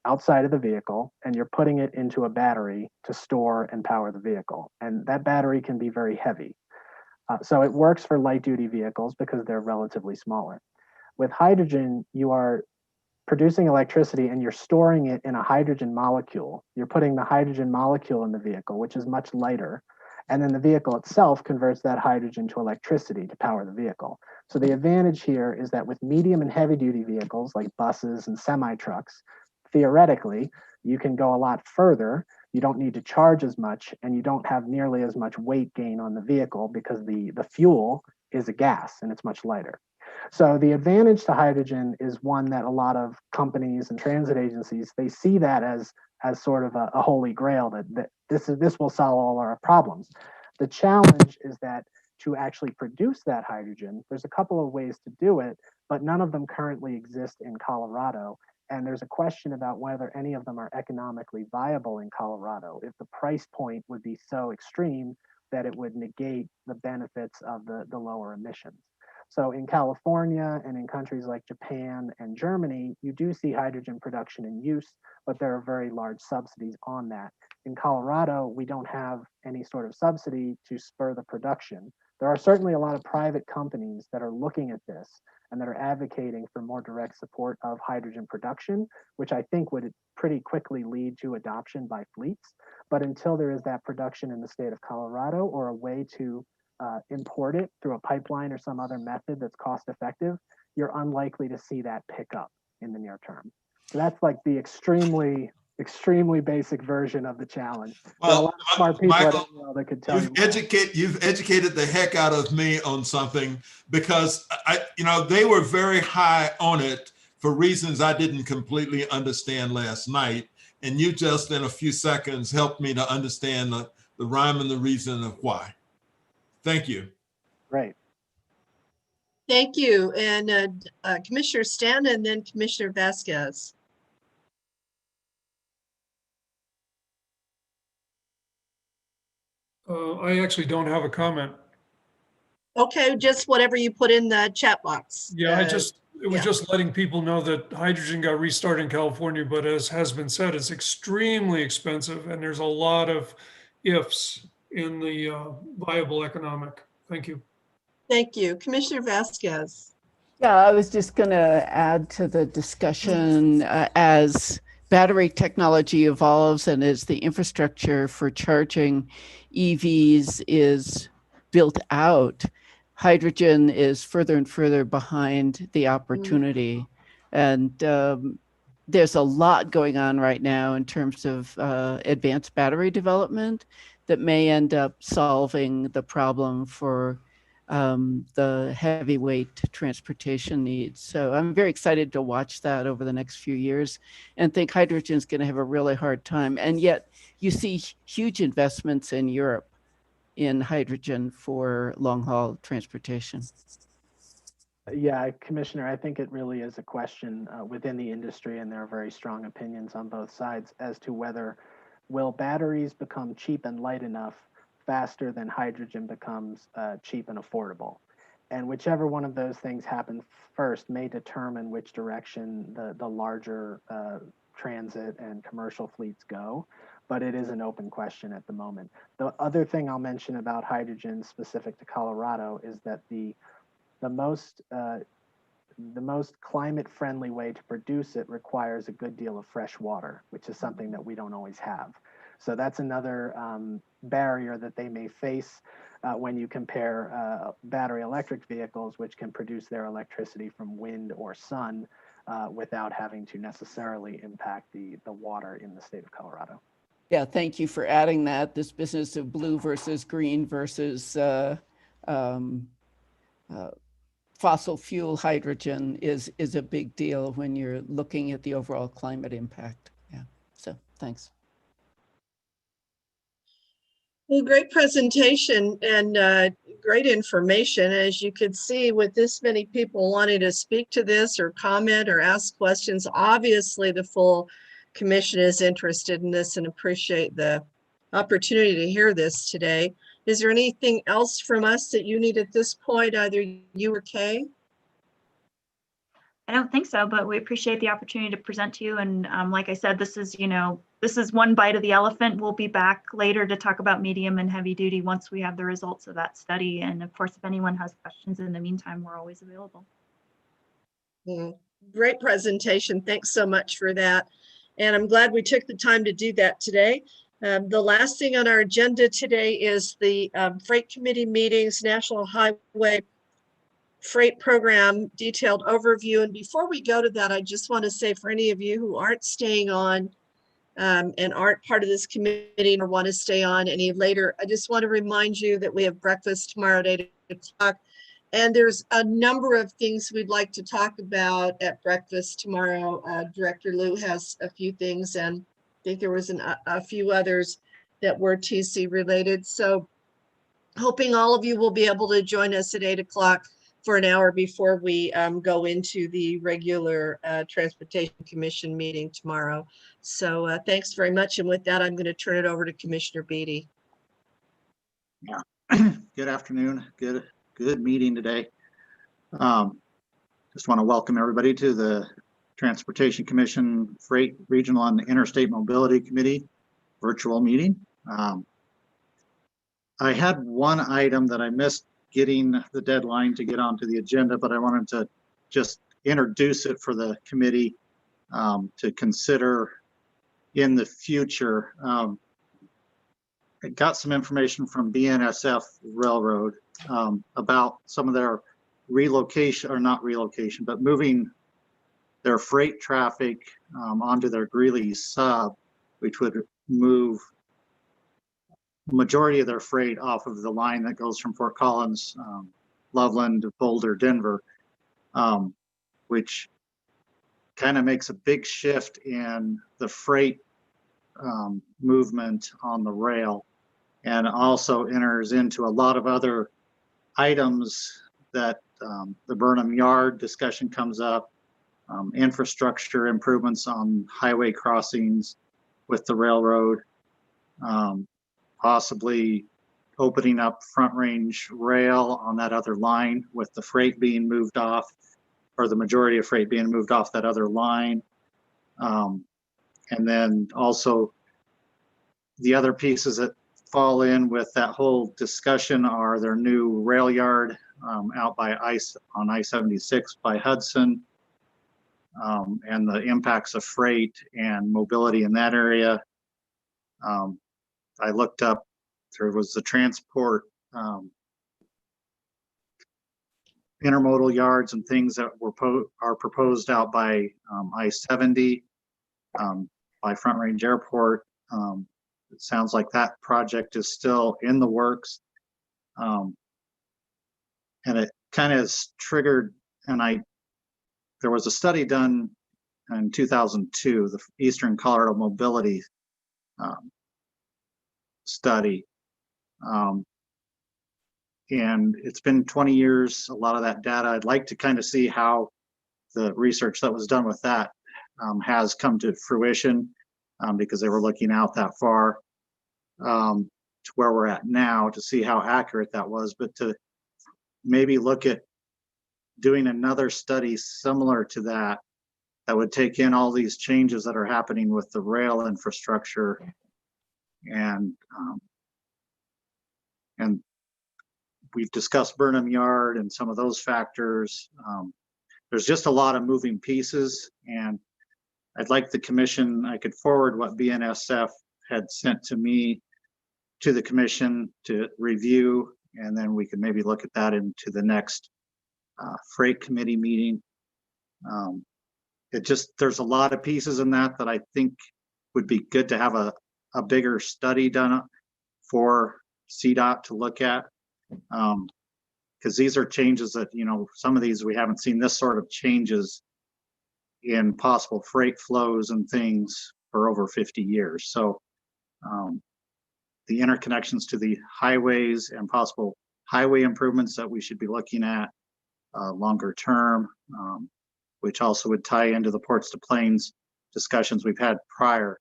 outside of the vehicle, and you're putting it into a battery to store and power the vehicle. And that battery can be very heavy. So it works for light duty vehicles because they're relatively smaller. With hydrogen, you are producing electricity and you're storing it in a hydrogen molecule. You're putting the hydrogen molecule in the vehicle, which is much lighter. And then the vehicle itself converts that hydrogen to electricity to power the vehicle. So the advantage here is that with medium and heavy duty vehicles like buses and semi-trucks, theoretically, you can go a lot further. You don't need to charge as much, and you don't have nearly as much weight gain on the vehicle because the fuel is a gas and it's much lighter. So the advantage to hydrogen is one that a lot of companies and transit agencies, they see that as sort of a holy grail, that this will solve all our problems. The challenge is that to actually produce that hydrogen, there's a couple of ways to do it, but none of them currently exist in Colorado. And there's a question about whether any of them are economically viable in Colorado, if the price point would be so extreme that it would negate the benefits of the lower emissions. So in California and in countries like Japan and Germany, you do see hydrogen production in use, but there are very large subsidies on that. In Colorado, we don't have any sort of subsidy to spur the production. There are certainly a lot of private companies that are looking at this and that are advocating for more direct support of hydrogen production, which I think would pretty quickly lead to adoption by fleets. But until there is that production in the state of Colorado or a way to import it through a pipeline or some other method that's cost effective, you're unlikely to see that pick up in the near term. So that's like the extremely basic version of the challenge. There are a lot of smart people Michael, at NREL that could tell you. You've educated the heck out of me on something, because they were very high on it for reasons I didn't completely understand last night. And you just in a few seconds helped me to understand the rhyme and the reason of why. Thank you. Right. Thank you. And Commissioner Stanton and then Commissioner Vasquez. I actually don't have a comment. Okay, just whatever you put in the chat box. Yeah, it was just letting people know that hydrogen got restarted in California, but as has been said, it's extremely expensive, and there's a lot of ifs in the viable economic. Thank you. Thank you. Commissioner Vasquez. Yeah, I was just going to add to the discussion as battery technology evolves and as the infrastructure for charging EVs is built out, hydrogen is further and further behind the opportunity. And there's a lot going on right now in terms of advanced battery development that may end up solving the problem for the heavyweight transportation needs. So I'm very excited to watch that over the next few years and think hydrogen is going to have a really hard time. And yet you see huge investments in Europe in hydrogen for long haul transportation. Yeah, Commissioner, I think it really is a question within the industry, and there are very strong opinions on both sides as to whether will batteries become cheap and light enough faster than hydrogen becomes cheap and affordable. And whichever one of those things happen first may determine which direction the larger transit and commercial fleets go, but it is an open question at the moment. The other thing I'll mention about hydrogen specific to Colorado is that the most climate-friendly way to produce it requires a good deal of fresh water, which is something that we don't always have. So that's another barrier that they may face when you compare battery electric vehicles, which can produce their electricity from wind or sun without having to necessarily impact the water in the state of Colorado. Yeah, thank you for adding that. This business of blue versus green versus fossil fuel hydrogen is a big deal when you're looking at the overall climate impact. Yeah, so thanks. Well, great presentation and great information. As you could see, with this many people wanting to speak to this or comment or ask questions, obviously the full commission is interested in this and appreciate the opportunity to hear this today. Is there anything else from us that you need at this point, either you or Kay? I don't think so, but we appreciate the opportunity to present to you. And like I said, this is one bite of the elephant. We'll be back later to talk about medium and heavy duty once we have the results of that study. And of course, if anyone has questions in the meantime, we're always available. Great presentation. Thanks so much for that. And I'm glad we took the time to do that today. The last thing on our agenda today is the Freight Committee meetings, National Highway Freight Program detailed overview. And before we go to that, I just want to say for any of you who aren't staying on and aren't part of this committee or want to stay on any later, I just want to remind you that we have breakfast tomorrow at 8 o'clock. And there's a number of things we'd like to talk about at breakfast tomorrow. Director Liu has a few things, and I think there was a few others that were TC related. So hoping all of you will be able to join us at 8 o'clock for an hour before we go into the regular Transportation Commission meeting tomorrow. So thanks very much. And with that, I'm going to turn it over to Commissioner Beatty. Yeah. Good afternoon. Good meeting today. Just want to welcome everybody to the Transportation Commission Freight Regional and Interstate Mobility Committee virtual meeting. I had one item that I missed getting the deadline to get onto the agenda, but I wanted to just introduce it for the committee to consider in the future. I got some information from BNSF Railroad about some of their relocation, or not relocation, but moving their freight traffic onto their Greeley sub, which would move majority of their freight off of the line that goes from Fort Collins, Loveland, Boulder, Denver, which kind of makes a big shift in the freight movement on the rail, and also enters into a lot of other items that the Burnham Yard discussion comes up, infrastructure improvements on highway crossings with the railroad, possibly opening up Front Range Rail on that other line with the freight being moved off, or the majority of freight being moved off that other line. And then also the other pieces that fall in with that whole discussion are their new rail yard out by on I-76 by Hudson, and the impacts of freight and mobility in that area. I looked up, there was the transport intermodal yards and things that are proposed out by I-70, by Front Range Airport. It sounds like that project is still in the works. And it kind of has triggered, and there was a study done in 2002, the Eastern Colorado Mobility study. And it's been 20 years, a lot of that data. I'd like to kind of see how the research that was done with that has come to fruition, because they were looking out that far to where we're at now, to see how accurate that was, but to maybe look at doing another study similar to that, that would take in all these changes that are happening with the rail infrastructure, and we've discussed Burnham Yard and some of those factors. There's just a lot of moving pieces, and I'd like the commission, I could forward what BNSF had sent to me to the commission to review, and then we could maybe look at that into the next freight committee meeting. There's a lot of pieces in that I think would be good to have a bigger study done for CDOT to look at. Because these are changes that, some of these we haven't seen this sort of changes in possible freight flows and things for over 50 years. So the interconnections to the highways and possible highway improvements that we should be looking at longer term, which also would tie into the Ports to Plains discussions we've had prior.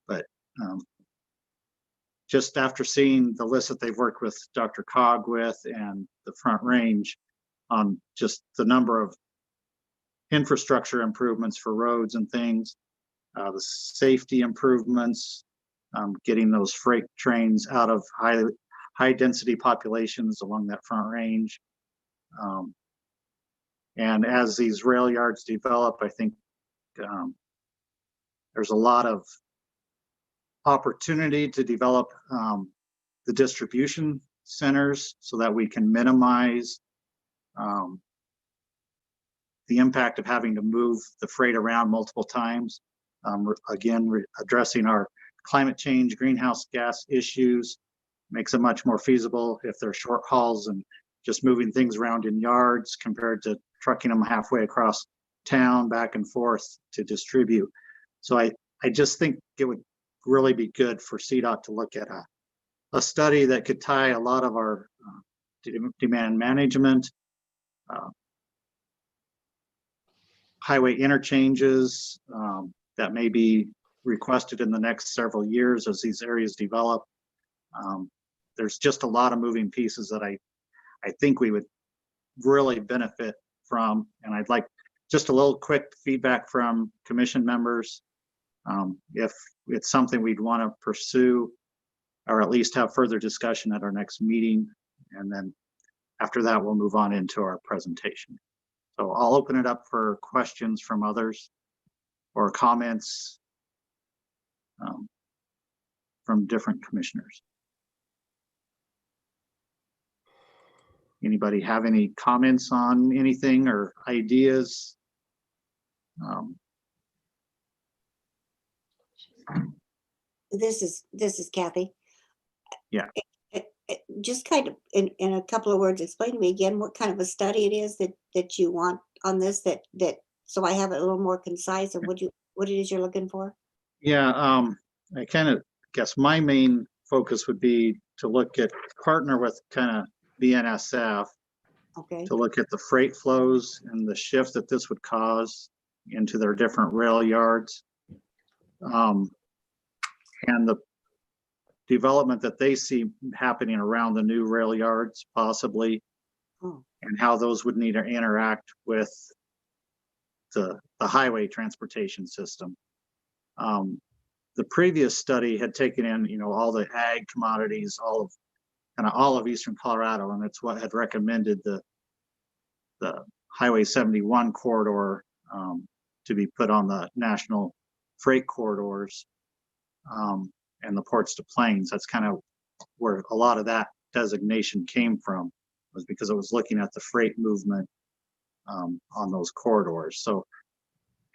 But just after seeing the list that they've worked with Dr. Cog with and the Front Range on just the number of infrastructure improvements for roads and things, the safety improvements, getting those freight trains out of high density populations along that Front Range. And as these rail yards develop, I think there's a lot of opportunity to develop the distribution centers so that we can minimize the impact of having to move the freight around multiple times. Addressing our climate change, greenhouse gas issues makes it much more feasible if they're short hauls and just moving things around in yards compared to trucking them halfway across town back and forth to distribute. So I just think it would really be good for CDOT to look at a study that could tie a lot of our demand management, highway interchanges that may be requested in the next several years as these areas develop. There's just a lot of moving pieces that I think we would really benefit from. And I'd like just a little quick feedback from commission members. If it's something we'd want to pursue, or at least have further discussion at our next meeting. And then after that, we'll move on into our presentation. So I'll open it up for questions from others or comments from different commissioners. Anybody have any comments on anything or ideas? This is Kathy. Yeah. Just kind of in a couple of words, explain to me again what kind of a study it is that you want on this, that so I have it a little more concise of what it is you're looking for. Yeah, I kind of guess my main focus would be to look at partner with kind of BNSF, okay, to look at the freight flows and the shift that this would cause into their different rail yards, and the development that they see happening around the new rail yards possibly, and how those would need to interact with the highway transportation system. The previous study had taken in, all the ag commodities, all of Eastern Colorado, and it's what had recommended the Highway 71 corridor to be put on the national freight corridors and the Ports to Plains. That's kind of where a lot of that designation came from. was because it was looking at the freight movement on those corridors. So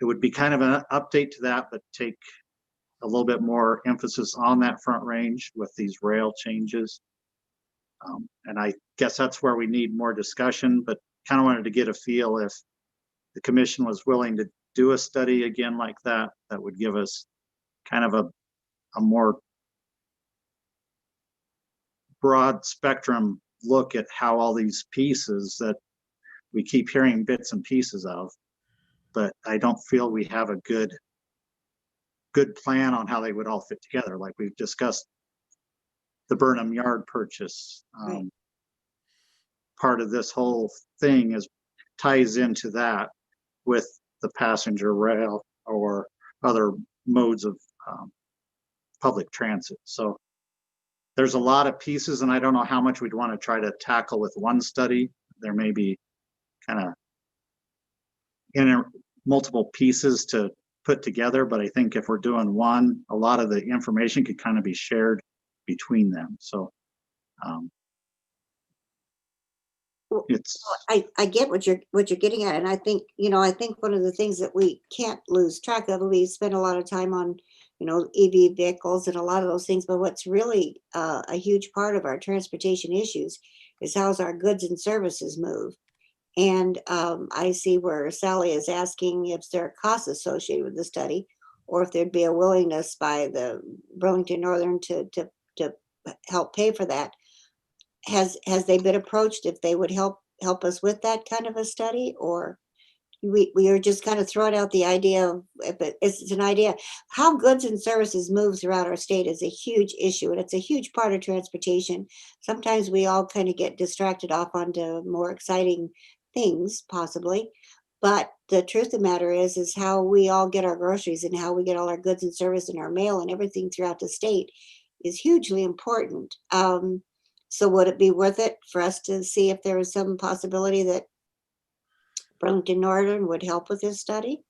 it would be kind of an update to that, but take a little bit more emphasis on that Front Range with these rail changes. And I guess that's where we need more discussion, but kind of wanted to get a feel if the commission was willing to do a study again like that, that would give us kind of a more broad spectrum look at how all these pieces that we keep hearing bits and pieces of, but I don't feel we have a good plan on how they would all fit together. Like we've discussed the Burnham Yard purchase. Part of this whole thing ties into that with the passenger rail or other modes of public transit. So there's a lot of pieces, and I don't know how much we'd want to try to tackle with one study. There may be kind of multiple pieces to put together, but I think if we're doing one, a lot of the information could kind of be shared between them. So it's I get what you're getting at, and I think one of the things that we can't lose track of, we spend a lot of time on EV vehicles and a lot of those things, but what's really a huge part of our transportation issues is how's our goods and services move. And I see where Sally is asking if there are costs associated with the study, or if there'd be a willingness by the Burlington Northern to help pay for that. Has they been approached if they would help us with that kind of a study, or we are just kind of throwing out the idea of, if it's an idea, how goods and services move throughout our state is a huge issue, and it's a huge part of transportation. Sometimes we all kind of get distracted off onto more exciting things, possibly, but the truth of the matter is how we all get our groceries and how we get all our goods and service and our mail and everything throughout the state is hugely important. So would it be worth it for us to see if there was some possibility that Burlington Northern would help with this study?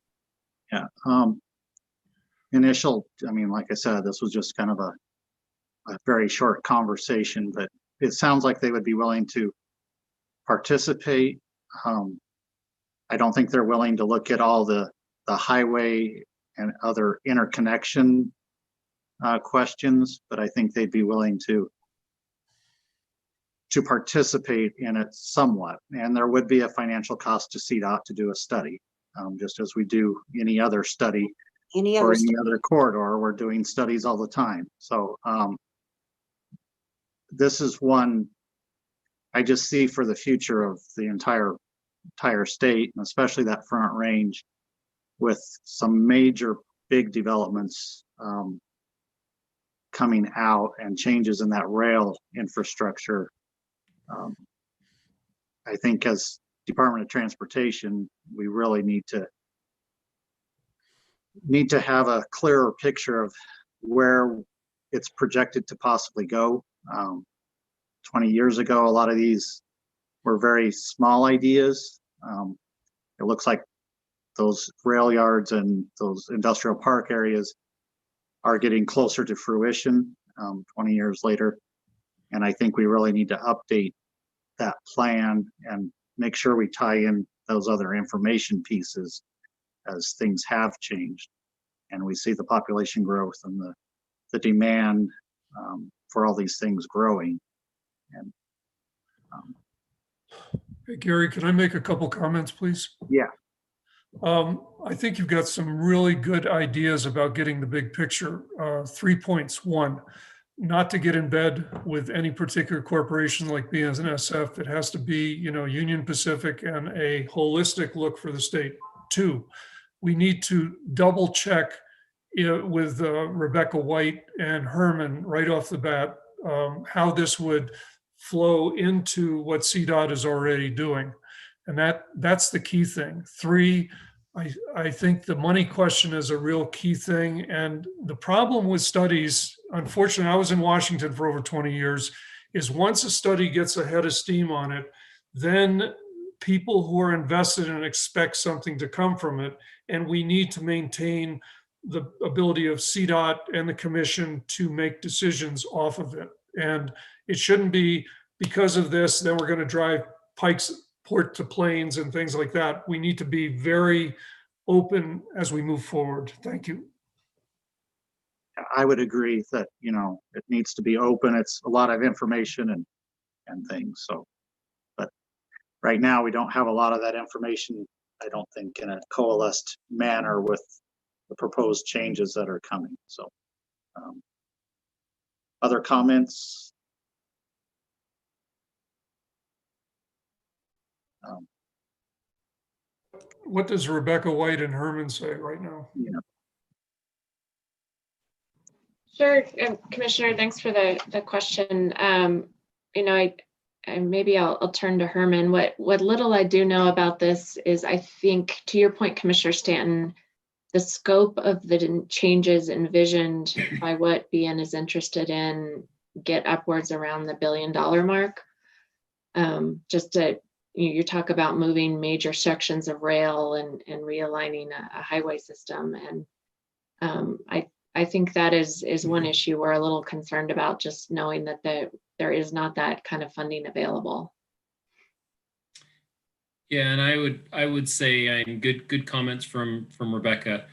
Yeah. Like I said, this was just kind of a very short conversation, but it sounds like they would be willing to participate. I don't think they're willing to look at all the highway and other interconnection questions, but I think they'd be willing to participate in it somewhat. And there would be a financial cost to CDOT to do a study, just as we do any other study or any other corridor. We're doing studies all the time. So this is one I just see for the future of the entire state, and especially that Front Range, with some major big developments coming out and changes in that rail infrastructure. I think as Department of Transportation, we really need to have a clearer picture of where it's projected to possibly go. 20 years ago, a lot of these were very small ideas. It looks like those rail yards and those industrial park areas are getting closer to fruition 20 years later. And I think we really need to update that plan and make sure we tie in those other information pieces as things have changed. And we see the population growth and the demand for all these things growing. And Hey, Gary, can I make a couple comments, please? Yeah. I think you've got some really good ideas about getting the big picture. 3 points. One, not to get in bed with any particular corporation like BNSF. It has to be, Union Pacific and a holistic look for the state. Two, we need to double check with Rebecca White and Herman right off the bat how this would flow into what CDOT is already doing. And that's the key thing. Three, I think the money question is a real key thing. And the problem with studies, unfortunately, I was in Washington for over 20 years, is once a study gets a head of steam on it, then people who are invested in it expect something to come from it. And we need to maintain the ability of CDOT and the commission to make decisions off of it. And it shouldn't be because of this, then we're going to drive Pikes Port to Plains and things like that. We need to be very open as we move forward. Thank you. I would agree that, you know, it needs to be open. It's a lot of information and things. So, but right now we don't have a lot of that information, I don't think, in a coalesced manner with the proposed changes that are coming. So, other comments? What does Rebecca White and Herman say right now? Yeah. Sure, Commissioner, thanks for the question. You know, I maybe I'll turn to Herman. What little I do know about this is, I think, to your point, Commissioner Stanton, the scope of the changes envisioned by what BN is interested in get upwards around the $1 billion mark. Just to, you talk about moving major sections of rail and realigning a highway system, and I think that is one issue we're a little concerned about, just knowing that there is not that kind of funding available. Yeah, and I would say, good comments from Rebecca.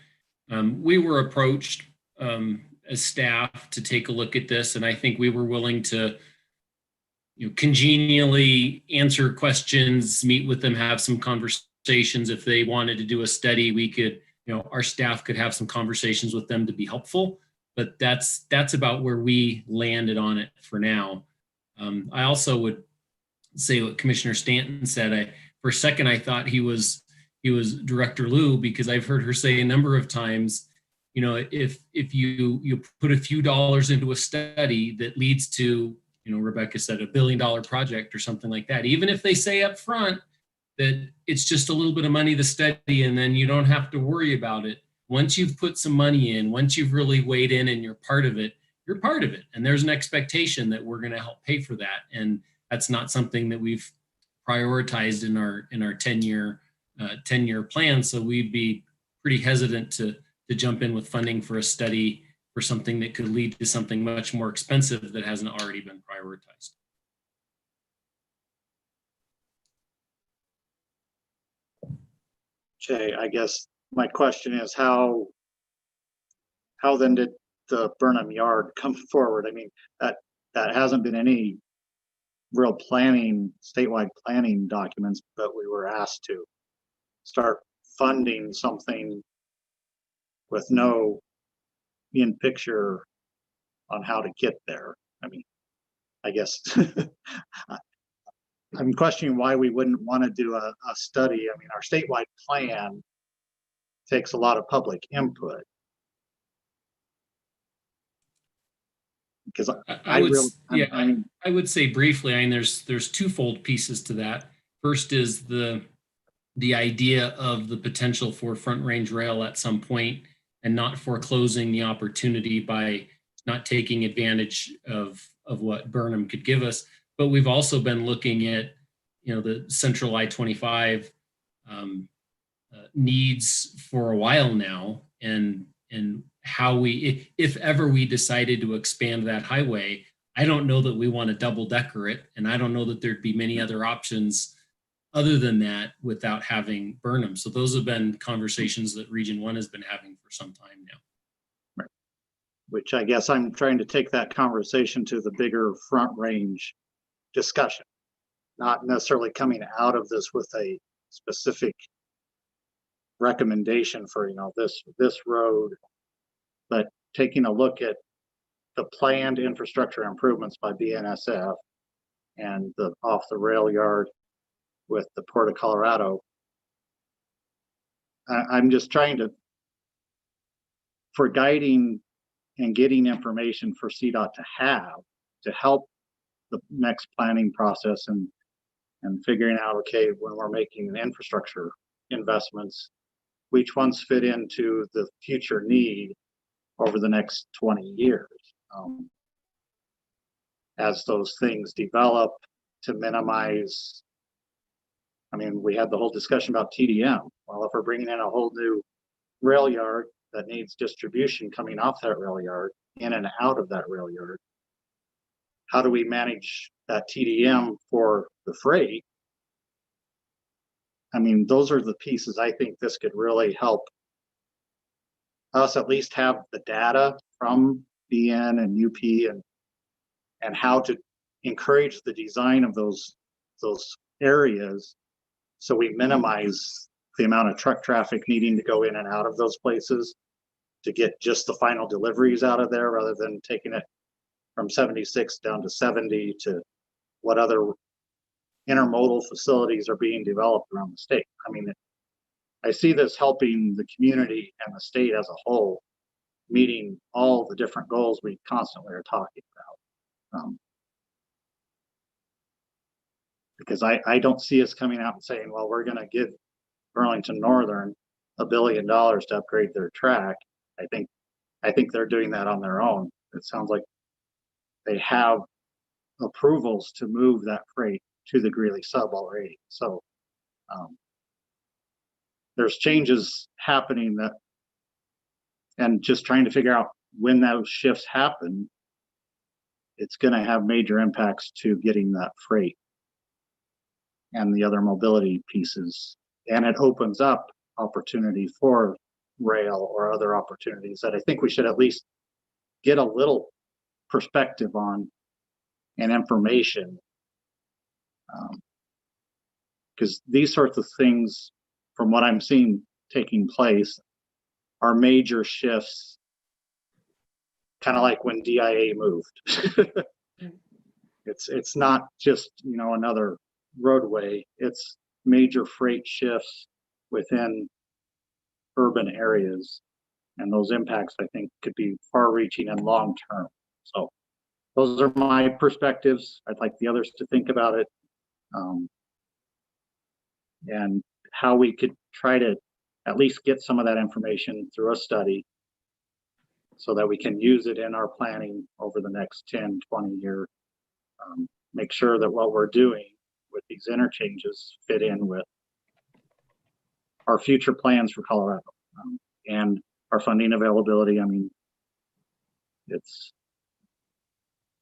We were approached as staff to take a look at this, and I think we were willing to, you know, congenially answer questions, meet with them, have some conversations. If they wanted to do a study, we could, you know, our staff could have some conversations with them to be helpful. But that's about where we landed on it for now. I also would say what Commissioner Stanton said. For a second, I thought he was Director Liu, because I've heard her say a number of times, you know, if you put a few dollars into a study that leads to, you know, Rebecca said $1 billion project or something like that, even if they say up front that it's just a little bit of money to study and then you don't have to worry about it. Once you've put some money in, once you've really weighed in and you're part of it, you're part of it. And there's an expectation that we're going to help pay for that. And that's not something that we've prioritized in our 10-year plan. So we'd be pretty hesitant to jump in with funding for a study for something that could lead to something much more expensive that hasn't already been prioritized. Jay, I guess my question is how then did the Burnham Yard come forward? I mean, that hasn't been any real statewide planning documents, but we were asked to start funding something with no in picture on how to get there. I mean, I guess I'm questioning why we wouldn't want to do a study. I mean, our statewide plan takes a lot of public input. Because I would say briefly, I mean, there's twofold pieces to that. First is the idea of the potential for Front Range Rail at some point, and not foreclosing the opportunity by not taking advantage of what Burnham could give us. But we've also been looking at, you know, the Central I-25 needs for a while now, and how we, if ever we decided to expand that highway, I don't know that we want to double decker it, and I don't know that there'd be many other options other than that without having Burnham. So those have been conversations that Region 1 has been having for some time now. Right. Which I guess I'm trying to take that conversation to the bigger Front Range discussion, not necessarily coming out of this with a specific recommendation for, you know, this road, but taking a look at the planned infrastructure improvements by BNSF and the off the rail yard with the Port of Colorado. I'm just trying to, for guiding and getting information for CDOT to help the next planning process and figuring out, okay, when we're making infrastructure investments, which ones fit into the future need over the next 20 years. As those things develop to minimize, I mean, we had the whole discussion about TDM. Well, if we're bringing in a whole new rail yard that needs distribution coming off that rail yard, in and out of that rail yard, how do we manage that TDM for the freight? I mean, those are the pieces I think this could really help us at least have the data from BN and UP and how to encourage the design of those areas so we minimize the amount of truck traffic needing to go in and out of those places to get just the final deliveries out of there rather than taking it from 76 down to 70 to what other intermodal facilities are being developed around the state. I mean, I see this helping the community and the state as a whole, meeting all the different goals we constantly are talking about. Because I don't see us coming out and saying, well, we're going to give Burlington Northern $1 billion to upgrade their track. I think they're doing that on their own. It sounds like they have approvals to move that freight to the Greeley sub already. So there's changes happening that, and just trying to figure out when those shifts happen, it's going to have major impacts to getting that freight and the other mobility pieces. And it opens up opportunity for rail or other opportunities that I think we should at least get a little perspective on and information. Because these sorts of things, from what I'm seeing taking place, are major shifts, kind of like when DIA moved. It's not just, you know, another roadway, it's major freight shifts within urban areas. And those impacts, I think, could be far reaching and long term. So those are my perspectives. I'd like the others to think about it. And how we could try to at least get some of that information through a study so that we can use it in our planning over the next 10, 20 years. Make sure that what we're doing with these interchanges fit in with our future plans for Colorado and our funding availability. I mean,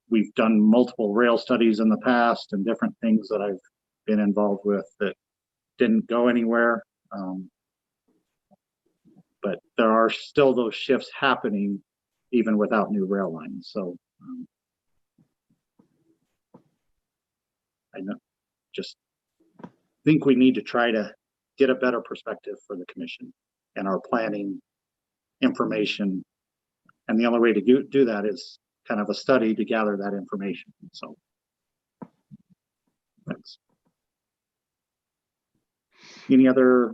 we've done multiple rail studies in the past and different things that I've been involved with that didn't go anywhere. But there are still those shifts happening even without new rail lines. So I just think we need to try to get a better perspective for the commission and our planning information. And the only way to do that is kind of a study to gather that information. So thanks. Any other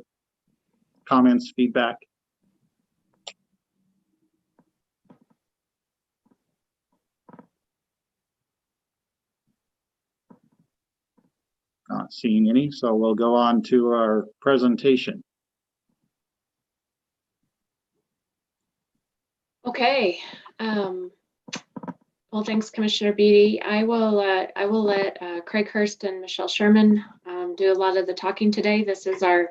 comments, feedback? Not seeing any, so we'll go on to our presentation. Okay. Well, thanks, Commissioner Beatty. I will let Craig Hurst and Michelle Sherman do a lot of the talking today. This is our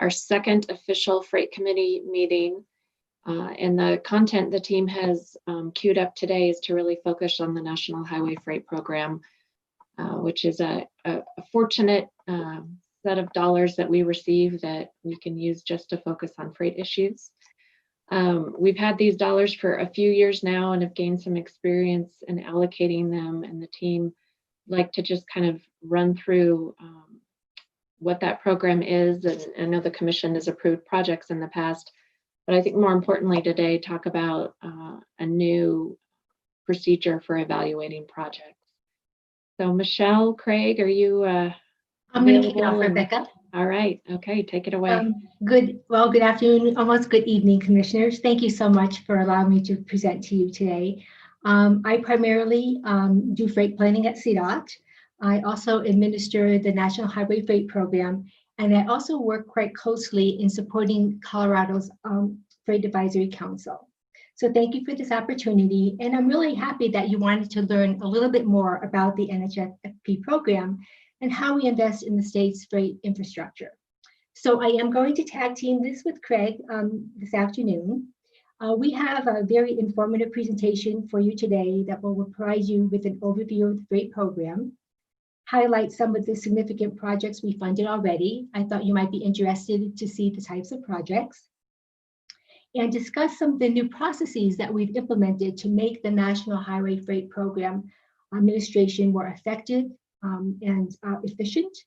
second official Freight Committee meeting. And the content the team has queued up today is to really focus on the National Highway Freight Program, which is a fortunate set of dollars that we receive that we can use just to focus on freight issues. We've had these dollars for a few years now and have gained some experience in allocating them, and the team like to just kind of run through what that program is. And I know the commission has approved projects in the past, but I think more importantly today, talk about a new procedure for evaluating projects. So Michelle, Craig, are you I'm going to kick it off, available? Rebecca. All right. Okay, take it away. Good afternoon, almost good evening, commissioners. Thank you so much for allowing me to present to you today. I primarily do freight planning at CDOT. I also administer the National Highway Freight Program, and I also work quite closely in supporting Colorado's Freight Advisory Council. So thank you for this opportunity, and I'm really happy that you wanted to learn a little bit more about the NHFP program and how we invest in the state's freight infrastructure. So I am going to tag team this with Craig this afternoon. We have a very informative presentation for you today that will provide you with an overview of the freight program, highlight some of the significant projects we funded already. I thought you might be interested to see the types of projects, and discuss some of the new processes that we've implemented to make the National Highway Freight Program administration more effective and efficient,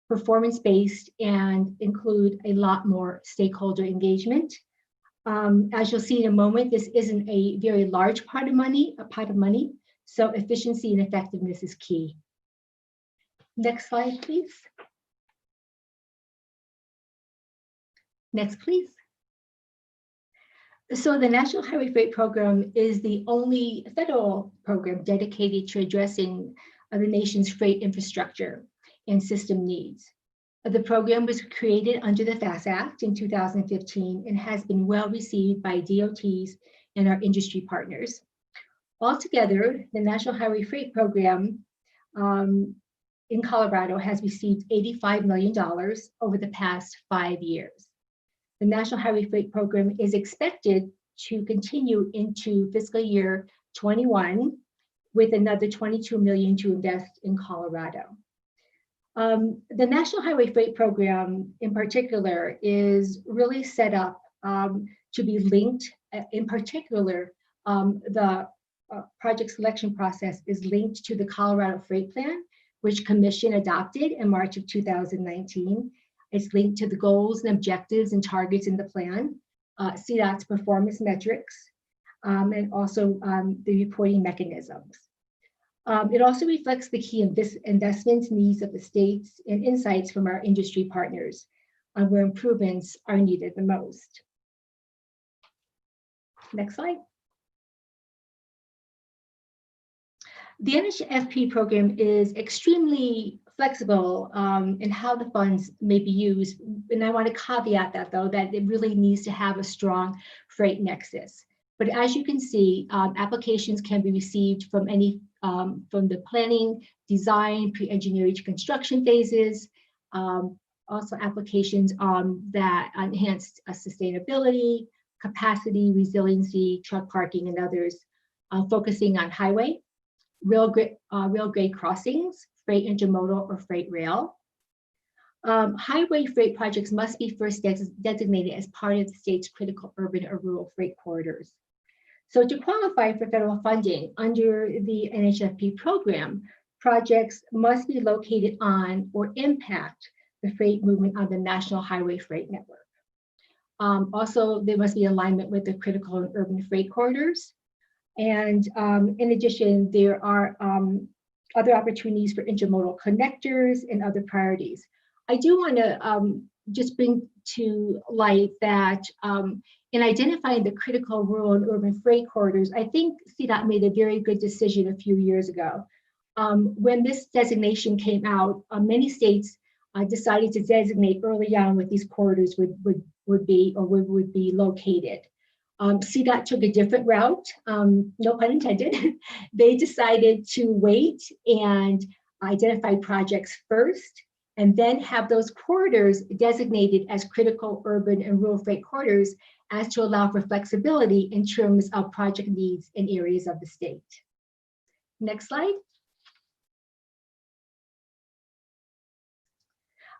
performance-based, and include a lot more stakeholder engagement. As you'll see in a moment, this isn't a very large pot of money, so efficiency and effectiveness is key. Next slide, please. Next, please. So the National Highway Freight Program is the only federal program dedicated to addressing the nation's freight infrastructure and system needs. The program was created under the FAST Act in 2015 and has been well received by DOTs and our industry partners. Altogether, the National Highway Freight Program in Colorado has received $85 million over the past 5 years. The National Highway Freight Program is expected to continue into fiscal year 21 with another $22 million to invest in Colorado. The National Highway Freight Program in particular is really set up to be linked. In particular, the project selection process is linked to the Colorado Freight Plan, which Commission adopted in March of 2019. It's linked to the goals and objectives and targets in the plan, CDOT's performance metrics, and also the reporting mechanisms. It also reflects the key investment needs of the states and insights from our industry partners on where improvements are needed the most. Next slide. The NHFP program is extremely flexible in how the funds may be used. And I want to caveat that, though, that it really needs to have a strong freight nexus. But as you can see, applications can be received from from the planning, design, pre-engineering to construction phases, also applications that enhance sustainability, capacity, resiliency, truck parking, and others, focusing on highway, rail grade crossings, freight intermodal, or freight rail. Highway freight projects must be first designated as part of the state's critical urban or rural freight corridors. So to qualify for federal funding under the NHFP program, projects must be located on or impact the freight movement on the National Highway Freight Network. Also, there must be alignment with the critical and urban freight corridors. And in addition, there are other opportunities for intermodal connectors and other priorities. I do want to just bring to light that in identifying the critical rural and urban freight corridors, I think CDOT made a very good decision a few years ago. When this designation came out, many states decided to designate early on what these corridors would be located. CDOT took a different route, no pun intended. They decided to wait and identify projects first, and then have those corridors designated as critical urban and rural freight corridors as to allow for flexibility in terms of project needs in areas of the state. Next slide.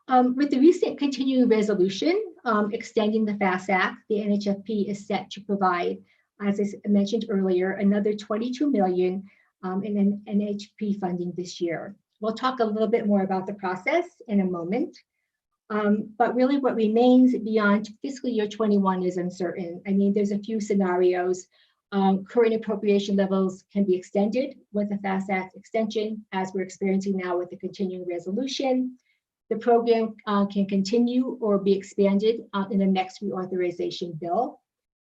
With the recent continuing resolution extending the FAST Act, the NHFP is set to provide, as I mentioned earlier, another $22 million in NHFP funding this year. We'll talk a little bit more about the process in a moment. But really what remains beyond fiscal year 21 is uncertain. I mean, there's a few scenarios. Current appropriation levels can be extended with the FAST Act extension, as we're experiencing now with the continuing resolution. The program can continue or be expanded in the next reauthorization bill.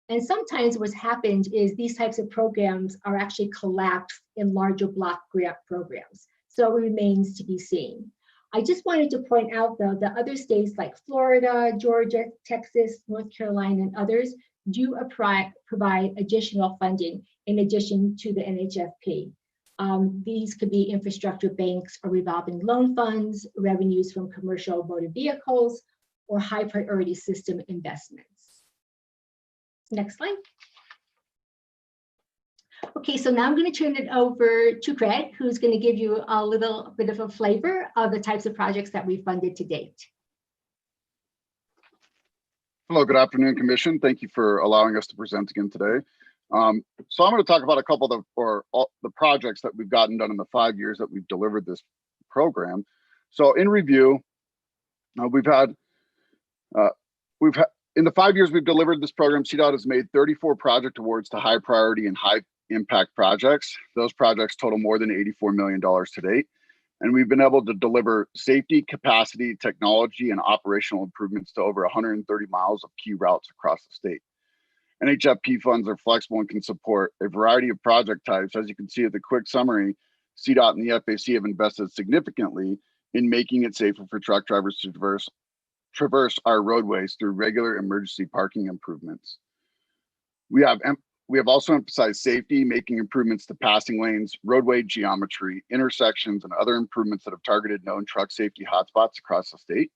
And sometimes what's happened is these types of programs are actually collapsed in larger block grant programs. So it remains to be seen. I just wanted to point out, though, that other states like Florida, Georgia, Texas, North Carolina, and others do provide additional funding in addition to the NHFP. These could be infrastructure banks or revolving loan funds, revenues from commercial motor vehicles, or high priority system investments. Next slide. Okay, so now I'm going to turn it over to Craig, who's going to give you a little bit of a flavor of the types of projects that we've funded to date. Hello, good afternoon, Commission. Thank you for allowing us to present again today. So I'm going to talk about a couple of the projects that we've gotten done in the 5 years that we've delivered this program. So in review, we've had in the 5 years we've delivered this program, CDOT has made 34 project awards to high priority and high impact projects. Those projects total more than $84 million to date. And we've been able to deliver safety, capacity, technology, and operational improvements to over 130 miles of key routes across the state. NHFP funds are flexible and can support a variety of project types. As you can see at the quick summary, CDOT and the FAC have invested significantly in making it safer for truck drivers to traverse our roadways through regular emergency parking improvements. We have also emphasized safety, making improvements to passing lanes, roadway geometry, intersections, and other improvements that have targeted known truck safety hotspots across the state.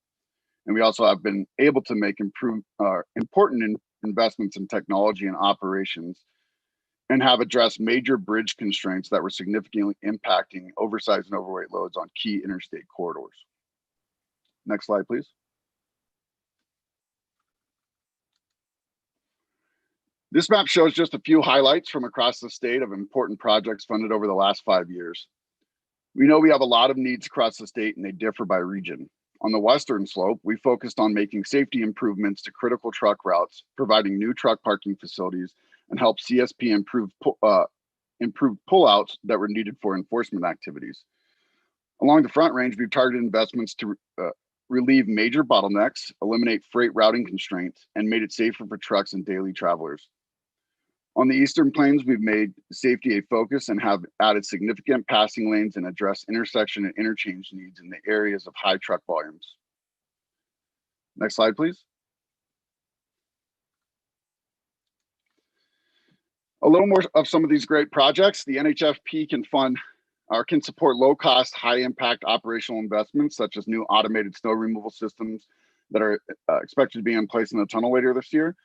And we also have been able to make important investments in technology and operations and have addressed major bridge constraints that were significantly impacting oversized and overweight loads on key interstate corridors. Next slide, please. This map shows just a few highlights from across the state of important projects funded over the last 5 years. We know we have a lot of needs across the state and they differ by region. On the western slope, we focused on making safety improvements to critical truck routes, providing new truck parking facilities, and help CSP improve pullouts that were needed for enforcement activities. Along the Front Range, we've targeted investments to relieve major bottlenecks, eliminate freight routing constraints, and made it safer for trucks and daily travelers. On the Eastern Plains, we've made safety a focus and have added significant passing lanes and addressed intersection and interchange needs in the areas of high truck volumes. Next slide, please. A little more of some of these great projects. The NHFP can support low-cost, high-impact operational investments, such as new automated snow removal systems that are expected to be in place in the tunnel later this year.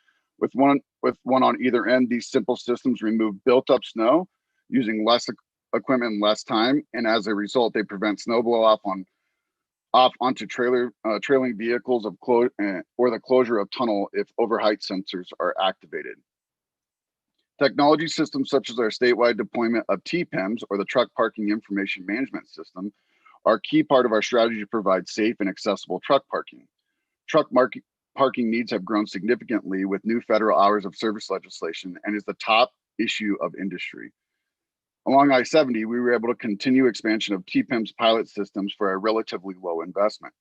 With one on either end, these simple systems remove built-up snow using less equipment and less time, and as a result, they prevent snow blow off onto trailing vehicles or the closure of tunnel if overheight sensors are activated. Technology systems such as our statewide deployment of TPIMS, or the Truck Parking Information Management System, are a key part of our strategy to provide safe and accessible truck parking. Truck parking needs have grown significantly with new federal hours of service legislation and is the top issue of industry. Along I-70, we were able to continue expansion of TPIMS pilot systems for a relatively low investment.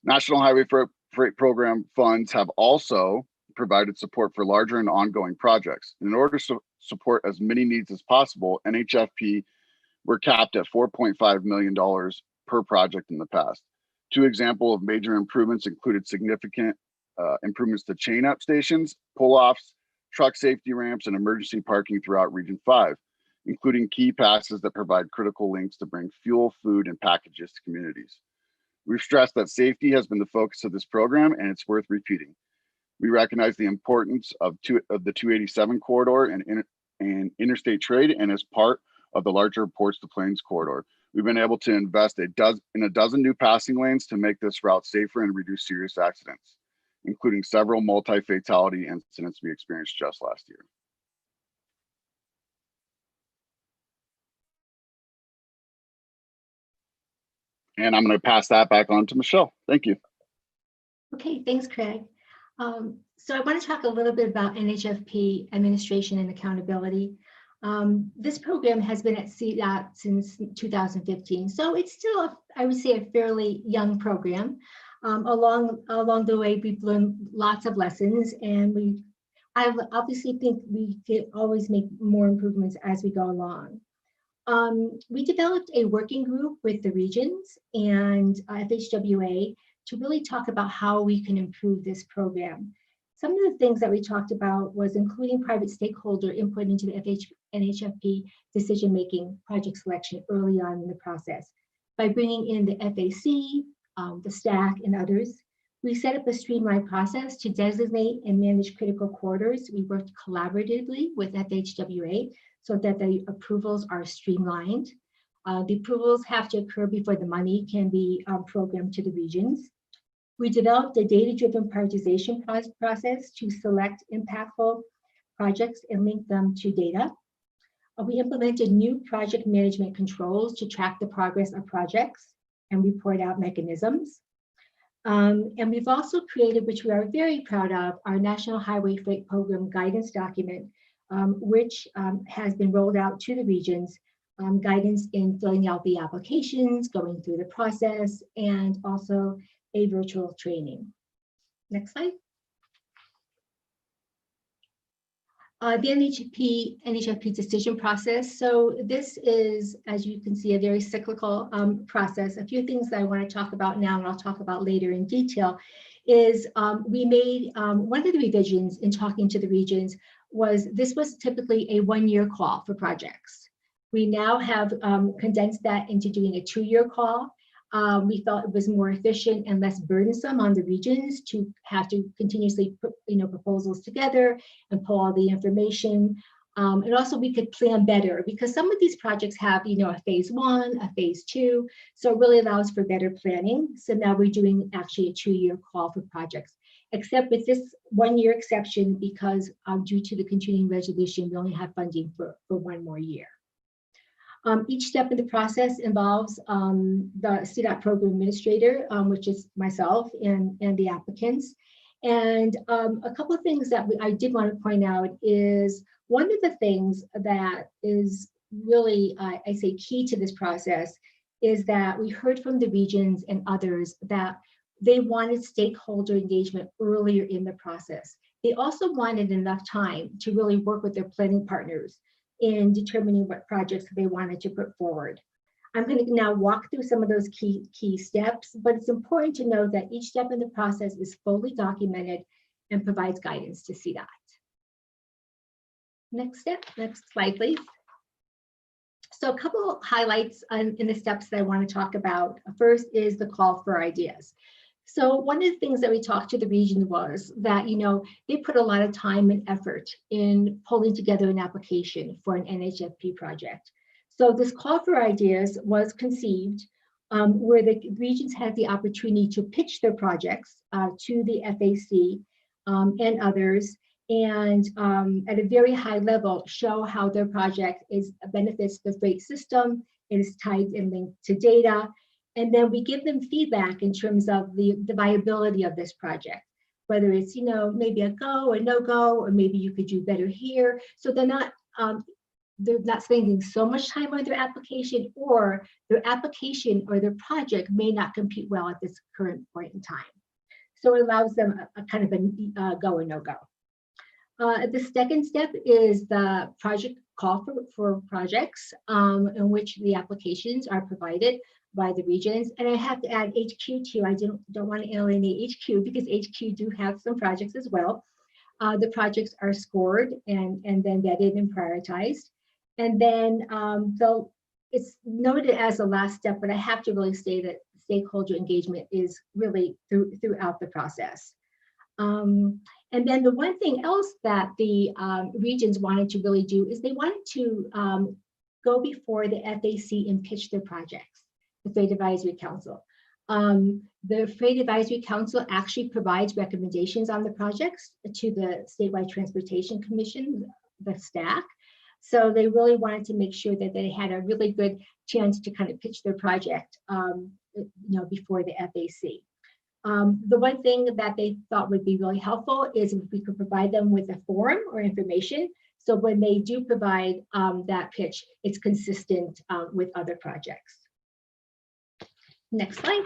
National Highway Freight Program funds have also provided support for larger and ongoing projects. In order to support as many needs as possible, NHFP were capped at $4.5 million per project in the past. Two examples of major improvements included significant improvements to chain-up stations, pull-offs, truck safety ramps, and emergency parking throughout Region 5, including key passes that provide critical links to bring fuel, food, and packages to communities. We've stressed that safety has been the focus of this program, and it's worth repeating. We recognize the importance of the 287 corridor and interstate trade, and as part of the larger Ports to Plains corridor. We've been able to invest in a dozen new passing lanes to make this route safer and reduce serious accidents, including several multi-fatality incidents we experienced just last year. And I'm going to pass that back on to Michelle. Thank you. Okay, thanks, Craig. So I want to talk a little bit about NHFP administration and accountability. This program has been at CDOT since 2015, so it's still, I would say, a fairly young program. Along the way, we've learned lots of lessons, and I obviously think we could always make more improvements as we go along. We developed a working group with the regions and FHWA to really talk about how we can improve this program. Some of the things that we talked about was including private stakeholder input into the NHFP decision-making project selection early on in the process by bringing in the FAC, the STAC, and others. We set up a streamlined process to designate and manage critical corridors. We worked collaboratively with FHWA so that the approvals are streamlined. The approvals have to occur before the money can be programmed to the regions. We developed a data-driven prioritization process to select impactful projects and link them to data. We implemented new project management controls to track the progress of projects and report out mechanisms. And we've also created, which we are very proud of, our National Highway Freight Program guidance document, which has been rolled out to the regions, guidance in filling out the applications, going through the process, and also a virtual training. Next slide. The NHFP decision process. So this is, as you can see, a very cyclical process. A few things that I want to talk about now, and I'll talk about later in detail, is we made one of the revisions in talking to the regions was this was typically a one-year call for projects. We now have condensed that into doing a two-year call. We felt it was more efficient and less burdensome on the regions to have to continuously put proposals together and pull all the information. And also we could plan better because some of these projects have a phase 1, a phase 2, so it really allows for better planning. So now we're doing actually a 2-year call for projects, except with this 1-year exception because due to the continuing resolution, we only have funding for 1 more year. Each step in the process involves the CDOT program administrator, which is myself and the applicants. And a couple of things that I did want to point out is one of the things that is really, I say, key to this process is that we heard from the regions and others that they wanted stakeholder engagement earlier in the process. They also wanted enough time to really work with their planning partners in determining what projects they wanted to put forward. I'm going to now walk through some of those key steps, but it's important to know that each step in the process is fully documented and provides guidance to CDOT. Next slide, please. So a couple of highlights in the steps that I want to talk about. First is the call for ideas. So one of the things that we talked to the region was that, they put a lot of time and effort in pulling together an application for an NHFP project. So this call for ideas was conceived where the regions had the opportunity to pitch their projects to the FAC and others, and at a very high level, show how their project benefits the freight system, it is tied and linked to data. And then we give them feedback in terms of the viability of this project, whether it's, maybe a go or no go, or maybe you could do better here. So they're not spending so much time on their application, or their application or their project may not compete well at this current point in time. So it allows them a kind of a go or no go. The second step is the project call for projects in which the applications are provided by the regions. And I have to add HQ too. I don't want to alienate HQ because HQ do have some projects as well. The projects are scored and then vetted and prioritized. And then it's noted as a last step, but I have to really say that stakeholder engagement is really throughout the process. And then the one thing else that the regions wanted to really do is they wanted to go before the FAC and pitch their projects, the Freight Advisory Council. The Freight Advisory Council actually provides recommendations on the projects to the Statewide Transportation Commission, the STAC. So they really wanted to make sure that they had a really good chance to kind of pitch their project, before the FAC. The one thing that they thought would be really helpful is if we could provide them with a form or information. So when they do provide that pitch, it's consistent with other projects. Next slide.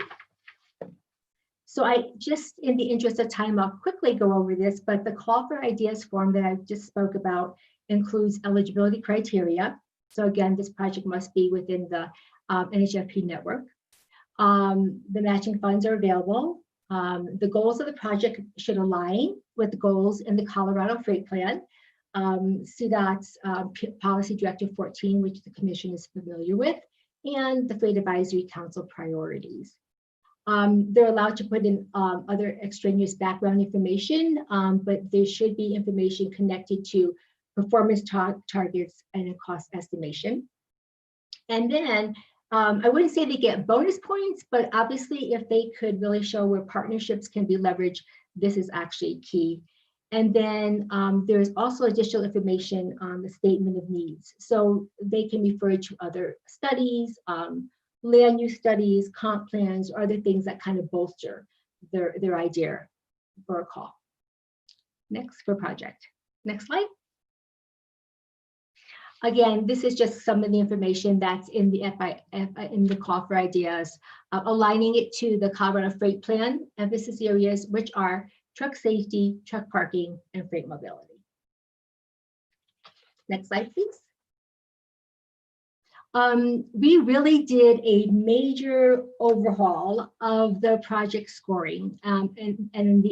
So I just, in the interest of time, I'll quickly go over this, but the call for ideas form that I just spoke about includes eligibility criteria. So again, this project must be within the NHFP network. The matching funds are available. The goals of the project should align with the goals in the Colorado Freight Plan, CDOT's Policy Directive 14, which the Commission is familiar with, and the Freight Advisory Council priorities. They're allowed to put in other extraneous background information, but there should be information connected to performance targets and a cost estimation. And then I wouldn't say they get bonus points, but obviously if they could really show where partnerships can be leveraged, this is actually key. And then there's also additional information on the statement of needs. So they can refer to other studies, land use studies, comp plans, or other things that kind of bolster their idea for a call. Next for project. Next slide. Again, this is just some of the information that's in the in the call for ideas, aligning it to the Colorado Freight Plan emphasis areas, which are truck safety, truck parking, and freight mobility. Next slide, please. We really did a major overhaul of the project scoring and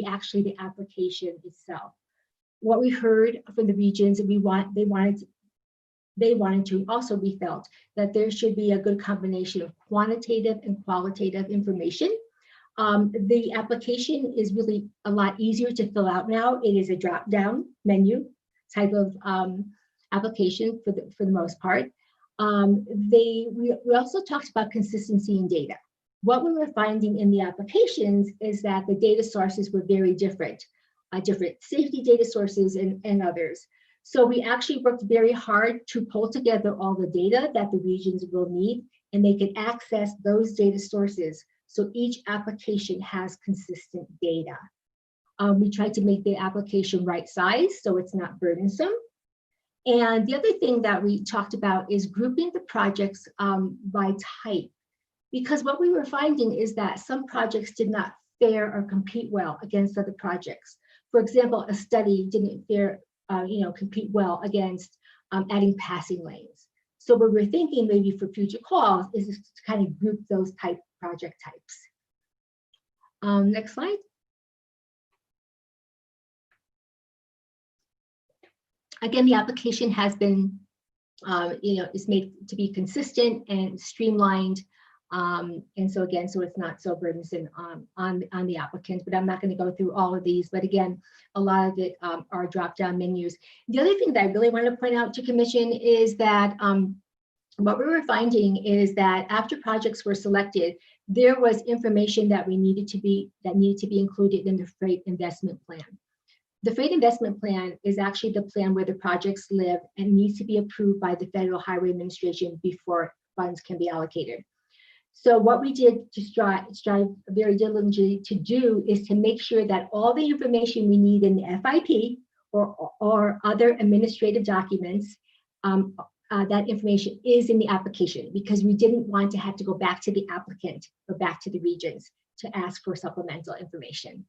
actually the application itself. What we heard from the regions, they wanted to also, we felt that there should be a good combination of quantitative and qualitative information. The application is really a lot easier to fill out now. It is a drop-down menu type of application for the most part. We also talked about consistency in data. What we were finding in the applications is that the data sources were very different, different safety data sources and others. So we actually worked very hard to pull together all the data that the regions will need, and they can access those data sources. So each application has consistent data. We tried to make the application right size, so it's not burdensome. And the other thing that we talked about is grouping the projects by type, because what we were finding is that some projects did not fare or compete well against other projects. For example, a study didn't fare, compete well against adding passing lanes. So what we're thinking maybe for future calls is to kind of group those project types. Next slide. Again, the application has been, is made to be consistent and streamlined. And so again, so it's not so burdensome on the applicants, but I'm not going to go through all of these. But again, a lot of it are drop-down menus. The other thing that I really want to point out to Commission is that what we were finding is that after projects were selected, there was information that needed to be included in the freight investment plan. The freight investment plan is actually the plan where the projects live and needs to be approved by the Federal Highway Administration before funds can be allocated. So what we did to strive very diligently to do is to make sure that all the information we need in the FIP or other administrative documents, that information is in the application, because we didn't want to have to go back to the applicant or back to the regions to ask for supplemental information.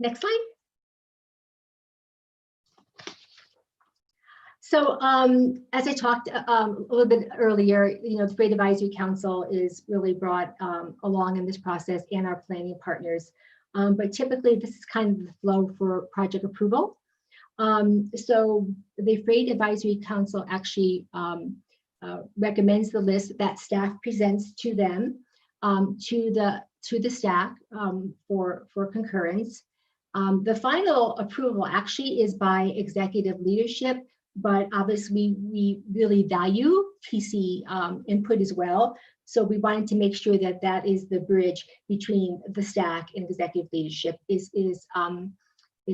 Next slide. So as I talked a little bit earlier, the Freight Advisory Council is really brought along in this process, and our planning partners. But typically this is kind of the flow for project approval. So the Freight Advisory Council actually recommends the list that staff presents to them, to the staff for concurrence. The final approval actually is by executive leadership, but obviously we really value TC input as well. So we wanted to make sure that that is the bridge between the staff and executive leadership is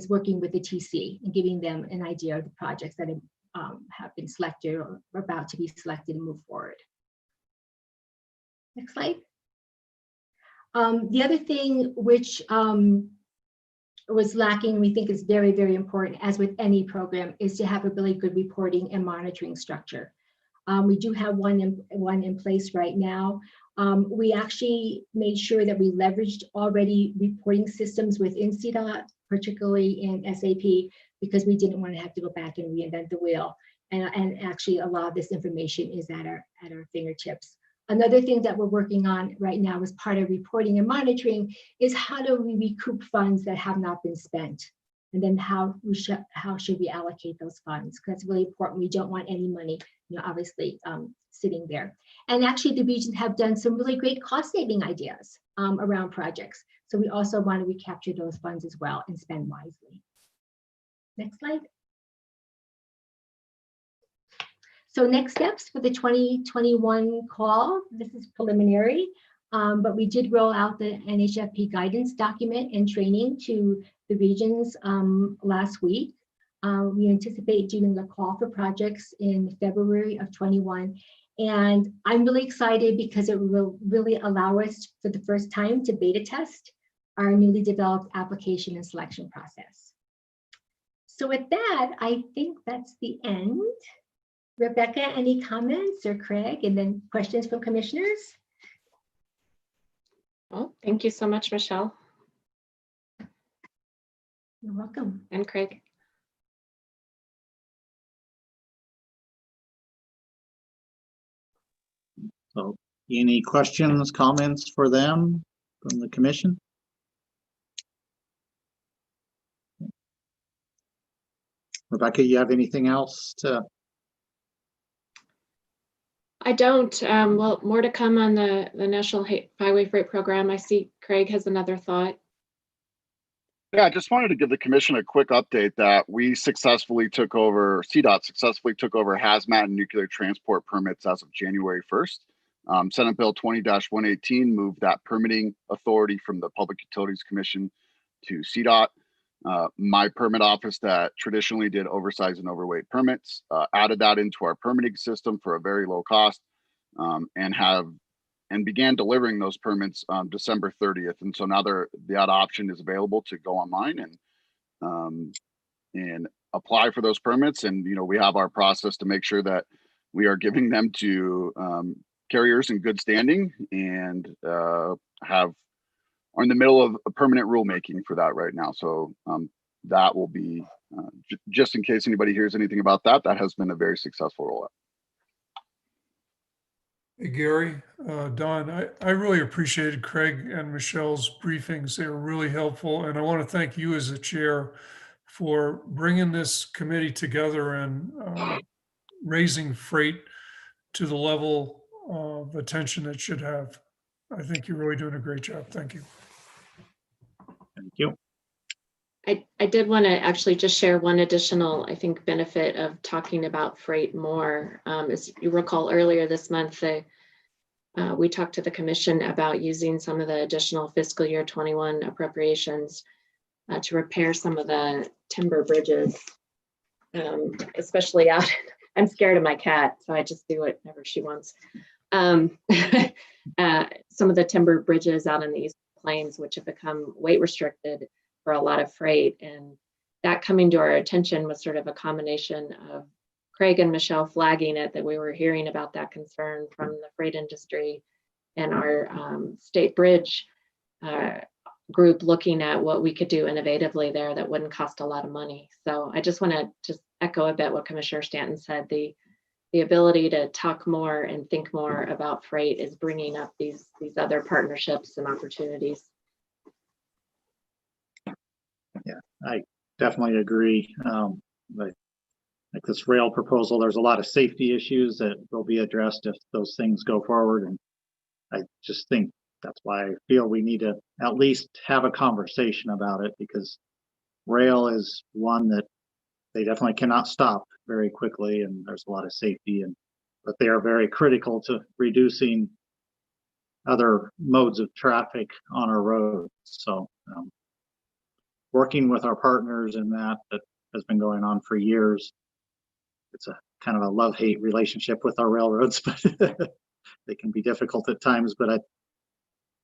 working with the TC and giving them an idea of the projects that have been selected or are about to be selected and move forward. Next slide. The other thing which was lacking, we think is very, very important, as with any program, is to have a really good reporting and monitoring structure. We do have one in place right now. We actually made sure that we leveraged already reporting systems within CDOT, particularly in SAP, because we didn't want to have to go back and reinvent the wheel. And actually a lot of this information is at our fingertips. Another thing that we're working on right now as part of reporting and monitoring is how do we recoup funds that have not been spent? And then how should we allocate those funds? Because it's really important. We don't want any money, obviously sitting there. And actually the regions have done some really great cost saving ideas around projects. So we also want to recapture those funds as well and spend wisely. Next slide. So next steps for the 2021 call, this is preliminary, but we did roll out the NHFP guidance document and training to the regions last week. We anticipate doing a call for projects in February of 21. And I'm really excited because it will really allow us for the first time to beta test our newly developed application and selection process. So with that, I think that's the end. Rebecca, any comments, or Craig, and then questions from commissioners? Well, thank you so much, Michelle. You're welcome. And Craig. So any questions, comments for them from the commission? Rebecca, you have anything else to? I don't. Well, more to come on the National Highway Freight Program. I see Craig has another thought. Yeah, I just wanted to give the commission a quick update that we successfully took over, CDOT successfully took over hazmat and nuclear transport permits as of January 1st. Senate Bill 20-118 moved that permitting authority from the Public Utilities Commission to CDOT. My permit office that traditionally did oversized and overweight permits added that into our permitting system for a very low cost and began delivering those permits December 30th. And so now that option is available to go online and apply for those permits. And, you know, we have our process to make sure that we are giving them to carriers in good standing and are in the middle of a permanent rulemaking for that right now. So that will be, just in case anybody hears anything about that, that has been a very successful rollout. Hey, Gary, Don, I really appreciated Craig and Michelle's briefings. They were really helpful. And I want to thank you as the chair for bringing this committee together and raising freight to the level of attention it should have. I think you're really doing a great job. Thank you. Thank you. I did want to actually just share one additional, I think, benefit of talking about freight more. As you recall, earlier this month, we talked to the commission about using some of the additional fiscal year 21 appropriations to repair some of the timber bridges, especially out. I'm scared of my cat, so I just do whatever she wants. Some of the timber bridges out in the East Plains, which have become weight restricted for a lot of freight, and that coming to our attention was sort of a combination of Craig and Michelle flagging it, that we were hearing about that concern from the freight industry, and our state bridge group looking at what we could do innovatively there that wouldn't cost a lot of money. So I just want to just echo a bit what Commissioner Stanton said. The ability to talk more and think more about freight is bringing up these other partnerships and opportunities. Yeah, I definitely agree. Like this rail proposal, there's a lot of safety issues that will be addressed if those things go forward. And I just think that's why I feel we need to at least have a conversation about it, because rail is one that they definitely cannot stop very quickly, and there's a lot of safety, but they are very critical to reducing other modes of traffic on our roads. So working with our partners in that has been going on for years. It's a kind of a love-hate relationship with our railroads, but they can be difficult at times, but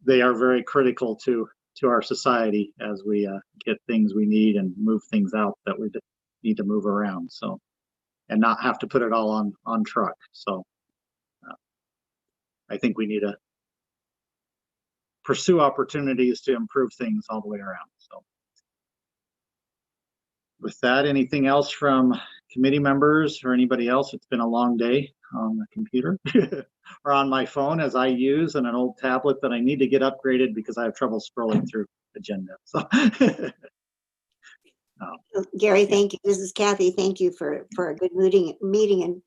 they are very critical to our society as we get things we need and move things out that we need to move around. So, and not have to put it all on truck. So I think we need to pursue opportunities to improve things all the way around. So with that, anything else from committee members or anybody else? It's been a long day on the computer or on my phone, as I use, and an old tablet that I need to get upgraded because I have trouble scrolling through agenda. So Gary, thank you. This is Kathy. Thank you for a good meeting. And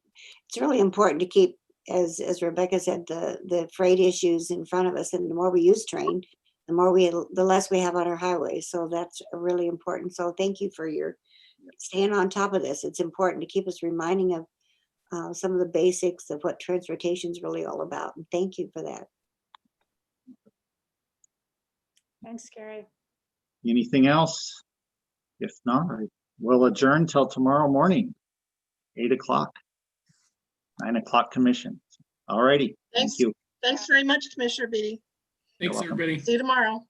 it's really important to keep as Rebecca said, the freight issues in front of us, and the more we use train, the less we have on our highways. So that's really important. So thank you for your staying on top of this. It's important to keep us reminding of some of the basics of what transportation is really all about. And thank you for that. Thanks, Gary. Anything else? If not, I will adjourn till tomorrow morning, 8 o'clock, 9 o'clock commission. All righty. Thank Thanks. you. Thanks very much, Commissioner Beatty. Thanks, everybody. See you tomorrow.